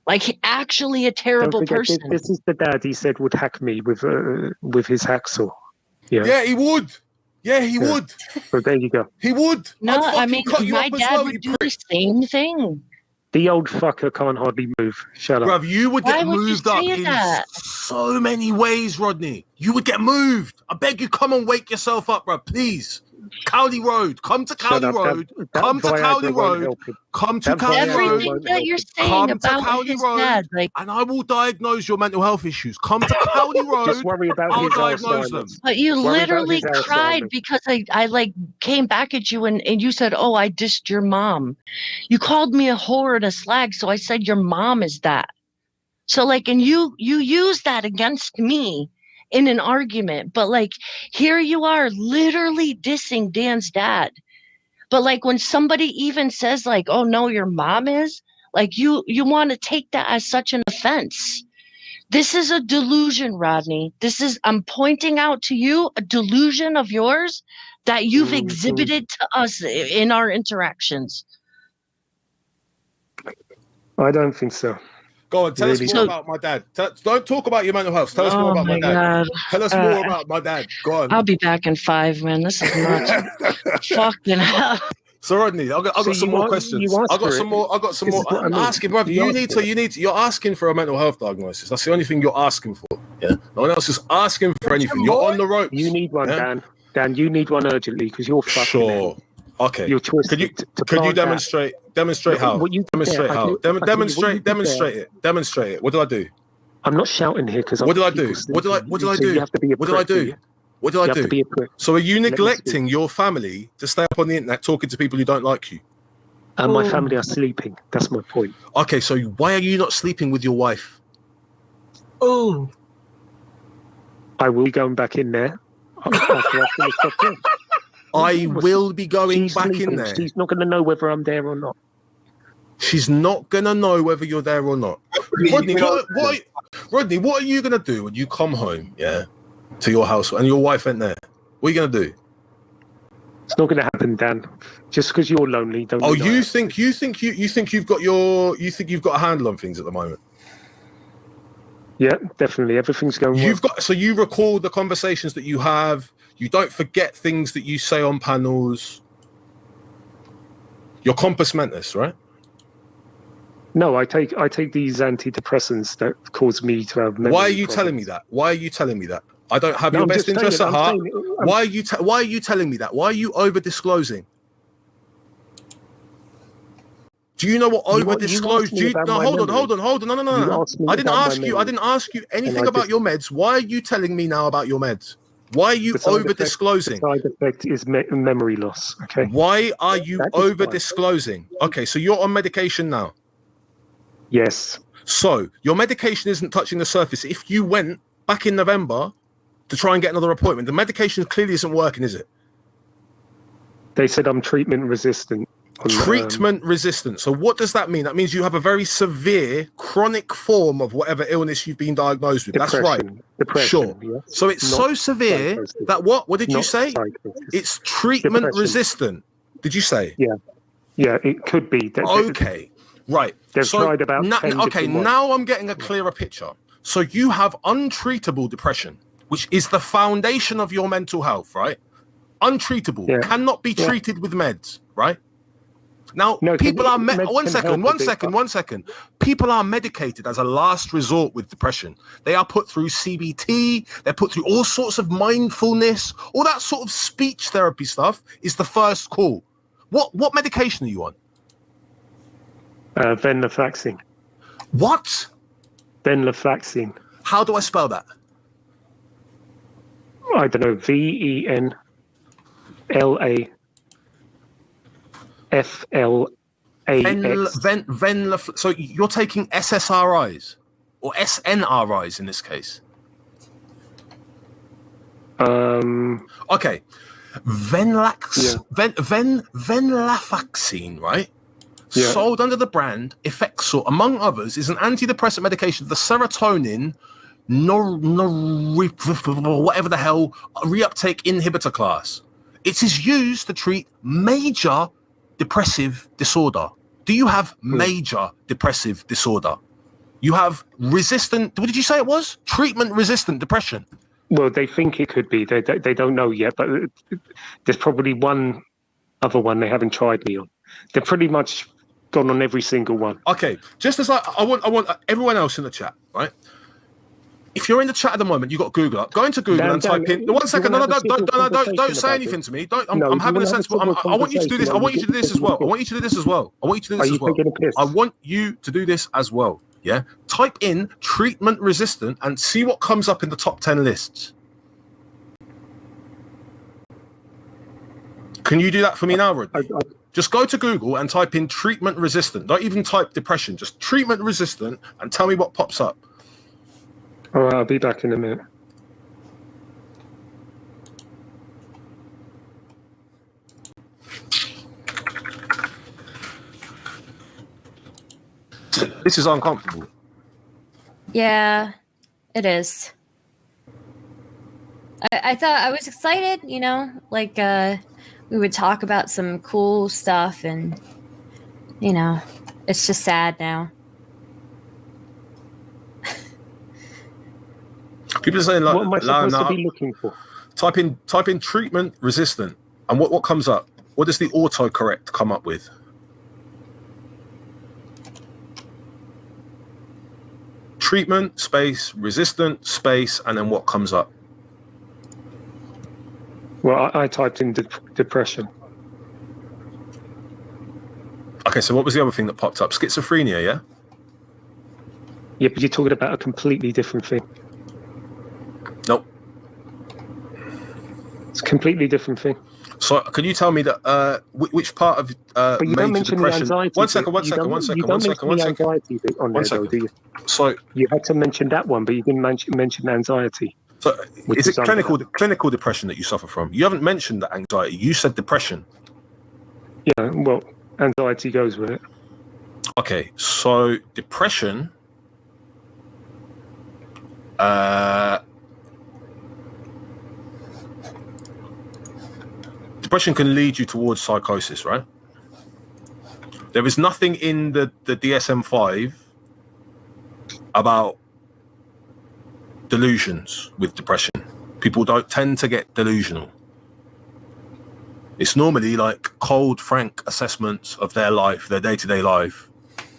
Like actually a terrible person. This is the dad he said would hack me with his hacksaw. Yeah, he would. Yeah, he would. So there you go. He would. No, I mean, my dad would do the same thing. The old fucker can't hardly move. Shut up. Bruv, you would get Why would you moved up say in that? so many ways, Rodney. You would get moved. I beg you, come and wake yourself up, bruv, please. Cowley Road. Come to Cowley Road. Come to Cowley Road. Come to Cowley Road. Everything that you're saying about his dad, like, and I will diagnose your mental health issues. Come to Cowley Road. Just worry about I'll his diagnose them. But you literally cried because I like came back at you and you said, "Oh, I dissed your mom." You called me a whore and a slag, so I said your mom is that. So like, and you use that against me in an argument, but like here you are literally dissing Dan's dad. But like when somebody even says like, "Oh no, your mom is," like you want to take that as such an offense. This is a delusion, Rodney. I'm pointing out to you a delusion of yours that you've exhibited to us in our interactions. I don't think so. Go on, tell us more about my dad. Don't talk about your mental health. Tell us more about my dad. God. Tell us more about my dad. Go on. I'll be back in 5, man. This is nuts. Fucking hell. So Rodney, I got some more questions. I got some more. I'm asking, brother. You need to. You're asking for a mental health diagnosis. That's the only thing you're asking for. Yeah. No one else is asking for anything. You're on the ropes. You need one, Dan. Dan, you need one urgently because you're fucking. Sure. Okay. Your choice. Could you demonstrate? Demonstrate how? Demonstrate how? Demonstrate it. Demonstrate it. What do I do? I'm not shouting here because. What did I do? What did I do? You have to be a what did I do? What do I do? To be a prick. So are you neglecting your family to stay up on the internet talking to people who don't like you? And my family are sleeping. That's my point. Okay, so why are you not sleeping with your wife? Oh. I will be going back in there. I will be going back in there. She's not going to know whether I'm there or not. She's not going to know whether you're there or not. Rodney, what are you going to do when you come home, to your house and your wife ain't there? What are you going to do? It's not going to happen, Dan. Just because you're lonely, don't. Oh, you think you've got a handle on things at the moment? Yeah, definitely. Everything's going well. So you record the conversations that you have. You don't forget things that you say on panels. You're compass mentis, right? No, I take these antidepressants that cause me to have memory Why are you problems. telling me that? Why are you telling me that? I don't have your best interests at heart. Why are you telling me that? Why are you over disclosing? Do you know what over disclose? No, hold on. No. I didn't ask you anything about your meds. Why are you telling me now about your meds? Why are you over disclosing? The side effect is memory loss. Okay. Why are you over disclosing? Okay, so you're on medication now. Yes. So your medication isn't touching the surface. If you went back in November to try and get another appointment, the medication clearly isn't working, is it? They said I'm treatment resistant. Treatment resistant. So what does that mean? That means you have a very severe chronic form of whatever illness you've been diagnosed with. Depression. That's right. Depression, sure. Yes. So it's so severe that what did you say? It's treatment resistant. Did you say? Yeah. Yeah, it could be. Okay. Right. They've tried about 10 okay, now I'm getting a clearer picture. So you have untreatable depression, which is the foundation of your mental health, right? Untreatable, cannot be treated with meds, right? Now, people are one second. People are medicated as a last resort with depression. They are put through CBT. They're put through all sorts of mindfulness. All that sort of speech therapy stuff is the first call. What medication are you on? Venlafaxine. What? Venlafaxine. How do I spell that? I don't know. VENLAFAXINE. So you're taking SSRIs or SNRIs in this case? Okay. Venlafaxine, right? Yeah. Sold under the brand Effexor, among others, is an antidepressant medication of the serotonin, whatever the hell, reuptake inhibitor class. It is used to treat major depressive disorder. Do you have major depressive disorder? You have resistant, what did you say it was? Treatment resistant depression. Well, they think it could be. They don't know yet, but there's probably one other one they haven't tried me on. They're pretty much gone on every single one. Okay, just as I want everyone else in the chat, right? If you're in the chat at the moment, you've got Google up. Go into Google and type in. One second, don't say anything to me. I'm having a sensible. I want you to do this. I want you to do this as well. I want you to do this as well. I want you to do this as well. I want you to do this as well. Yeah. Type in treatment resistant and see what comes up in the top 10 lists. Can you do that for me now, Rodney? Just go to Google and type in treatment resistant. Don't even type depression. Just treatment resistant and tell me what pops up. All right, I'll be back in a minute. This is uncomfortable. Yeah, it is. I thought I was excited, you know, like we would talk about some cool stuff, and you know, it's just sad now. People are saying like, what am I supposed to be looking for? Type in treatment resistant, and what comes up? What does the autocorrect come up with? Treatment space resistant space, and then what comes up? Well, I typed in depression. Okay, so what was the other thing that popped up? Schizophrenia, yeah? Yeah, but you're talking about a completely different thing. Nope. It's a completely different thing. So can you tell me that which part of but you don't mention depression? The anxiety. One second. You don't mention the anxiety bit on there, though, do you? So you had to mention that one, but you didn't mention anxiety. So is it clinical depression that you suffer from? You haven't mentioned the anxiety. You said depression. Yeah, well, anxiety goes with it. Okay, so depression. depression can lead you towards psychosis, right? There is nothing in the DSM-5 about delusions with depression. People don't tend to get delusional. It's normally like cold, frank assessments of their life, their day-to-day life,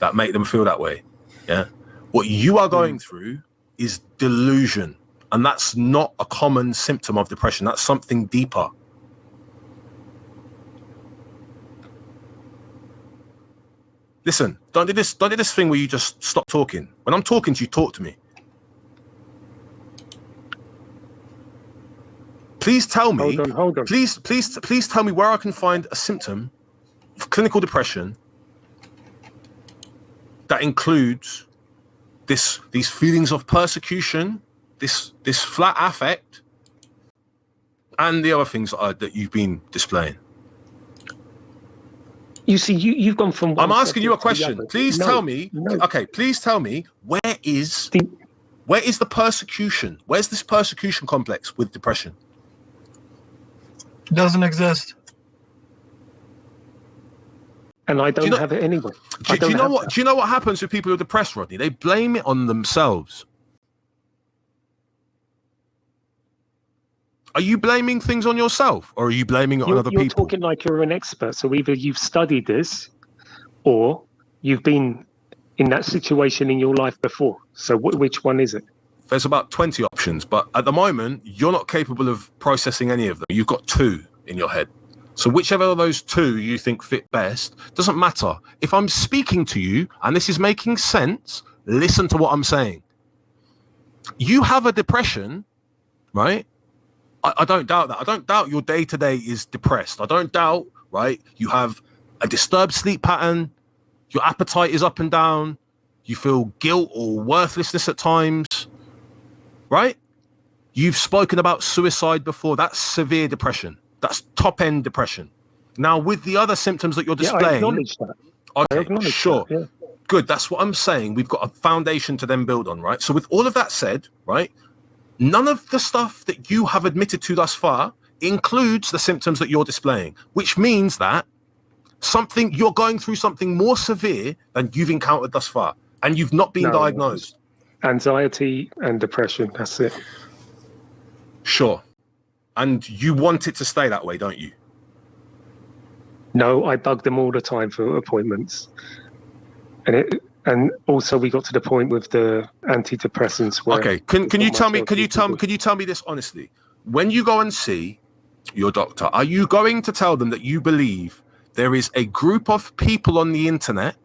that make them feel that way. Yeah. What you are going through is delusion, and that's not a common symptom of depression. That's something deeper. Listen, don't do this thing where you just stop talking. When I'm talking to you, talk to me. Please tell me. Hold on. Please tell me where I can find a symptom of clinical depression that includes these feelings of persecution, this flat affect, and the other things that you've been displaying. You see, you've gone from. I'm asking you a question. Please tell me. No. Okay, please tell me where is the persecution? Where's this persecution complex with depression? Doesn't exist. And I don't have it anyway. Do you know what happens with people who are depressed, Rodney? They blame it on themselves. Are you blaming things on yourself, or are you blaming it on other people? You're talking like you're an expert. So either you've studied this, or you've been in that situation in your life before. So which one is it? There's about 20 options, but at the moment, you're not capable of processing any of them. You've got 2 in your head. So whichever of those 2 you think fit best, doesn't matter. If I'm speaking to you and this is making sense, listen to what I'm saying. You have a depression, right? I don't doubt that. I don't doubt your day-to-day is depressed. I don't doubt, right? You have a disturbed sleep pattern. Your appetite is up and down. You feel guilt or worthlessness at times, right? You've spoken about suicide before. That's severe depression. That's top-end depression. Now, with the other symptoms that you're displaying... I acknowledge that. Okay, sure. That, yeah. Good, that's what I'm saying. We've got a foundation to then build on, right? So with all of that said, right, none of the stuff that you have admitted to thus far includes the symptoms that you're displaying, which means that you're going through something more severe than you've encountered thus far, and you've not been diagnosed. Anxiety and depression, that's it. Sure. And you want it to stay that way, don't you? No, I bug them all the time for appointments. And also we got to the point with the antidepressants where... Okay, can you tell me this honestly? When you go and see your doctor, are you going to tell them that you believe there is a group of people on the internet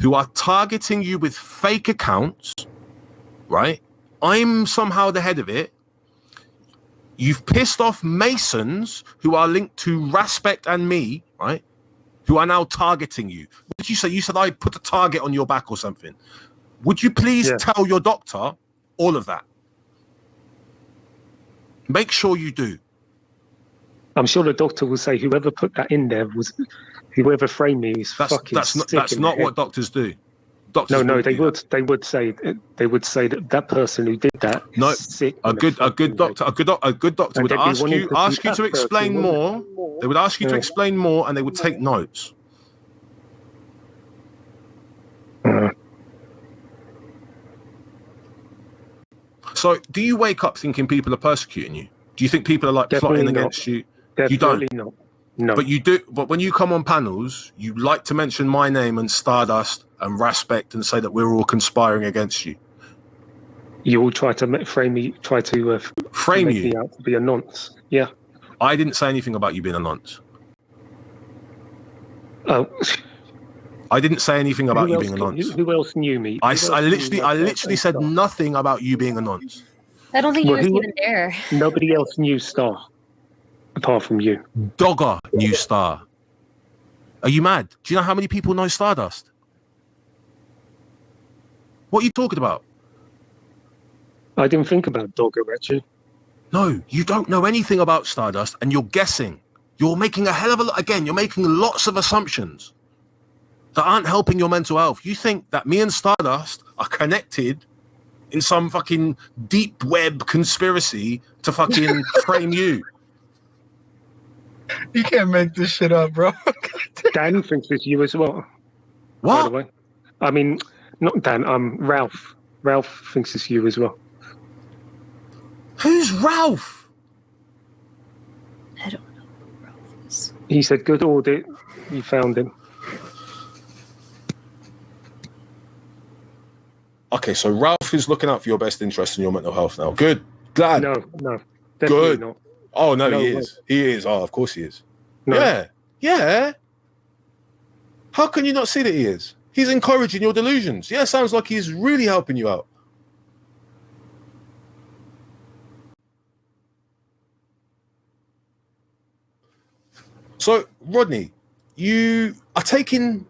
who are targeting you with fake accounts, right? I'm somehow the head of it. You've pissed off Masons who are linked to Raspect and me, right? Who are now targeting you. What did you say? You said I put a target on your back or something. Would you please tell your doctor all of that? Make sure you do. I'm sure the doctor will say whoever put that in there was whoever framed me is fucking sick. That's not what doctors do. Doctors they would say that person who did that is sick. A good doctor would ask you to explain more. They would ask you to explain more, and they would take notes. So, do you wake up thinking people are persecuting you? Do you think people are like plotting against you? Definitely not. No. But you do. But when you come on panels, you like to mention my name and Stardust and Raspect and say that we're all conspiring against you. You all try to frame me. Frame you me out to be a nonce. Yeah. I didn't say anything about you being a nonce. Oh. I didn't say anything about you being a nonce. Who else knew me? I literally said nothing about you being a nonce. I don't think he was even there. Nobody else knew Star, apart from you. Dogger knew Star. Are you mad? Do you know how many people know Stardust? What are you talking about? I didn't think about Dogger, actually. No, you don't know anything about Stardust, and you're guessing. You're making a hell of a lot. Again, you're making lots of assumptions that aren't helping your mental health. You think that me and Stardust are connected in some fucking deep web conspiracy to fucking frame you. You can't make this shit up, bro. Dan thinks it's you as well. What? By the way, I mean, not Dan. Ralph. Ralph thinks it's you as well. Who's Ralph? I don't know who Ralph is. He said, "Good audit. You found him." Okay, so Ralph is looking out for your best interest in your mental health now. Good. Glad. No, definitely good. not. Oh no, No he way. is. He is. Oh, of course he is. No. Yeah. How can you not see that he is? He's encouraging your delusions. Yeah, sounds like he's really helping you out. So, Rodney, you are taking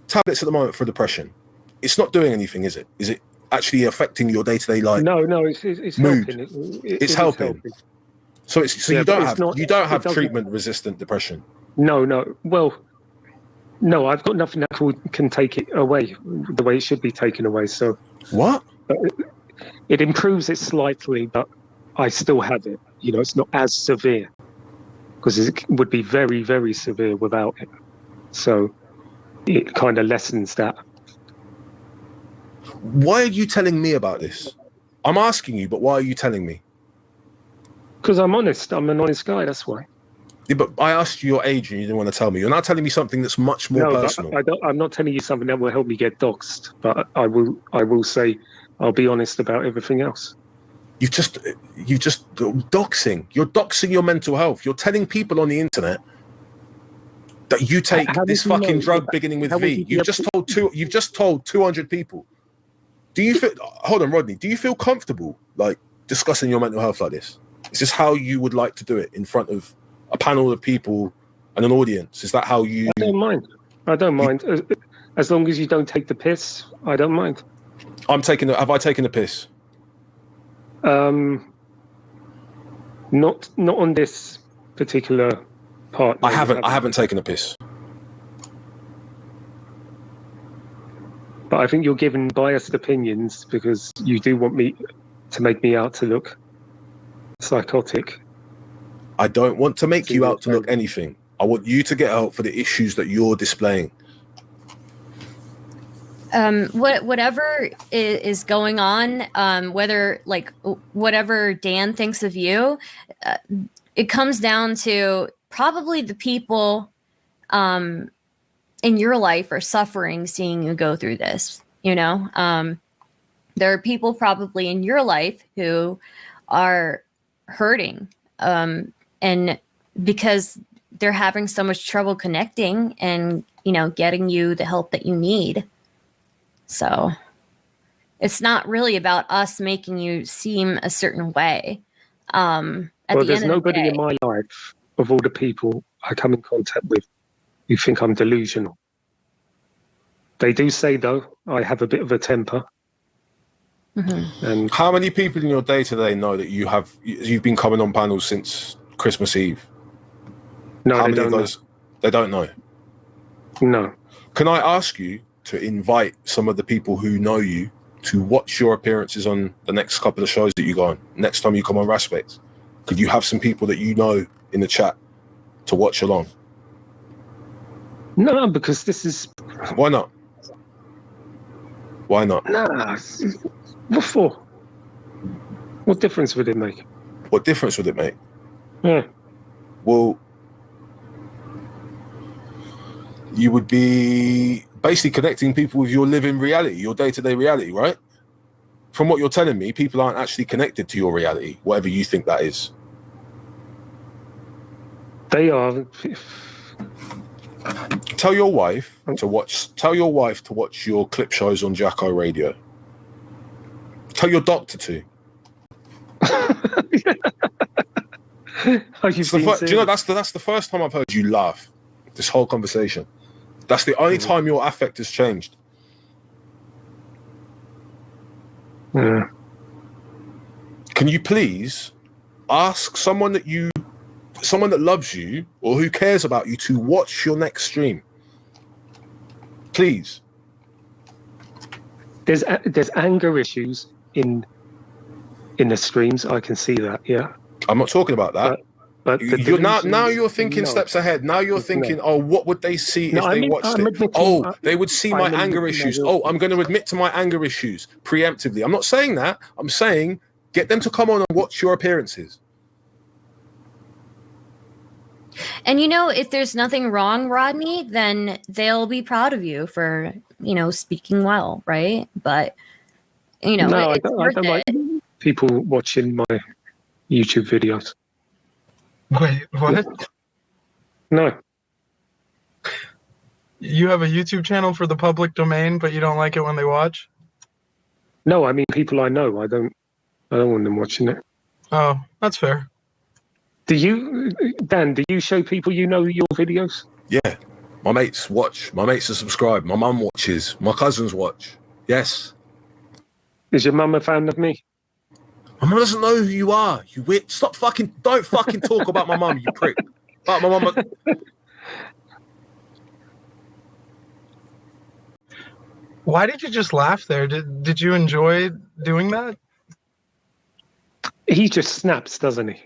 tablets at the moment for depression. It's not doing anything, is it? Is it actually affecting your day-to-day life? No, it's mood? helping. It's helping. So you don't have treatment-resistant depression. No. Well, no, I've got nothing that can take it away the way it should be taken away. So what? It improves it slightly, but I still have it. It's not as severe because it would be very, very severe without it. So it kind of lessens that. Why are you telling me about this? I'm asking you, but why are you telling me? Because I'm honest. I'm an honest guy. That's why. Yeah, but I asked you your age and you didn't want to tell me. You're now telling me something that's much more personal. I'm not telling you something that will help me get doxxed, but I will say I'll be honest about everything else. You've just doxing. You're doxing your mental health. You're telling people on the internet that you take this fucking drug beginning with V. You've just told 200 people. Do you feel? Hold on, Rodney. Do you feel comfortable like discussing your mental health like this? Is this how you would like to do it in front of a panel of people and an audience? Is that how you? I don't mind. As long as you don't take the piss, I don't mind. Have I taken the piss? Not on this particular part. I haven't taken a piss. But I think you're giving biased opinions because you do want me to make me out to look psychotic. I don't want to make you out to look anything. I want you to get help for the issues that you're displaying. Whatever is going on, whatever Dan thinks of you, it comes down to probably the people in your life are suffering seeing you go through this. There are people probably in your life who are hurting, and because they're having so much trouble connecting and getting you the help that you need. So it's not really about us making you seem a certain way. There's nobody in my life of all the people I come in contact with who think I'm delusional. They do say, though, I have a bit of a temper. Mm-hmm. And how many people in your day-to-day know that you've been coming on panels since Christmas Eve? No, how they many don't of those? They don't know. No. Can I ask you to invite some of the people who know you to watch your appearances on the next couple of shows that you go on? Next time you come on Raspect, could you have some people that you know in the chat to watch along? No, because this is... Why not? Why not? Nah, what for? What difference would it make? What difference would it make? Yeah. Well, you would be basically connecting people with your living reality, your day-to-day reality, right? From what you're telling me, people aren't actually connected to your reality, whatever you think that is. They are. Tell your wife to watch your clip shows on Jacko Radio. Tell your doctor to. Do you know that's the first time I've heard you laugh this whole conversation. That's the only time your affect has changed. Yeah. Can you please ask someone that loves you or who cares about you to watch your next stream? Please. There's anger issues in the streams. I can see that. Yeah. I'm not talking about that. But now you're thinking steps ahead. Now you're thinking, oh, what would they see if they watched it? Oh, they would see my anger issues. Oh, I'm going to admit to my anger issues preemptively. I'm not saying that. I'm saying get them to come on and watch your appearances. And if there's nothing wrong, Rodney, then they'll be proud of you for, speaking well, right? But, no, I don't like people watching my YouTube videos. Wait, what? No. You have a YouTube channel for the public domain, but you don't like it when they watch? No, I mean people I know. I don't want them watching it. Oh, that's fair. Do you, Dan, do you show people your videos? Yeah. My mates watch. My mates are subscribed. My mum watches. My cousins watch. Yes. Is your mum a fan of me? My mum doesn't know who you are. You wit. Don't fucking talk about my mum, you prick. About my mum. Why did you just laugh there? Did you enjoy doing that? He just snaps, doesn't he?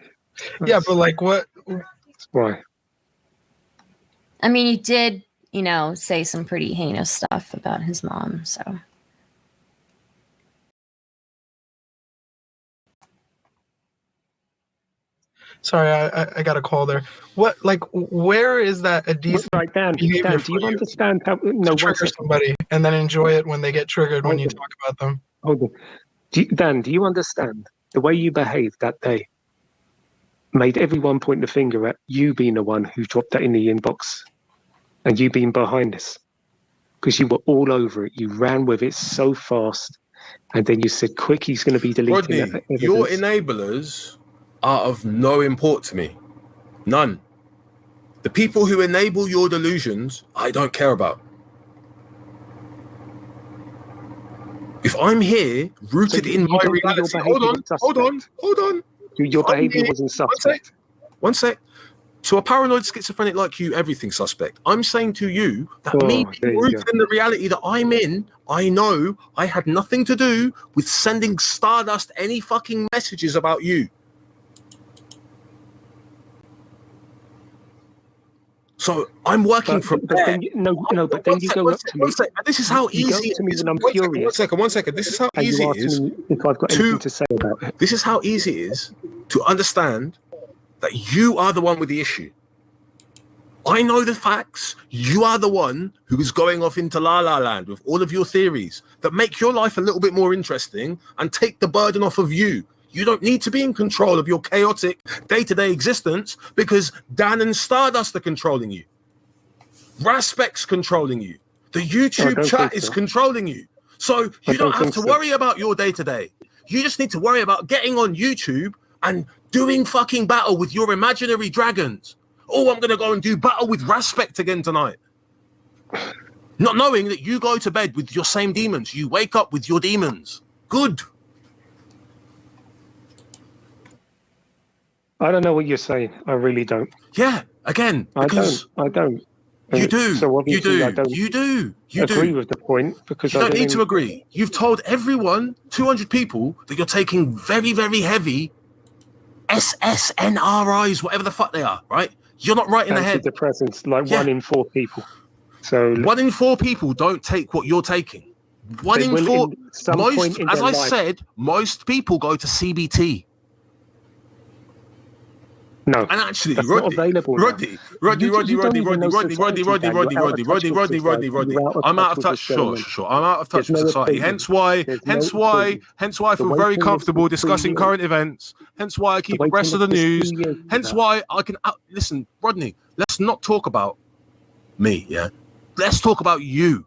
Yeah, but like what? That's why. I mean, you did, say some pretty heinous stuff about his mom, so. Sorry, I got a call there. What, where is that a decent behavior Dan, do you understand how to trigger somebody and then enjoy it when they get triggered when you talk about them? Hold on. Dan, do you understand the way you behaved that day made everyone point the finger at you being the one who dropped that in the inbox and you being behind this? Because you were all over it. You ran with it so fast and then you said, quick, he's going to be deleting Rodney, your enablers are of no import to me. None. The people who enable your delusions, I don't care about. If I'm here, rooted in my reality... Hold on. Your behavior wasn't suspect. One sec. To a paranoid schizophrenic like you, everything's suspect. I'm saying to you that me being rooted in the reality that I'm in, I know I had nothing to do with sending Stardust any fucking messages about you. So I'm working from there. But then you go up to me. This is how easy it is. One second. This is how easy it is. If I've got anything to say about it. This is how easy it is to understand that you are the one with the issue. I know the facts. You are the one who is going off into La La Land with all of your theories that make your life a little bit more interesting and take the burden off of you. You don't need to be in control of your chaotic day-to-day existence because Dan and Stardust are controlling you. Raspect's controlling you. The YouTube chat is controlling you. So you don't have to worry about your day-to-day. You just need to worry about getting on YouTube and doing fucking battle with your imaginary dragons. Oh, I'm going to go and do battle with Raspect again tonight. Not knowing that you go to bed with your same demons. You wake up with your demons. Good. I don't know what you're saying. I really don't. Yeah, again, because I don't. You do. So you do. I don't agree with the point because you don't need to agree. You've told everyone, 200 people, that you're taking very, very heavy SSNRIs, whatever the fuck they are, right? You're not right in the head. Antidepressants, like 1 in 4 people. So 1 in 4 people don't take what you're taking. 1 in 4. Most, as I said, most people go to CBT. No, and actually, Rodney, I'm out of touch. Sure. I'm out of touch with society. Hence why I feel very comfortable discussing current events. Hence why I keep abreast of the news. Hence why I can listen, Rodney. Let's not talk about me. Yeah, let's talk about you.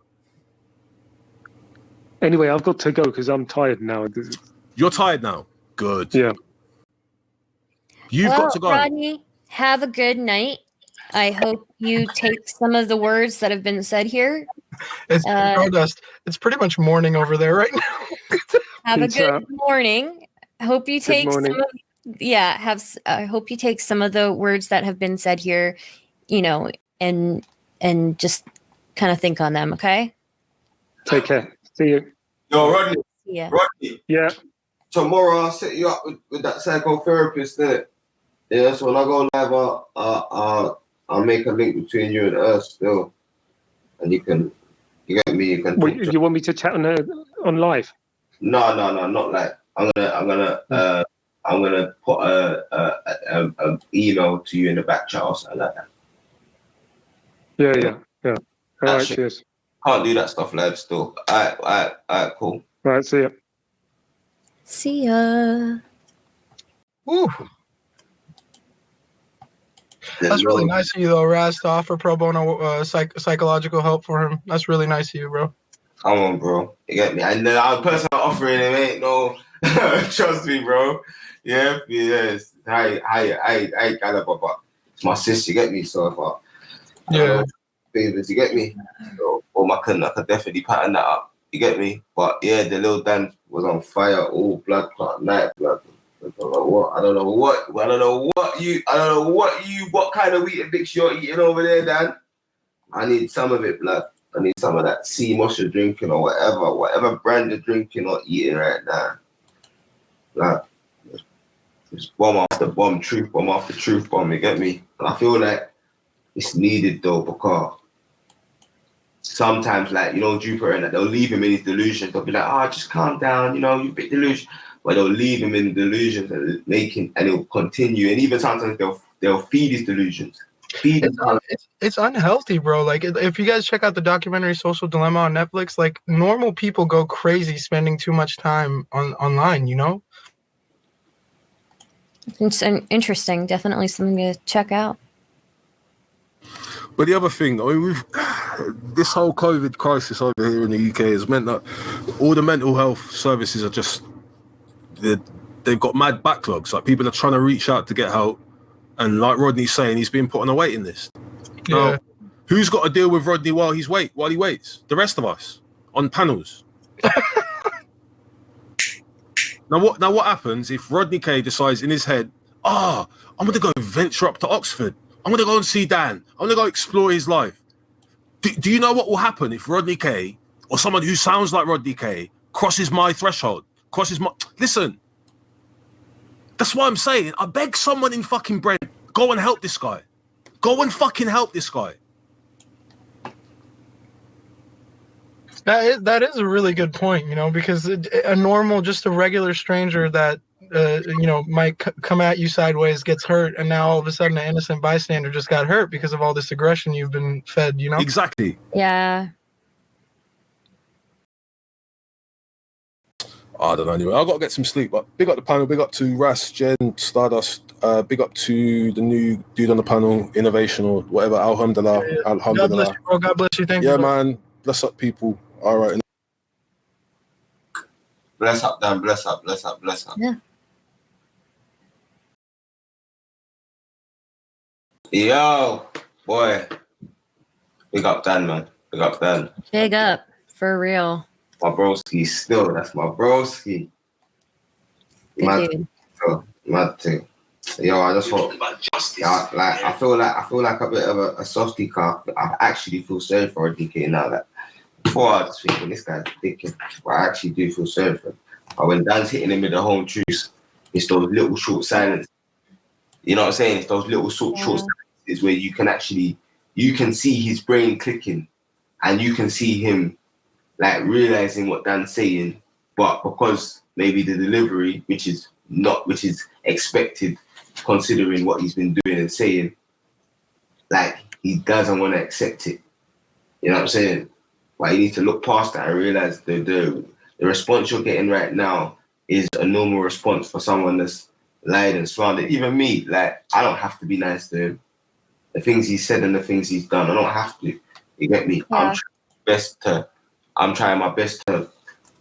Anyway, I've got to go because I'm tired now. You're tired now. Good. Yeah. You've got to go. Rodney, have a good night. I hope you take some of the words that have been said here. It's Stardust. It's pretty much morning over there right now. Have a good morning. Hope you take some of, I hope you take some of the words that have been said here, and just kind of think on them, okay? Take care. See you. Yo, Rodney. Yeah. Rodney. Yeah. Tomorrow I'll set you up with that psychotherapist there. Yeah, so when I go live, I'll make a link between you and us still, and you get me. You can. You want me to chat on live? No, not like. I'm gonna put a email to you in the back chat or something like that. Yeah. All right, cheers. Can't do that stuff live still. All right, cool. All right, see ya. See ya. Ooh. That's really nice of you, though, Raz, to offer pro bono psychological help for him. That's really nice of you, bro. Come on, bro. You get me? And the person offering him ain't no... Trust me, bro. Yeah, yes. I caliber, but it's my sister, you get me? So if favors, you get me? So, I could definitely pattern that up. You get me? But yeah, the little Dan was on fire, all blood clot, night blood. I don't know what kind of Weetabix you're eating over there, Dan. I need some of it, blood. I need some of that sea moss you're drinking or whatever brand you're drinking or eating right now. Like, just bomb after bomb, truth bomb after truth bomb, you get me? And I feel like it's needed though, because sometimes, like, Jupiter and that, they'll leave him in his delusion. They'll be like, just calm down, you're a bit delusional. But they'll leave him in delusions and he'll continue. And even sometimes they'll feed his delusions. It's unhealthy, bro. Like, if you guys check out the documentary Social Dilemma on Netflix, like, normal people go crazy spending too much time online, It's interesting. Definitely something to check out. But the other thing, I mean, this whole COVID crisis over here in the UK has meant that all the mental health services are just, they've got mad backlogs. Like, people are trying to reach out to get help. And like Rodney's saying, he's been put on a waiting list. Yeah. Now, who's got to deal with Rodney while he waits? The rest of us on panels. Now what happens if Rodney K decides in his head, I'm going to go venture up to Oxford. I'm going to go and see Dan. I'm going to go explore his life. Do you know what will happen if Rodney K or someone who sounds like Rodney K crosses my threshold? Listen. That's why I'm saying, I beg someone in fucking Brent, go and help this guy. Go and fucking help this guy. That is a really good point, because just a regular stranger that, might come at you sideways gets hurt, and now all of a sudden an innocent bystander just got hurt because of all this aggression you've been fed, Exactly. Yeah. I don't know. Anyway, I've got to get some sleep. But big up the panel. Big up to Ras, Jen, Stardust. Big up to the new dude on the panel, Innovation or whatever. Alhamdulillah. Yeah. Alhamdulillah. God bless you, bro. God bless you. Thank you. Yeah, man. Bless up, people. All right. Bless up, Dan. Bless up. Bless up. Bless up. Yeah. Yo, boy. Big up, Dan, man. Big up, Dan. Big up. For real. My broski still. That's my broski. Mad thing. Yo, I just hope. I feel like a bit of a softy car. I actually feel sorry for a DK now. That before I was thinking this guy's thinking, but I actually do feel sorry for him. But when Dan's hitting him with the home truths, it's those little short silences. You know what I'm saying? It's those little short silences where you can see his brain clicking, and you can see him like realizing what Dan's saying, but because maybe the delivery, which is expected, considering what he's been doing and saying, like he doesn't want to accept it. You know what I'm saying? But you need to look past that and realize the response you're getting right now is a normal response for someone that's lied and slandered. Even me, like, I don't have to be nice to him. The things he said and the things he's done, I don't have to. You get me? Yeah. I'm trying my best to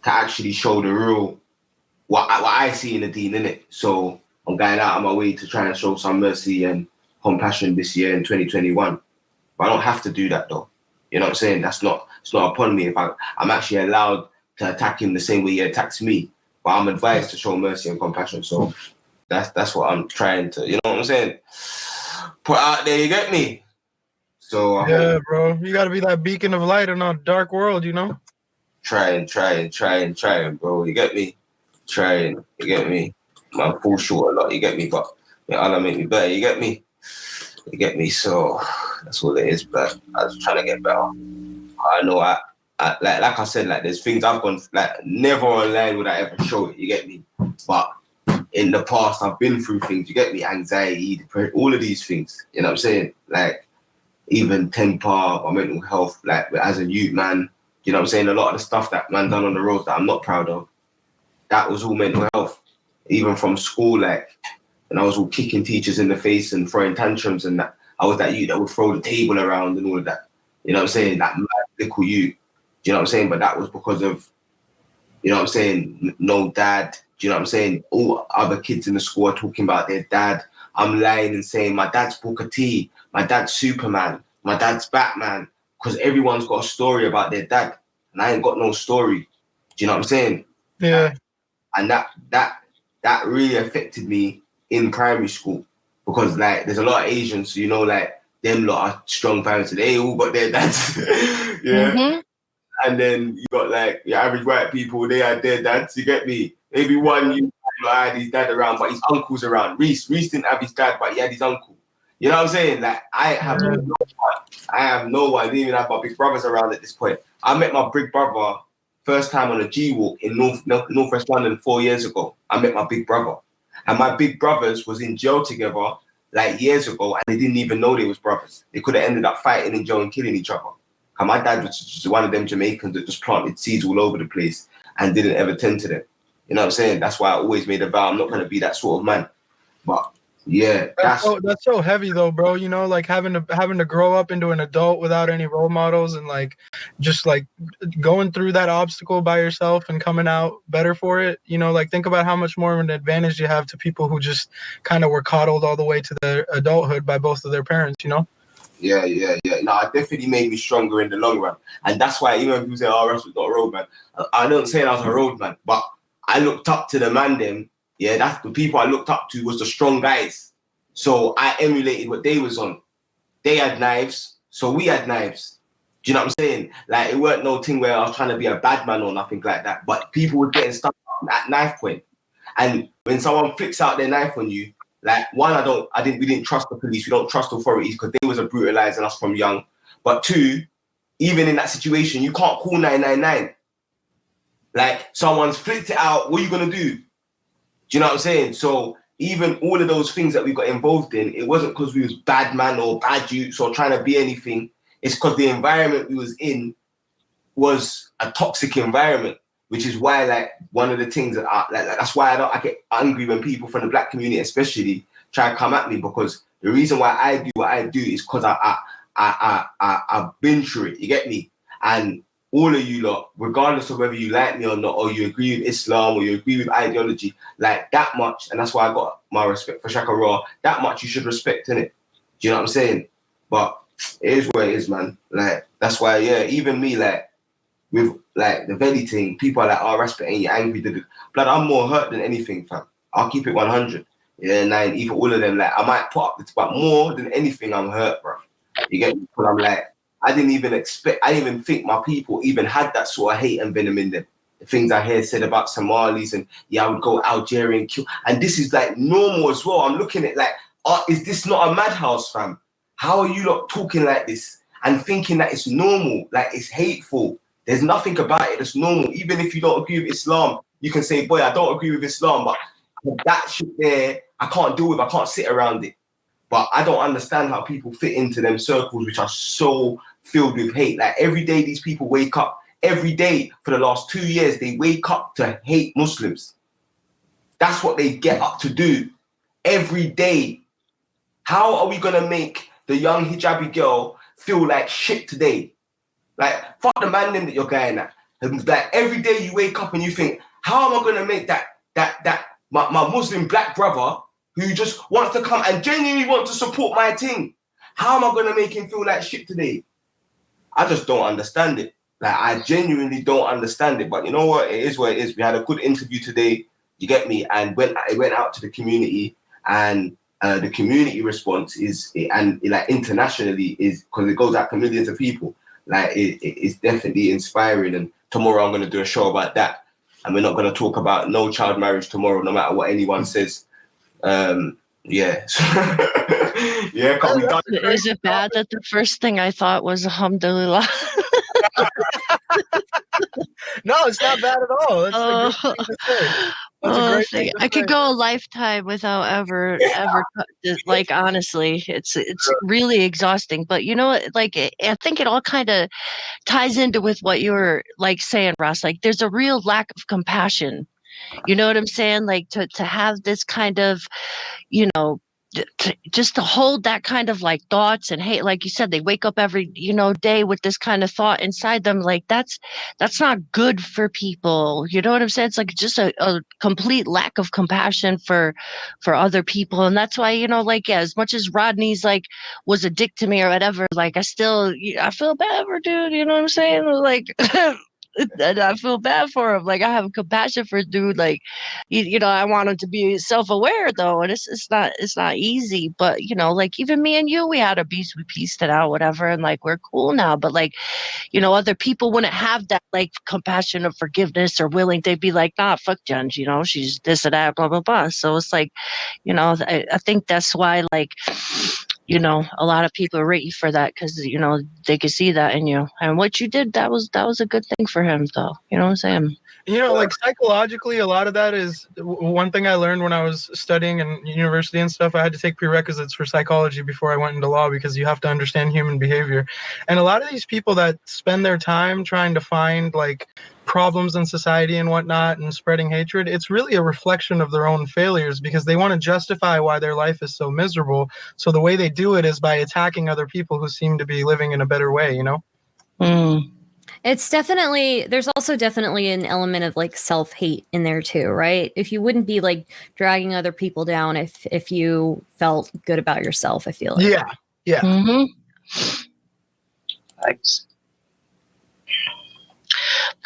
actually show the real what I see in the Dean, innit? So I'm going out of my way to try and show some mercy and compassion this year in 2021. But I don't have to do that though. You know what I'm saying? It's not upon me. If I'm actually allowed to attack him the same way he attacks me, but I'm advised to show mercy and compassion. So that's what I'm trying to, you know what I'm saying? Put out there, you get me? So bro, you got to be that beacon of light in a dark world, Trying, bro. You get me? Trying, you get me? I fall short a lot, you get me? But Allah make me better. You get me? So that's all it is. But I was trying to get better. I know I like I said, like there's things I've gone like never online would I ever show it. You get me? But in the past, I've been through things. You get me? Anxiety, depression, all of these things. You know what I'm saying? Like even temper, my mental health. Like as a youth man, you know what I'm saying? A lot of the stuff that man done on the roads that I'm not proud of. That was all mental health. Even from school, like. And I was all kicking teachers in the face and throwing tantrums and that. I was that youth that would throw the table around and all of that. You know what I'm saying? That mad little youth. Do you know what I'm saying? But that was because of, you know what I'm saying, no dad. Do you know what I'm saying? All other kids in the school are talking about their dad. I'm lying and saying my dad's Booker T, my dad's Superman, my dad's Batman. Because everyone's got a story about their dad. And I ain't got no story. Do you know what I'm saying? Yeah. And that really affected me in primary school, because like there's a lot of Asians, so, you know, like them lot are strong parents, they all got their dads. Yeah. Mm-hmm. And then you got like your average white people, they had their dads, you get me? Maybe one you had his dad around, but his uncle's around. Reese didn't have his dad, but he had his uncle. You know what I'm saying? Like I have no one. I didn't even have my big brothers around at this point. I met my big brother first time on a G walk in Northwest London 4 years ago. I met my big brother. And my big brothers was in jail together like years ago, and they didn't even know they was brothers. They could have ended up fighting in jail and killing each other. And my dad was just one of them Jamaicans that just planted seeds all over the place and didn't ever tend to them. You know what I'm saying? That's why I always made a vow I'm not going to be that sort of man. But yeah, that's so heavy though, bro. You know, like having to grow up into an adult without any role models and like just like going through that obstacle by yourself and coming out better for it. You know, like think about how much more of an advantage you have to people who just kind of were coddled all the way to their adulthood by both of their parents, you know? Yeah. No, it definitely made me stronger in the long run. And that's why even when people say, oh, Raspect's not a road man, I don't say I was a road man, but I looked up to the man them. Yeah, that's the people I looked up to was the strong guys. So I emulated what they was on. They had knives, so we had knives. Do you know what I'm saying? Like, it weren't no thing where I was trying to be a bad man or nothing like that. But people were getting stuck at knife point. And when someone flicks out their knife on you, like, one, we didn't trust the police. We don't trust authorities because they was brutalizing us from young. But two, even in that situation, you can't call 999. Like, someone's flicked it out. What are you going to do? Do you know what I'm saying? So even all of those things that we got involved in, it wasn't because we was bad man or bad youths or trying to be anything. It's because the environment we was in was a toxic environment, which is why, like, one of the things that that's why I get angry when people from the black community especially try to come at me, because the reason why I do what I do is because I've been through it. You get me? And all of you lot, regardless of whether you like me or not, or you agree with Islam or you agree with ideology, like that much, and that's why I got my respect for Shaka Raw, that much you should respect, innit? Do you know what I'm saying? But it is what it is, man. Like, that's why, yeah, even me, like, with, like, the Veli thing, people are like, oh, Raspect, ain't you angry? Blood, I'm more hurt than anything, fam. I'll keep it 100. Yeah, 9, even all of them, like, I might put up this, but more than anything, I'm hurt, bro. You get me? But I'm like, I didn't even think my people even had that sort of hate and venom in them. The things I hear said about Somalis and, yeah, I would go Algeria and kill. And this is like normal as well. I'm looking at like, is this not a madhouse, fam? How are you lot talking like this and thinking that it's normal? Like, it's hateful. There's nothing about it that's normal. Even if you don't agree with Islam, you can say, boy, I don't agree with Islam, but that shit there, I can't deal with. I can't sit around it. But I don't understand how people fit into them circles which are so filled with hate. Like, every day these people wake up. Every day for the last 2 years, they wake up to hate Muslims. That's what they get up to do every day. How are we going to make the young hijabi girl feel like shit today? Like, fuck the man name that you're going at. Like, every day you wake up and you think, how am I going to make my Muslim black brother who just wants to come and genuinely want to support my team, how am I going to make him feel like shit today? I just don't understand it. Like, I genuinely don't understand it. But you know what? It is what it is. We had a good interview today, you get me? And it went out to the community, and the community response is, and like internationally, is because it goes out to millions of people. Like, it's definitely inspiring. And tomorrow I'm going to do a show about that. And we're not going to talk about no child marriage tomorrow, no matter what anyone says. You Yeah. Yeah, can't be done. Is it bad that the first thing I thought was alhamdulillah? No, it's not bad at all. That's a good thing to say. That's a great thing to I could say. go a lifetime without ever like honestly, it's really exhausting. But you know what? Like I think it all kind of ties into with what you were like saying, Ross. Like there's a real lack of compassion. You know what I'm saying? Like to have this kind of, you know, just to hold that kind of like thoughts and hate, like you said, they wake up every day with this kind of thought inside them. Like that's not good for people. You know what I'm saying? It's like just a complete lack of compassion for other people, and that's why like as much as Rodney's like was a dick to me or whatever, like I feel bad for dude. You know what I'm saying? Like. And I feel bad for him. Like I have compassion for dude. Like, I want him to be self-aware though, and it's not easy. But like even me and you, we had a beef, we pieced it out, whatever, and like we're cool now. But like, other people wouldn't have that like compassion or forgiveness or willing. They'd be like, nah, fuck Jen. She's this or that, blah blah blah. So it's like, I think that's why like. A lot of people rate you for that because, they could see that in you. And what you did, that was a good thing for him, though. You know what I'm saying? Like psychologically, a lot of that is one thing I learned when I was studying in university and stuff. I had to take prerequisites for psychology before I went into law because you have to understand human behavior. And a lot of these people that spend their time trying to find like problems in society and whatnot and spreading hatred, it's really a reflection of their own failures because they want to justify why their life is so miserable. So the way they do it is by attacking other people who seem to be living in a better way, It's there's also definitely an element of like self-hate in there too, right? If you wouldn't be like dragging other people down if you felt good about yourself, I feel like. Yeah. Mm-hmm. Thanks.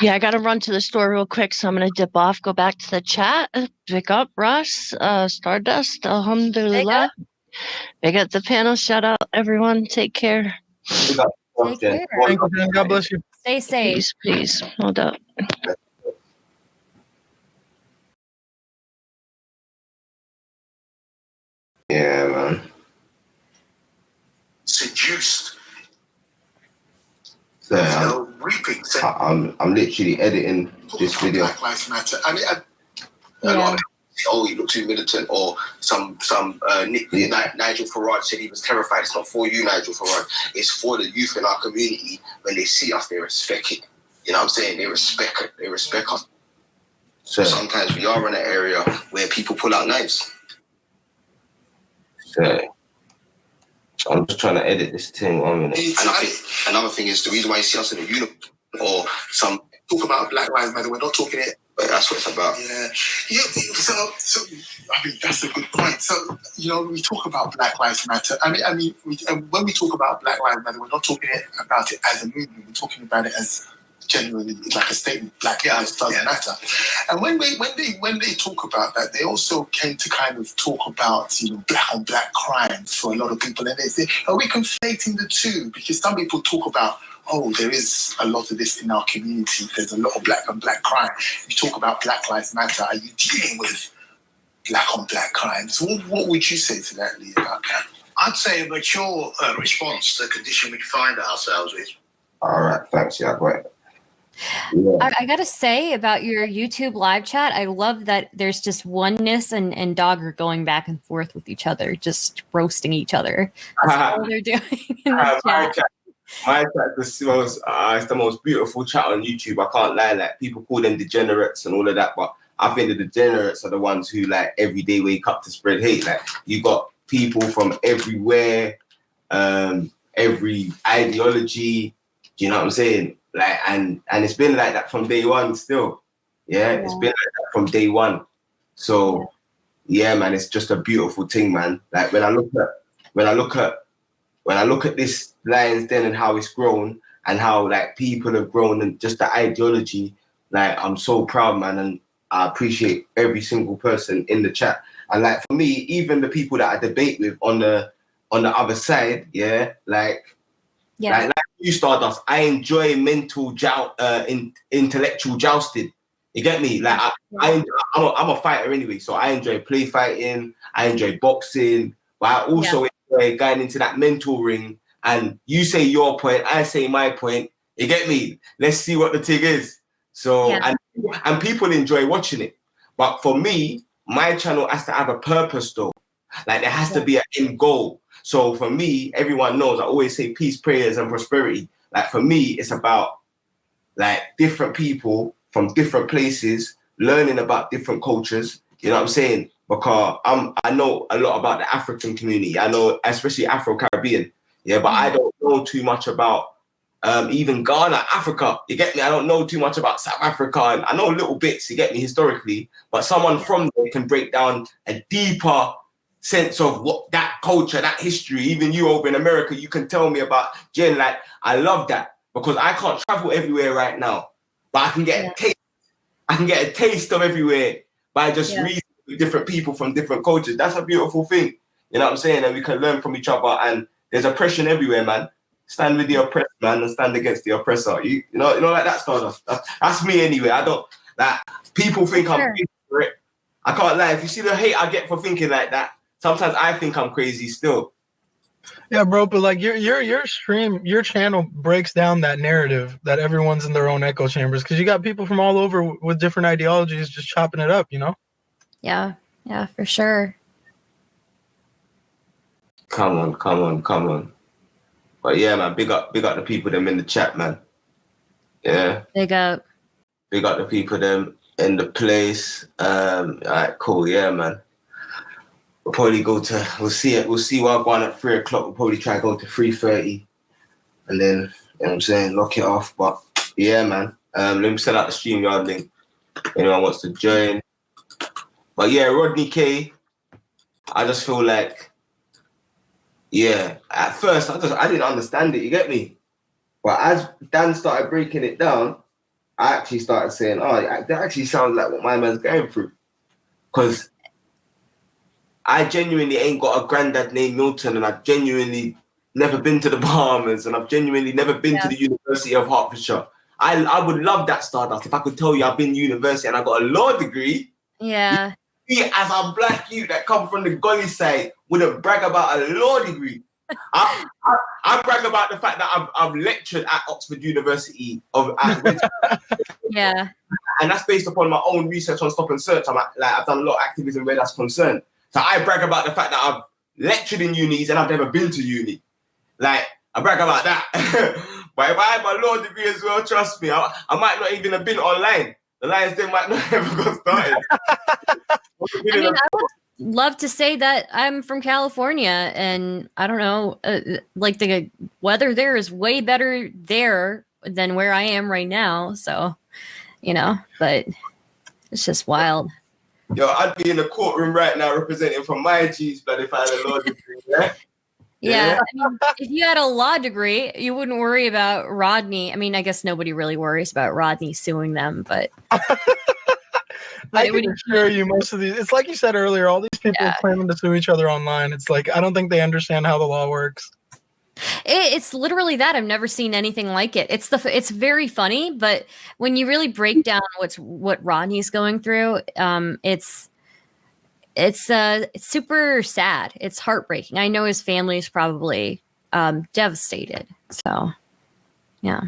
Yeah, I got to run to the store real quick, so I'm going to dip off, go back to the chat, pick up Russ, Stardust, alhamdulillah. Big up the panel. Shout out, everyone. Take care. Take care. God bless you. Stay safe. Peace. Hold up. Yeah, man. Seduced. So, reaping. I'm literally editing this video. Black Lives Matter. I mean, a lot of people say, oh, you look too militant, or some Nigel Farage said he was terrified. It's not for you, Nigel Farage. It's for the youth in our community. When they see us, they respect it. You know what I'm saying? They respect it. They respect us. So sometimes we are in an area where people pull out knives. So I'm just trying to edit this thing 1 minute. And I think another thing is the reason why you see us in a uniform or some talk about Black Lives Matter. We're not talking it, but that's what it's about. Yeah. So I mean that's a good point. So we talk about Black Lives Matter. I mean, when we talk about Black Lives Matter, we're not talking about it as a movement. We're talking about it as genuinely like a statement. Black lives doesn't matter. And when they talk about that, they also came to kind of talk about black on black crime for a lot of people, and they say, are we conflating the two? Because some people talk about, there is a lot of this in our community. There's a lot of black on black crime. You talk about Black Lives Matter. Are you dealing with black on black crime? So what would you say to that, Lee, about that? I'd say a mature response to the condition we find ourselves with. All right, thanks. Yeah, great. Yeah. I gotta say about your YouTube live chat, I love that there's just oneness and Dogger going back and forth with each other, just roasting each other. That's all they're doing in the chat. My chat is it's the most beautiful chat on YouTube. I can't lie. Like people call them degenerates and all of that, but I think the degenerates are the ones who like every day wake up to spread hate. Like you got people from everywhere, every ideology. Do you know what I'm saying? Like and it's been like that from day one still. Yeah, it's been like that from day one. So yeah, man, it's just a beautiful thing, man. Like when I look at this Lions Den and how it's grown and how like people have grown and just the ideology, like I'm so proud, man, and I appreciate every single person in the chat. And like for me, even the people that I debate with on the other side, like you, Stardust, I enjoy intellectual jousting. You get me? Like I'm a fighter anyway, so I enjoy play fighting. I enjoy boxing, but I also enjoy going into that mental ring. And you say your point, I say my point. You get me? Let's see what the thing is. So and people enjoy watching it. But for me, my channel has to have a purpose though. Like there has to be an end goal. So for me, everyone knows I always say peace, prayers, and prosperity. Like for me, it's about like different people from different places learning about different cultures. You know what I'm saying? Because I know a lot about the African community. I know especially Afro-Caribbean. Yeah, but I don't know too much about even Ghana, Africa. You get me? I don't know too much about South Africa. And I know little bits, you get me, historically. But someone from there can break down a deeper sense of what that culture, that history. Even you over in America, you can tell me about Jen. Like, I love that because I can't travel everywhere right now, but I can get a taste. I can get a taste of everywhere by just reading with different people from different cultures. That's a beautiful thing. You know what I'm saying? And we can learn from each other. And there's oppression everywhere, man. Stand with the oppressed, man, and stand against the oppressor. You know, like that sort of stuff. That's me anyway. I don't like people think I'm crazy for it. I can't lie. If you see the hate I get for thinking like that, sometimes I think I'm crazy still. Yeah, bro, but like your stream, your channel breaks down that narrative that everyone's in their own echo chambers because you got people from all over with different ideologies just chopping it up, you know? Yeah, for sure. Come on. But yeah, man, big up the people them in the chat, man. Yeah. Big up the people them in the place. All right, cool. Yeah, man. We'll probably we'll see it. We'll see what going at 3 o'clock. We'll probably try to go to 3:30 and then, you know what I'm saying, lock it off. But yeah, man. Let me send out the StreamYard link. Anyone wants to join. But yeah, Rodney K, I just feel like, yeah, at first I didn't understand it, you get me? But as Dan started breaking it down, I actually started saying, oh, that actually sounds like what my man's going through. Because I genuinely ain't got a granddad named Milton, and I've genuinely never been to the Bahamas, and I've genuinely never been to the University of Hertfordshire. I would love that, Stardust, if I could tell you I've been to university and I got a law degree. Yeah. Me as a black youth that come from the gully side wouldn't brag about a law degree. I brag about the fact that I've lectured at Oxford University yeah, and that's based upon my own research on Stop and Search. I've done a lot of activism where that's concerned. So I brag about the fact that I've lectured in unis and I've never been to uni. Like, I brag about that. But if I had my law degree as well, trust me, I might not even have been online. The Lions then might not have got started. I would love to say that I'm from California, and I don't know, like the weather there is way better there than where I am right now. So, you know, but it's just wild. Yo, I'd be in the courtroom right now representing from my G's, but if I had a law degree, Yeah, I mean, if you had a law degree, you wouldn't worry about Rodney. I mean, I guess nobody really worries about Rodney suing them, but I can assure you, most of these, it's like you said earlier, all these people are claiming to sue each other online. It's like, I don't think they understand how the law works. It's literally that. I've never seen anything like it. It's very funny, but when you really break down what Rodney's going through, it's super sad. It's heartbreaking. I know his family is probably devastated. So, yeah.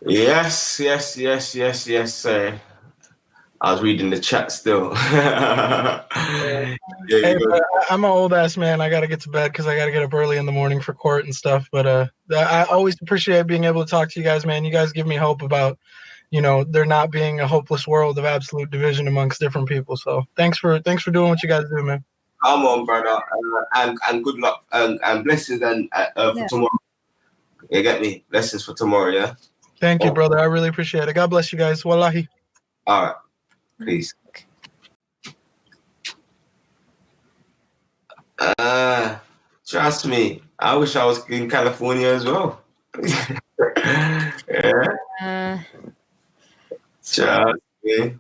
Yes. I was reading the chat still. Hey, but I'm an old ass man. I gotta get to bed because I gotta get up early in the morning for court and stuff. But I always appreciate being able to talk to you guys, man. You guys give me hope about, you know, there not being a hopeless world of absolute division amongst different people. So thanks for doing what you guys do, man. Come on, brother, and good luck and blessings and for tomorrow. You get me? Blessings for tomorrow, yeah. Thank you, brother. I really appreciate it. God bless you guys. Wallahi. All right. Peace. Trust me, I wish I was in California as well. Yeah. Trust me.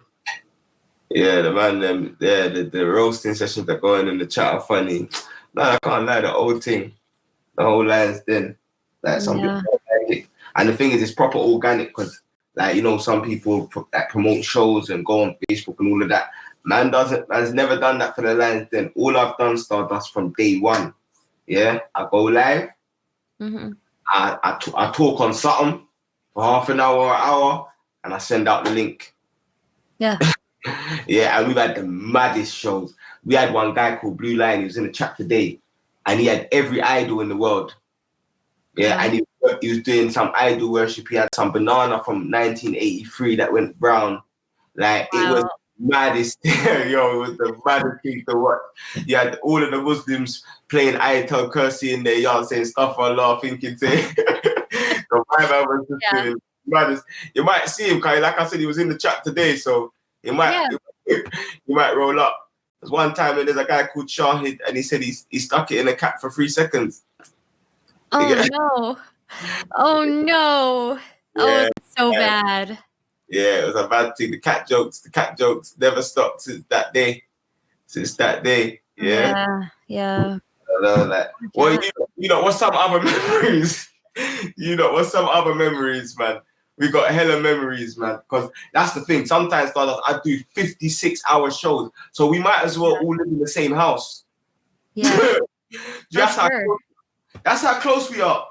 Yeah, the man, the roasting sessions that going in the chat are funny. No, I can't lie, the old thing. the whole lines then. Like some people don't like it. And the thing is, it's proper organic because, like, you know, some people that promote shows and go on Facebook and all of that. Man's never done that for the lines then. All I've done Stardust from day one. Yeah, I go live. Mm-hmm. I talk on something for half an hour or hour, and I send out the link. Yeah. Yeah, and we've had the maddest shows. We had one guy called Blue Lion. He was in the chat today, and he had every idol in the world. Yeah, and he was doing some idol worship. He had some banana from 1983 that went brown. Like, it was maddest. Yo, it was the maddest thing to watch. You had all of the Muslims playing Ayatul Kursi in their yard saying stuff for Allah, thinking so my man was just doing maddest. You might see him, because like I said, he was in the chat today, so you might roll up. There's one time when there's a guy called Shahid, and he said he stuck it in a cat for 3 seconds. Oh no! Oh no! Oh, it's so bad. Yeah, it was a bad thing. The cat jokes never stopped since that day. Yeah. Yeah. I know, like, well, you know, what's some other memories? What's some other memories, man? We got hella memories, man. Because that's the thing. Sometimes I do 56-hour shows, so we might as well all live in the same house. Yeah. That's how close we are.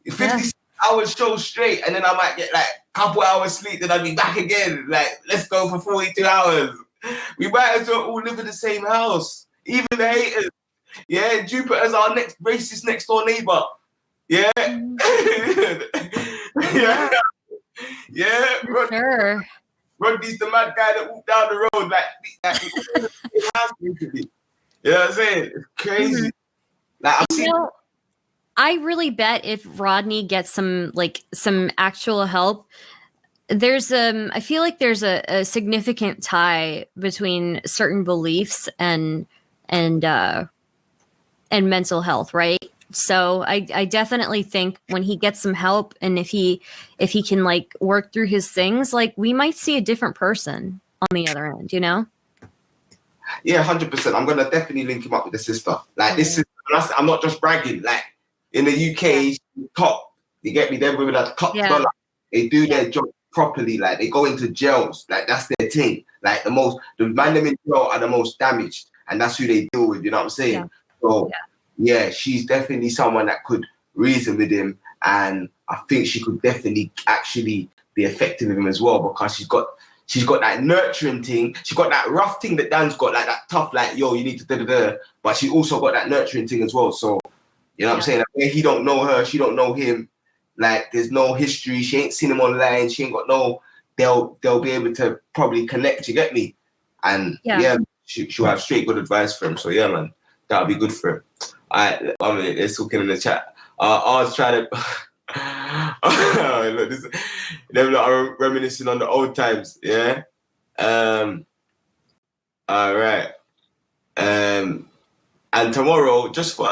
56-hour shows straight, and then I might get like a couple hours sleep, then I'll be back again. Like, let's go for 42 hours. We might as well all live in the same house. Even the haters. Yeah, Jupiter's our next racist next door neighbor. Yeah. Yeah. Sure. Rodney's the mad guy that walked down the road like you know what I'm saying? It's crazy. Like, I really bet if Rodney gets some actual help, I feel like there's a significant tie between certain beliefs and mental health, right? So I definitely think when he gets some help, and if he can like work through his things, like, we might see a different person on the other end, you know? Yeah, 100%. I'm gonna definitely link him up with the sister. Like, this is, I'm not just bragging. Like, in the UK, she's top. You get me? They're women at top dollar. They do their job properly. Like, they go into jails. Like, that's their thing. Like, the man them in jail are the most damaged, and that's who they deal with. You know what I'm saying? Yeah. So, yeah, she's definitely someone that could reason with him, and I think she could definitely actually be effective with him as well, because she's got that nurturing thing. She's got that rough thing that Dan's got, like that tough, like, yo, you need to da-da-da. But she also got that nurturing thing as well. So, you know what I'm saying? Like, he don't know her, she don't know him. Like, there's no history. She ain't seen him online. She ain't got no. They'll be able to probably connect. You get me? And she'll have straight good advice for him. So yeah, man, that'll be good for him. Alright, let's talking in the chat. I was trying to. Look, them lot are reminiscing on the old times. Yeah. All right. And tomorrow, just for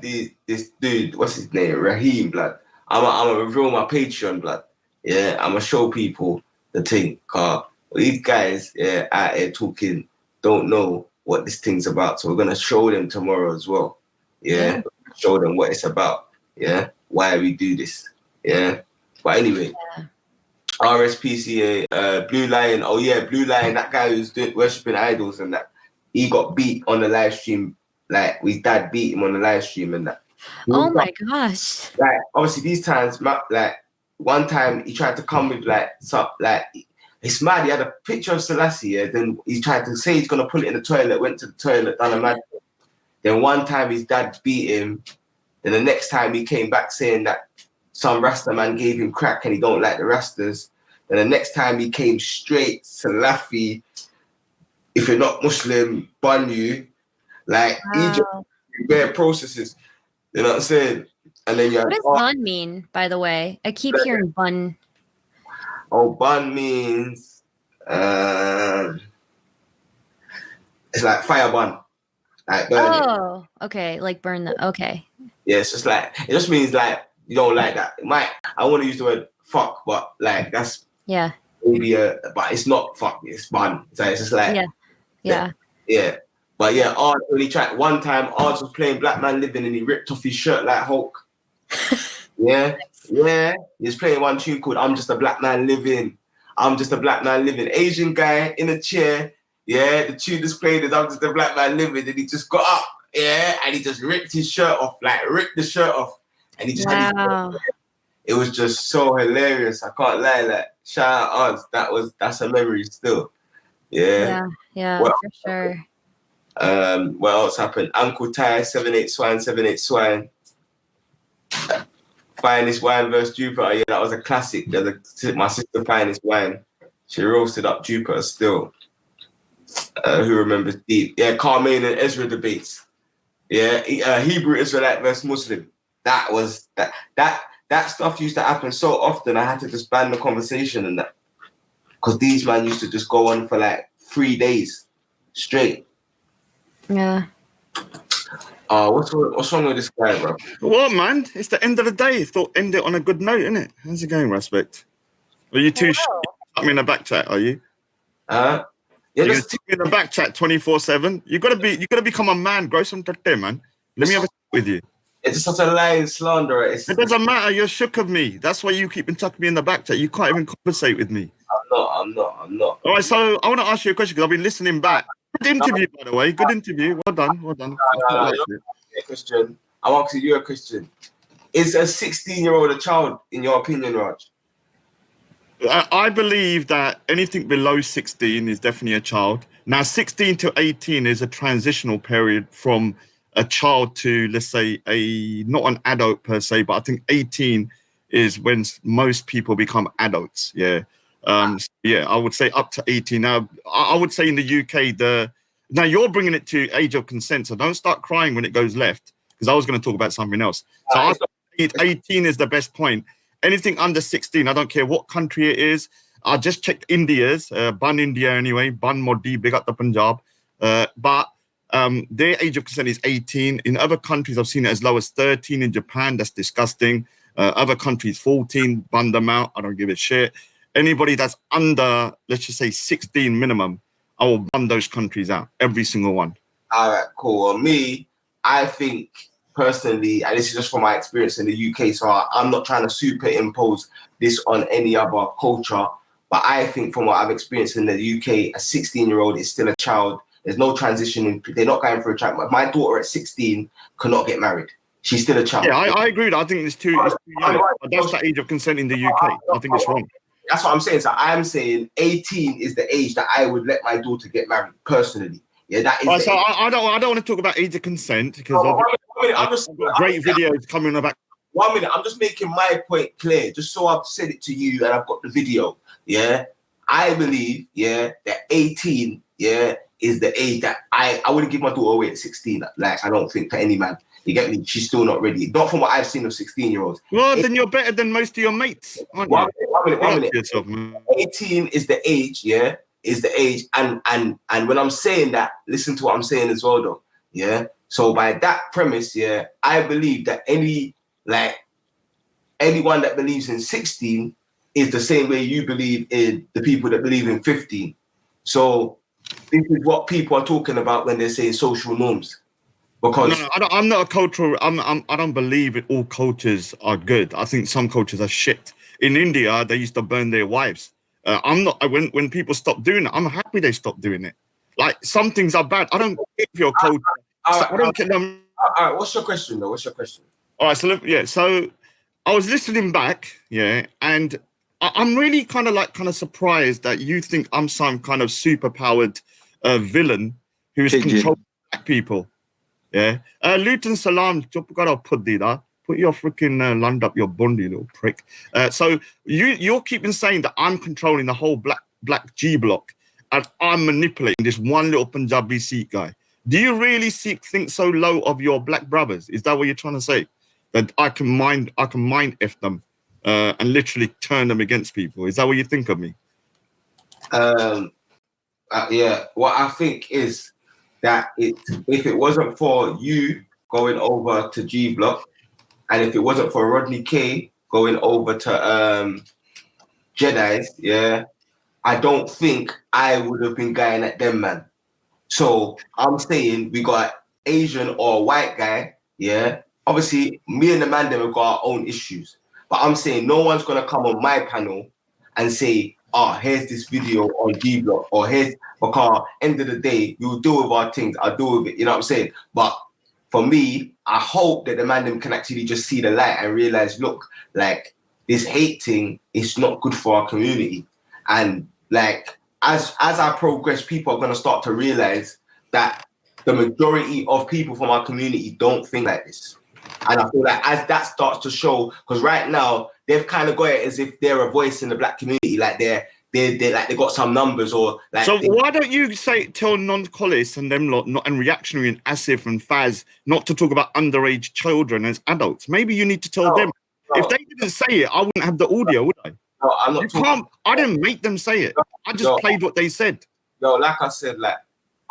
this dude, what's his name? Raheem, blood. I'm gonna reveal my Patreon, blood. Yeah, I'm gonna show people the thing. Cause these guys, out here talking, don't know what this thing's about. So we're gonna show them tomorrow as well. Yeah, show them what it's about. Yeah, why we do this. Yeah, but anyway, RSPCA, Blue Lion. Oh yeah, Blue Lion. That guy who's worshipping idols and that, he got beat on the live stream. Like, his dad beat him on the live stream and that. Oh my gosh! Like, obviously these times, like, one time he tried to come with like some, like, it's mad. He had a picture of Selassie. Yeah, then he tried to say he's gonna put it in the toilet. Went to the toilet, done a mad. Then one time his dad beat him. Then the next time he came back saying that some Rasta man gave him crack and he don't like the Rastas. Then the next time he came straight Salafi. If you're not Muslim, bun you. Like, Egypt, bare processes. You know what I'm saying? And then you have, what does bun mean, by the way? I keep hearing bun. Oh, bun means it's like fire bun. Like burn it. Okay, like burn the okay. Yeah, it's just like, it just means like you don't like that. I want to use the word fuck, but like that's maybe but it's not fuck, it's bun. So it's just like yeah. But yeah, Ard when he tried one time, Ard was playing Black Man Living and he ripped off his shirt like Hulk. Yeah. He was playing one tune called I'm Just a Black Man Living. I'm Just a Black Man Living. Asian guy in a chair. Yeah, the tune just played is I'm Just a Black Man Living. And he just got up. Yeah, and he just ripped his shirt off, like ripped the shirt off. And he just had his, it was just so hilarious. I can't lie, like shout out Ard. That's a memory still. Yeah. Yeah, Well, for sure. What else happened? Uncle Ty, 78 Swine. Finest Wine versus Jupiter. Yeah, that was a classic. My sister Finest Wine. She roasted up Jupiter still. Who remembers Deep? Yeah, Carmaine and Ezra debates. Yeah, Hebrew Israelite versus Muslim. That was that stuff used to happen so often. I had to just ban the conversation and that because these men used to just go on for like 3 days straight. Yeah. What's wrong with this guy, bro? What, man? It's the end of the day. Thought end it on a good note, innit? How's it going, Raspect? Are you too put me in the back chat, are you? Yeah, you me in the back chat 24/7. You gotta become a man, grow some there, man. Let me have a chat with you. It's just such a lying slanderer. It doesn't matter, you're shook of me. That's why you keep tucking me in the back chat. You can't even conversate with me. I'm not. All right, so I want to ask you a question because I've been listening back. Good interview, by the way. Good interview. Well done. You're a Christian. I'm asking you a Christian. Is a 16-year-old a child, in your opinion, Raj? I believe that anything below 16 is definitely a child. Now, 16 to 18 is a transitional period from a child to, let's say, not an adult per se, but I think 18 is when most people become adults. Yeah. I would say up to 18. Now, I would say in the UK, now you're bringing it to age of consent, so don't start crying when it goes left, because I was going to talk about something else. So I think 18 is the best point. Anything under 16, I don't care what country it is. I just checked India's, Bun India anyway, Bun Modi, big up the Punjab. But their age of consent is 18. In other countries, I've seen it as low as 13. In Japan, that's disgusting. Other countries, 14, bun them out. I don't give a shit. Anybody that's under, let's just say 16 minimum, I will bun those countries out, every single one. All right, cool. Well, me, I think personally, and this is just from my experience in the UK, so I'm not trying to superimpose this on any other culture, but I think from what I've experienced in the UK, a 16-year-old is still a child. There's no transition. They're not going through a child. My daughter at 16 cannot get married. She's still a child. Yeah, I agree with that. I think it's too young. But that's the age of consent in the UK. I think it's wrong. That's what I'm saying. So I'm saying 18 is the age that I would let my daughter get married, personally. Yeah, that is. Right, so I don't want to talk about age of consent because I've got great videos coming about. 1 minute, I'm just making my point clear, just so I've said it to you and I've got the video. Yeah, I believe, yeah, that 18, yeah, is the age that I wouldn't give my daughter away at 16. Like, I don't think to any man. You get me? She's still not ready. Not from what I've seen of 16-year-olds. Well, then you're better than most of your mates, aren't you? 1 minute. Yourself, 18 is the age, yeah, is the age. And when I'm saying that, listen to what I'm saying as well, though, yeah? So by that premise, yeah, I believe that anyone that believes in 16 is the same way you believe in the people that believe in 15. So this is what people are talking about when they say social norms. Because no, I'm not a cultural. I don't believe that all cultures are good. I think some cultures are shit. In India, they used to burn their wives. I'm not. When people stop doing it, I'm happy they stopped doing it. Like some things are bad. I don't care if your culture. I don't care. All right. What's your question, though? All right. So look, yeah. So I was listening back, yeah, and I'm really kind of surprised that you think I'm some kind of super-powered villain who is controlling black people. Yeah. Luton Salam, put your freaking land up your bund, you little prick. So you're keeping saying that I'm controlling the whole black G block and I'm manipulating this one little Punjabi Sikh guy. Do you really think so low of your black brothers? Is that what you're trying to say? That I can mind F them and literally turn them against people? Is that what you think of me? Yeah. What I think is that if it wasn't for you going over to G Block, and if it wasn't for Rodney K going over to Jedi's, yeah, I don't think I would have been going at them, man. So I'm saying we got Asian or a white guy, yeah. Obviously, me and the man them have got our own issues. But I'm saying no one's gonna come on my panel and say, oh, here's this video on G Block, or here's because end of the day, we'll deal with our things, I'll deal with it, you know what I'm saying? But for me, I hope that the man them can actually just see the light and realize, look, like this hate thing is not good for our community. And like as I progress, people are gonna start to realize that the majority of people from our community don't think like this. And I feel like as that starts to show, because right now they've kind of got it as if they're a voice in the black community, like they're like they got some numbers or like. So why don't you tell non-collis and them lot, not and Reactionary and Asif and Faz not to talk about underage children as adults? Maybe you need to tell them. If they didn't say it, I wouldn't have the audio, would I? No, I'm not. I didn't make them say it. I just played what they said. No, like I said, like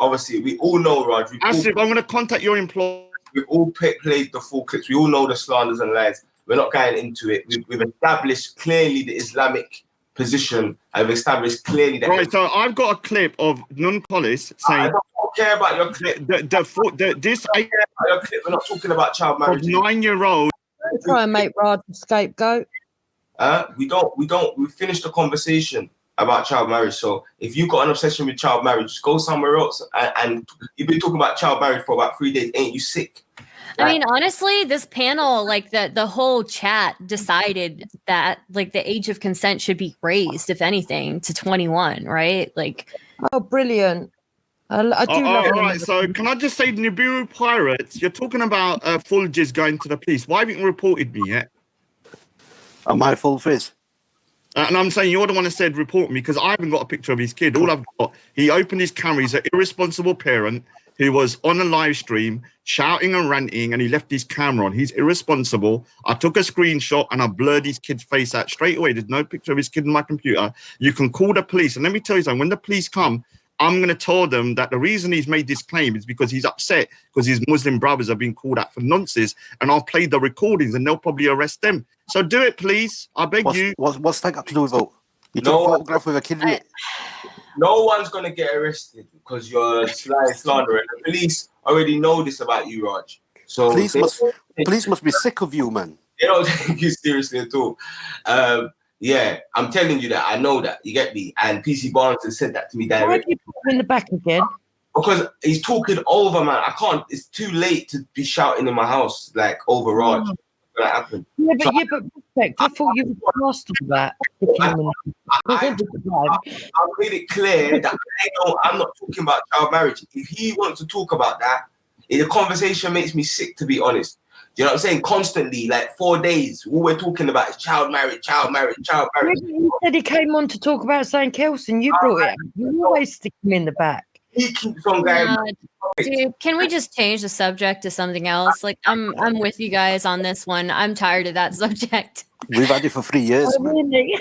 obviously we all know, Raj. Asif, I'm going to contact your employer. We've all played the full clips. We all know the slanders and lies. We're not going into it. We've established clearly the Islamic position. I've established clearly that. Right, so I've got a clip of non-collis saying. I don't care about your clip. I don't care about your clip. We're not talking about child marriage. 9-year-old. Try and make Raj a scapegoat. We don't. We finished the conversation about child marriage. So if you've got an obsession with child marriage, just go somewhere else. And you've been talking about child marriage for about 3 days. Ain't you sick? I mean, honestly, this panel, like the whole chat decided that like the age of consent should be raised, if anything, to 21, right? Like, oh, brilliant. I do love all right, so can I just say, Nibiru Pirates, you're talking about Fulges going to the police. Why haven't you reported me yet? Am I full fizz? And I'm saying you're the one that said report me because I haven't got a picture of his kid. All I've got, he opened his camera. He's an irresponsible parent who was on a live stream shouting and ranting, and he left his camera on. He's irresponsible. I took a screenshot and I blurred his kid's face out straight away. There's no picture of his kid in my computer. You can call the police. And let me tell you something, when the police come, I'm going to tell them that the reason he's made this claim is because he's upset because his Muslim brothers are being called out for nonsense, and I'll play the recordings and they'll probably arrest them. So do it, please. I beg you. What's that got to do with vote? You took a photograph with a kid in it? No one's going to get arrested because you're slandering. The police already know this about you, Raj. So police must be sick of you, man. They don't take you seriously at all. Yeah, I'm telling you that. I know that. You get me? And PC Barnes has said that to me directly. Why do you put him in the back again? Because he's talking over, man. I can't. It's too late to be shouting in my house, like, over Raj. That happened. Yeah, but Respect, I thought you were master of that. I made it clear that I'm not talking about child marriage. If he wants to talk about that, the conversation makes me sick, to be honest. Do you know what I'm saying? Constantly, like 4 days, all we're talking about is child marriage, child marriage, child marriage. He said he came on to talk about St. Kelson. You brought it up. You always stick him in the back. He keeps on going. Dude, can we just change the subject to something else? Like, I'm with you guys on this one. I'm tired of that subject. We've had it for 3 years. Oh, really?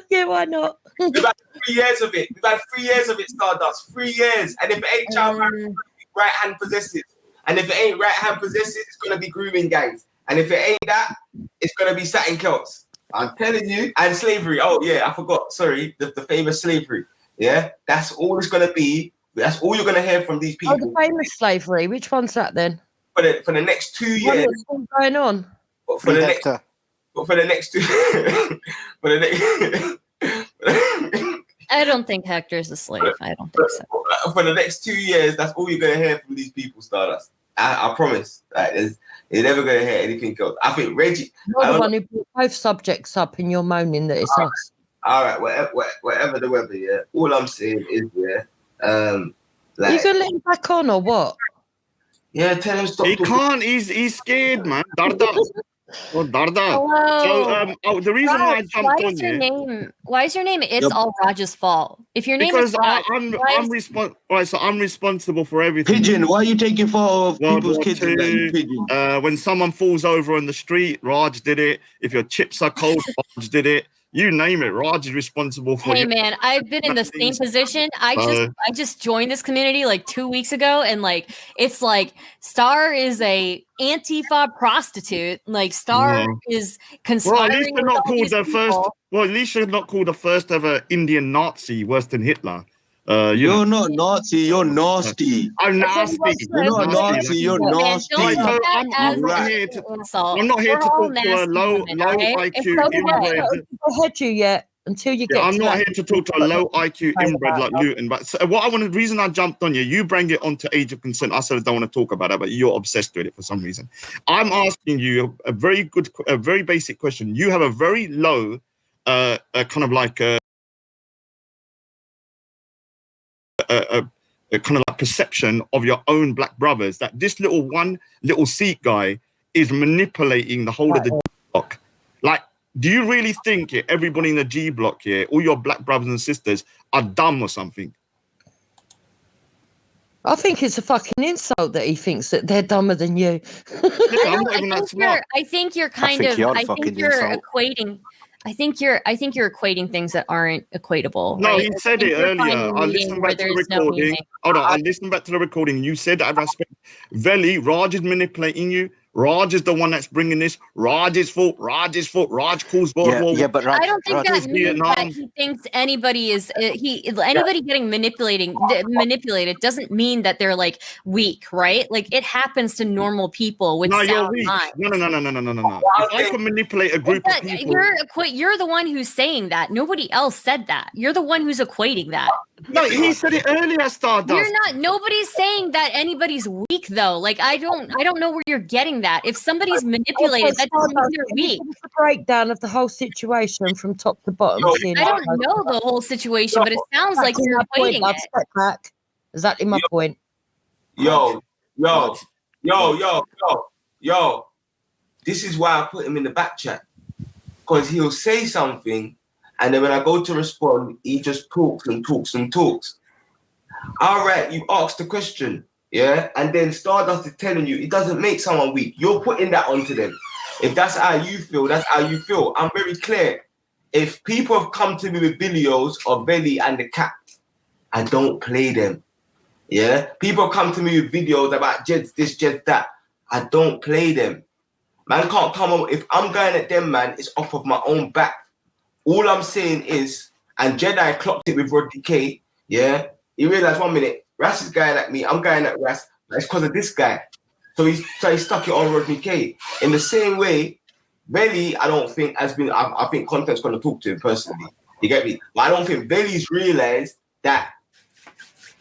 Yeah, why not? We've had 3 years of it. We've had 3 years of it, Stardust. 3 years. And if it ain't child marriage, it's right hand possessive. And if it ain't right hand possessive, it's gonna be grooming gangs. And if it ain't that, it's gonna be satin kilts. I'm telling you. And slavery. Oh yeah, I forgot. Sorry, the famous slavery. Yeah, that's all it's gonna be. That's all you're gonna hear from these people. Oh, the famous slavery. Which one's that then? For the next 2 years. What's still going on? For the next two. For the next. I don't think Hector's a slave. I don't think so. For the next 2 years, that's all you're gonna hear from these people, Stardust. I promise. You're never gonna hear anything else. I think Reggie. You're the one who brought both subjects up, and you're moaning that it's us. All right, whatever the weather. Yeah. All I'm saying is, yeah. Are you gonna let him back on or what? Yeah, tell him stop. He can't. He's scared, man. Darda. Oh, Darda. Hello. So the reason why I jumped on you. Why is your name? It's all Raj's fault. If your name is Raj, I'm responsible for everything. Pigeon, why are you taking photo of people's kids? Pigeon. When someone falls over on the street, Raj did it. If your chips are cold, Raj did it. You name it, Raj is responsible for. Hey man, I've been in the same position. I just joined this community like 2 weeks ago, and like it's like Star is a Antifa prostitute. Like Star is conspiring. Well, at least they're not called the first. Well, at least they're not called the first ever Indian Nazi, worse than Hitler. You're not naughty. You're nasty. I'm nasty. You're not naughty. You're nasty. I'm not here to. I'm not here to talk to a low IQ inbred. Ahead you yet until you get. I'm to not that. here to talk to a low IQ inbred like Luton. But what I want, the reason I jumped on you, you bring it onto age of consent. I said I don't want to talk about that, but you're obsessed with it for some reason. I'm asking you a very basic question. You have a very low, kind of like a kind of like perception of your own black brothers, that this little Sikh guy is manipulating the whole of the G block. Like, do you really think everybody in the G block here, all your black brothers and sisters, are dumb or something? I think it's a fucking insult that he thinks that they're dumber than you. I think you're equating. I think you're equating things that aren't equatable. No, right? he said it earlier. I listened back to the recording. Hold on, I listened back to the recording. You said that Raspect. Veli, Raj is manipulating you. Raj is the one that's bringing this. Raj's fault. Raj calls World War. Yeah, but Raj, I don't think that means that he thinks anybody is anybody getting manipulated doesn't mean that they're like weak, right? Like it happens to normal people with sound minds. No. If I can manipulate a group of people, you're the one who's saying that. Nobody else said that. You're the one who's equating that. No, he said it earlier, Stardust. You're not. Nobody's saying that anybody's weak, though. Like I don't know where you're getting that. If somebody's manipulated, that doesn't mean they're weak. A breakdown of the whole situation from top to bottom. I don't know the whole situation, but it sounds like you're equating it. Step back. Exactly my point. Yo. This is why I put him in the back chat. Because he'll say something, and then when I go to respond, he just talks. All right, you asked the question, yeah? And then Stardust is telling you it doesn't make someone weak. You're putting that onto them. If that's how you feel, that's how you feel. I'm very clear. If people have come to me with videos of Belly and the cat, I don't play them. Yeah? People come to me with videos about Jed's this, Jed's that. I don't play them. Man can't come on. If I'm going at them, man, it's off of my own back. All I'm saying is, and Jedi clocked it with Rodney K, yeah? He realized 1 minute, Ras is going at me, I'm going at Ras, it's because of this guy. So he stuck it on Rodney K. In the same way, Belly, I don't think has been, I think content's going to talk to him personally. You get me? But I don't think Belly's realized that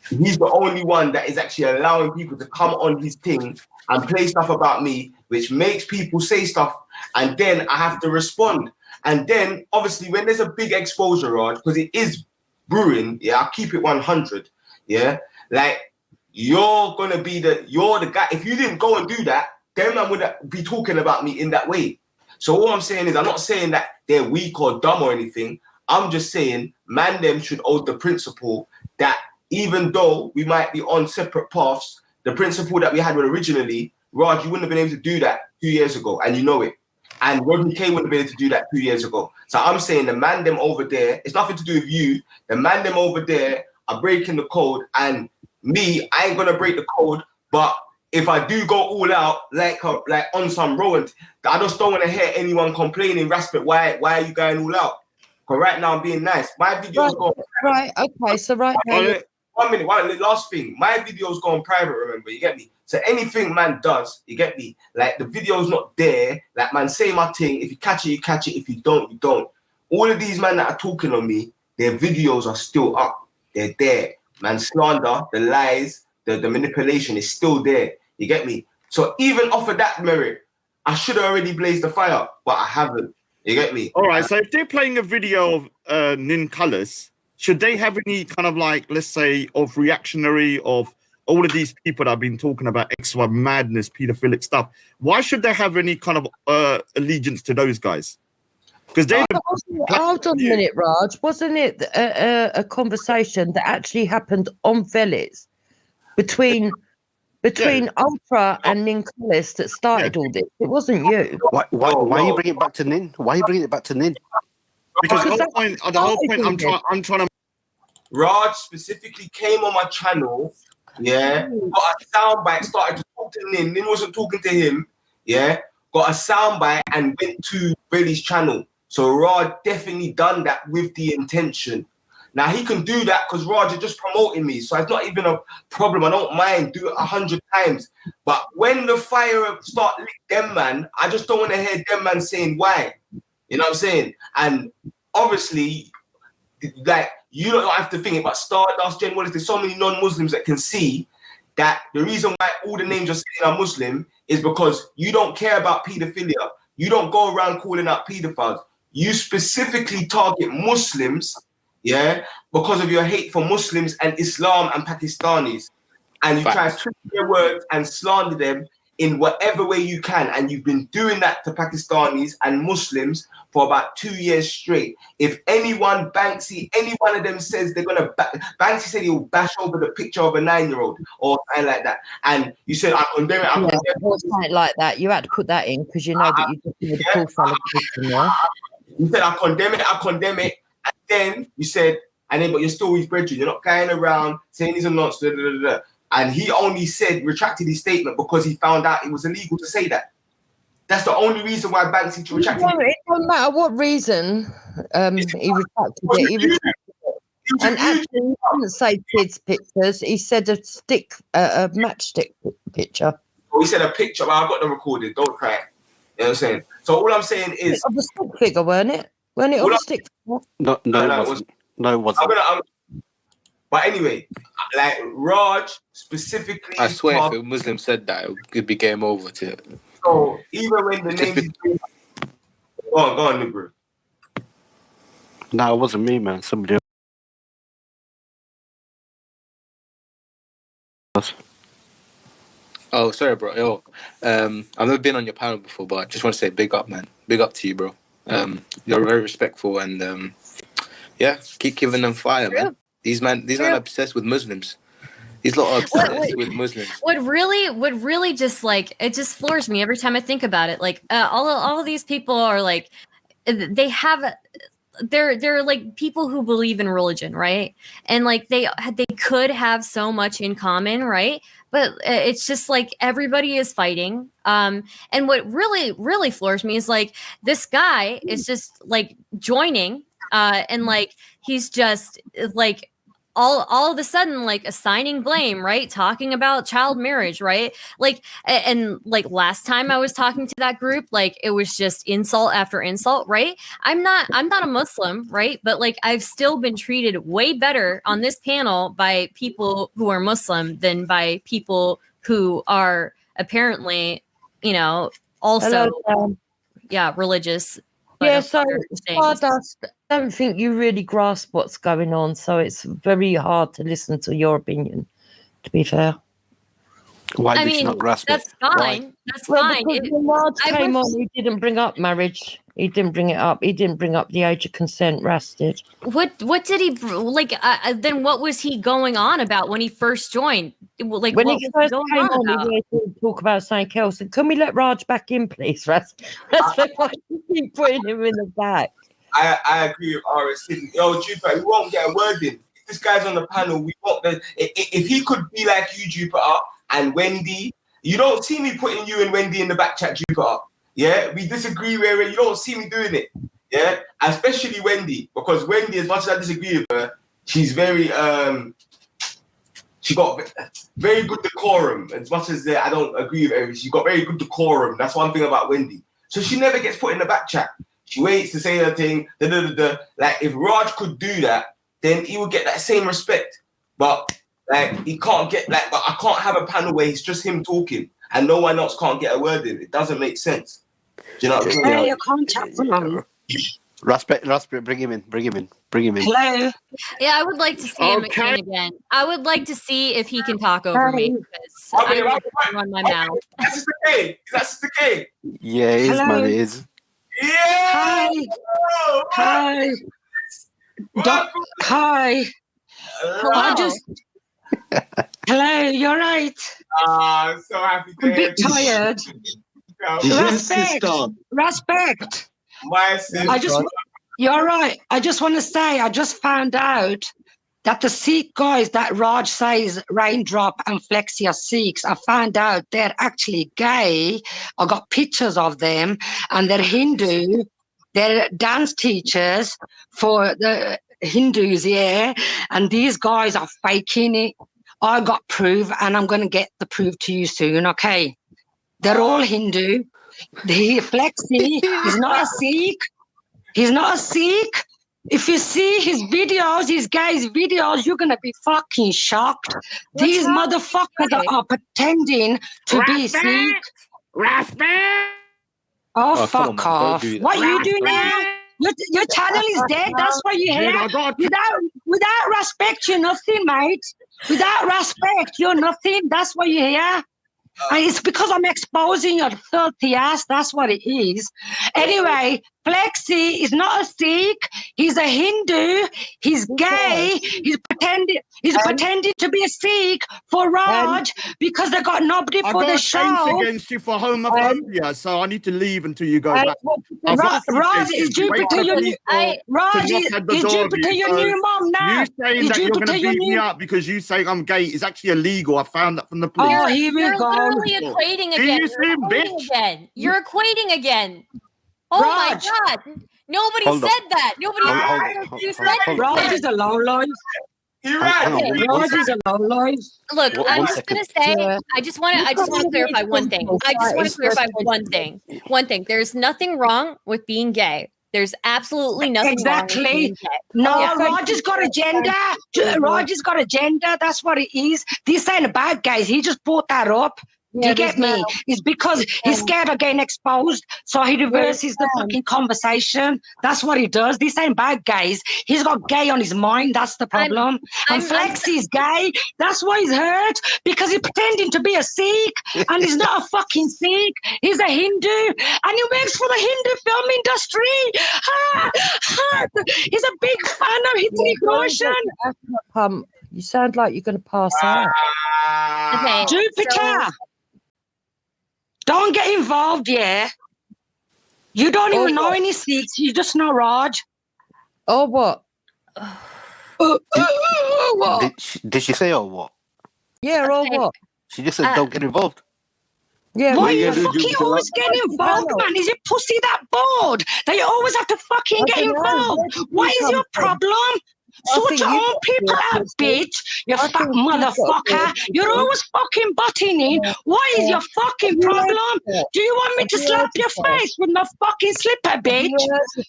he's the only one that is actually allowing people to come on his thing and play stuff about me, which makes people say stuff, and then I have to respond. And then, obviously, when there's a big exposure, Raj, because it is brewing, yeah, I'll keep it 100, yeah? Like, you're the guy. If you didn't go and do that, then man would be talking about me in that way. So all I'm saying is, I'm not saying that they're weak or dumb or anything. I'm just saying, man, them should hold the principle that even though we might be on separate paths, the principle that we had originally, Raj, you wouldn't have been able to do that 2 years ago, and you know it. And Rodney K wouldn't have been able to do that 2 years ago. So I'm saying the man them over there, it's nothing to do with you. The man them over there are breaking the code, and me, I ain't gonna break the code. But if I do go all out, like on some road, I just don't want to hear anyone complaining, Raspect, why are you going all out? Because right now I'm being nice. My video's going right. Okay, so right now. 1 minute, last thing. My video's going private, remember, you get me? So anything man does, you get me? Like the video's not there. Like man, say my thing. If you catch it, you catch it. If you don't, you don't. All of these men that are talking on me, their videos are still up. They're there. Man, slander, the lies, the manipulation is still there. You get me? So even off of that merit, I should have already blazed the fire, but I haven't. You get me? All right, so if they're playing a video of Nin Colours, should they have any kind of like, let's say, of reactionary of all of these people that have been talking about XY madness, pedophilic stuff? Why should they have any kind of allegiance to those guys? Because they hold on a minute, Raj. Wasn't it a conversation that actually happened on Velis between Ultra and Nin Colours that started all this? It wasn't you. Why you bring it back to Nin? Why you bringing it back to Nin? Because the whole point I'm trying to. Raj specifically came on my channel, yeah, got a soundbite, started to talk to Nin. Nin wasn't talking to him, yeah, got a soundbite and went to Billy's channel. So Raj definitely done that with the intention. Now he can do that because Raj is just promoting me, so it's not even a problem. I don't mind do it 100 times. But when the fire start lick them man, I just don't want to hear them man saying why. You know what I'm saying? And obviously, like you don't have to think about Stardust, Jen Wallace. There's so many non-Muslims that can see that the reason why all the names you're saying are Muslim is because you don't care about pedophilia. You don't go around calling out pedophiles. You specifically target Muslims, yeah, because of your hate for Muslims and Islam and Pakistanis. And you try to twist their words and slander them in whatever way you can. And you've been doing that to Pakistanis and Muslims for about 2 years straight. If anyone, Banksy, any one of them says they're going to, Banksy said he'll bash over the picture of a 9-year-old or something like that. And you said, I condemn it. I condemn it. Or something like that. You had to put that in because you know that you just made a full celebration, yeah? You said, I condemn it. And then you said, but you're still with Bridget. You're not going around saying these are nonsense. And he only retracted his statement because he found out it was illegal to say that. That's the only reason why Banksy retracted it. It doesn't matter what reason he retracted it. He retracted it. And actually, he didn't say kids' pictures. He said a matchstick picture. Well, he said a picture, but I've got the recording. Don't cry. You know what I'm saying? So all I'm saying is... Of a stick figure, weren't it? Weren't it of a stick figure? No, it wasn't. No, it wasn't. But anyway, like Raj specifically... I swear if a Muslim said that, it could be game over to it. So even when the name... Go on, Nubru. No, it wasn't me, man. Somebody else. Oh, sorry, bro. Yo, I've never been on your panel before, but I just want to say big up, man. Big up to you, bro. You're very respectful and yeah, keep giving them fire, man. These men are obsessed with Muslims. These lot are obsessed with Muslims. What really just like it just floors me every time I think about it. Like all of these people are like they're like people who believe in religion, right? And like they could have so much in common, right? But it's just like everybody is fighting. And what really floors me is like this guy is just like joining and like he's just like all of a sudden like assigning blame, right? Talking about child marriage, right? Like and like last time I was talking to that group, like it was just insult after insult, right? I'm not a Muslim, right? But like I've still been treated way better on this panel by people who are Muslim than by people who are apparently, also religious. Yeah, so Stardust, I don't think you really grasp what's going on, so it's very hard to listen to your opinion, to be fair. Why did you not grasp that's it? fine. Why? That's well, fine. Because when Raj came on, he didn't bring up marriage. He didn't bring it up. He didn't bring up the age of consent. Ras did. What did he like? Then what was he going on about when he first joined? Like when what he was first going came on on, about? he wanted to talk about something else. And can we let Raj back in, please, Ras? Keep putting him in the back. I agree with RS. Yo, Jupiter, we won't get a word in. If this guy's on the panel, we won't. If he could be like you, Jupiter, and Wendy, you don't see me putting you and Wendy in the back chat, Jupiter. Yeah, we disagree where you don't see me doing it. Yeah, especially Wendy, because Wendy, as much as I disagree with her, she's very she got very good decorum. As much as I don't agree with her, she got very good decorum. That's one thing about Wendy. So she never gets put in the back chat. She waits to say her thing. Like if Raj could do that, then he would get that same respect. But like he can't get but I can't have a panel where it's just him talking and no one else can't get a word in. It doesn't make sense. Do you know what I'm saying? Hey, I can't tap on. Raspect, bring him in. Hello. Yeah, I would like to see him again. I would like to see if he can talk over me because I don't want to run my mouth. That's just the K. Is that just the K? Yeah, it is, man. It is. Yeah. Hi. Hi. Hello, you're right. I'm so happy to I'm a bit tired. Respect. My sister. You're right. I just want to say, I just found out that the Sikh guys that Raj says Raindrop and Flexi are Sikhs, I found out they're actually gay. I got pictures of them and they're Hindu. They're dance teachers for the Hindus, yeah, and these guys are faking it. I got proof, and I'm going to get the proof to you soon, okay? They're all Hindu. Flexi is not a Sikh. He's not a Sikh. If you see his videos, his guy's videos, you're going to be fucking shocked. These motherfuckers are pretending to be Sikh. Raspect! Oh, fuck off. What are you doing now? Your channel is dead. That's why you're here. Without respect, you're nothing, mate. Without respect, you're nothing. That's why you're here. And it's because I'm exposing your filthy ass. That's what it is. Anyway, Flexi is not a Sikh. He's a Hindu. He's gay. He's pretending to be a Sikh for Raj because they got nobody for the show. I got a case against you for homophobia, so I need to leave until you go back. Raj, is Jupiter your new? Raj, is Jupiter your new mom now? You saying that you're going to beat me up because you say I'm gay is actually illegal. I found that from the police. Oh, here we go. You're literally equating again. You're equating again. Oh Raj. my God. Nobody said that. Nobody said that. Raj is a low life. Raj is a low life. Look, I'm just gonna say, I just want to clarify one thing. One thing. There's nothing wrong with being gay. There's absolutely nothing wrong with being gay. No, Yeah. Raj has got agenda. Raj has got agenda. That's what it is. This ain't about guys. He just brought that up. Do you get me? It's because he's scared of getting exposed, so he reverses the fucking conversation. That's what he does. This ain't bad, guys. He's got gay on his mind. That's the problem. And Flexi's gay. That's why he's hurt, because he's pretending to be a Sikh, and he's not a fucking Sikh. He's a Hindu, and he works for the Hindu film industry. He's a big fan of Hrithik Roshan. You sound like you're going to pass out. Okay, Jupiter. Don't get involved, yeah? You don't even know any Sikhs. You just know Raj. Oh, what? What? Did she say or what? Yeah, or what? She just said don't get involved. Yeah, why are you fucking always getting involved, man? Is your pussy that bored that you always have to fucking get involved? What is your problem? Sort your own people out, bitch. You fat motherfucker. You're always fucking butting in. What is your fucking problem? Do you want me to slap your face with my fucking slipper, bitch?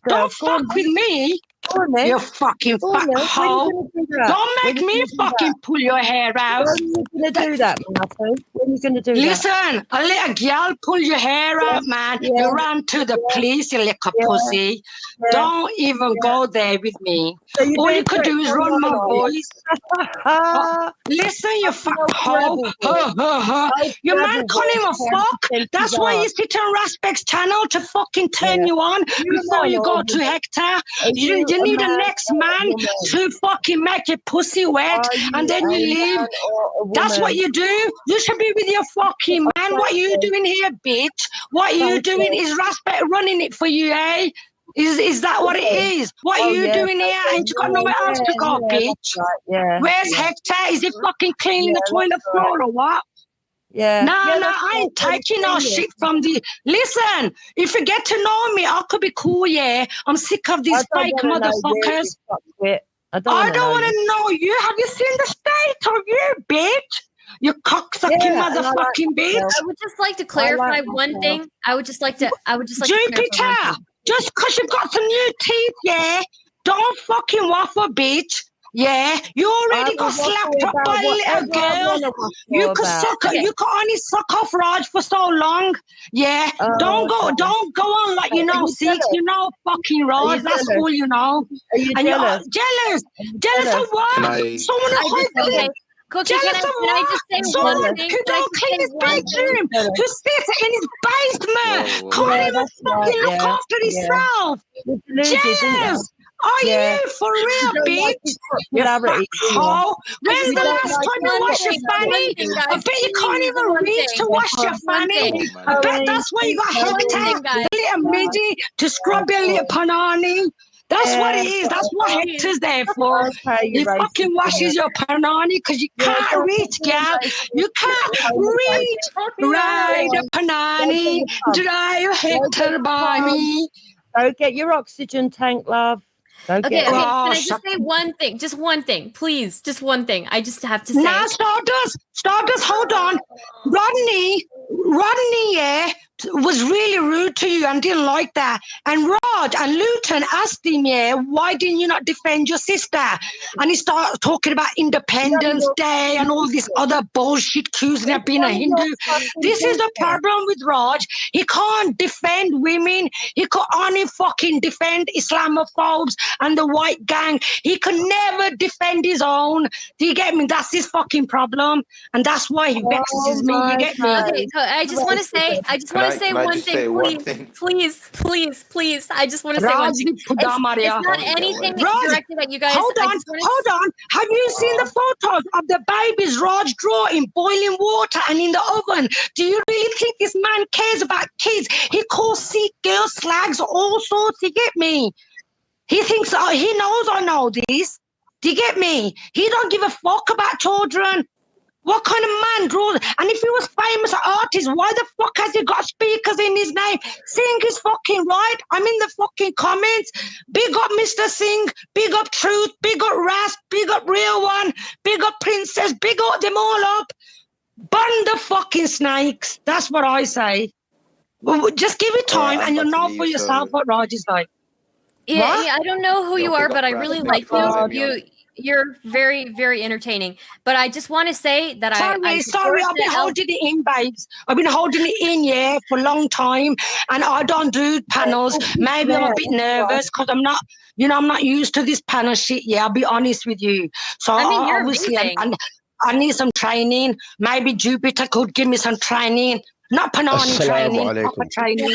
Don't fuck with me. You fucking fat hoe. Don't make me fucking pull your hair out. When are you going to do that, Martha? When are you going to do that? Listen, a little girl pull your hair out, man. You run to the police, you little pussy. Don't even go there with me. All you could do is run my voice. Listen, you fat hoe. Your man can't even fuck. That's why you sit on Raspect's channel to fucking turn you on before you go to Hector. You need a next man to fucking make your pussy wet and then you leave. That's what you do. You should be with your fucking man. What are you doing here, bitch? What are you doing? Is Raspect running it for you, eh? Is that what it is? What are you doing here? Ain't you got nowhere else to go, bitch? Where's Hector? Is he fucking cleaning the toilet floor or what? Yeah. No, I ain't taking no shit from the. Listen, if you get to know me, I could be cool, yeah. I'm sick of these fake motherfuckers. I don't want to know you. Have you seen the state of you, bitch? You cocksucking motherfucking bitch. I would just like to clarify one thing. I would just like to Jupiter, just because you've got some new teeth, yeah, don't fucking waffle, bitch. Yeah, you already got slapped up by a little girl. You could only suck off Raj for so long. Yeah, don't go on like you know Sikhs. You know fucking Raj. That's all you know. Are you jealous? Jealous of what? Someone who Cookie, can I just say someone who don't clean his bedroom, who sits in his basement, can't even fucking look after himself. Jealous. Are you for real, bitch? You fat hoe. When's the last time you washed your fanny? I bet you can't even reach to wash your fanny. I bet that's why you got Hector, the little middy, to scrub your little panani. That's what it is. That's what Hector's there for. He fucking washes your panani because you can't reach, gal. You can't reach. Ride a panani, drive Hector by me. Go get your oxygen tank, love. Okay, can I just say one thing? Just one thing, please. Just one thing. I just have to say. Now, Stardust, hold on. Rodney, yeah, was really rude to you and didn't like that. And Raj and Luton asked him, yeah, why didn't you not defend your sister? And he started talking about Independence Day and all this other bullshit, accusing her of being a Hindu. This is the problem with Raj. He can't defend women. He can only fucking defend Islamophobes and the white gang. He can never defend his own. Do you get me? That's his fucking problem. And that's why he vexes me. You get me? Okay, I just want to say, one thing, please. I just want to say one thing. It's not anything directed at you guys. Hold on. Have you seen the photos of the babies Raj draw in boiling water and in the oven? Do you really think this man cares about kids? He calls Sikh girls slags, all sorts. You get me? He thinks he knows I know this. Do you get me? He don't give a fuck about children. What kind of man draws? And if he was famous artist, why the fuck has he got speakers in his name? Singh is fucking right. I'm in the fucking comments. Big up Mr. Singh. Big up Truth. Big up Rasp. Big up Real One. Big up Princess. Big up them all up. Burn the fucking snakes. That's what I say. Just give it time and you'll know for yourself what Raj is like. Yeah, I don't know who you are, but I really like you. You're very, very entertaining. But I just want to say that Sorry, I've been holding it in, babes. I've been holding it in, yeah, for a long time. And I don't do panels. Maybe I'm a bit nervous because I'm not used to this panel shit, yeah, I'll be honest with you. So you're obviously amazing. I need some training. Maybe Jupiter could give me some training. Not Panani training, proper training.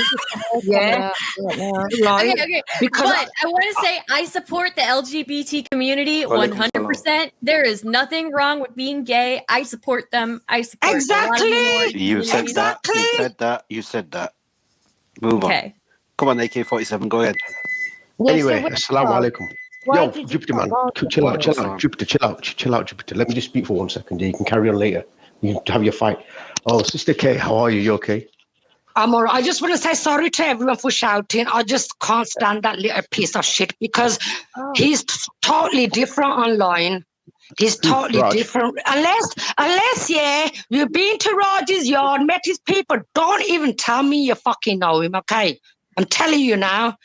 Yeah. Right. Okay. But I want to say I support the LGBT community 100%. There is nothing wrong with being gay. I support them. I support You said that. Move on. Come on, AK-47, go ahead. Anyway, assalamu alaikum. Yo, Jupiter, man, chill out. Jupiter, chill out, Jupiter. Let me just speak for 1 second. You can carry on later. You can have your fight. Oh, Sister K, how are you? You okay? I'm all right. I just want to say sorry to everyone for shouting. I just can't stand that little piece of shit because he's totally different online. He's totally different. Unless, yeah, you've been to Raj's yard, met his people, don't even tell me you fucking know him, okay? I'm telling you now.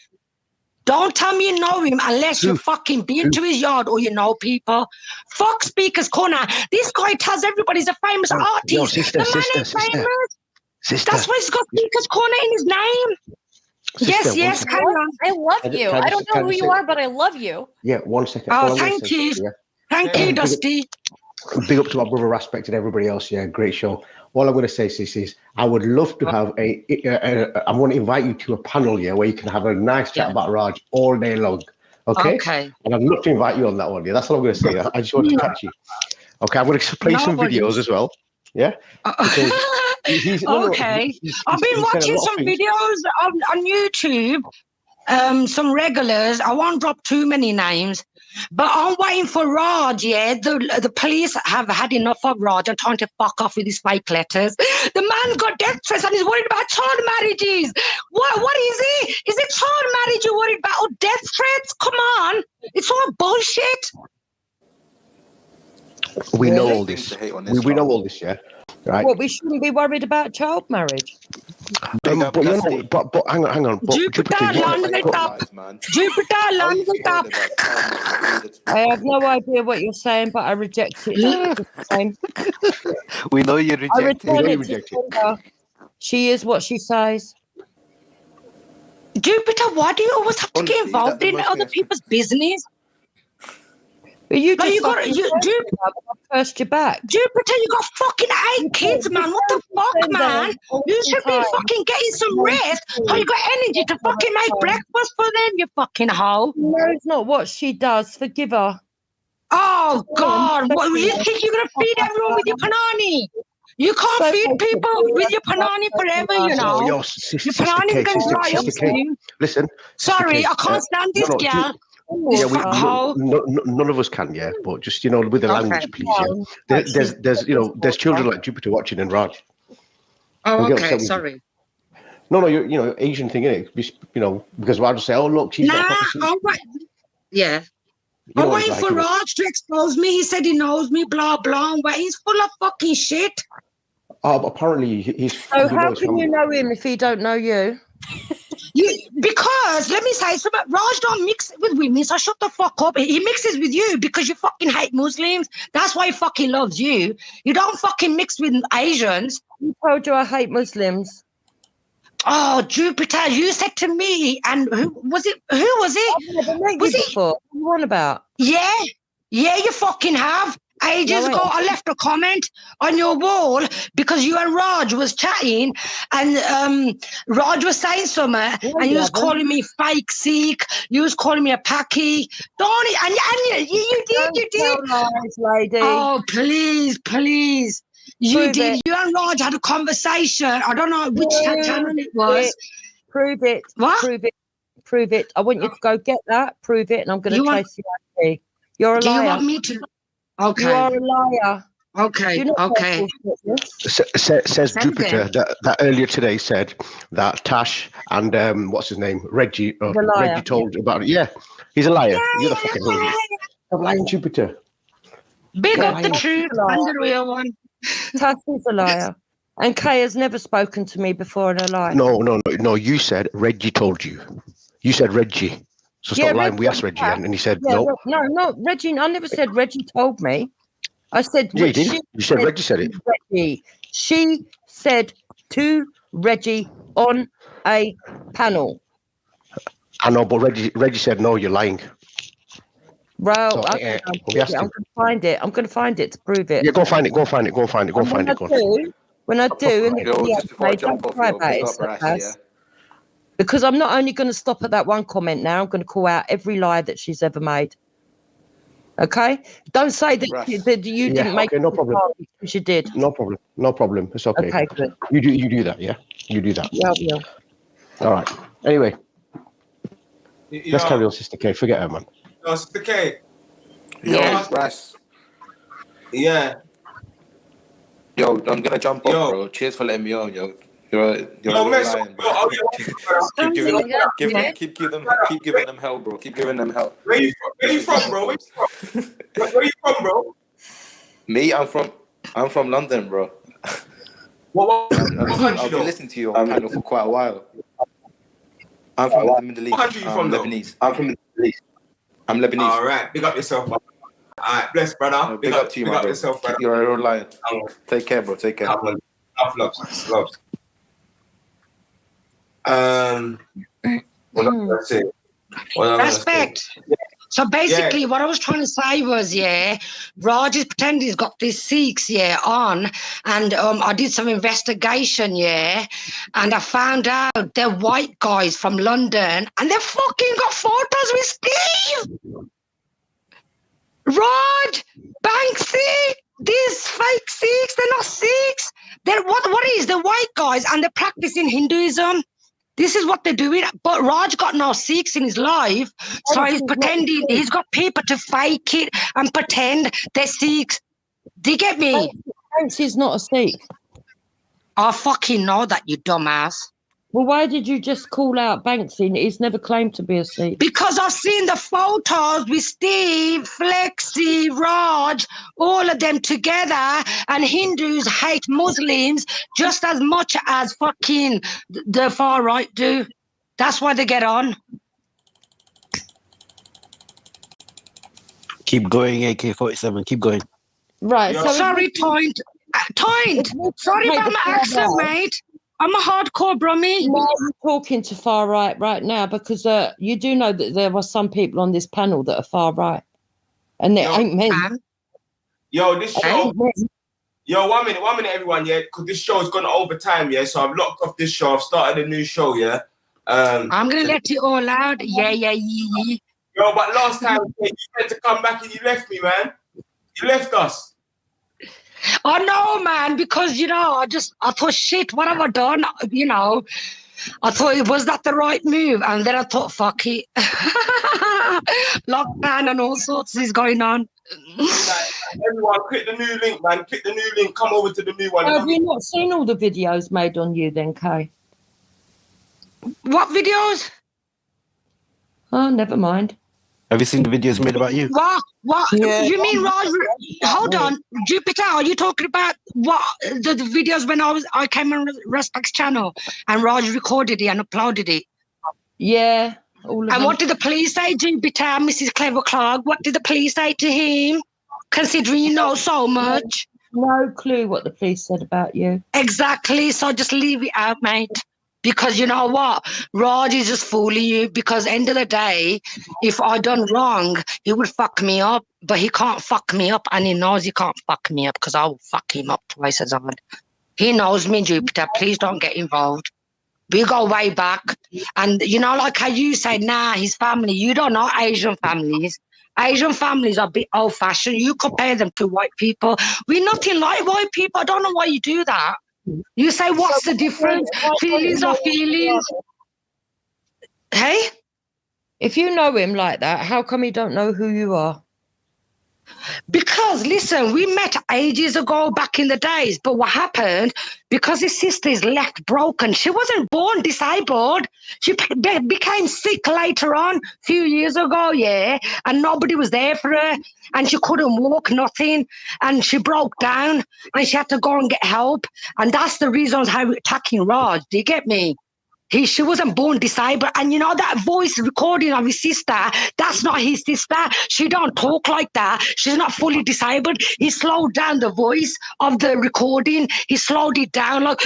Don't tell me you know him unless you fucking been to his yard or you know people. Fuck Speaker's Corner. This guy tells everybody he's a famous artist. Yo, sister. That's why he's got Speaker's Corner in his name. Yes, carry on. I love you. I don't know who you are, but I love you. Yeah, 1 second. Oh, thank you. Thank you, Dusty. Big up to my brother Raspect and everybody else. Yeah, great show. All I'm going to say, sis, is I would love to have I want to invite you to a panel, yeah, where you can have a nice chat about Raj all day long. Okay? And I'd love to invite you on that one. Yeah, that's all I'm going to say. I just want to catch you. Okay, I'm going to play some videos as well. Yeah? I've been watching some videos on YouTube. Some regulars. I won't drop too many names. But I'm waiting for Raj, yeah. The police have had enough of Raj and trying to fuck off with his fake letters. The man's got death threats and he's worried about child marriages. What is he? Is it child marriage you're worried about or death threats? Come on. It's all bullshit. We know all this. We know all this, yeah. Right. Well, we shouldn't be worried about child marriage. But hang on. Jupiter, land it up. I have no idea what you're saying, but I reject it. We know you reject I return it to Sandra. She is what she says. Jupiter, why do you always have to get involved in other people's business? But you just cursed your back. Jupiter, you got fucking 8 kids, man. What the fuck, man? You should be fucking getting some rest so you got energy to fucking make breakfast for them, you fucking hoe. No, it's not what she does. Forgive her. Oh, God. What, you think you're going to feed everyone with your panani? You can't feed people with your panani forever, you know. Your panani's going to dry up soon. Listen. Sorry, I can't stand this girl. Yeah, none of us can, yeah. But just with the language, please. Yeah. There's children like Jupiter watching and Raj. Oh, okay. Sorry. No, you're Asian thing, innit? Because Raj will say, "Oh, look, she's got a Yeah. You know I'm what he's waiting like, for innit? Raj to expose me. He said he knows me, blah, blah. But he's full of fucking shit. Apparently, he's. So You know, how he's can from. you know him if he don't know you? Because, let me say something, Raj don't mix with women, so shut the fuck up. He mixes with you because you fucking hate Muslims. That's why he fucking loves you. You don't fucking mix with Asians. Who told you I hate Muslims? Oh, Jupiter, you said to me, and who was it? I've never met you before. What are you on about? Yeah, you fucking have. Ages ago, I left a comment on your wall because you and Raj was chatting, and Raj was saying something, and you was calling me fake Sikh. You was calling me a Paki. Don't it? And you did. Tell lies, lady. Oh, please. You Prove did. it. You and Raj had a conversation. I don't know which channel it was. Prove it. What? Prove it. I want you to go get that. Prove it, and I'm going to chase you out. You're a Do liar. you want me to? Okay. You are a liar. Okay. Do not Okay. Says Jupiter that earlier today said that Tash and what's his name, Reggie. Reggie told about it. Yeah, he's a liar. You're the fucking liar. Stop lying, Jupiter. Big You're up the lying. truth and the real one. Tash is a liar. And Kay has never spoken to me before in her life. No. You said Reggie told you. You said Reggie. So stop lying. We asked Reggie, and he said no. No, Reggie. I never said Reggie told me. I said, Yeah, you did. You said Reggie said it. Reggie. She said to Reggie on a panel. I know, but Reggie said no. You're lying. Well, So, okay, I'm we going asked him. to find it. I'm going to find it to prove it. Yeah, go find it. Go find it. When I do, and Yo, just before I jump off, yo, big up Ras, yeah. Because I'm not only going to stop at that one comment now, I'm going to call out every lie that she's ever made. Okay? Don't say that you didn't make no problem. Because you did. No problem. It's okay. Okay, good. You do that, yeah? You do that. Yeah, I will. All right. Anyway, let's carry on, Sister K. Forget her, man. No, Sister K. Yo, Ras. Yeah. Yo, I'm gonna jump off, bro. Cheers for letting me on, yo. You're a real lion, bro. Keep giving them hell, bro. Keep giving them hell. Where you from, bro? Where you from, bro? Me, I'm from London, bro. I've been listening to your panel for quite a while. I'm from the Middle East. What country you from, Lebanese. I'm from the Middle East. I'm Lebanese. All right, big up yourself, man. All right, bless, brother. Big up to you, man. Big up yourself, brother. You're a real lion. Take care, bro. Take care. Loves. What am I gonna say? Respect. So basically, what I was trying to say was, Raj is pretending he's got these Sikhs, on, and I did some investigation, and I found out they're white guys from London, and they fucking got photos with Steve, Raj, Banksy, these fake Sikhs. They're not Sikhs. They're what is the white guys, and they're practicing Hinduism. This is what they're doing. But Raj got no Sikhs in his life, so he's pretending. He's got people to fake it and pretend they're Sikhs. Do you get me? Banksy's not a Sikh. I fucking know that, you dumbass. Well, why did you just call out Banksy? He's never claimed to be a Sikh. Because I've seen the photos with Steve, Flexi, Raj, all of them together, and Hindus hate Muslims just as much as fucking the far right do. That's why they get on. Keep going, AK-47. Keep going. Right. So sorry, Toint. Sorry about my accent, mate. I'm a hardcore Brummy. No, you're talking to far right now because you do know that there were some people on this panel that are far right, and they ain't me. Yo, this show. Yo, 1 minute, everyone, because this show's gone over time, so I've locked off this show. I've started a new show, I'm gonna let it all out. Yeah. Yo, but last time you had to come back and you left me, man. You left us. Oh no, man, because I thought, shit, what have I done? I thought, was that the right move? And then I thought, fuck it. Lockdown and all sorts is going on. Everyone, click the new link, man. Click the new link. Come over to the new one. Have you not seen all the videos made on you then, Kay? What videos? Oh, never mind. Have you seen the videos made about you? What? Yeah. You mean Raj? Hold on, Jupiter. Are you talking about what the videos when I came on Respect's channel and Raj recorded it and uploaded it? Yeah. All of And them. what did the police say, Jupiter, Mrs. Clever Clark? What did the police say to him? Considering you know so much. No clue what the police said about you. Exactly. So just leave it out, mate. Because you know what? Raj is just fooling you because end of the day, if I done wrong, he would fuck me up. But he can't fuck me up and he knows he can't fuck me up because I will fuck him up twice as hard. He knows me, Jupiter. Please don't get involved. We go way back. And you know, like how you say, nah, his family. You don't know Asian families. Asian families are a bit old-fashioned. You compare them to white people. We're nothing like white people. I don't know why you do that. You say, what's the difference? Feelings are feelings. Hey? If you know him like that, how come he don't know who you are? Because, listen, we met ages ago back in the days, but what happened, because his sister is left broken, she wasn't born disabled. She became sick later on, a few years ago, yeah, and nobody was there for her, and she couldn't walk, nothing, and she broke down, and she had to go and get help, and that's the reasons how we're attacking Raj. Do you get me? She wasn't born disabled, and you know that voice recording of his sister, that's not his sister. She don't talk like that. She's not fully disabled. He slowed down the voice of the recording. He slowed it down like,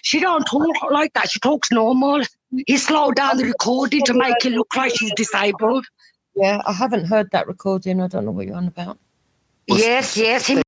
she don't talk like that. She talks normal. He slowed down the recording to make it look like she's disabled. Yeah, I haven't heard that recording. I don't know what you're on about. Yes, he